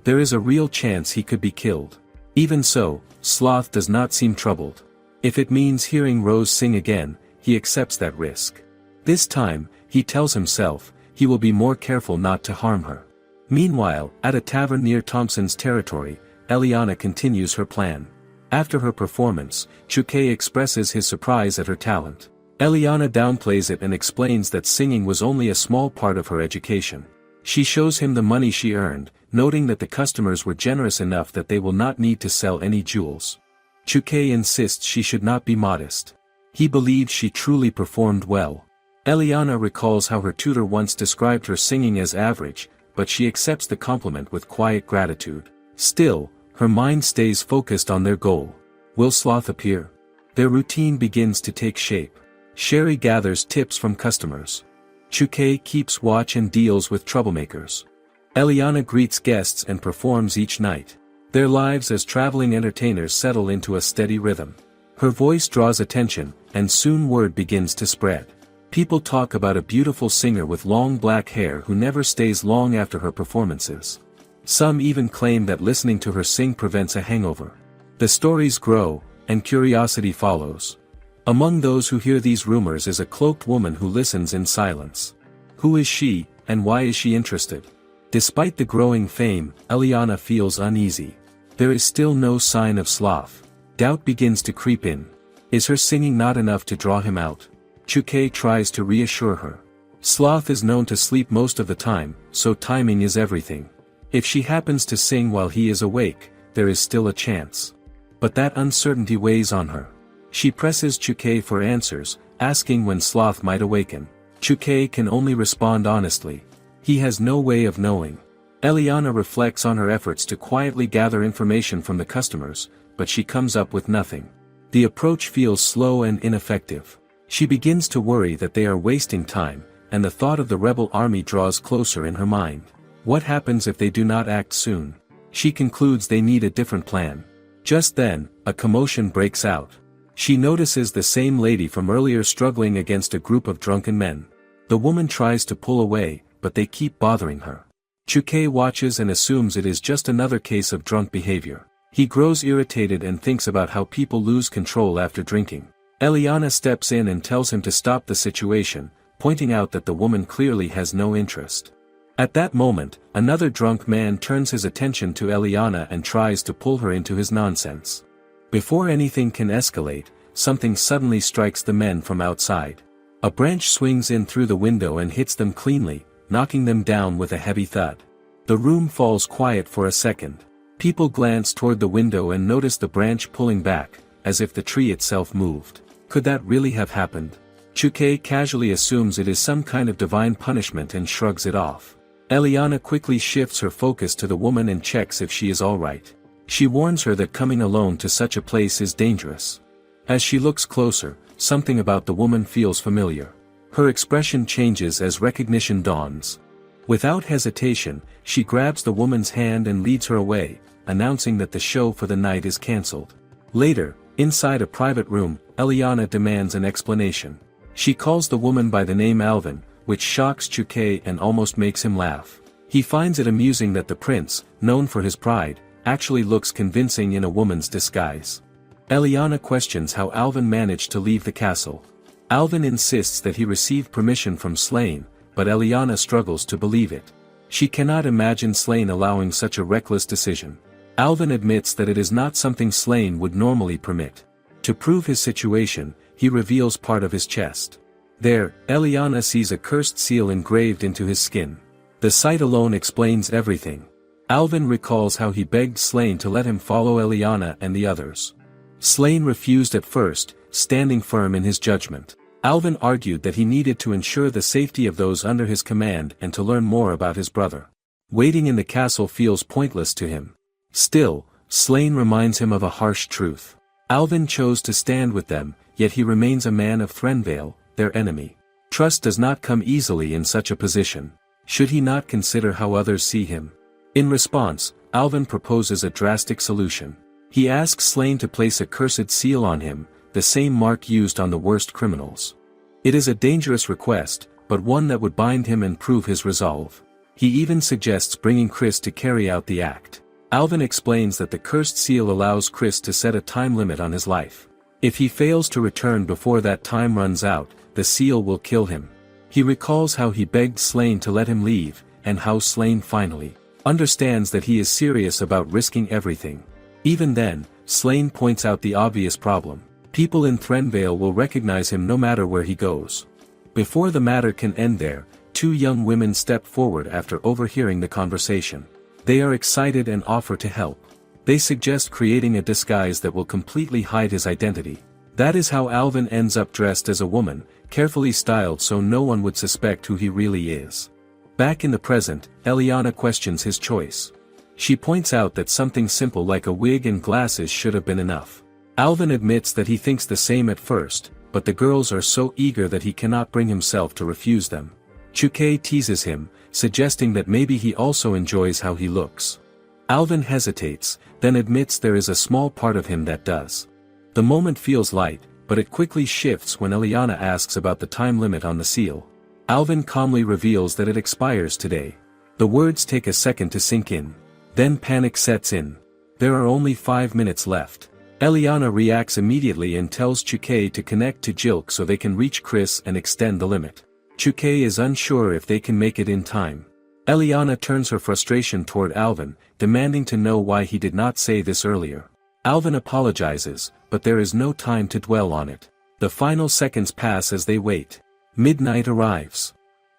There is a real chance he could be killed. Even so, Sloth does not seem troubled. If it means hearing Rose sing again, he accepts that risk. This time, he tells himself, he will be more careful not to harm her. Meanwhile, at a tavern near Thompson's territory, Eliana continues her plan. After her performance, Chukei expresses his surprise at her talent. Eliana downplays it and explains that singing was only a small part of her education. She shows him the money she earned, noting that the customers were generous enough that they will not need to sell any jewels. Chukei insists she should not be modest. He believes she truly performed well. Eliana recalls how her tutor once described her singing as average, but she accepts the compliment with quiet gratitude. Still, her mind stays focused on their goal. Will Sloth appear? Their routine begins to take shape. Sherry gathers tips from customers. Chukei keeps watch and deals with troublemakers. Eliana greets guests and performs each night. Their lives as traveling entertainers settle into a steady rhythm. Her voice draws attention, and soon word begins to spread. People talk about a beautiful singer with long black hair who never stays long after her performances. Some even claim that listening to her sing prevents a hangover. The stories grow, and curiosity follows. Among those who hear these rumors is a cloaked woman who listens in silence. Who is she, and why is she interested? Despite the growing fame, Eliana feels uneasy. There is still no sign of Sloth. Doubt begins to creep in. Is her singing not enough to draw him out? Chukei tries to reassure her. Sloth is known to sleep most of the time, so timing is everything. If she happens to sing while he is awake, there is still a chance. But that uncertainty weighs on her. She presses Chukei for answers, asking when Sloth might awaken. Chukei can only respond honestly. He has no way of knowing. Eliana reflects on her efforts to quietly gather information from the customers, but she comes up with nothing. The approach feels slow and ineffective. She begins to worry that they are wasting time, and the thought of the rebel army draws closer in her mind. What happens if they do not act soon? She concludes they need a different plan. Just then, a commotion breaks out. She notices the same lady from earlier struggling against a group of drunken men. The woman tries to pull away, but they keep bothering her. Chukei watches and assumes it is just another case of drunk behavior. He grows irritated and thinks about how people lose control after drinking. Eliana steps in and tells him to stop the situation, pointing out that the woman clearly has no interest. At that moment, another drunk man turns his attention to Eliana and tries to pull her into his nonsense. Before anything can escalate, something suddenly strikes the men from outside. A branch swings in through the window and hits them cleanly, knocking them down with a heavy thud. The room falls quiet for a second. People glance toward the window and notice the branch pulling back, as if the tree itself moved. Could that really have happened? Chukei casually assumes it is some kind of divine punishment and shrugs it off. Eliana quickly shifts her focus to the woman and checks if she is alright. She warns her that coming alone to such a place is dangerous. As she looks closer, something about the woman feels familiar. Her expression changes as recognition dawns. Without hesitation, she grabs the woman's hand and leads her away, announcing that the show for the night is cancelled. Later, inside a private room, Eliana demands an explanation. She calls the woman by the name Alvin, which shocks Chukei and almost makes him laugh. He finds it amusing that the prince, known for his pride, actually looks convincing in a woman's disguise. Eliana questions how Alvin managed to leave the castle. Alvin insists that he received permission from Slane, but Eliana struggles to believe it. She cannot imagine Slane allowing such a reckless decision. Alvin admits that it is not something Slane would normally permit. To prove his situation, he reveals part of his chest. There, Eliana sees a cursed seal engraved into his skin. The sight alone explains everything. Alvin recalls how he begged Slane to let him follow Eliana and the others. Slane refused at first, standing firm in his judgment. Alvin argued that he needed to ensure the safety of those under his command and to learn more about his brother. Waiting in the castle feels pointless to him. Still, Slane reminds him of a harsh truth. Alvin chose to stand with them, yet he remains a man of Threnvale, their enemy. Trust does not come easily in such a position. Should he not consider how others see him? In response, Alvin proposes a drastic solution. He asks Slane to place a cursed seal on him, the same mark used on the worst criminals. It is a dangerous request, but one that would bind him and prove his resolve. He even suggests bringing Chris to carry out the act. Alvin explains that the cursed seal allows Chris to set a time limit on his life. If he fails to return before that time runs out, the seal will kill him. He recalls how he begged Slane to let him leave, and how Slane finally understands that he is serious about risking everything. Even then, Slane points out the obvious problem. People in Threnvale will recognize him no matter where he goes. Before the matter can end there, two young women step forward after overhearing the conversation. They are excited and offer to help. They suggest creating a disguise that will completely hide his identity. That is how Alvin ends up dressed as a woman, carefully styled so no one would suspect who he really is. Back in the present, Eliana questions his choice. She points out that something simple like a wig and glasses should have been enough. Alvin admits that he thinks the same at first, but the girls are so eager that he cannot bring himself to refuse them. Chukei teases him, suggesting that maybe he also enjoys how he looks. Alvin hesitates, then admits there is a small part of him that does. The moment feels light, but it quickly shifts when Eliana asks about the time limit on the seal. Alvin calmly reveals that it expires today. The words take a second to sink in. Then panic sets in. There are only 5 minutes left. Eliana reacts immediately and tells Chukei to connect to Jilk so they can reach Chris and extend the limit. Chukei is unsure if they can make it in time. Eliana turns her frustration toward Alvin, demanding to know why he did not say this earlier. Alvin apologizes, but there is no time to dwell on it. The final seconds pass as they wait. Midnight arrives.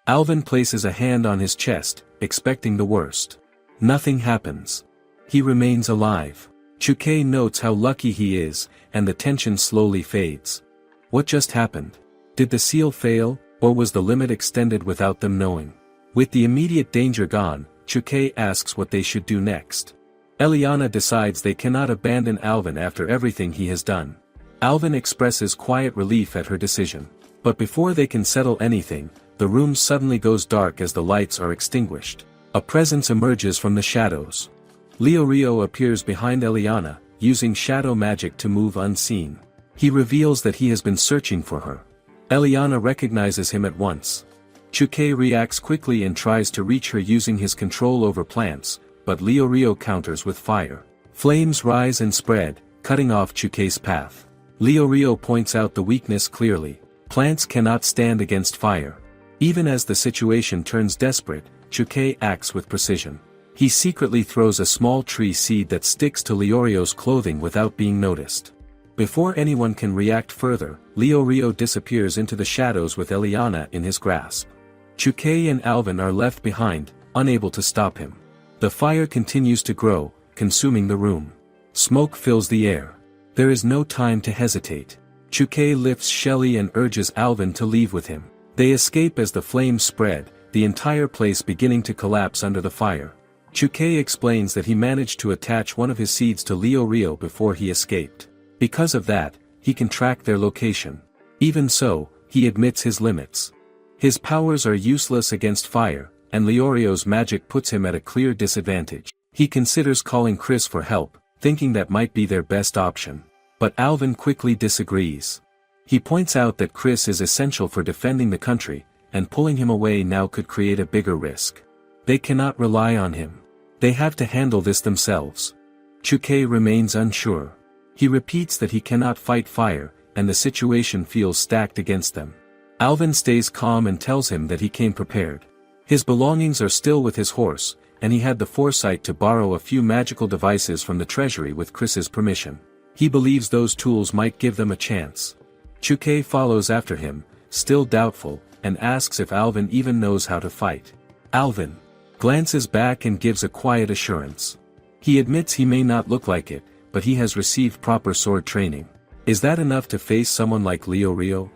Alvin places a hand on his chest, expecting the worst. Nothing happens. He remains alive. Chukei notes how lucky he is, and the tension slowly fades. What just happened? Did the seal fail, or was the limit extended without them knowing? With the immediate danger gone, Chukei asks what they should do next. Eliana decides they cannot abandon Alvin after everything he has done. Alvin expresses quiet relief at her decision. But before they can settle anything, the room suddenly goes dark as the lights are extinguished. A presence emerges from the shadows. Leorio appears behind Eliana, using shadow magic to move unseen. He reveals that he has been searching for her. Eliana recognizes him at once. Chuke reacts quickly and tries to reach her using his control over plants, but Leorio counters with fire. Flames rise and spread, cutting off Chuke's path. Leorio points out the weakness clearly. Plants cannot stand against fire. Even as the situation turns desperate, Chuke acts with precision. He secretly throws a small tree seed that sticks to Leorio's clothing without being noticed. Before anyone can react further, Leorio disappears into the shadows with Eliana in his grasp. Chuke and Alvin are left behind, unable to stop him. The fire continues to grow, consuming the room. Smoke fills the air. There is no time to hesitate. Chuke lifts Shelly and urges Alvin to leave with him. They escape as the flames spread, the entire place beginning to collapse under the fire. Chuke explains that he managed to attach one of his seeds to Leorio before he escaped. Because of that, he can track their location. Even so, he admits his limits. His powers are useless against fire, and Leorio's magic puts him at a clear disadvantage. He considers calling Chris for help, thinking that might be their best option. But Alvin quickly disagrees. He points out that Chris is essential for defending the country, and pulling him away now could create a bigger risk. They cannot rely on him. They have to handle this themselves. Chuke remains unsure. He repeats that he cannot fight fire, and the situation feels stacked against them. Alvin stays calm and tells him that he came prepared. His belongings are still with his horse, and he had the foresight to borrow a few magical devices from the treasury with Chris's permission. He believes those tools might give them a chance. Chuke follows after him, still doubtful, and asks if Alvin even knows how to fight. Alvin glances back and gives a quiet assurance. He admits he may not look like it, but he has received proper sword training. Is that enough to face someone like Leorio?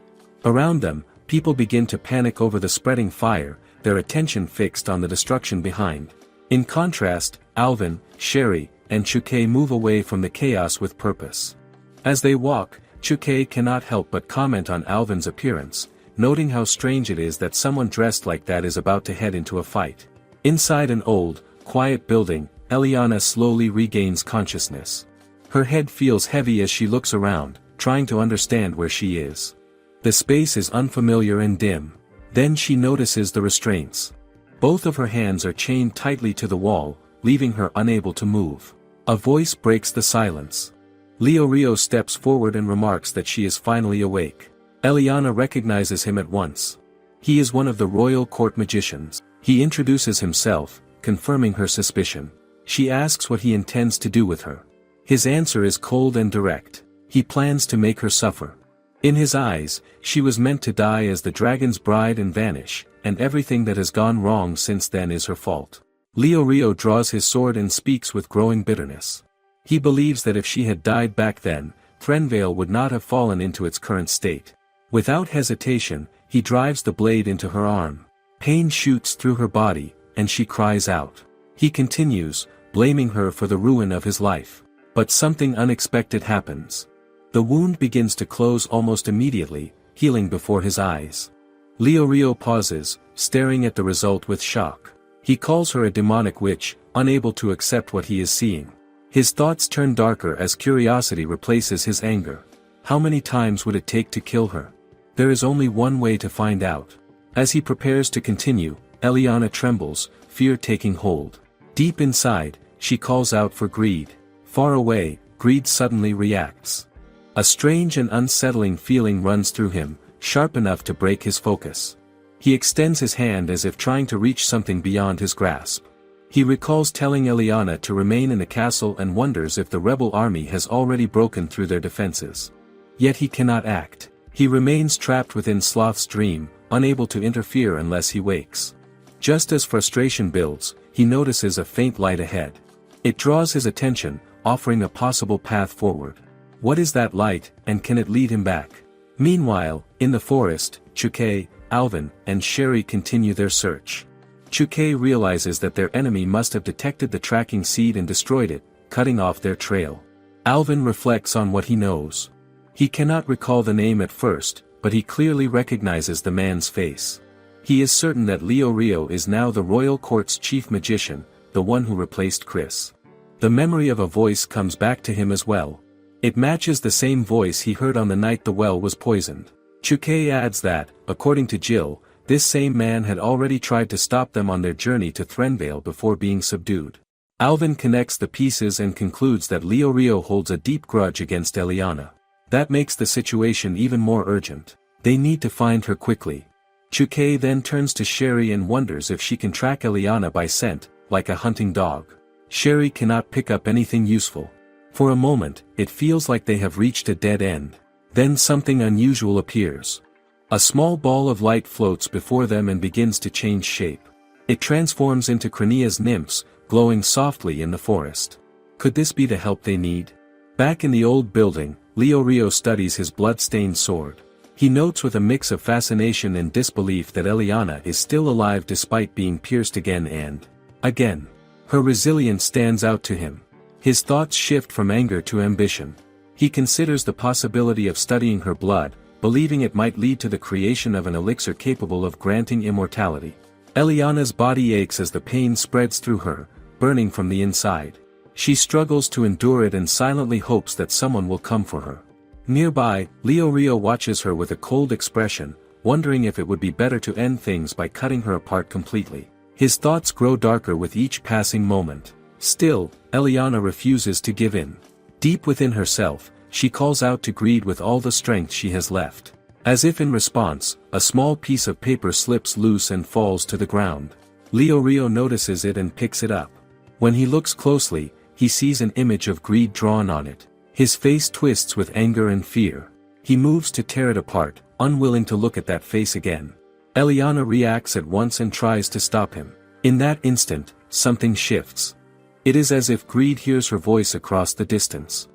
Around them, people begin to panic over the spreading fire, their attention fixed on the destruction behind. In contrast, Alvin, Sherry, and Chuke move away from the chaos with purpose. As they walk, Chuke cannot help but comment on Alvin's appearance, noting how strange it is that someone dressed like that is about to head into a fight. Inside an old, quiet building, Eliana slowly regains consciousness. Her head feels heavy as she looks around, trying to understand where she is. The space is unfamiliar and dim. Then she notices the restraints. Both of her hands are chained tightly to the wall, leaving her unable to move. A voice breaks the silence. Leorio steps forward and remarks that she is finally awake. Eliana recognizes him at once. He is one of the royal court magicians. He introduces himself, confirming her suspicion. She asks what he intends to do with her. His answer is cold and direct. He plans to make her suffer. In his eyes, she was meant to die as the dragon's bride and vanish, and everything that has gone wrong since then is her fault. Leorio draws his sword and speaks with growing bitterness. He believes that if she had died back then, Threnvale would not have fallen into its current state. Without hesitation, he drives the blade into her arm. Pain shoots through her body, and she cries out. He continues, blaming her for the ruin of his life. But something unexpected happens. The wound begins to close almost immediately, healing before his eyes. Leorio pauses, staring at the result with shock. He calls her a demonic witch, unable to accept what he is seeing. His thoughts turn darker as curiosity replaces his anger. How many times would it take to kill her? There is only one way to find out. As he prepares to continue, Eliana trembles, fear taking hold. Deep inside, she calls out for Greed. Far away, Greed suddenly reacts. A strange and unsettling feeling runs through him, sharp enough to break his focus. He extends his hand as if trying to reach something beyond his grasp. He recalls telling Eliana to remain in the castle and wonders if the rebel army has already broken through their defenses. Yet he cannot act. He remains trapped within Sloth's dream, unable to interfere unless he wakes. Just as frustration builds, he notices a faint light ahead. It draws his attention, offering a possible path forward. What is that light, and can it lead him back? Meanwhile, in the forest, Chuke, Alvin, and Sherry continue their search. Chuke realizes that their enemy must have detected the tracking seed and destroyed it, cutting off their trail. Alvin reflects on what he knows. He cannot recall the name at first, but he clearly recognizes the man's face. He is certain that Leo Rio is now the royal court's chief magician, the one who replaced Chris. The memory of a voice comes back to him as well. It matches the same voice he heard on the night the well was poisoned. Chuke adds that, according to Jill, this same man had already tried to stop them on their journey to Threnvale before being subdued. Alvin connects the pieces and concludes that Leo Rio holds a deep grudge against Eliana. That makes the situation even more urgent. They need to find her quickly. Chuke then turns to Sherry and wonders if she can track Eliana by scent, like a hunting dog. Sherry cannot pick up anything useful. For a moment, it feels like they have reached a dead end. Then something unusual appears. A small ball of light floats before them and begins to change shape. It transforms into Crania's nymphs, glowing softly in the forest. Could this be the help they need? Back in the old building, Leo Rio studies his blood-stained sword. He notes with a mix of fascination and disbelief that Eliana is still alive despite being pierced again and again. Her resilience stands out to him. His thoughts shift from anger to ambition. He considers the possibility of studying her blood, believing it might lead to the creation of an elixir capable of granting immortality. Eliana's body aches as the pain spreads through her, burning from the inside. She struggles to endure it and silently hopes that someone will come for her. Nearby, Leo Rio watches her with a cold expression, wondering if it would be better to end things by cutting her apart completely. His thoughts grow darker with each passing moment. Still, Eliana refuses to give in. Deep within herself, she calls out to greed with all the strength she has left. As if in response, a small piece of paper slips loose and falls to the ground. Leo Rio notices it and picks it up. When he looks closely, he sees an image of greed drawn on it. His face twists with anger and fear. He moves to tear it apart, unwilling to look at that face again. Eliana reacts at once and tries to stop him. In that instant, something shifts. It is as if greed hears her voice across the distance.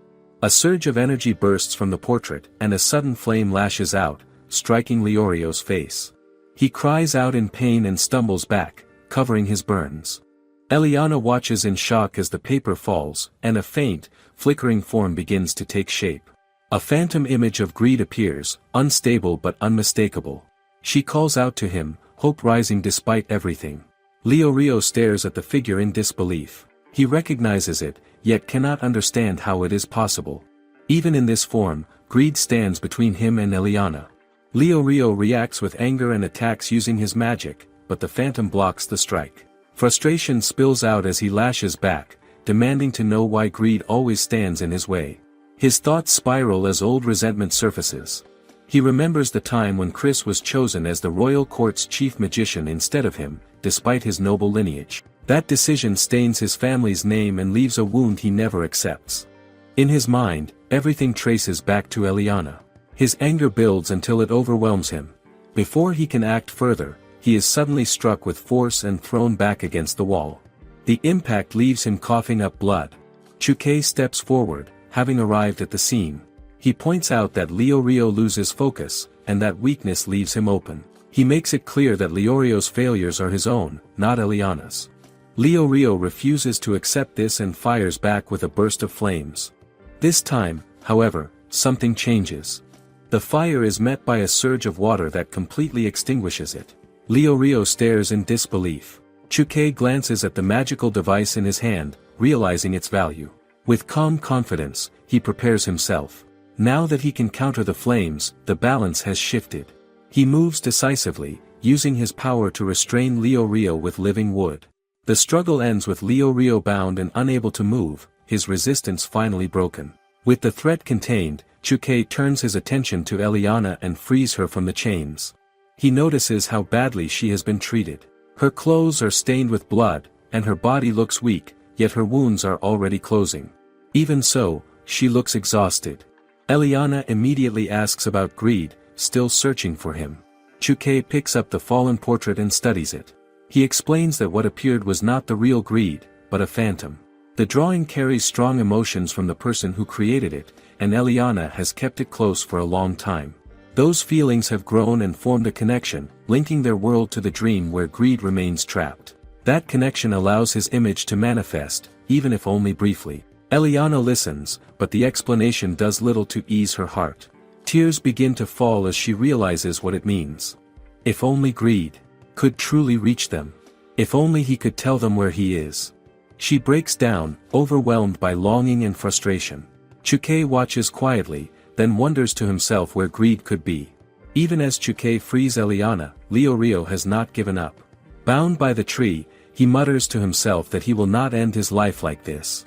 A surge of energy bursts from the portrait and a sudden flame lashes out, striking Leo Rio's face. He cries out in pain and stumbles back, covering his burns. Eliana watches in shock as the paper falls, and a faint, flickering form begins to take shape. A phantom image of greed appears, unstable but unmistakable. She calls out to him, hope rising despite everything. Leo Rio stares at the figure in disbelief. He recognizes it, yet cannot understand how it is possible. Even in this form, greed stands between him and Eliana. Leo Rio reacts with anger and attacks using his magic, but the phantom blocks the strike. Frustration spills out as he lashes back, demanding to know why greed always stands in his way. His thoughts spiral as old resentment surfaces. He remembers the time when Chris was chosen as the royal court's chief magician instead of him, despite his noble lineage. That decision stains his family's name and leaves a wound he never accepts. In his mind, everything traces back to Eliana. His anger builds until it overwhelms him. Before he can act further, he is suddenly struck with force and thrown back against the wall. The impact leaves him coughing up blood. Chuke steps forward, having arrived at the scene. He points out that Leo Rio loses focus, and that weakness leaves him open. He makes it clear that Leo Rio's failures are his own, not Eliana's. Leo Rio refuses to accept this and fires back with a burst of flames. This time, however, something changes. The fire is met by a surge of water that completely extinguishes it. Leo Rio stares in disbelief. Chuke glances at the magical device in his hand, realizing its value. With calm confidence, he prepares himself. Now that he can counter the flames, the balance has shifted. He moves decisively, using his power to restrain Leo Rio with living wood. The struggle ends with Leo Rio bound and unable to move, his resistance finally broken. With the threat contained, Chuke turns his attention to Eliana and frees her from the chains. He notices how badly she has been treated. Her clothes are stained with blood, and her body looks weak, yet her wounds are already closing. Even so, she looks exhausted. Eliana immediately asks about greed, still searching for him. Chuke picks up the fallen portrait and studies it. He explains that what appeared was not the real greed, but a phantom. The drawing carries strong emotions from the person who created it, and Eliana has kept it close for a long time. Those feelings have grown and formed a connection, linking their world to the dream where greed remains trapped. That connection allows his image to manifest, even if only briefly. Eliana listens, but the explanation does little to ease her heart. Tears begin to fall as she realizes what it means. If only greed could truly reach them. If only he could tell them where he is. She breaks down, overwhelmed by longing and frustration. Chuke watches quietly, then wonders to himself where greed could be. Even as Chuke frees Eliana, Leorio has not given up. Bound by the tree, he mutters to himself that he will not end his life like this.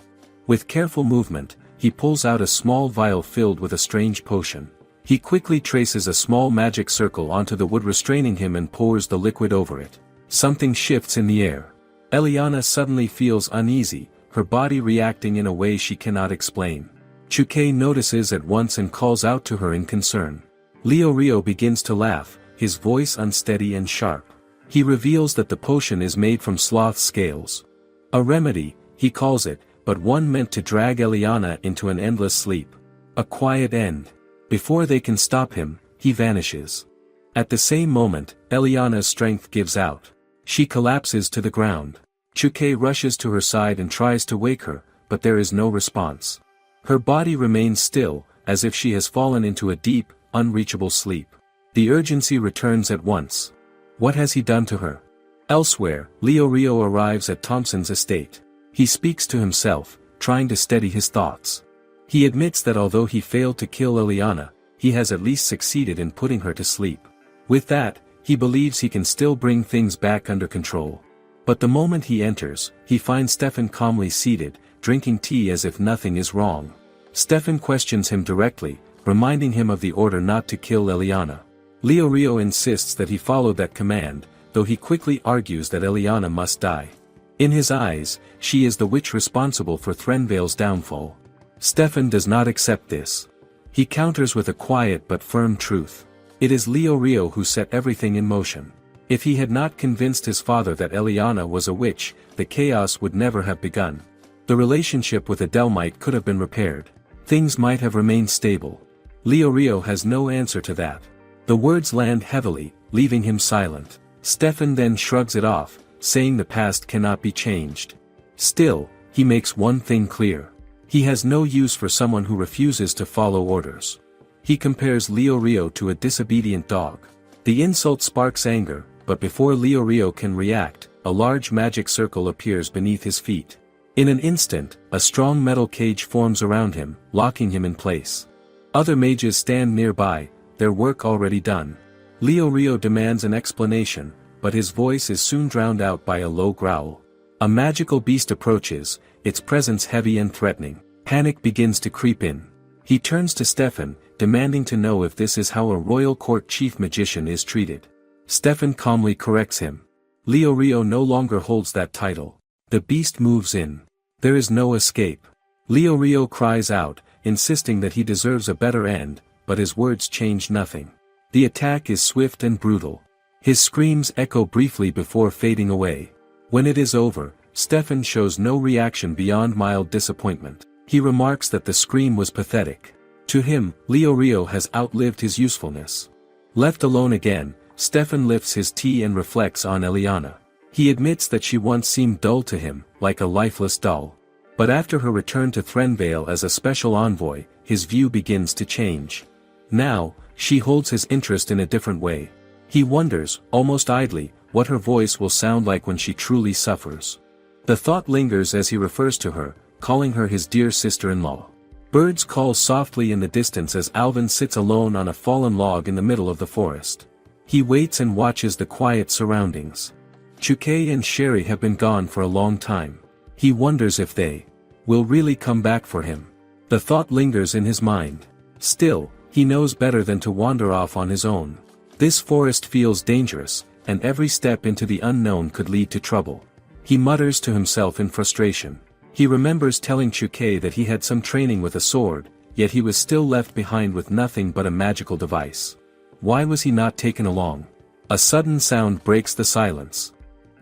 With careful movement, he pulls out a small vial filled with a strange potion. He quickly traces a small magic circle onto the wood restraining him and pours the liquid over it. Something shifts in the air. Eliana suddenly feels uneasy, her body reacting in a way she cannot explain. Chuke notices at once and calls out to her in concern. Leorio begins to laugh, his voice unsteady and sharp. He reveals that the potion is made from sloth scales. A remedy, he calls it, but one meant to drag Eliana into an endless sleep. A quiet end. Before they can stop him, he vanishes. At the same moment, Eliana's strength gives out. She collapses to the ground. Chuke rushes to her side and tries to wake her, but there is no response. Her body remains still, as if she has fallen into a deep, unreachable sleep. The urgency returns at once. What has he done to her? Elsewhere, Leorio arrives at Thompson's estate. He speaks to himself, trying to steady his thoughts. He admits that although he failed to kill Eliana, he has at least succeeded in putting her to sleep. With that, he believes he can still bring things back under control. But the moment he enters, he finds Stefan calmly seated, drinking tea as if nothing is wrong. Stefan questions him directly, reminding him of the order not to kill Eliana. Leorio insists that he followed that command, though he quickly argues that Eliana must die. In his eyes, she is the witch responsible for Threnvale's downfall. Stefan does not accept this. He counters with a quiet but firm truth. It is Leorio who set everything in motion. If he had not convinced his father that Eliana was a witch, the chaos would never have begun. The relationship with Adelmite could have been repaired. Things might have remained stable. Leorio has no answer to that. The words land heavily, leaving him silent. Stefan then shrugs it off, saying the past cannot be changed. Still, he makes one thing clear. He has no use for someone who refuses to follow orders. He compares Leorio to a disobedient dog. The insult sparks anger, but before Leorio can react, a large magic circle appears beneath his feet. In an instant, a strong metal cage forms around him, locking him in place. Other mages stand nearby, their work already done. Leorio demands an explanation, but his voice is soon drowned out by a low growl. A magical beast approaches, its presence heavy and threatening. Panic begins to creep in. He turns to Stefan, demanding to know if this is how a royal court chief magician is treated. Stefan calmly corrects him. Leorio no longer holds that title. The beast moves in. There is no escape. Leorio cries out, insisting that he deserves a better end, but his words change nothing. The attack is swift and brutal. His screams echo briefly before fading away. When it is over, Stefan shows no reaction beyond mild disappointment. He remarks that the scream was pathetic. To him, Leorio has outlived his usefulness. Left alone again, Stefan lifts his tea and reflects on Eliana. He admits that she once seemed dull to him, like a lifeless doll. But after her return to Threnvale as a special envoy, his view begins to change. Now, she holds his interest in a different way. He wonders, almost idly, what her voice will sound like when she truly suffers. The thought lingers as he refers to her, calling her his dear sister-in-law. Birds call softly in the distance as Alvin sits alone on a fallen log in the middle of the forest. He waits and watches the quiet surroundings. Chuke and Sherry have been gone for a long time. He wonders if they will really come back for him. The thought lingers in his mind. Still, he knows better than to wander off on his own. This forest feels dangerous, and every step into the unknown could lead to trouble. He mutters to himself in frustration. He remembers telling Chuke that he had some training with a sword, yet he was still left behind with nothing but a magical device. Why was he not taken along? A sudden sound breaks the silence.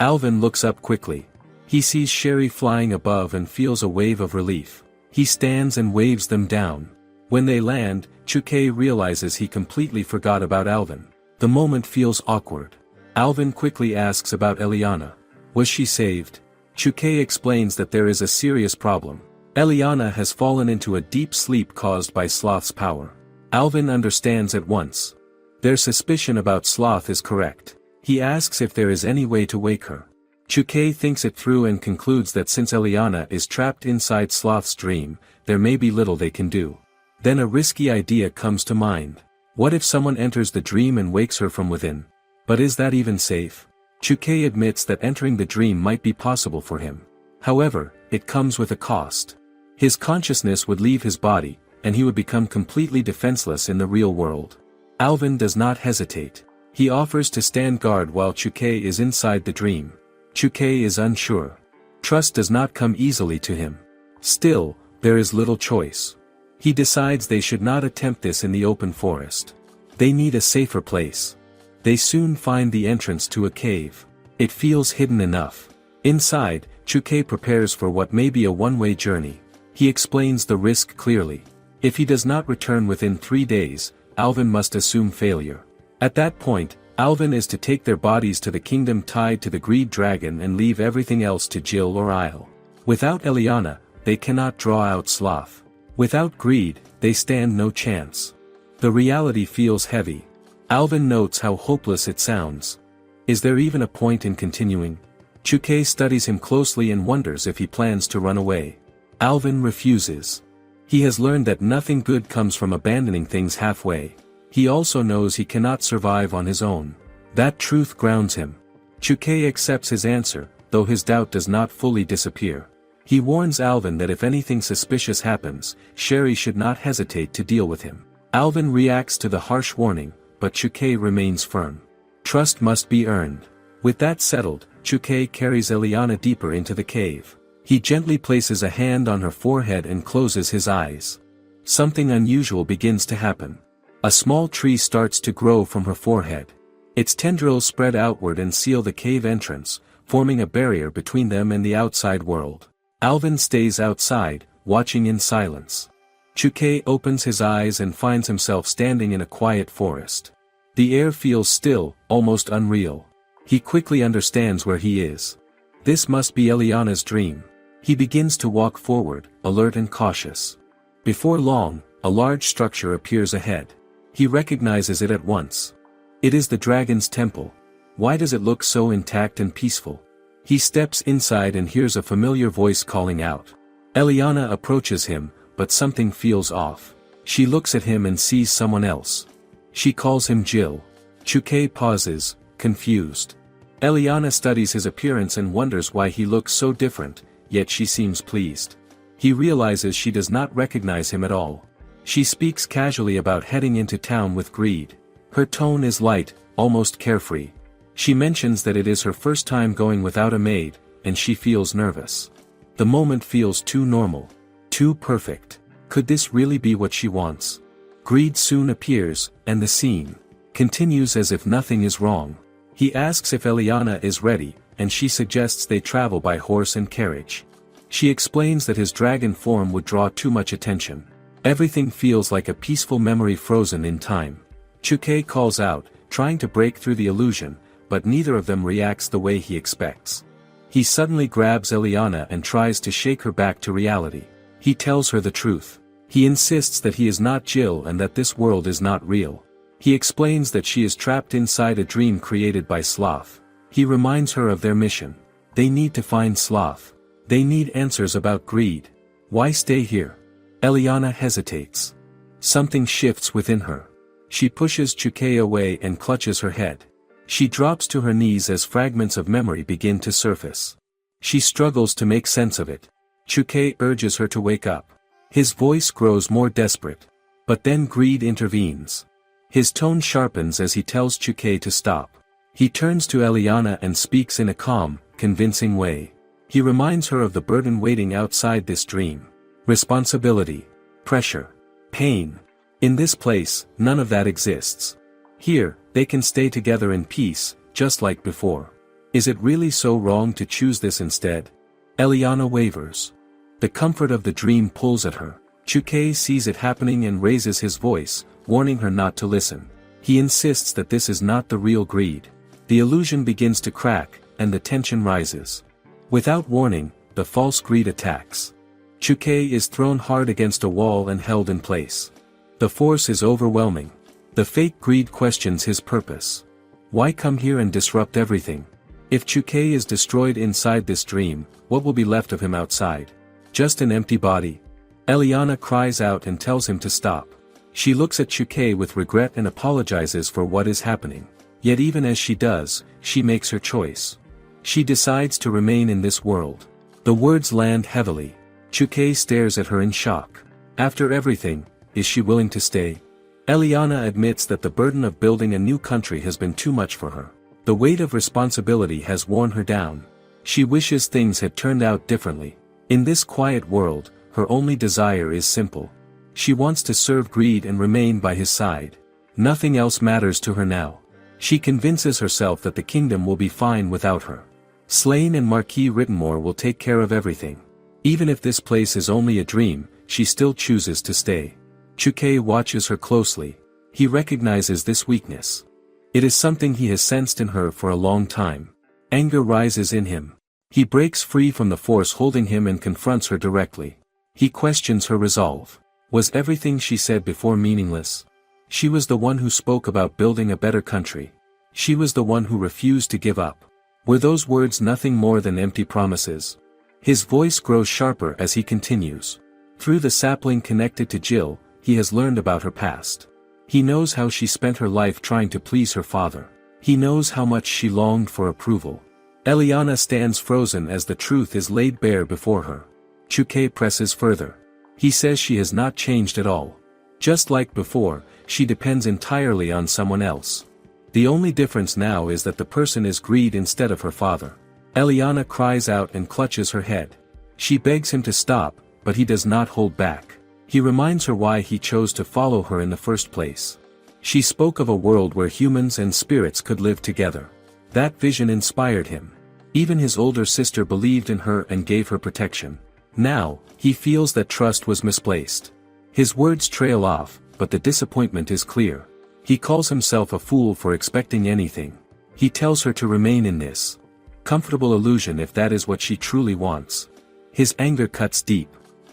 Alvin looks up quickly. He sees Sherry flying above and feels a wave of relief. He stands and waves them down. When they land, Chuke realizes he completely forgot about Alvin. The moment feels awkward. Alvin quickly asks about Eliana. Was she saved? Chuke explains that there is a serious problem. Eliana has fallen into a deep sleep caused by Sloth's power. Alvin understands at once. Their suspicion about Sloth is correct. He asks if there is any way to wake her. Chukei thinks it through and concludes that since Eliana is trapped inside Sloth's dream, there may be little they can do. Then a risky idea comes to mind. What if someone enters the dream and wakes her from within? But is that even safe? Chukei admits that entering the dream might be possible for him. However, it comes with a cost. His consciousness would leave his body, and he would become completely defenseless in the real world. Alvin does not hesitate. He offers to stand guard while Chukei is inside the dream. Chukei is unsure. Trust does not come easily to him. Still, there is little choice. He decides they should not attempt this in the open forest. They need a safer place. They soon find the entrance to a cave. It feels hidden enough. Inside, Chukei prepares for what may be a one-way journey. He explains the risk clearly. If he does not return within 3 days, Alvin must assume failure. At that point, Alvin is to take their bodies to the kingdom tied to the greed dragon and leave everything else to Jill or Isle. Without Eliana, they cannot draw out Sloth. Without greed, they stand no chance. The reality feels heavy. Alvin notes how hopeless it sounds. Is there even a point in continuing? Chukei studies him closely and wonders if he plans to run away. Alvin refuses. He has learned that nothing good comes from abandoning things halfway. He also knows he cannot survive on his own. That truth grounds him. Chukei accepts his answer, though his doubt does not fully disappear. He warns Alvin that if anything suspicious happens, Sherry should not hesitate to deal with him. Alvin reacts to the harsh warning, but Chukei remains firm. Trust must be earned. With that settled, Chukei carries Eliana deeper into the cave. He gently places a hand on her forehead and closes his eyes. Something unusual begins to happen. A small tree starts to grow from her forehead. Its tendrils spread outward and seal the cave entrance, forming a barrier between them and the outside world. Alvin stays outside, watching in silence. Chukei opens his eyes and finds himself standing in a quiet forest. The air feels still, almost unreal. He quickly understands where he is. This must be Eliana's dream. He begins to walk forward, alert and cautious. Before long, a large structure appears ahead. He recognizes it at once. It is the dragon's temple. Why does it look so intact and peaceful? He steps inside and hears a familiar voice calling out. Eliana approaches him, but something feels off. She looks at him and sees someone else. She calls him Jill. Chukei pauses, confused. Eliana studies his appearance and wonders why he looks so different, yet she seems pleased. He realizes she does not recognize him at all. She speaks casually about heading into town with greed. Her tone is light, almost carefree. She mentions that it is her first time going without a maid, and she feels nervous. The moment feels too normal. Too perfect. Could this really be what she wants? Greed soon appears, and the scene continues as if nothing is wrong. He asks if Eliana is ready, and she suggests they travel by horse and carriage. She explains that his dragon form would draw too much attention. Everything feels like a peaceful memory frozen in time. Chukei calls out, trying to break through the illusion, but neither of them reacts the way he expects. He suddenly grabs Eliana and tries to shake her back to reality. He tells her the truth. He insists that he is not Jill and that this world is not real. He explains that she is trapped inside a dream created by Sloth. He reminds her of their mission. They need to find Sloth. They need answers about greed. Why stay here? Eliana hesitates. Something shifts within her. She pushes Chukei away and clutches her head. She drops to her knees as fragments of memory begin to surface. She struggles to make sense of it. Chukei urges her to wake up. His voice grows more desperate. But then greed intervenes. His tone sharpens as he tells Chukei to stop. He turns to Eliana and speaks in a calm, convincing way. He reminds her of the burden waiting outside this dream. Responsibility. Pressure. Pain. In this place, none of that exists. Here, they can stay together in peace, just like before. Is it really so wrong to choose this instead? Eliana wavers. The comfort of the dream pulls at her. Chukei sees it happening and raises his voice, warning her not to listen. He insists that this is not the real greed. The illusion begins to crack, and the tension rises. Without warning, the false greed attacks. Chukei is thrown hard against a wall and held in place. The force is overwhelming. The fake greed questions his purpose. Why come here and disrupt everything? If Chukei is destroyed inside this dream, what will be left of him outside? Just an empty body. Eliana cries out and tells him to stop. She looks at Chukei with regret and apologizes for what is happening. Yet even as she does, she makes her choice. She decides to remain in this world. The words land heavily. Chukei stares at her in shock. After everything, is she willing to stay? Eliana admits that the burden of building a new country has been too much for her. The weight of responsibility has worn her down. She wishes things had turned out differently. In this quiet world, her only desire is simple. She wants to serve greed and remain by his side. Nothing else matters to her now. She convinces herself that the kingdom will be fine without her. Slane and Marquis Rittenmore will take care of everything. Even if this place is only a dream, she still chooses to stay. Chukei watches her closely. He recognizes this weakness. It is something he has sensed in her for a long time. Anger rises in him. He breaks free from the force holding him and confronts her directly. He questions her resolve. Was everything she said before meaningless? She was the one who spoke about building a better country. She was the one who refused to give up. Were those words nothing more than empty promises? His voice grows sharper as he continues. Through the sapling connected to Jill, he has learned about her past. He knows how she spent her life trying to please her father. He knows how much she longed for approval. Eliana stands frozen as the truth is laid bare before her. Chukei presses further. He says she has not changed at all. Just like before, she depends entirely on someone else. The only difference now is that the person is greed instead of her father. Eliana cries out and clutches her head. She begs him to stop, but he does not hold back. He reminds her why he chose to follow her in the first place. She spoke of a world where humans and spirits could live together. That vision inspired him. Even his older sister believed in her and gave her protection. Now, he feels that trust was misplaced. His words trail off, but the disappointment is clear. He calls himself a fool for expecting anything. He tells her to remain in this comfortable illusion if that is what she truly wants. His anger cuts deep.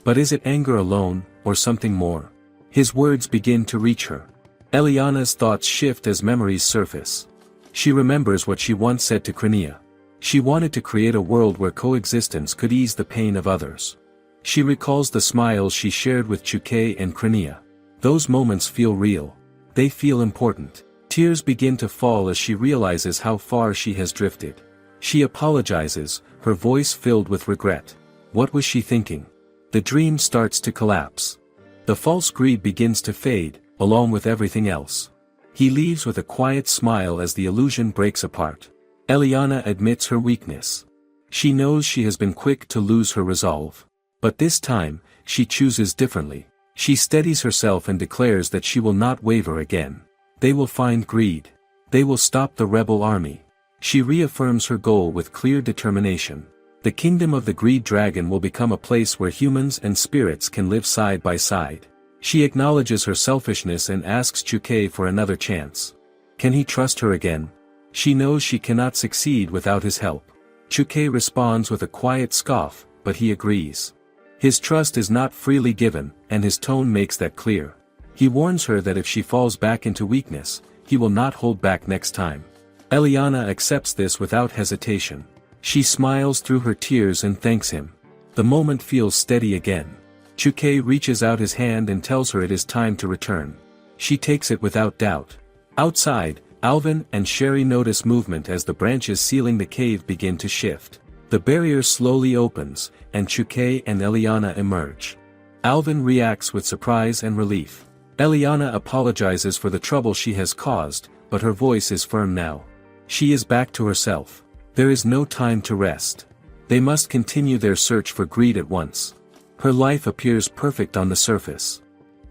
But is it anger alone, or something more? His words begin to reach her. Eliana's thoughts shift as memories surface. She remembers what she once said to Crinea. She wanted to create a world where coexistence could ease the pain of others. She recalls the smiles she shared with Chukei and Crinea. Those moments feel real. They feel important. Tears begin to fall as she realizes how far she has drifted. She apologizes, her voice filled with regret. What was she thinking? The dream starts to collapse. The false greed begins to fade, along with everything else. He leaves with a quiet smile as the illusion breaks apart. Eliana admits her weakness. She knows she has been quick to lose her resolve. But this time, she chooses differently. She steadies herself and declares that she will not waver again. They will find greed. They will stop the rebel army. She reaffirms her goal with clear determination. The kingdom of the Greed Dragon will become a place where humans and spirits can live side by side. She acknowledges her selfishness and asks Chukei for another chance. Can he trust her again? She knows she cannot succeed without his help. Chukei responds with a quiet scoff, but he agrees. His trust is not freely given, and his tone makes that clear. He warns her that if she falls back into weakness, he will not hold back next time. Eliana accepts this without hesitation. She smiles through her tears and thanks him. The moment feels steady again. Chukei reaches out his hand and tells her it is time to return. She takes it without doubt. Outside, Alvin and Sherry notice movement as the branches sealing the cave begin to shift. The barrier slowly opens, and Chukei and Eliana emerge. Alvin reacts with surprise and relief. Eliana apologizes for the trouble she has caused, but her voice is firm now. She is back to herself. There is no time to rest. They must continue their search for greed at once. Her life appears perfect on the surface.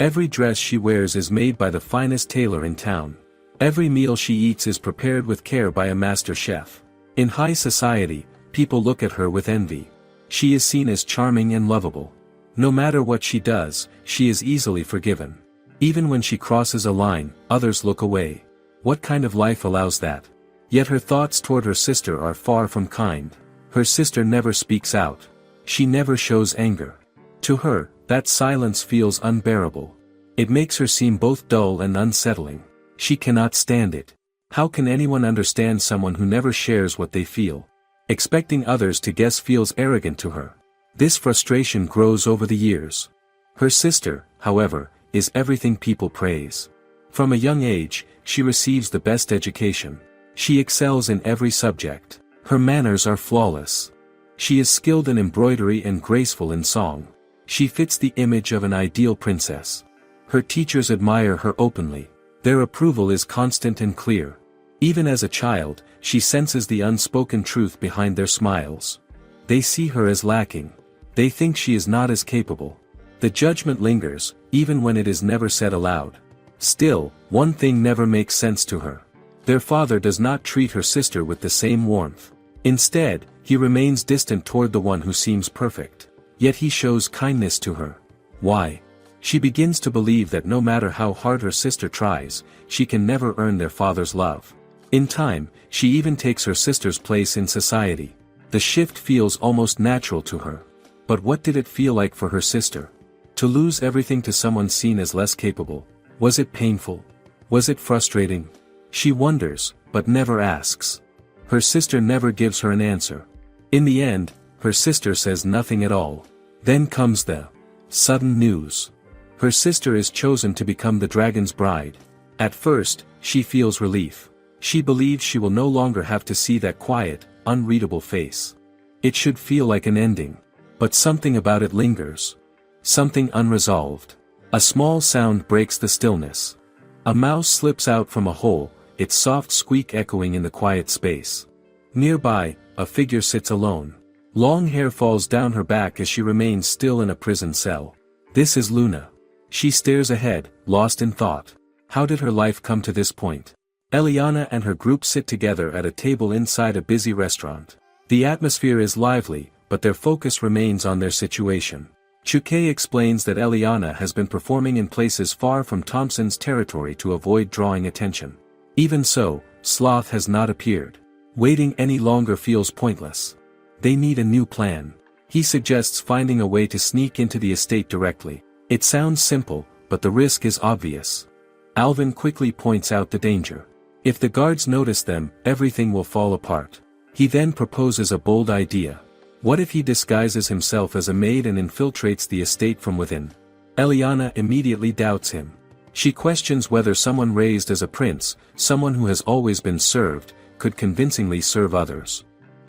Every dress she wears is made by the finest tailor in town. Every meal she eats is prepared with care by a master chef. In high society, people look at her with envy. She is seen as charming and lovable. No matter what she does, she is easily forgiven. Even when she crosses a line, others look away. What kind of life allows that? Yet her thoughts toward her sister are far from kind. Her sister never speaks out. She never shows anger. To her, that silence feels unbearable. It makes her seem both dull and unsettling. She cannot stand it. How can anyone understand someone who never shares what they feel? Expecting others to guess feels arrogant to her. This frustration grows over the years. Her sister, however, is everything people praise. From a young age, she receives the best education. She excels in every subject. Her manners are flawless. She is skilled in embroidery and graceful in song. She fits the image of an ideal princess. Her teachers admire her openly. Their approval is constant and clear. Even as a child, she senses the unspoken truth behind their smiles. They see her as lacking. They think she is not as capable. The judgment lingers, even when it is never said aloud. Still, one thing never makes sense to her. Their father does not treat her sister with the same warmth. Instead, he remains distant toward the one who seems perfect. Yet he shows kindness to her. Why? She begins to believe that no matter how hard her sister tries, she can never earn their father's love. In time, she even takes her sister's place in society. The shift feels almost natural to her. But what did it feel like for her sister? To lose everything to someone seen as less capable. Was it painful? Was it frustrating? She wonders, but never asks. Her sister never gives her an answer. In the end, her sister says nothing at all. Then comes the sudden news. Her sister is chosen to become the dragon's bride. At first, she feels relief. She believes she will no longer have to see that quiet, unreadable face. It should feel like an ending. But something about it lingers. Something unresolved. A small sound breaks the stillness. A mouse slips out from a hole, its soft squeak echoing in the quiet space. Nearby, a figure sits alone. Long hair falls down her back as she remains still in a prison cell. This is Luna. She stares ahead, lost in thought. How did her life come to this point? Eliana and her group sit together at a table inside a busy restaurant. The atmosphere is lively, but their focus remains on their situation. Chuke explains that Eliana has been performing in places far from Thompson's territory to avoid drawing attention. Even so, Sloth has not appeared. Waiting any longer feels pointless. They need a new plan. He suggests finding a way to sneak into the estate directly. It sounds simple, but the risk is obvious. Alvin quickly points out the danger. If the guards notice them, everything will fall apart. He then proposes a bold idea. What if he disguises himself as a maid and infiltrates the estate from within? Eliana immediately doubts him. She questions whether someone raised as a prince, someone who has always been served, could convincingly serve others.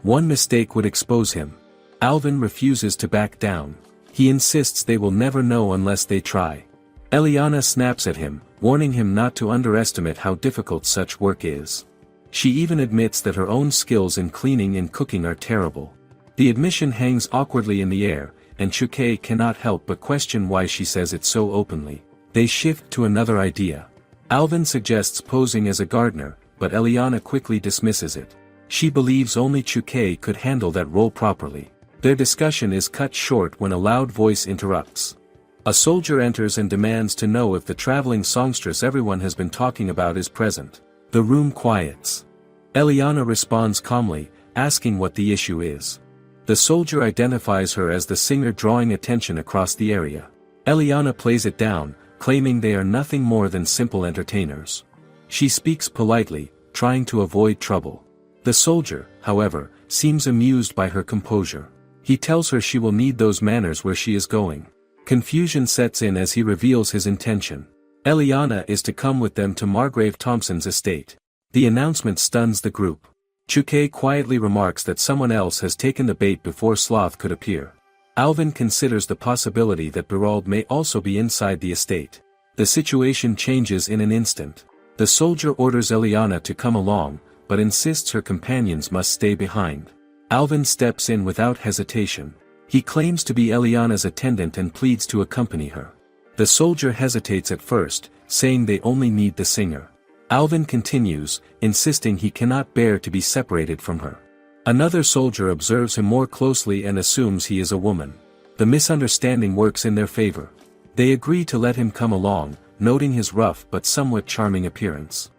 One mistake would expose him. Alvin refuses to back down. He insists they will never know unless they try. Eliana snaps at him, warning him not to underestimate how difficult such work is. She even admits that her own skills in cleaning and cooking are terrible. The admission hangs awkwardly in the air, and Chuke cannot help but question why she says it so openly. They shift to another idea. Alvin suggests posing as a gardener, but Eliana quickly dismisses it. She believes only Chuke could handle that role properly. Their discussion is cut short when a loud voice interrupts. A soldier enters and demands to know if the traveling songstress everyone has been talking about is present. The room quiets. Eliana responds calmly, asking what the issue is. The soldier identifies her as the singer, drawing attention across the area. Eliana plays it down, claiming they are nothing more than simple entertainers. She speaks politely, trying to avoid trouble. The soldier, however, seems amused by her composure. He tells her she will need those manners where she is going. Confusion sets in as he reveals his intention. Eliana is to come with them to Margrave Thompson's estate. The announcement stuns the group. Chuke quietly remarks that someone else has taken the bait before Sloth could appear. Alvin considers the possibility that Berald may also be inside the estate. The situation changes in an instant. The soldier orders Eliana to come along, but insists her companions must stay behind. Alvin steps in without hesitation. He claims to be Eliana's attendant and pleads to accompany her. The soldier hesitates at first, saying they only need the singer. Alvin continues, insisting he cannot bear to be separated from her. Another soldier observes him more closely and assumes he is a woman. The misunderstanding works in their favor. They agree to let him come along, noting his rough but somewhat charming appearance.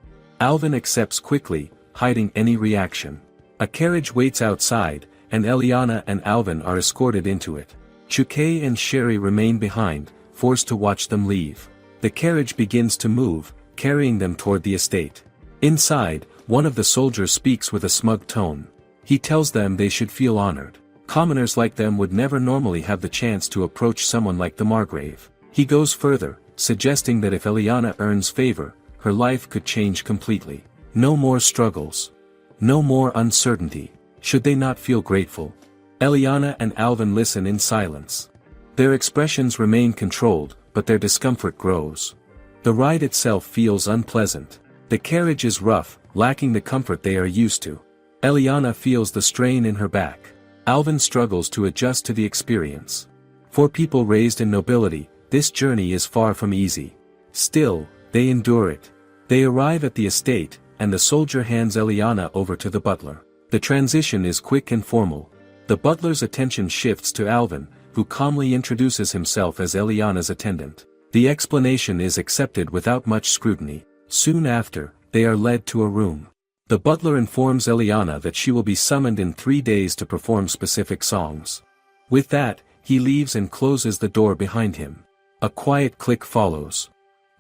Alvin accepts quickly, hiding any reaction. A carriage waits outside, and Eliana and Alvin are escorted into it. Chukei and Sherry remain behind, forced to watch them leave. The carriage begins to move, carrying them toward the estate. Inside, one of the soldiers speaks with a smug tone. He tells them they should feel honored. Commoners like them would never normally have the chance to approach someone like the Margrave. He goes further, suggesting that if Eliana earns favor, her life could change completely. No more struggles. No more uncertainty. Should they not feel grateful? Eliana and Alvin listen in silence. Their expressions remain controlled, but their discomfort grows. The ride itself feels unpleasant. The carriage is rough, lacking the comfort they are used to. Eliana feels the strain in her back. Alvin struggles to adjust to the experience. For people raised in nobility, this journey is far from easy. Still, they endure it. They arrive at the estate, and the soldier hands Eliana over to the butler. The transition is quick and formal. The butler's attention shifts to Alvin, who calmly introduces himself as Eliana's attendant. The explanation is accepted without much scrutiny. Soon after, they are led to a room. The butler informs Eliana that she will be summoned in 3 days to perform specific songs. With that, he leaves and closes the door behind him. A quiet click follows.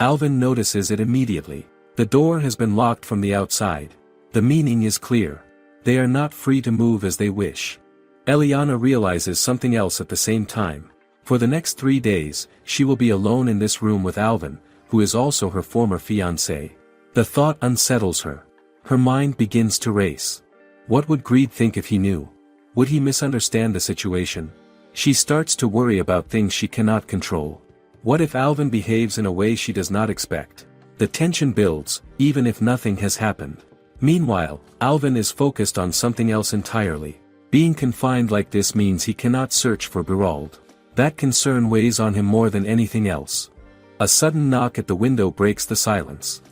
Alvin notices it immediately. The door has been locked from the outside. The meaning is clear. They are not free to move as they wish. Eliana realizes something else at the same time. For the next 3 days, she will be alone in this room with Alvin, who is also her former fiancé. The thought unsettles her. Her mind begins to race. What would Greed think if he knew? Would he misunderstand the situation? She starts to worry about things she cannot control. What if Alvin behaves in a way she does not expect? The tension builds, even if nothing has happened. Meanwhile, Alvin is focused on something else entirely. Being confined like this means he cannot search for Gerald. That concern weighs on him more than anything else. A sudden knock at the window breaks the silence.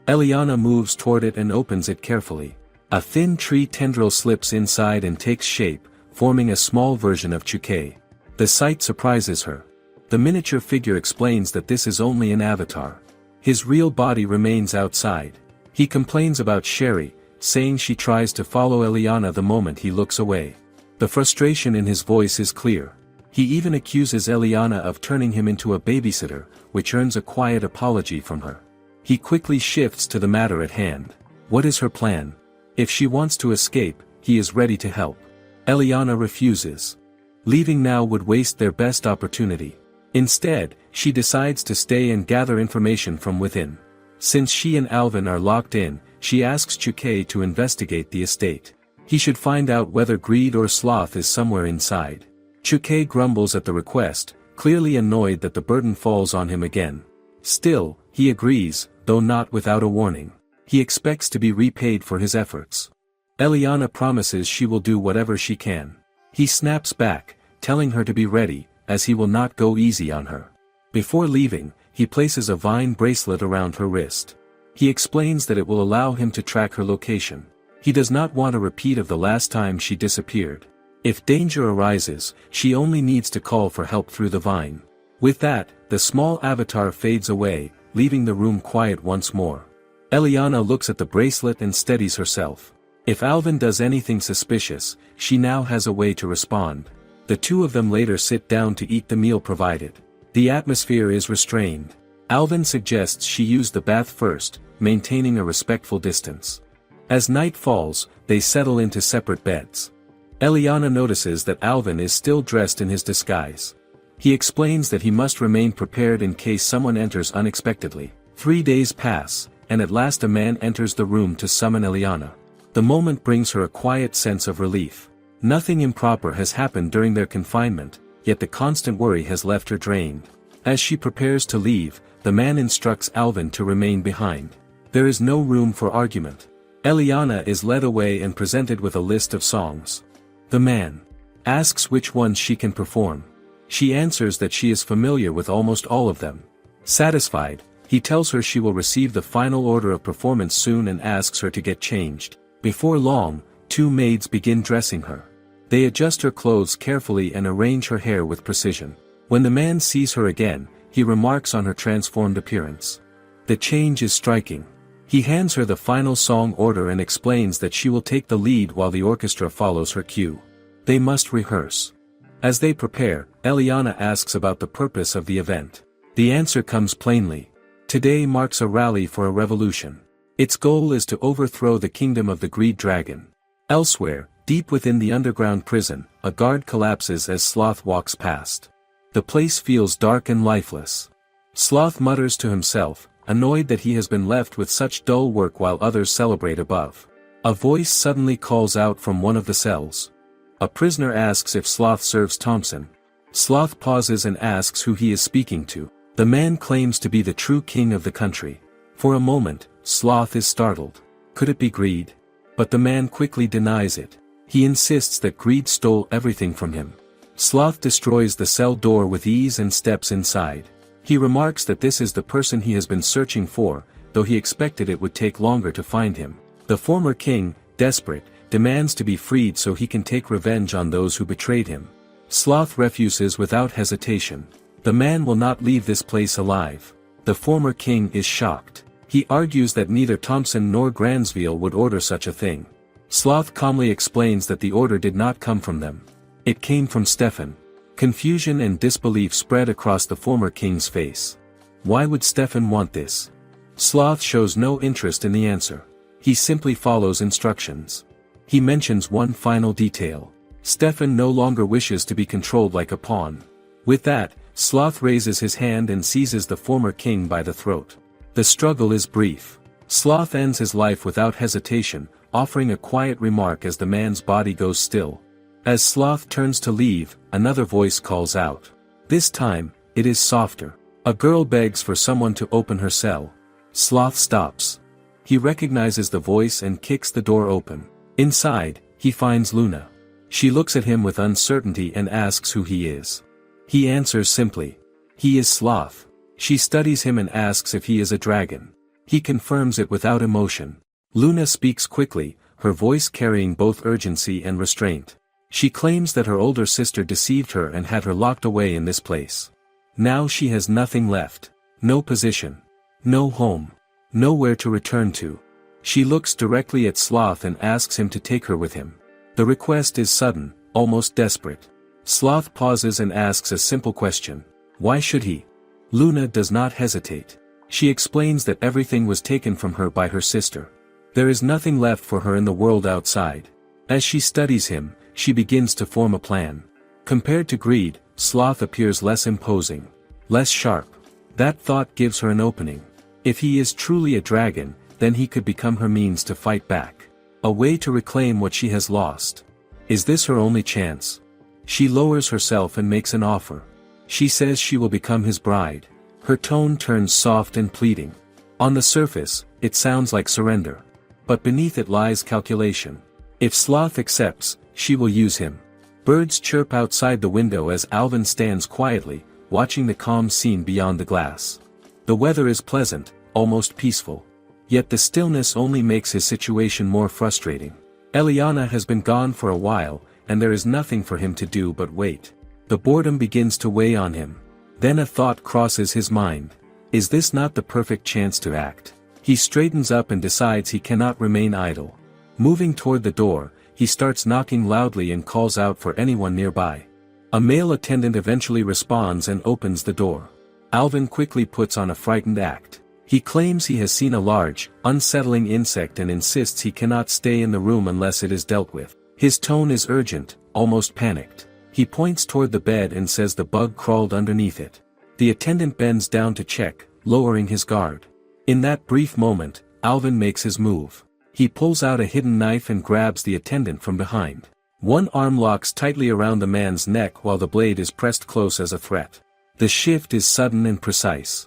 Eliana moves toward it and opens it carefully. A thin tree tendril slips inside and takes shape, forming a small version of Chukei. The sight surprises her. The miniature figure explains that this is only an avatar. His real body remains outside. He complains about Sherry, saying she tries to follow Eliana the moment he looks away. The frustration in his voice is clear. He even accuses Eliana of turning him into a babysitter, which earns a quiet apology from her. He quickly shifts to the matter at hand. What is her plan? If she wants to escape, he is ready to help. Eliana refuses. Leaving now would waste their best opportunity. Instead, she decides to stay and gather information from within. Since she and Alvin are locked in, she asks Chukei to investigate the estate. He should find out whether Greed or Sloth is somewhere inside. Chukei grumbles at the request, clearly annoyed that the burden falls on him again. Still, he agrees, though not without a warning. He expects to be repaid for his efforts. Eliana promises she will do whatever she can. He snaps back, telling her to be ready, as he will not go easy on her. Before leaving, he places a vine bracelet around her wrist. He explains that it will allow him to track her location. He does not want a repeat of the last time she disappeared. If danger arises, she only needs to call for help through the vine. With that, the small avatar fades away, leaving the room quiet once more. Eliana looks at the bracelet and steadies herself. If Alvin does anything suspicious, she now has a way to respond. The two of them later sit down to eat the meal provided. The atmosphere is restrained. Alvin suggests she use the bath first, maintaining a respectful distance. As night falls, they settle into separate beds. Eliana notices that Alvin is still dressed in his disguise. He explains that he must remain prepared in case someone enters unexpectedly. 3 days pass, and at last a man enters the room to summon Eliana. The moment brings her a quiet sense of relief. Nothing improper has happened during their confinement, yet the constant worry has left her drained. As she prepares to leave, the man instructs Alvin to remain behind. There is no room for argument. Eliana is led away and presented with a list of songs. The man asks which ones she can perform. She answers that she is familiar with almost all of them. Satisfied, he tells her she will receive the final order of performance soon and asks her to get changed. Before long, 2 maids begin dressing her. They adjust her clothes carefully and arrange her hair with precision. When the man sees her again, he remarks on her transformed appearance. The change is striking. He hands her the final song order and explains that she will take the lead while the orchestra follows her cue. They must rehearse. As they prepare, Eliana asks about the purpose of the event. The answer comes plainly. Today marks a rally for a revolution. Its goal is to overthrow the kingdom of the Greed Dragon. Elsewhere, deep within the underground prison, a guard collapses as Sloth walks past. The place feels dark and lifeless. Sloth mutters to himself, annoyed that he has been left with such dull work while others celebrate above. A voice suddenly calls out from one of the cells. A prisoner asks if Sloth serves Thompson. Sloth pauses and asks who he is speaking to. The man claims to be the true king of the country. For a moment, Sloth is startled. Could it be Greed? But the man quickly denies it. He insists that Greed stole everything from him. Sloth destroys the cell door with ease and steps inside. He remarks that this is the person he has been searching for, though he expected it would take longer to find him. The former king, desperate, demands to be freed so he can take revenge on those who betrayed him. Sloth refuses without hesitation. The man will not leave this place alive. The former king is shocked. He argues that neither Thompson nor Gransville would order such a thing. Sloth calmly explains that the order did not come from them. It came from Stefan. Confusion and disbelief spread across the former king's face. Why would Stefan want this? Sloth shows no interest in the answer. He simply follows instructions. He mentions one final detail. Stefan no longer wishes to be controlled like a pawn. With that, Sloth raises his hand and seizes the former king by the throat. The struggle is brief. Sloth ends his life without hesitation, offering a quiet remark as the man's body goes still. As Sloth turns to leave, another voice calls out. This time, it is softer. A girl begs for someone to open her cell. Sloth stops. He recognizes the voice and kicks the door open. Inside, he finds Luna. She looks at him with uncertainty and asks who he is. He answers simply. He is Sloth. She studies him and asks if he is a dragon. He confirms it without emotion. Luna speaks quickly, her voice carrying both urgency and restraint. She claims that her older sister deceived her and had her locked away in this place. Now she has nothing left. No position. No home. Nowhere to return to. She looks directly at Sloth and asks him to take her with him. The request is sudden, almost desperate. Sloth pauses and asks a simple question. Why should he? Luna does not hesitate. She explains that everything was taken from her by her sister. There is nothing left for her in the world outside. As she studies him, she begins to form a plan. Compared to Greed, Sloth appears less imposing. Less sharp. That thought gives her an opening. If he is truly a dragon, then he could become her means to fight back. A way to reclaim what she has lost. Is this her only chance? She lowers herself and makes an offer. She says she will become his bride. Her tone turns soft and pleading. On the surface, it sounds like surrender. But beneath it lies calculation. If Sloth accepts, she will use him. Birds chirp outside the window as Alvin stands quietly, watching the calm scene beyond the glass. The weather is pleasant, almost peaceful. Yet the stillness only makes his situation more frustrating. Eliana has been gone for a while, and there is nothing for him to do but wait. The boredom begins to weigh on him. Then a thought crosses his mind. Is this not the perfect chance to act? He straightens up and decides he cannot remain idle. Moving toward the door, he starts knocking loudly and calls out for anyone nearby. A male attendant eventually responds and opens the door. Alvin quickly puts on a frightened act. He claims he has seen a large, unsettling insect and insists he cannot stay in the room unless it is dealt with. His tone is urgent, almost panicked. He points toward the bed and says the bug crawled underneath it. The attendant bends down to check, lowering his guard. In that brief moment, Alvin makes his move. He pulls out a hidden knife and grabs the attendant from behind. One arm locks tightly around the man's neck while the blade is pressed close as a threat. The shift is sudden and precise.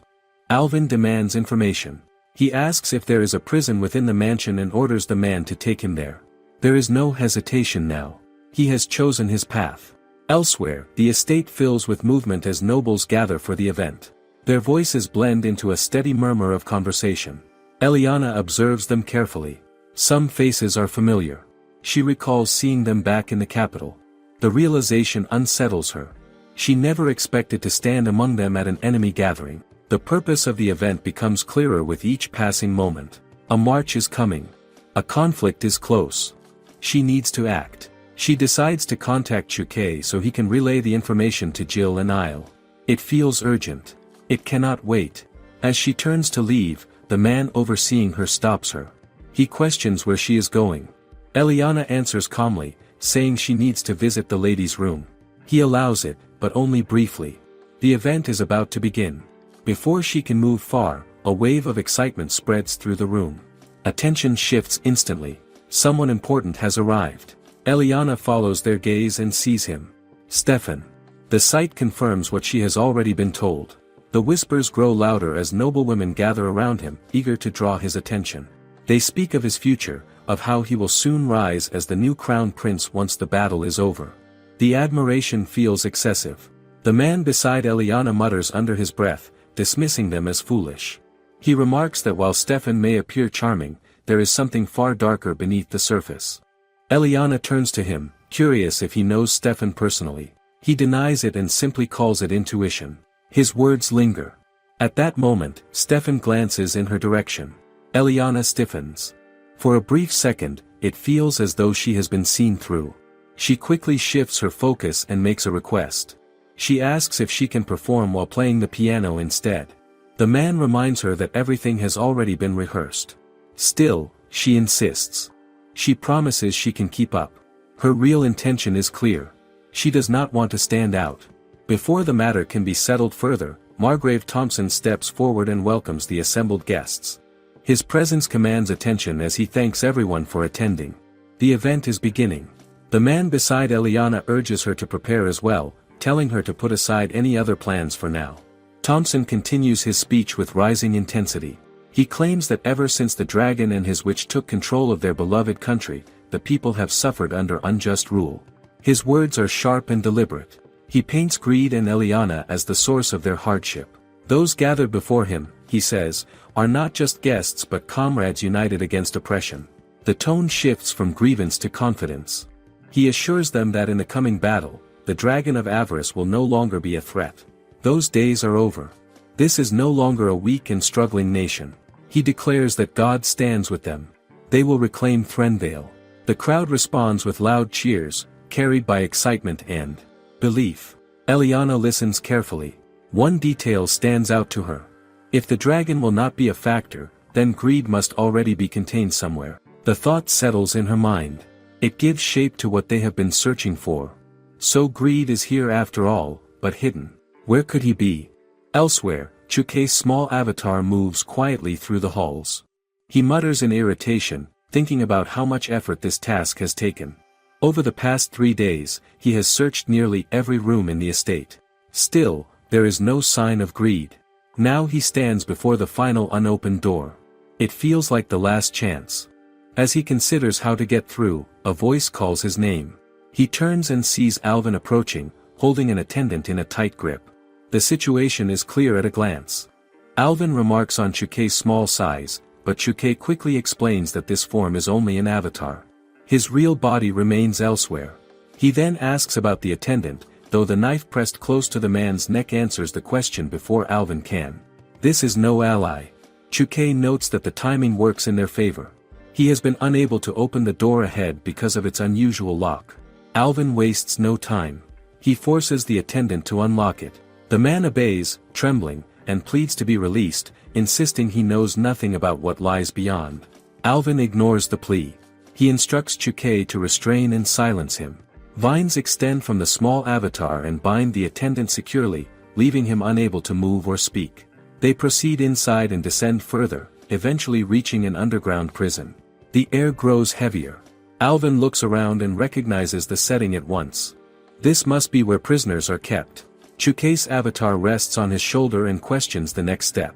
Alvin demands information. He asks if there is a prison within the mansion and orders the man to take him there. There is no hesitation now. He has chosen his path. Elsewhere, the estate fills with movement as nobles gather for the event. Their voices blend into a steady murmur of conversation. Eliana observes them carefully. Some faces are familiar. She recalls seeing them back in the capital. The realization unsettles her. She never expected to stand among them at an enemy gathering. The purpose of the event becomes clearer with each passing moment. A march is coming. A conflict is close. She needs to act. She decides to contact Chuke so he can relay the information to Jill and Isle. It feels urgent. It cannot wait. As she turns to leave, the man overseeing her stops her. He questions where she is going. Eliana answers calmly, saying she needs to visit the ladies' room. He allows it, but only briefly. The event is about to begin. Before she can move far, a wave of excitement spreads through the room. Attention shifts instantly. Someone important has arrived. Eliana follows their gaze and sees him. Stefan. The sight confirms what she has already been told. The whispers grow louder as noblewomen gather around him, eager to draw his attention. They speak of his future, of how he will soon rise as the new crown prince once the battle is over. The admiration feels excessive. The man beside Eliana mutters under his breath, dismissing them as foolish. He remarks that while Stefan may appear charming, there is something far darker beneath the surface. Eliana turns to him, curious if he knows Stefan personally. He denies it and simply calls it intuition. His words linger. At that moment, Stefan glances in her direction. Eliana stiffens. For a brief second, it feels as though she has been seen through. She quickly shifts her focus and makes a request. She asks if she can perform while playing the piano instead. The man reminds her that everything has already been rehearsed. Still, she insists. She promises she can keep up. Her real intention is clear. She does not want to stand out. Before the matter can be settled further, Margrave Thompson steps forward and welcomes the assembled guests. His presence commands attention as he thanks everyone for attending. The event is beginning. The man beside Eliana urges her to prepare as well, telling her to put aside any other plans for now. Thompson continues his speech with rising intensity. He claims that ever since the dragon and his witch took control of their beloved country, the people have suffered under unjust rule. His words are sharp and deliberate. He paints greed and Eliana as the source of their hardship. Those gathered before him, he says, are not just guests but comrades united against oppression. The tone shifts from grievance to confidence. He assures them that in the coming battle, the dragon of avarice will no longer be a threat. Those days are over. This is no longer a weak and struggling nation. He declares that God stands with them. They will reclaim Threnvale. The crowd responds with loud cheers, carried by excitement and belief. Eliana listens carefully. One detail stands out to her. If the dragon will not be a factor, then greed must already be contained somewhere. The thought settles in her mind. It gives shape to what they have been searching for. So greed is here after all, but hidden. Where could he be? Elsewhere, Chuke's small avatar moves quietly through the halls. He mutters in irritation, thinking about how much effort this task has taken. Over the past 3 days, he has searched nearly every room in the estate. Still, there is no sign of greed. Now he stands before the final unopened door. It feels like the last chance. As he considers how to get through, a voice calls his name. He turns and sees Alvin approaching, holding an attendant in a tight grip. The situation is clear at a glance. Alvin remarks on Chuke's small size, but Chuke quickly explains that this form is only an avatar. His real body remains elsewhere. He then asks about the attendant, though the knife pressed close to the man's neck answers the question before Alvin can. This is no ally. Chuke notes that the timing works in their favor. He has been unable to open the door ahead because of its unusual lock. Alvin wastes no time. He forces the attendant to unlock it. The man obeys, trembling, and pleads to be released, insisting he knows nothing about what lies beyond. Alvin ignores the plea. He instructs Chuke to restrain and silence him. Vines extend from the small avatar and bind the attendant securely, leaving him unable to move or speak. They proceed inside and descend further, eventually reaching an underground prison. The air grows heavier. Alvin looks around and recognizes the setting at once. This must be where prisoners are kept. Chuke's avatar rests on his shoulder and questions the next step.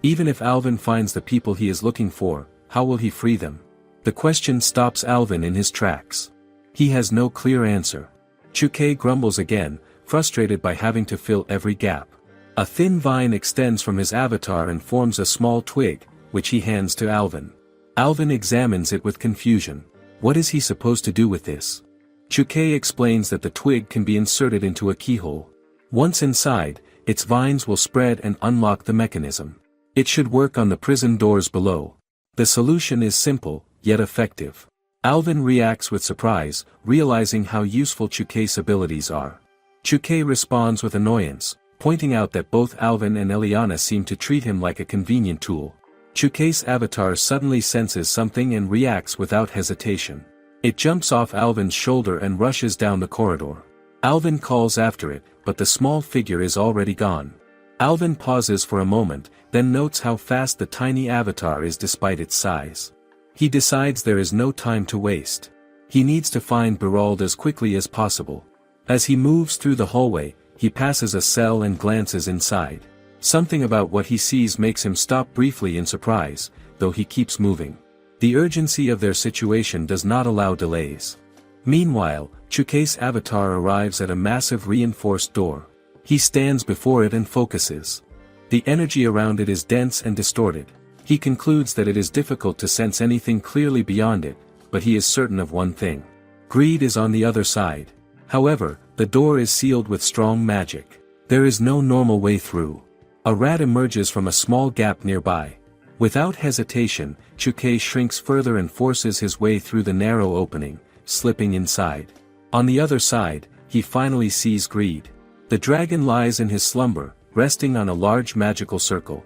Even if Alvin finds the people he is looking for, how will he free them? The question stops Alvin in his tracks. He has no clear answer. Chuke grumbles again, frustrated by having to fill every gap. A thin vine extends from his avatar and forms a small twig, which he hands to Alvin. Alvin examines it with confusion. What is he supposed to do with this? Chuke explains that the twig can be inserted into a keyhole. Once inside, its vines will spread and unlock the mechanism. It should work on the prison doors below. The solution is simple, yet effective. Alvin reacts with surprise, realizing how useful Chukei's abilities are. Chukei responds with annoyance, pointing out that both Alvin and Eliana seem to treat him like a convenient tool. Chukei's avatar suddenly senses something and reacts without hesitation. It jumps off Alvin's shoulder and rushes down the corridor. Alvin calls after it, but the small figure is already gone. Alvin pauses for a moment, then notes how fast the tiny avatar is despite its size. He decides there is no time to waste. He needs to find Berald as quickly as possible. As he moves through the hallway, he passes a cell and glances inside. Something about what he sees makes him stop briefly in surprise, though he keeps moving. The urgency of their situation does not allow delays. Meanwhile, Chukei's avatar arrives at a massive reinforced door. He stands before it and focuses. The energy around it is dense and distorted. He concludes that it is difficult to sense anything clearly beyond it, but he is certain of one thing. Greed is on the other side. However, the door is sealed with strong magic. There is no normal way through. A rat emerges from a small gap nearby. Without hesitation, Chukei shrinks further and forces his way through the narrow opening, slipping inside. On the other side, he finally sees Greed. The dragon lies in his slumber, resting on a large magical circle.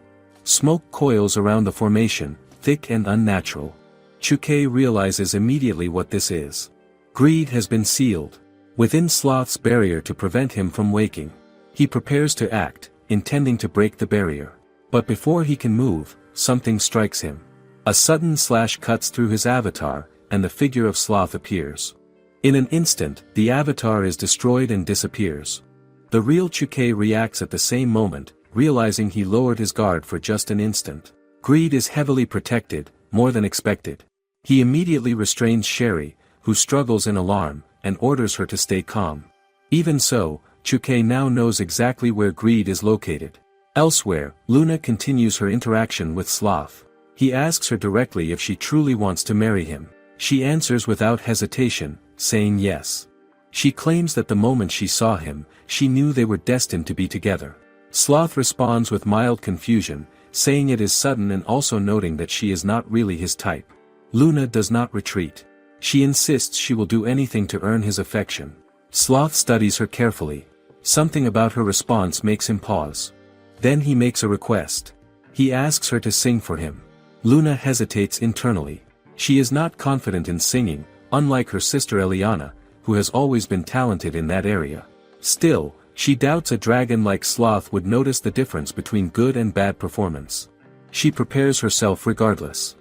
Smoke coils around the formation, thick and unnatural. Chukei realizes immediately what this is. Greed has been sealed within Sloth's barrier to prevent him from waking. He prepares to act, intending to break the barrier. But before he can move, something strikes him. A sudden slash cuts through his avatar, and the figure of Sloth appears. In an instant, the avatar is destroyed and disappears. The real Chukei reacts at the same moment, realizing he lowered his guard for just an instant. Greed is heavily protected, more than expected. He immediately restrains Sherry, who struggles in alarm, and orders her to stay calm. Even so, Chukei now knows exactly where Greed is located. Elsewhere, Luna continues her interaction with Sloth. He asks her directly if she truly wants to marry him. She answers without hesitation, saying yes. She claims that the moment she saw him, she knew they were destined to be together. Sloth responds with mild confusion, saying it is sudden and also noting that she is not really his type. Luna does not retreat. She insists she will do anything to earn his affection. Sloth studies her carefully. Something about her response makes him pause. Then he makes a request. He asks her to sing for him. Luna hesitates internally. She is not confident in singing, unlike her sister Eliana, who has always been talented in that area. Still, she doubts a dragon like Sloth would notice the difference between good and bad performance. She prepares herself regardless.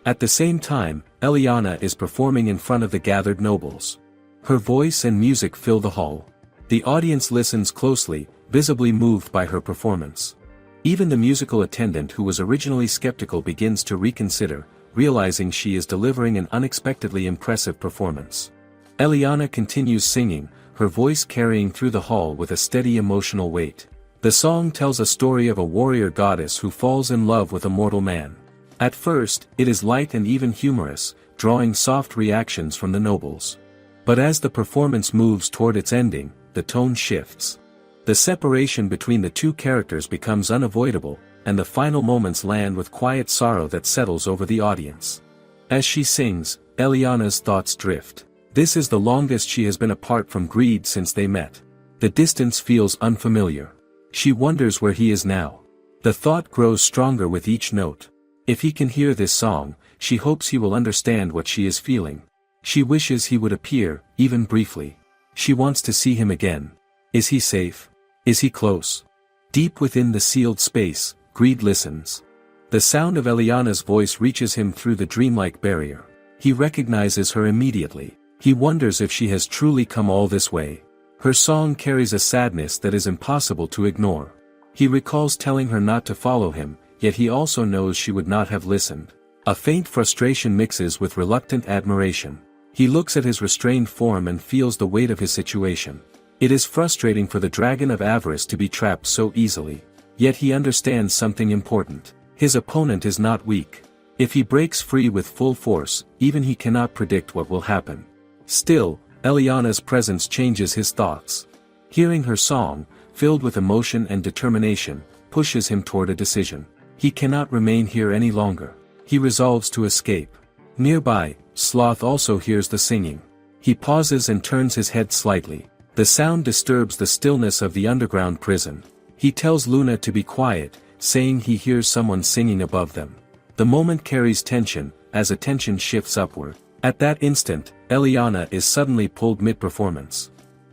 At the same time, Eliana is performing in front of the gathered nobles. Her voice and music fill the hall. The audience listens closely, visibly moved by her performance. Even the musical attendant who was originally skeptical begins to reconsider, realizing she is delivering an unexpectedly impressive performance. Eliana continues singing, her voice carrying through the hall with a steady emotional weight. The song tells a story of a warrior goddess who falls in love with a mortal man. At first, it is light and even humorous, drawing soft reactions from the nobles. But as the performance moves toward its ending, the tone shifts. The separation between the two characters becomes unavoidable, and the final moments land with quiet sorrow that settles over the audience. As she sings, Eliana's thoughts drift. This is the longest she has been apart from Greed since they met. The distance feels unfamiliar. She wonders where he is now. The thought grows stronger with each note. If he can hear this song, she hopes he will understand what she is feeling. She wishes he would appear, even briefly. She wants to see him again. Is he safe? Is he close? Deep within the sealed space, Greed listens. The sound of Eliana's voice reaches him through the dreamlike barrier. He recognizes her immediately. He wonders if she has truly come all this way. Her song carries a sadness that is impossible to ignore. He recalls telling her not to follow him, yet he also knows she would not have listened. A faint frustration mixes with reluctant admiration. He looks at his restrained form and feels the weight of his situation. It is frustrating for the dragon of avarice to be trapped so easily. Yet he understands something important. His opponent is not weak. If he breaks free with full force, even he cannot predict what will happen. Still, Eliana's presence changes his thoughts. Hearing her song, filled with emotion and determination, pushes him toward a decision. He cannot remain here any longer. He resolves to escape. Nearby, Sloth also hears the singing. He pauses and turns his head slightly. The sound disturbs the stillness of the underground prison. He tells Luna to be quiet, saying he hears someone singing above them. The moment carries tension, as attention shifts upward. At that instant, Eliana is suddenly pulled mid-performance.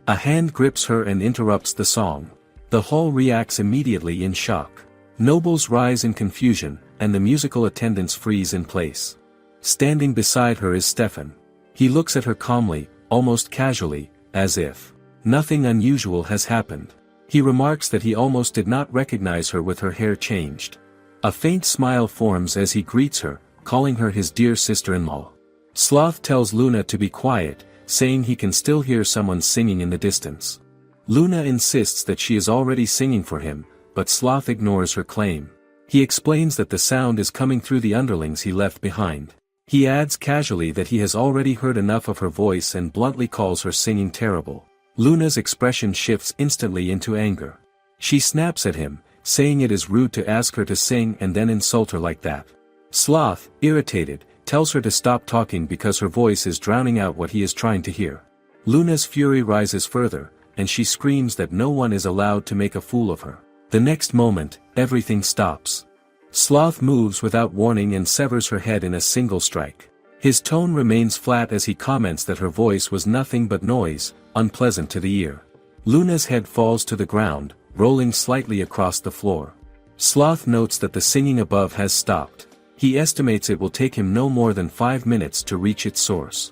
A hand grips her and interrupts the song. The hall reacts immediately in shock. Nobles rise in confusion, and the musical attendants freeze in place. Standing beside her is Stefan. He looks at her calmly, almost casually, as if nothing unusual has happened. He remarks that he almost did not recognize her with her hair changed. A faint smile forms as he greets her, calling her his dear sister-in-law. Sloth tells Luna to be quiet, saying he can still hear someone singing in the distance. Luna insists that she is already singing for him, but Sloth ignores her claim. He explains that the sound is coming through the underlings he left behind. He adds casually that he has already heard enough of her voice and bluntly calls her singing terrible. Luna's expression shifts instantly into anger. She snaps at him, saying it is rude to ask her to sing and then insult her like that. Sloth, irritated, tells her to stop talking because her voice is drowning out what he is trying to hear. Luna's fury rises further, and she screams that no one is allowed to make a fool of her. The next moment, everything stops. Sloth moves without warning and severs her head in a single strike. His tone remains flat as he comments that her voice was nothing but noise, unpleasant to the ear. Luna's head falls to the ground, rolling slightly across the floor. Sloth notes that the singing above has stopped. He estimates it will take him no more than 5 minutes to reach its source.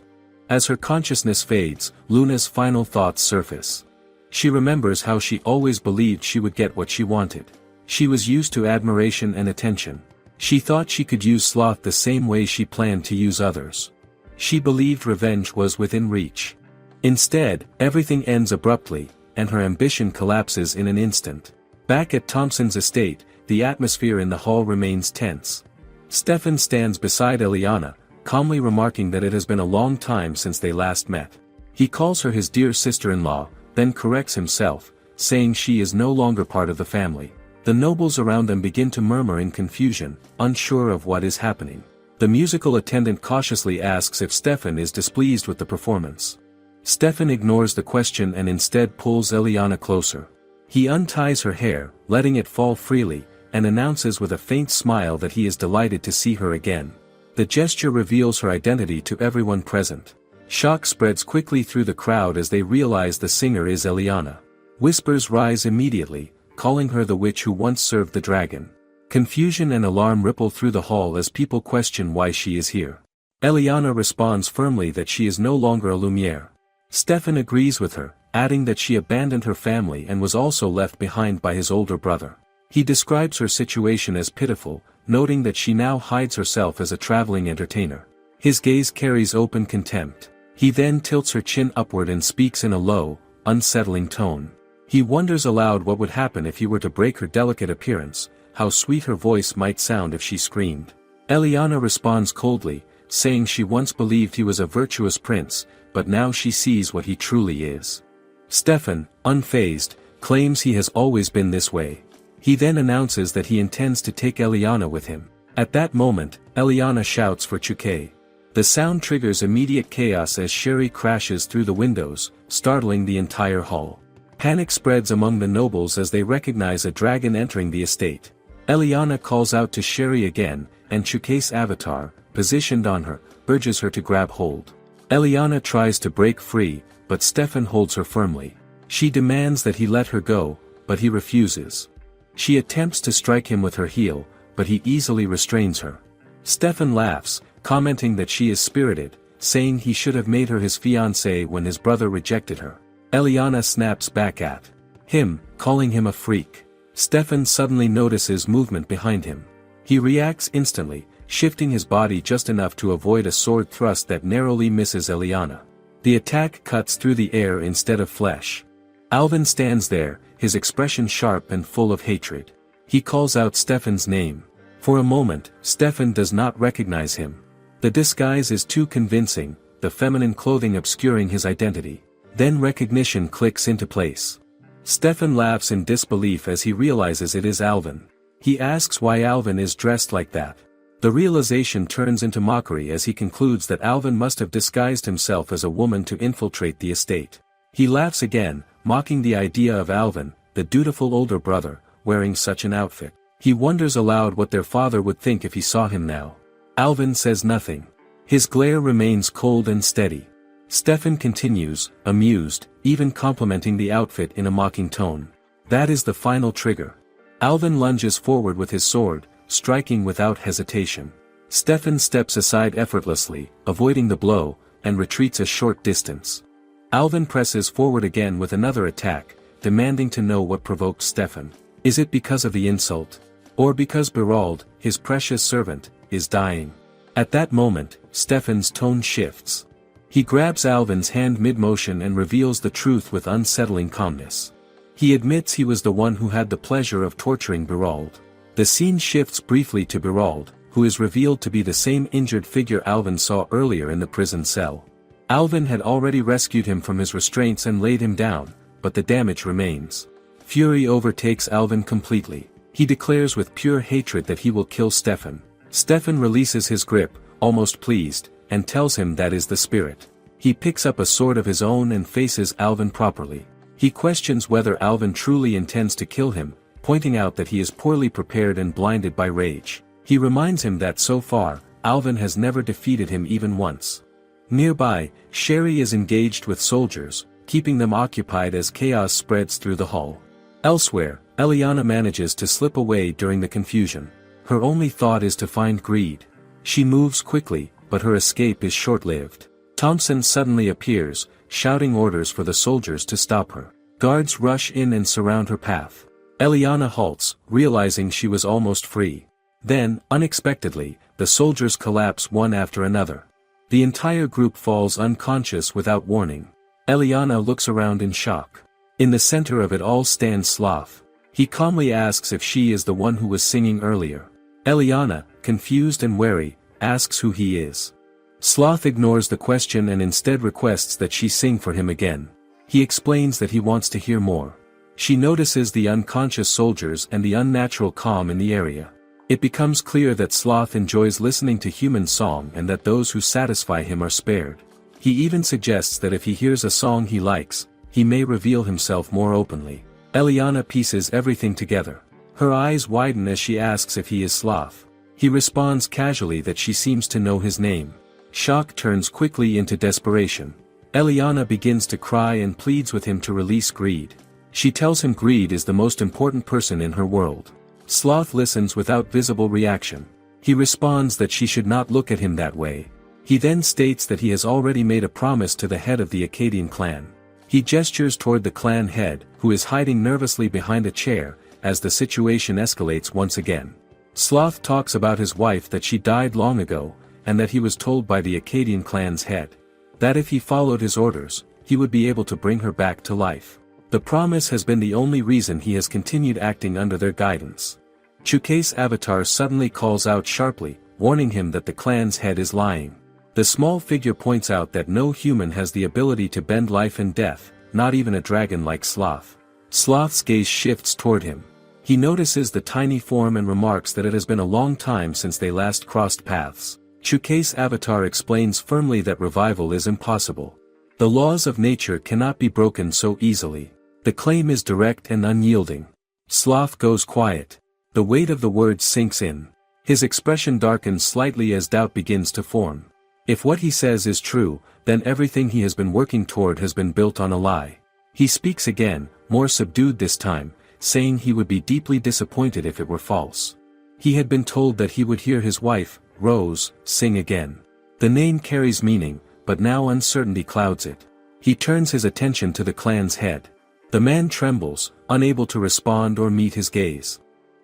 As her consciousness fades, Luna's final thoughts surface. She remembers how she always believed she would get what she wanted. She was used to admiration and attention. She thought she could use Sloth the same way she planned to use others. She believed revenge was within reach. Instead, everything ends abruptly, and her ambition collapses in an instant. Back at Thompson's estate, the atmosphere in the hall remains tense. Stefan stands beside Eliana, calmly remarking that it has been a long time since they last met. He calls her his dear sister-in-law, then corrects himself, saying she is no longer part of the family. The nobles around them begin to murmur in confusion, unsure of what is happening. The musical attendant cautiously asks if Stefan is displeased with the performance. Stefan ignores the question and instead pulls Eliana closer. He unties her hair, letting it fall freely, and announces with a faint smile that he is delighted to see her again. The gesture reveals her identity to everyone present. Shock spreads quickly through the crowd as they realize the singer is Eliana. Whispers rise immediately, calling her the witch who once served the dragon. Confusion and alarm ripple through the hall as people question why she is here. Eliana responds firmly that she is no longer a Lumiere. Stefan agrees with her, adding that she abandoned her family and was also left behind by his older brother. He describes her situation as pitiful, noting that she now hides herself as a traveling entertainer. His gaze carries open contempt. He then tilts her chin upward and speaks in a low, unsettling tone. He wonders aloud what would happen if he were to break her delicate appearance, how sweet her voice might sound if she screamed. Eliana responds coldly, saying she once believed he was a virtuous prince, but now she sees what he truly is. Stefan, unfazed, claims he has always been this way. He then announces that he intends to take Eliana with him. At that moment, Eliana shouts for Chuke. The sound triggers immediate chaos as Sherry crashes through the windows, startling the entire hall. Panic spreads among the nobles as they recognize a dragon entering the estate. Eliana calls out to Sherry again, and Chuke's avatar, positioned on her, urges her to grab hold. Eliana tries to break free, but Stefan holds her firmly. She demands that he let her go, but he refuses. She attempts to strike him with her heel, but he easily restrains her. Stefan laughs, commenting that she is spirited, saying he should have made her his fiancée when his brother rejected her. Eliana snaps back at him, calling him a freak. Stefan suddenly notices movement behind him. He reacts instantly, shifting his body just enough to avoid a sword thrust that narrowly misses Eliana. The attack cuts through the air instead of flesh. Alvin stands there, his expression sharp and full of hatred. He calls out Stefan's name. For a moment, Stefan does not recognize him. The disguise is too convincing, the feminine clothing obscuring his identity. Then recognition clicks into place. Stefan laughs in disbelief as he realizes it is Alvin. He asks why Alvin is dressed like that. The realization turns into mockery as he concludes that Alvin must have disguised himself as a woman to infiltrate the estate. He laughs again, mocking the idea of Alvin, the dutiful older brother, wearing such an outfit. He wonders aloud what their father would think if he saw him now. Alvin says nothing. His glare remains cold and steady. Stefan continues, amused, even complimenting the outfit in a mocking tone. That is the final trigger. Alvin lunges forward with his sword, striking without hesitation. Stefan steps aside effortlessly, avoiding the blow, and retreats a short distance. Alvin presses forward again with another attack, demanding to know what provoked Stefan. Is it because of the insult? Or because Berald, his precious servant, is dying? At that moment, Stefan's tone shifts. He grabs Alvin's hand mid-motion and reveals the truth with unsettling calmness. He admits he was the one who had the pleasure of torturing Berald. The scene shifts briefly to Berald, who is revealed to be the same injured figure Alvin saw earlier in the prison cell. Alvin had already rescued him from his restraints and laid him down, but the damage remains. Fury overtakes Alvin completely. He declares with pure hatred that he will kill Stefan. Stefan releases his grip, almost pleased, and tells him that is the spirit. He picks up a sword of his own and faces Alvin properly. He questions whether Alvin truly intends to kill him, pointing out that he is poorly prepared and blinded by rage. He reminds him that so far, Alvin has never defeated him even once. Nearby, Sherry is engaged with soldiers, keeping them occupied as chaos spreads through the hall. Elsewhere, Eliana manages to slip away during the confusion. Her only thought is to find Greed. She moves quickly, but her escape is short-lived. Thompson suddenly appears, shouting orders for the soldiers to stop her. Guards rush in and surround her path. Eliana halts, realizing she was almost free. Then, unexpectedly, the soldiers collapse one after another. The entire group falls unconscious without warning. Eliana looks around in shock. In the center of it all stands Sloth. He calmly asks if she is the one who was singing earlier. Eliana, confused and wary, asks who he is. Sloth ignores the question and instead requests that she sing for him again. He explains that he wants to hear more. She notices the unconscious soldiers and the unnatural calm in the area. It becomes clear that Sloth enjoys listening to human song and that those who satisfy him are spared. He even suggests that if he hears a song he likes, he may reveal himself more openly. Eliana pieces everything together. Her eyes widen as she asks if he is Sloth. He responds casually that she seems to know his name. Shock turns quickly into desperation. Eliana begins to cry and pleads with him to release Greed. She tells him Greed is the most important person in her world. Sloth listens without visible reaction. He responds that she should not look at him that way. He then states that he has already made a promise to the head of the Akkadian clan. He gestures toward the clan head, who is hiding nervously behind a chair, as the situation escalates once again. Sloth talks about his wife that she died long ago, and that he was told by the Akkadian clan's head that if he followed his orders, he would be able to bring her back to life. The promise has been the only reason he has continued acting under their guidance. Chukai's avatar suddenly calls out sharply, warning him that the clan's head is lying. The small figure points out that no human has the ability to bend life and death, not even a dragon like Sloth. Sloth's gaze shifts toward him. He notices the tiny form and remarks that it has been a long time since they last crossed paths. Chukai's avatar explains firmly that revival is impossible. The laws of nature cannot be broken so easily. The claim is direct and unyielding. Sloth goes quiet. The weight of the words sinks in. His expression darkens slightly as doubt begins to form. If what he says is true, then everything he has been working toward has been built on a lie. He speaks again, more subdued this time, saying he would be deeply disappointed if it were false. He had been told that he would hear his wife, Rose, sing again. The name carries meaning, but now uncertainty clouds it. He turns his attention to the clan's head. The man trembles, unable to respond or meet his gaze.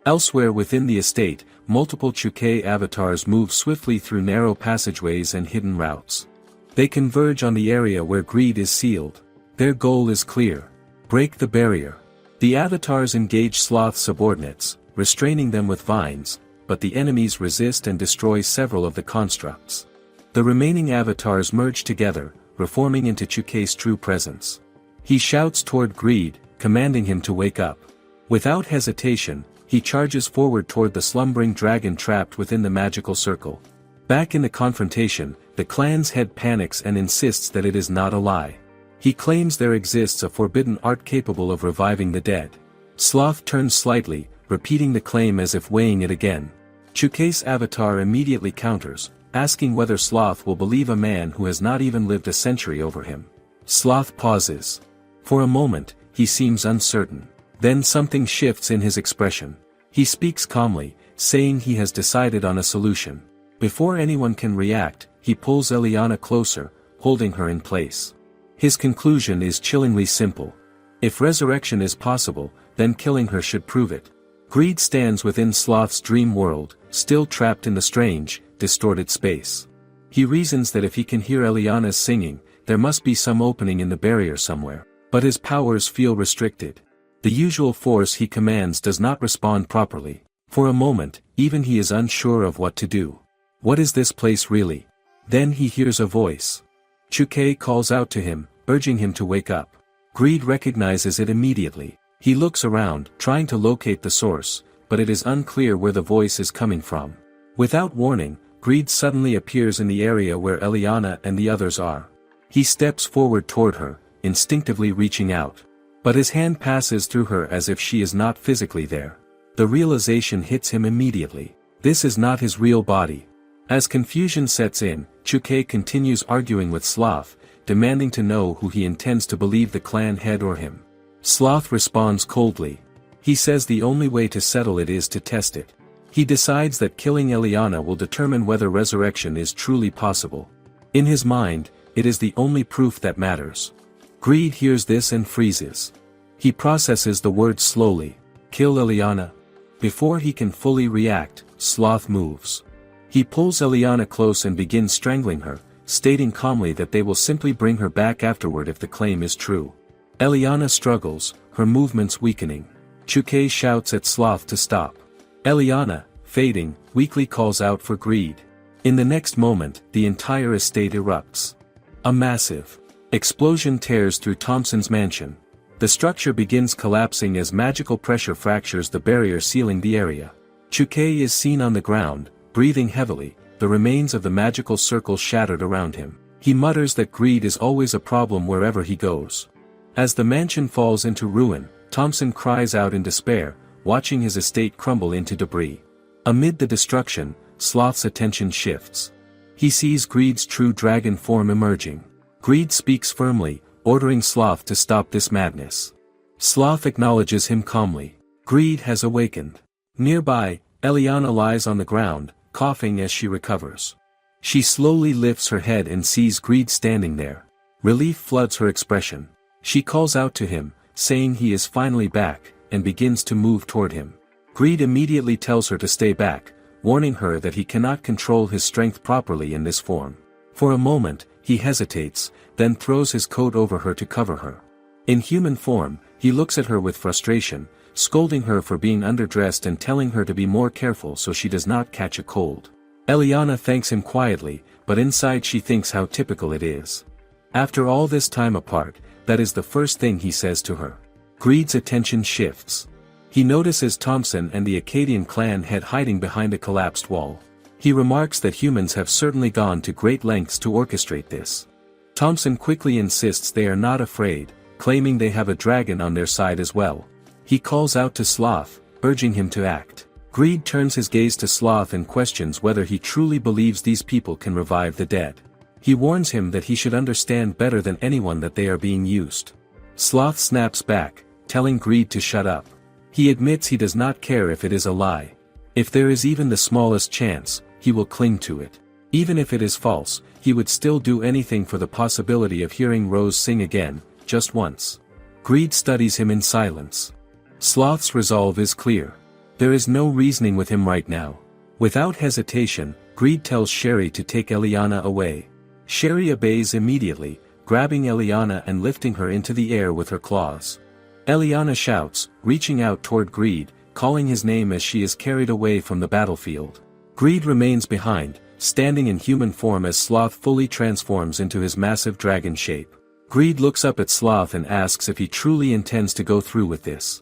Elsewhere within the estate, multiple Chukai avatars move swiftly through narrow passageways and hidden routes. They converge on the area where Greed is sealed. Their goal is clear. Break the barrier. The avatars engage Sloth's subordinates, restraining them with vines, but the enemies resist and destroy several of the constructs. The remaining avatars merge together, reforming into Chukai's true presence. He shouts toward Greed, commanding him to wake up. Without hesitation, he charges forward toward the slumbering dragon trapped within the magical circle. Back in the confrontation, the clan's head panics and insists that it is not a lie. He claims there exists a forbidden art capable of reviving the dead. Sloth turns slightly, repeating the claim as if weighing it again. Chukai's avatar immediately counters, asking whether Sloth will believe a man who has not even lived a century over him. Sloth pauses. For a moment, he seems uncertain. Then something shifts in his expression. He speaks calmly, saying he has decided on a solution. Before anyone can react, he pulls Eliana closer, holding her in place. His conclusion is chillingly simple. If resurrection is possible, then killing her should prove it. Greed stands within Sloth's dream world, still trapped in the strange, distorted space. He reasons that if he can hear Eliana's singing, there must be some opening in the barrier somewhere. But his powers feel restricted. The usual force he commands does not respond properly. For a moment, even he is unsure of what to do. What is this place really? Then he hears a voice. Chukai calls out to him, urging him to wake up. Greed recognizes it immediately. He looks around, trying to locate the source, but it is unclear where the voice is coming from. Without warning, Greed suddenly appears in the area where Eliana and the others are. He steps forward toward her, instinctively reaching out. But his hand passes through her as if she is not physically there. The realization hits him immediately. This is not his real body. As confusion sets in, Chukai continues arguing with Sloth, demanding to know who he intends to believe, the clan head or him. Sloth responds coldly. He says the only way to settle it is to test it. He decides that killing Eliana will determine whether resurrection is truly possible. In his mind, it is the only proof that matters. Greed hears this and freezes. He processes the words slowly. Kill Eliana? Before he can fully react, Sloth moves. He pulls Eliana close and begins strangling her, stating calmly that they will simply bring her back afterward if the claim is true. Eliana struggles, her movements weakening. Chukai shouts at Sloth to stop. Eliana, fading, weakly calls out for Greed. In the next moment, the entire estate erupts. A massive explosion tears through Thompson's mansion. The structure begins collapsing as magical pressure fractures the barrier sealing the area. Chukai is seen on the ground, breathing heavily, the remains of the magical circle shattered around him. He mutters that greed is always a problem wherever he goes. As the mansion falls into ruin, Thompson cries out in despair, watching his estate crumble into debris. Amid the destruction, Sloth's attention shifts. He sees Greed's true dragon form emerging. Greed speaks firmly, ordering Sloth to stop this madness. Sloth acknowledges him calmly. Greed has awakened. Nearby, Eliana lies on the ground, coughing as she recovers. She slowly lifts her head and sees Greed standing there. Relief floods her expression. She calls out to him, saying he is finally back, and begins to move toward him. Greed immediately tells her to stay back, warning her that he cannot control his strength properly in this form. For a moment, he hesitates, then throws his coat over her to cover her. In human form, he looks at her with frustration, scolding her for being underdressed and telling her to be more careful so she does not catch a cold. Eliana thanks him quietly, but inside she thinks how typical it is. After all this time apart, that is the first thing he says to her. Greed's attention shifts. He notices Thompson and the Acadian clan head hiding behind a collapsed wall. He remarks that humans have certainly gone to great lengths to orchestrate this. Thompson quickly insists they are not afraid, claiming they have a dragon on their side as well. He calls out to Sloth, urging him to act. Greed turns his gaze to Sloth and questions whether he truly believes these people can revive the dead. He warns him that he should understand better than anyone that they are being used. Sloth snaps back, telling Greed to shut up. He admits he does not care if it is a lie. If there is even the smallest chance, he will cling to it. Even if it is false, he would still do anything for the possibility of hearing Rose sing again, just once. Greed studies him in silence. Sloth's resolve is clear. There is no reasoning with him right now. Without hesitation, Greed tells Sherry to take Eliana away. Sherry obeys immediately, grabbing Eliana and lifting her into the air with her claws. Eliana shouts, reaching out toward Greed, calling his name as she is carried away from the battlefield. Greed remains behind, standing in human form as Sloth fully transforms into his massive dragon shape. Greed looks up at Sloth and asks if he truly intends to go through with this.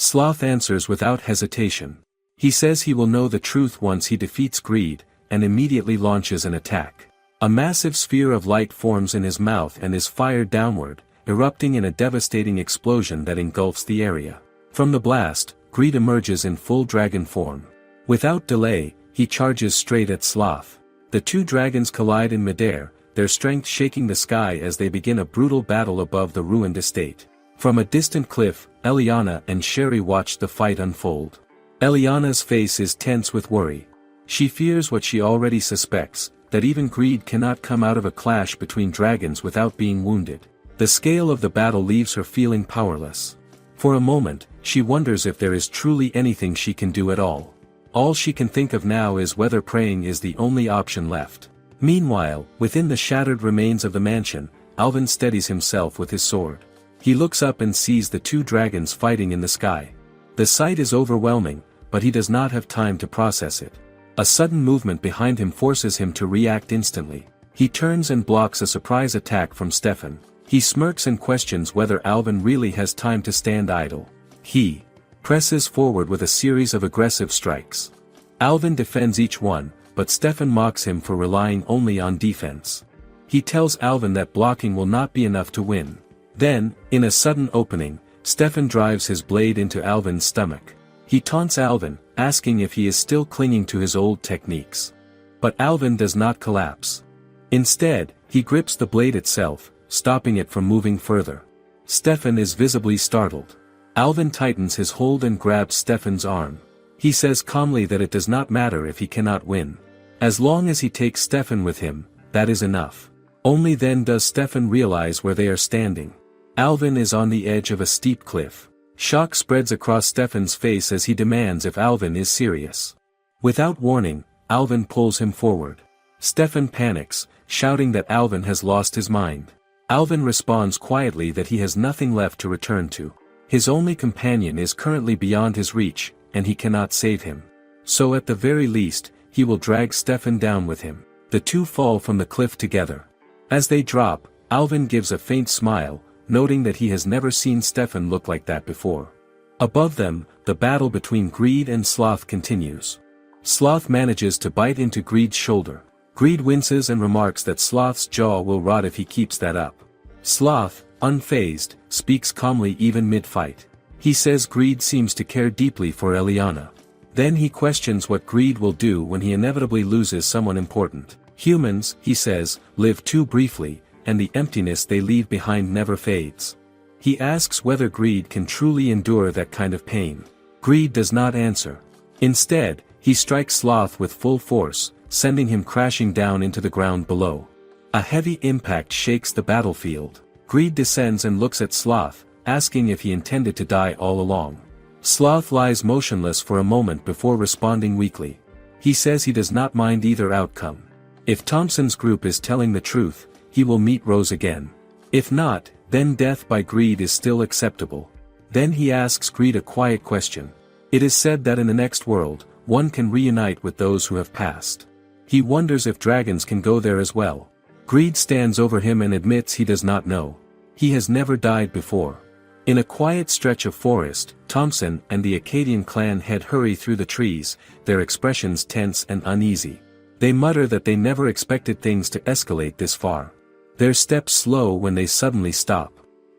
Sloth answers without hesitation. He says he will know the truth once he defeats greed, and immediately launches an attack. A massive sphere of light forms in his mouth and is fired downward, erupting in a devastating explosion that engulfs the area. From the blast, Greed emerges in full dragon form. Without delay, he charges straight at Sloth. The two dragons collide in midair, their strength shaking the sky as they begin a brutal battle above the ruined estate. From a distant cliff, Eliana and Sherry watch the fight unfold. Eliana's face is tense with worry. She fears what she already suspects, that even Greed cannot come out of a clash between dragons without being wounded. The scale of the battle leaves her feeling powerless. For a moment, she wonders if there is truly anything she can do at all. All she can think of now is whether praying is the only option left. Meanwhile, within the shattered remains of the mansion, Alvin steadies himself with his sword. He looks up and sees the two dragons fighting in the sky. The sight is overwhelming, but he does not have time to process it. A sudden movement behind him forces him to react instantly. He turns and blocks a surprise attack from Stefan. He smirks and questions whether Alvin really has time to stand idle. He presses forward with a series of aggressive strikes. Alvin defends each one, but Stefan mocks him for relying only on defense. He tells Alvin that blocking will not be enough to win. Then, in a sudden opening, Stefan drives his blade into Alvin's stomach. He taunts Alvin, asking if he is still clinging to his old techniques. But Alvin does not collapse. Instead, he grips the blade itself, stopping it from moving further. Stefan is visibly startled. Alvin tightens his hold and grabs Stefan's arm. He says calmly that it does not matter if he cannot win. As long as he takes Stefan with him, that is enough. Only then does Stefan realize where they are standing. Alvin is on the edge of a steep cliff. Shock spreads across Stefan's face as he demands if Alvin is serious. Without warning, Alvin pulls him forward. Stefan panics, shouting that Alvin has lost his mind. Alvin responds quietly that he has nothing left to return to. His only companion is currently beyond his reach, and he cannot save him. So at the very least, he will drag Stefan down with him. The two fall from the cliff together. As they drop, Alvin gives a faint smile, noting that he has never seen Stefan look like that before. Above them, the battle between Greed and Sloth continues. Sloth manages to bite into Greed's shoulder. Greed winces and remarks that Sloth's jaw will rot if he keeps that up. Sloth, unfazed, speaks calmly even mid-fight. He says Greed seems to care deeply for Eliana. Then he questions what Greed will do when he inevitably loses someone important. Humans, he says, live too briefly, and the emptiness they leave behind never fades. He asks whether Greed can truly endure that kind of pain. Greed does not answer. Instead, he strikes Sloth with full force, sending him crashing down into the ground below. A heavy impact shakes the battlefield. Greed descends and looks at Sloth, asking if he intended to die all along. Sloth lies motionless for a moment before responding weakly. He says he does not mind either outcome. If Thompson's group is telling the truth, he will meet Rose again. If not, then death by Greed is still acceptable. Then he asks Greed a quiet question. It is said that in the next world, one can reunite with those who have passed. He wonders if dragons can go there as well. Greed stands over him and admits he does not know. He has never died before. In a quiet stretch of forest, Thompson and the Acadian clan head hurry through the trees, their expressions tense and uneasy. They mutter that they never expected things to escalate this far. Their steps slow when they suddenly stop.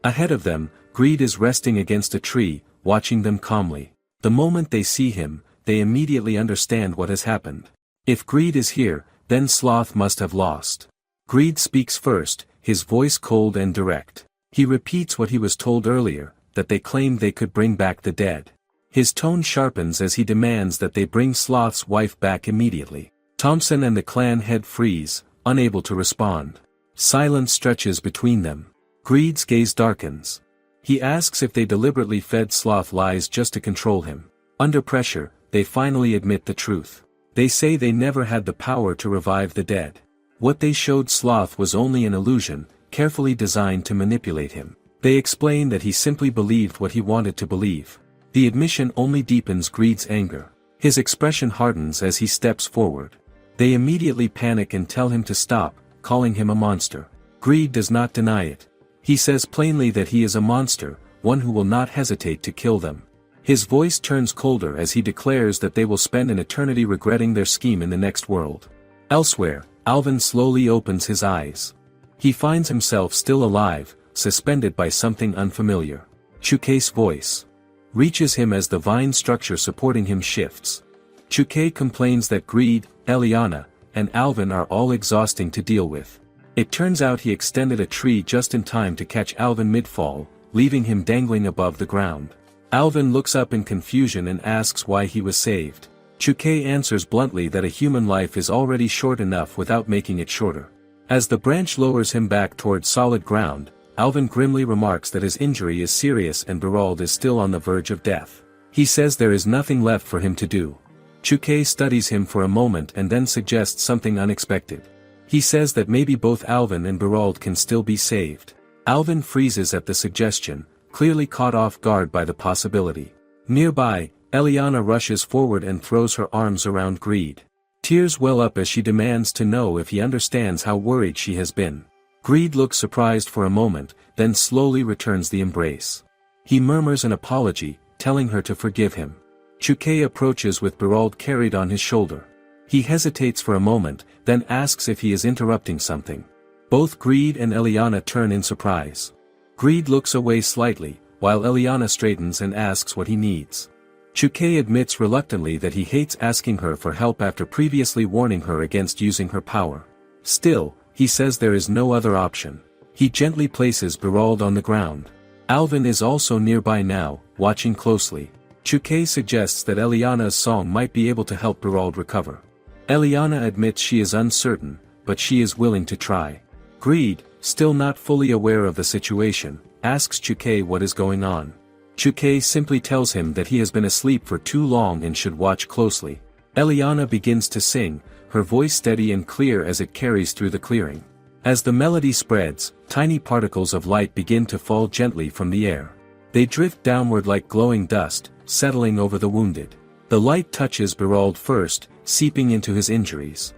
Ahead of them, Greed is resting against a tree, watching them calmly. The moment they see him, they immediately understand what has happened. If Greed is here, then Sloth must have lost. Greed speaks first, his voice cold and direct. He repeats what he was told earlier, that they claimed they could bring back the dead. His tone sharpens as he demands that they bring Sloth's wife back immediately. Thompson and the clan head freeze, unable to respond. Silence stretches between them. Greed's gaze darkens. He asks if they deliberately fed Sloth lies just to control him. Under pressure, they finally admit the truth. They say they never had the power to revive the dead. What they showed Sloth was only an illusion, carefully designed to manipulate him. They explain that he simply believed what he wanted to believe. The admission only deepens Greed's anger. His expression hardens as he steps forward. They immediately panic and tell him to stop, calling him a monster. Greed does not deny it. He says plainly that he is a monster, one who will not hesitate to kill them. His voice turns colder as he declares that they will spend an eternity regretting their scheme in the next world. Elsewhere, Alvin slowly opens his eyes. He finds himself still alive, suspended by something unfamiliar. Chukei's voice reaches him as the vine structure supporting him shifts. Chukei complains that Greed, Eliana, and Alvin are all exhausting to deal with. It turns out he extended a tree just in time to catch Alvin mid-fall, leaving him dangling above the ground. Alvin looks up in confusion and asks why he was saved. Chukei answers bluntly that a human life is already short enough without making it shorter. As the branch lowers him back towards solid ground, Alvin grimly remarks that his injury is serious and Berald is still on the verge of death. He says there is nothing left for him to do. Chukei studies him for a moment and then suggests something unexpected. He says that maybe both Alvin and Berald can still be saved. Alvin freezes at the suggestion, clearly caught off guard by the possibility. Nearby, Eliana rushes forward and throws her arms around Greed. Tears well up as she demands to know if he understands how worried she has been. Greed looks surprised for a moment, then slowly returns the embrace. He murmurs an apology, telling her to forgive him. Chukei approaches with Berald carried on his shoulder. He hesitates for a moment, then asks if he is interrupting something. Both Greed and Eliana turn in surprise. Greed looks away slightly, while Eliana straightens and asks what he needs. Chukei admits reluctantly that he hates asking her for help after previously warning her against using her power. Still, he says there is no other option. He gently places Berald on the ground. Alvin is also nearby now, watching closely. Chukei suggests that Eliana's song might be able to help Berald recover. Eliana admits she is uncertain, but she is willing to try. Greed, still not fully aware of the situation, asks Chukei what is going on. Chukei simply tells him that he has been asleep for too long and should watch closely. Eliana begins to sing, her voice steady and clear as it carries through the clearing. As the melody spreads, tiny particles of light begin to fall gently from the air. They drift downward like glowing dust, settling over the wounded. The light touches Berald first, seeping into his injuries.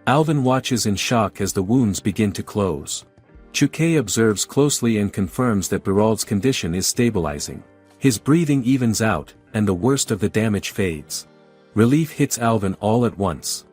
Alvin watches in shock as the wounds begin to close. Chukei observes closely and confirms that Berald's condition is stabilizing. His breathing evens out, and the worst of the damage fades. Relief hits Alvin all at once.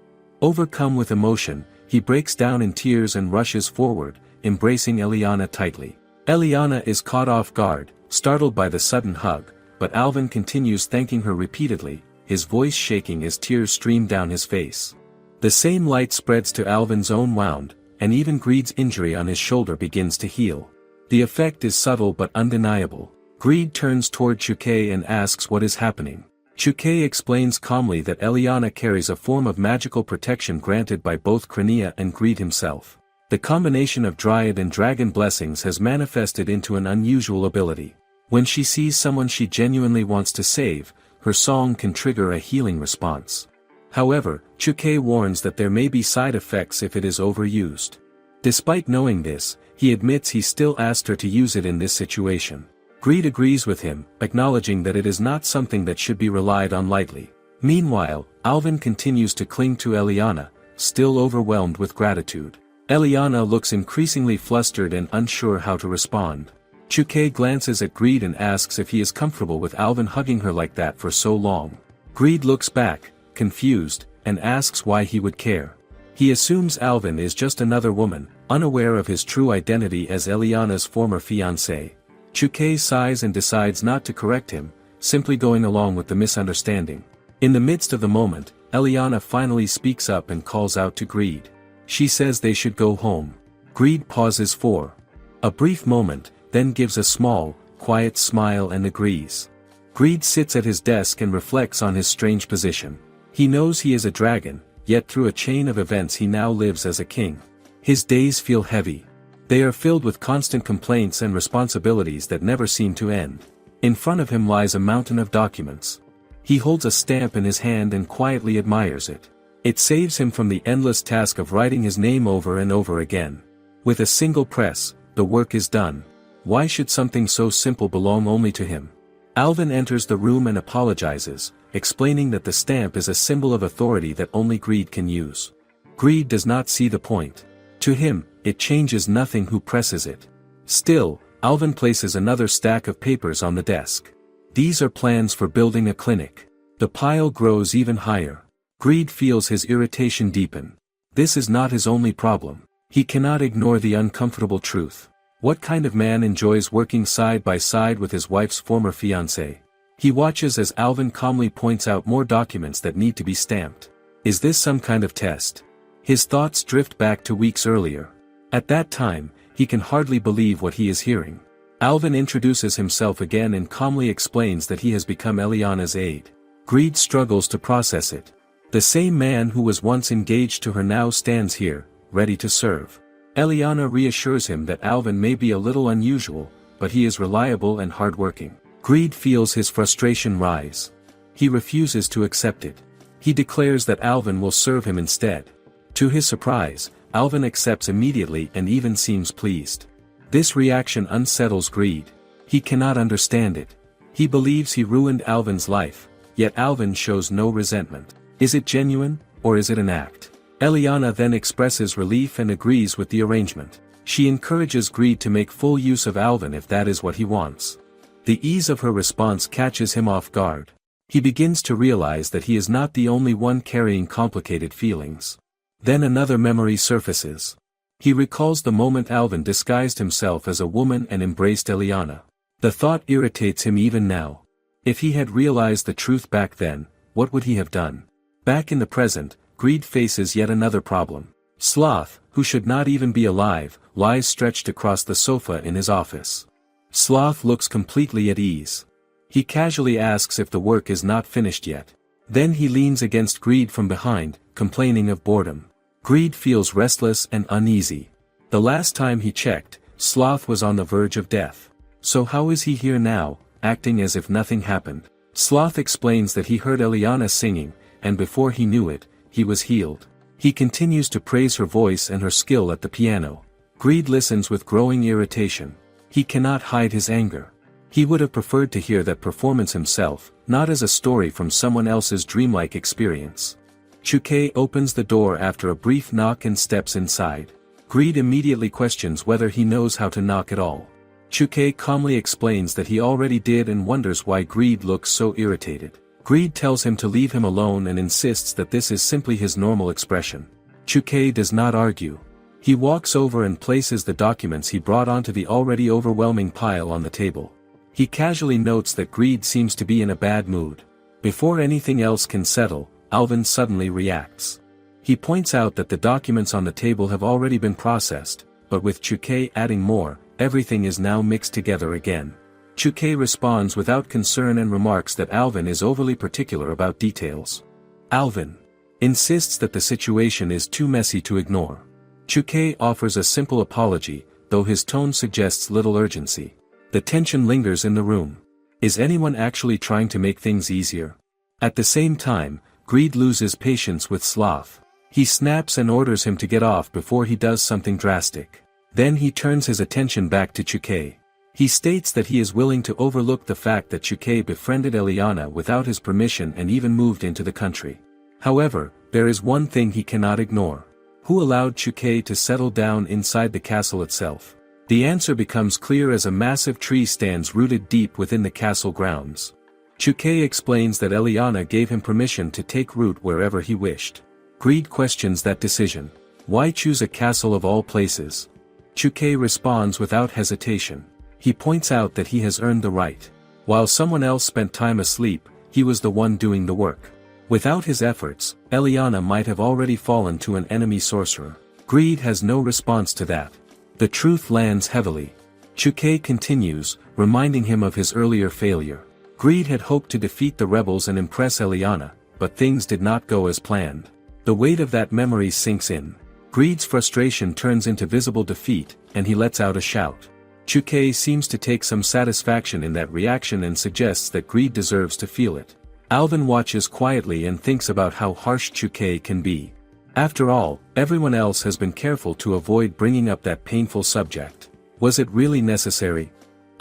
Overcome with emotion, he breaks down in tears and rushes forward, embracing Eliana tightly. Eliana is caught off guard, startled by the sudden hug, but Alvin continues thanking her repeatedly, his voice shaking as tears stream down his face. The same light spreads to Alvin's own wound, and even Greed's injury on his shoulder begins to heal. The effect is subtle but undeniable. Greed turns toward Chukei and asks what is happening. Chukei explains calmly that Eliana carries a form of magical protection granted by both Crinea and Greed himself. The combination of Dryad and Dragon blessings has manifested into an unusual ability. When she sees someone she genuinely wants to save, her song can trigger a healing response. However, Chukei warns that there may be side effects if it is overused. Despite knowing this, he admits he still asked her to use it in this situation. Greed agrees with him, acknowledging that it is not something that should be relied on lightly. Meanwhile, Alvin continues to cling to Eliana, still overwhelmed with gratitude. Eliana looks increasingly flustered and unsure how to respond. Chukei glances at Greed and asks if he is comfortable with Alvin hugging her like that for so long. Greed looks back, confused, and asks why he would care. He assumes Alvin is just another woman, unaware of his true identity as Eliana's former fiancé. Chukei sighs and decides not to correct him, simply going along with the misunderstanding. In the midst of the moment, Eliana finally speaks up and calls out to Greed. She says they should go home. Greed pauses for a brief moment, then gives a small, quiet smile and agrees. Greed sits at his desk and reflects on his strange position. He knows he is a dragon, yet through a chain of events he now lives as a king. His days feel heavy. They are filled with constant complaints and responsibilities that never seem to end. In front of him lies a mountain of documents. He holds a stamp in his hand and quietly admires it. It saves him from the endless task of writing his name over and over again. With a single press, the work is done. Why should something so simple belong only to him? Alvin enters the room and apologizes, explaining that the stamp is a symbol of authority that only Greed can use. Greed does not see the point. To him, it changes nothing who presses it. Still, Alvin places another stack of papers on the desk. These are plans for building a clinic. The pile grows even higher. Greed feels his irritation deepen. This is not his only problem. He cannot ignore the uncomfortable truth. What kind of man enjoys working side by side with his wife's former fiancé? He watches as Alvin calmly points out more documents that need to be stamped. Is this some kind of test? His thoughts drift back to weeks earlier. At that time, he can hardly believe what he is hearing. Alvin introduces himself again and calmly explains that he has become Eliana's aide. Greed struggles to process it. The same man who was once engaged to her now stands here, ready to serve. Eliana reassures him that Alvin may be a little unusual, but he is reliable and hardworking. Greed feels his frustration rise. He refuses to accept it. He declares that Alvin will serve him instead. To his surprise, Alvin accepts immediately and even seems pleased. This reaction unsettles Greed. He cannot understand it. He believes he ruined Alvin's life, yet Alvin shows no resentment. Is it genuine, or is it an act? Eliana then expresses relief and agrees with the arrangement. She encourages Greed to make full use of Alvin if that is what he wants. The ease of her response catches him off guard. He begins to realize that he is not the only one carrying complicated feelings. Then another memory surfaces. He recalls the moment Alvin disguised himself as a woman and embraced Eliana. The thought irritates him even now. If he had realized the truth back then, what would he have done? Back in the present, Greed faces yet another problem. Sloth, who should not even be alive, lies stretched across the sofa in his office. Sloth looks completely at ease. He casually asks if the work is not finished yet. Then he leans against Greed from behind, complaining of boredom. Greed feels restless and uneasy. The last time he checked, Sloth was on the verge of death. So how is he here now, acting as if nothing happened? Sloth explains that he heard Eliana singing, and before he knew it, he was healed. He continues to praise her voice and her skill at the piano. Greed listens with growing irritation. He cannot hide his anger. He would have preferred to hear that performance himself, not as a story from someone else's dreamlike experience. Chukei opens the door after a brief knock and steps inside. Greed immediately questions whether he knows how to knock at all. Chukei calmly explains that he already did and wonders why Greed looks so irritated. Greed tells him to leave him alone and insists that this is simply his normal expression. Chukei does not argue. He walks over and places the documents he brought onto the already overwhelming pile on the table. He casually notes that Greed seems to be in a bad mood. Before anything else can settle, Alvin suddenly reacts. He points out that the documents on the table have already been processed, but with Chukei adding more, everything is now mixed together again. Chukei responds without concern and remarks that Alvin is overly particular about details. Alvin insists that the situation is too messy to ignore. Chukei offers a simple apology, though his tone suggests little urgency. The tension lingers in the room. Is anyone actually trying to make things easier? At the same time, Greed loses patience with Sloth. He snaps and orders him to get off before he does something drastic. Then he turns his attention back to Chukei. He states that he is willing to overlook the fact that Chukei befriended Eliana without his permission and even moved into the country. However, there is one thing he cannot ignore. Who allowed Chukei to settle down inside the castle itself? The answer becomes clear as a massive tree stands rooted deep within the castle grounds. Chukei explains that Eliana gave him permission to take root wherever he wished. Greed questions that decision. Why choose a castle of all places? Chukei responds without hesitation. He points out that he has earned the right. While someone else spent time asleep, he was the one doing the work. Without his efforts, Eliana might have already fallen to an enemy sorcerer. Greed has no response to that. The truth lands heavily. Chukei continues, reminding him of his earlier failure. Greed had hoped to defeat the rebels and impress Eliana, but things did not go as planned. The weight of that memory sinks in. Greed's frustration turns into visible defeat, and he lets out a shout. Chukei seems to take some satisfaction in that reaction and suggests that Greed deserves to feel it. Alvin watches quietly and thinks about how harsh Chukei can be. After all, everyone else has been careful to avoid bringing up that painful subject. Was it really necessary?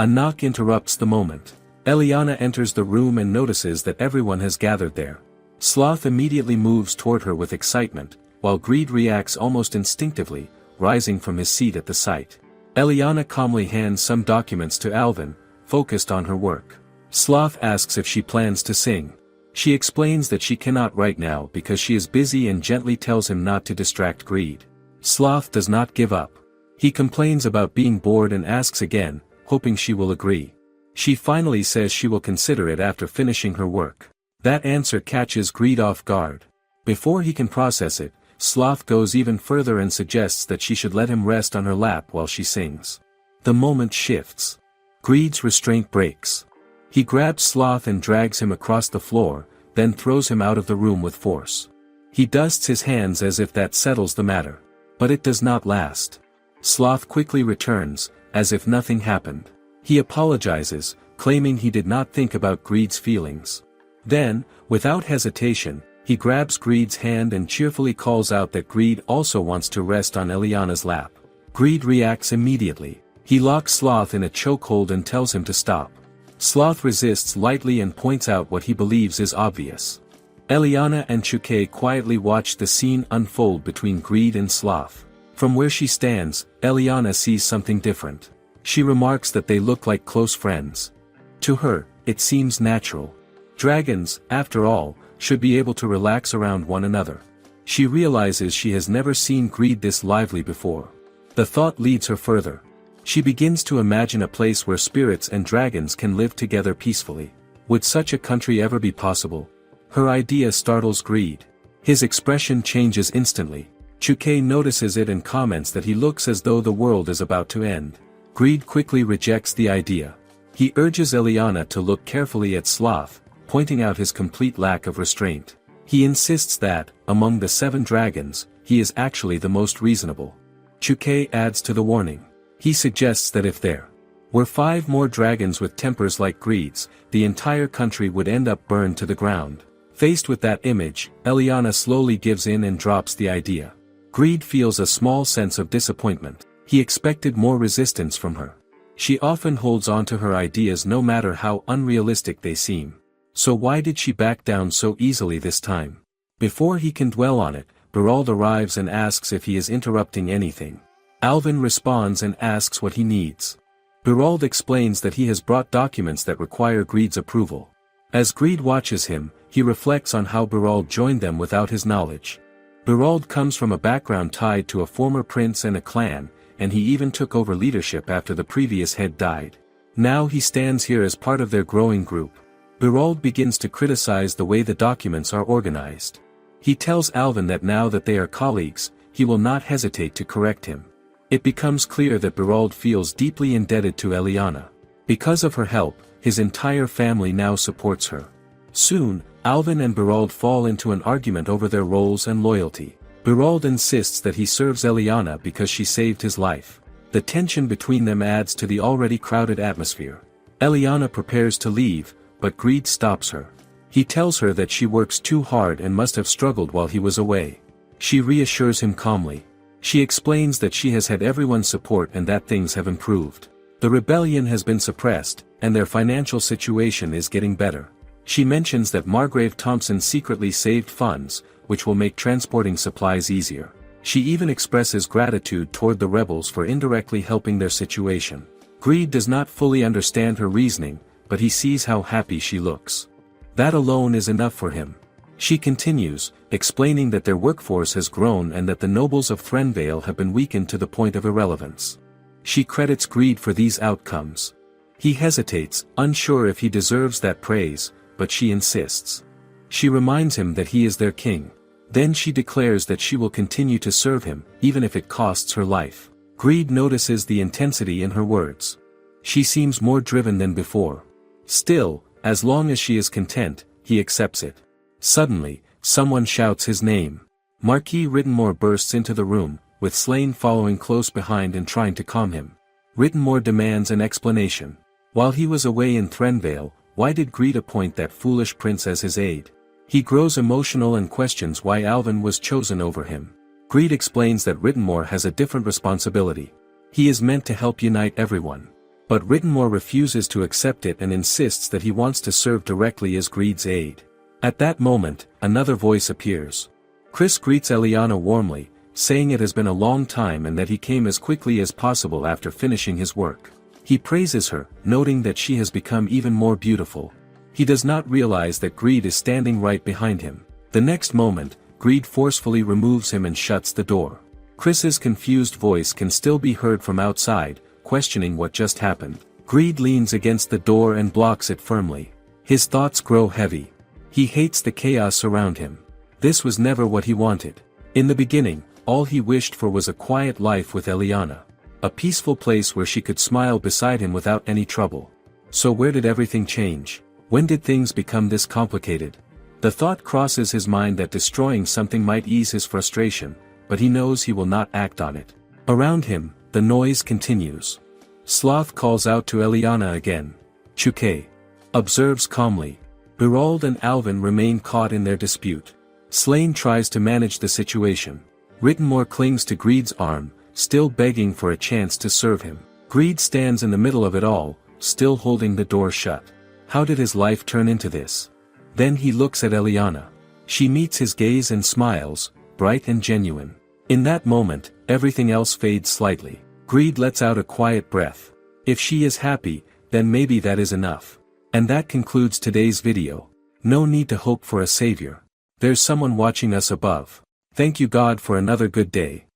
A knock interrupts the moment. Eliana enters the room and notices that everyone has gathered there. Sloth immediately moves toward her with excitement, while Greed reacts almost instinctively, rising from his seat at the sight. Eliana calmly hands some documents to Alvin, focused on her work. Sloth asks if she plans to sing. She explains that she cannot right now because she is busy and gently tells him not to distract Greed. Sloth does not give up. He complains about being bored and asks again, hoping she will agree. She finally says she will consider it after finishing her work. That answer catches Greed off guard. Before he can process it, Sloth goes even further and suggests that she should let him rest on her lap while she sings. The moment shifts. Greed's restraint breaks. He grabs Sloth and drags him across the floor, then throws him out of the room with force. He dusts his hands as if that settles the matter. But it does not last. Sloth quickly returns, as if nothing happened. He apologizes, claiming he did not think about Greed's feelings. Then, without hesitation, he grabs Greed's hand and cheerfully calls out that Greed also wants to rest on Eliana's lap. Greed reacts immediately. He locks Sloth in a chokehold and tells him to stop. Sloth resists lightly and points out what he believes is obvious. Eliana and Chuke quietly watch the scene unfold between Greed and Sloth. From where she stands, Eliana sees something different. She remarks that they look like close friends. To her, it seems natural. Dragons, after all, should be able to relax around one another. She realizes she has never seen Greed this lively before. The thought leads her further. She begins to imagine a place where spirits and dragons can live together peacefully. Would such a country ever be possible? Her idea startles Greed. His expression changes instantly. Chuke notices it and comments that he looks as though the world is about to end. Greed quickly rejects the idea. He urges Eliana to look carefully at Sloth, pointing out his complete lack of restraint. He insists that, among the 7 dragons, he is actually the most reasonable. Chuke adds to the warning. He suggests that if there were 5 more dragons with tempers like Greed's, the entire country would end up burned to the ground. Faced with that image, Eliana slowly gives in and drops the idea. Greed feels a small sense of disappointment. He expected more resistance from her. She often holds on to her ideas no matter how unrealistic they seem. So why did she back down so easily this time? Before he can dwell on it, Berald arrives and asks if he is interrupting anything. Alvin responds and asks what he needs. Berald explains that he has brought documents that require Greed's approval. As Greed watches him, he reflects on how Berald joined them without his knowledge. Berald comes from a background tied to a former prince and a clan, and he even took over leadership after the previous head died. Now he stands here as part of their growing group. Berald begins to criticize the way the documents are organized. He tells Alvin that now that they are colleagues, he will not hesitate to correct him. It becomes clear that Berald feels deeply indebted to Eliana. Because of her help, his entire family now supports her. Soon, Alvin and Berald fall into an argument over their roles and loyalty. Berald insists that he serves Eliana because she saved his life. The tension between them adds to the already crowded atmosphere. Eliana prepares to leave, but Greed stops her. He tells her that she works too hard and must have struggled while he was away. She reassures him calmly. She explains that she has had everyone's support and that things have improved. The rebellion has been suppressed, and their financial situation is getting better. She mentions that Margrave Thompson secretly saved funds, which will make transporting supplies easier. She even expresses gratitude toward the rebels for indirectly helping their situation. Greed does not fully understand her reasoning, but he sees how happy she looks. That alone is enough for him. She continues, explaining that their workforce has grown and that the nobles of Threnvale have been weakened to the point of irrelevance. She credits Greed for these outcomes. He hesitates, unsure if he deserves that praise, but she insists. She reminds him that he is their king. Then she declares that she will continue to serve him, even if it costs her life. Greed notices the intensity in her words. She seems more driven than before. Still, as long as she is content, he accepts it. Suddenly, someone shouts his name. Marquis Rittenmore bursts into the room, with Slane following close behind and trying to calm him. Rittenmore demands an explanation. While he was away in Threnvale, why did Greed appoint that foolish prince as his aide? He grows emotional and questions why Alvin was chosen over him. Greed explains that Rittenmore has a different responsibility. He is meant to help unite everyone. But Rittenmore refuses to accept it and insists that he wants to serve directly as Greed's aide. At that moment, another voice appears. Chris greets Eliana warmly, saying it has been a long time and that he came as quickly as possible after finishing his work. He praises her, noting that she has become even more beautiful. He does not realize that greed is standing right behind him. The next moment, greed forcefully removes him and shuts the door. Chris's confused voice can still be heard from outside, questioning what just happened. Greed leans against the door and blocks it firmly. His thoughts grow heavy. He hates the chaos around him. This was never what he wanted. In the beginning, all he wished for was a quiet life with Eliana. A peaceful place where she could smile beside him without any trouble. So where did everything change? When did things become this complicated? The thought crosses his mind that destroying something might ease his frustration, but he knows he will not act on it. Around him, the noise continues. Sloth calls out to Eliana again. Chuke observes calmly. Berold and Alvin remain caught in their dispute. Slane tries to manage the situation. Rittenmore clings to Greed's arm, still begging for a chance to serve him. Greed stands in the middle of it all, still holding the door shut. How did his life turn into this? Then he looks at Eliana. She meets his gaze and smiles, bright and genuine. In that moment, everything else fades slightly. Greed lets out a quiet breath. If she is happy, then maybe that is enough. And that concludes today's video. No need to hope for a savior. There's someone watching us above. Thank you God for another good day.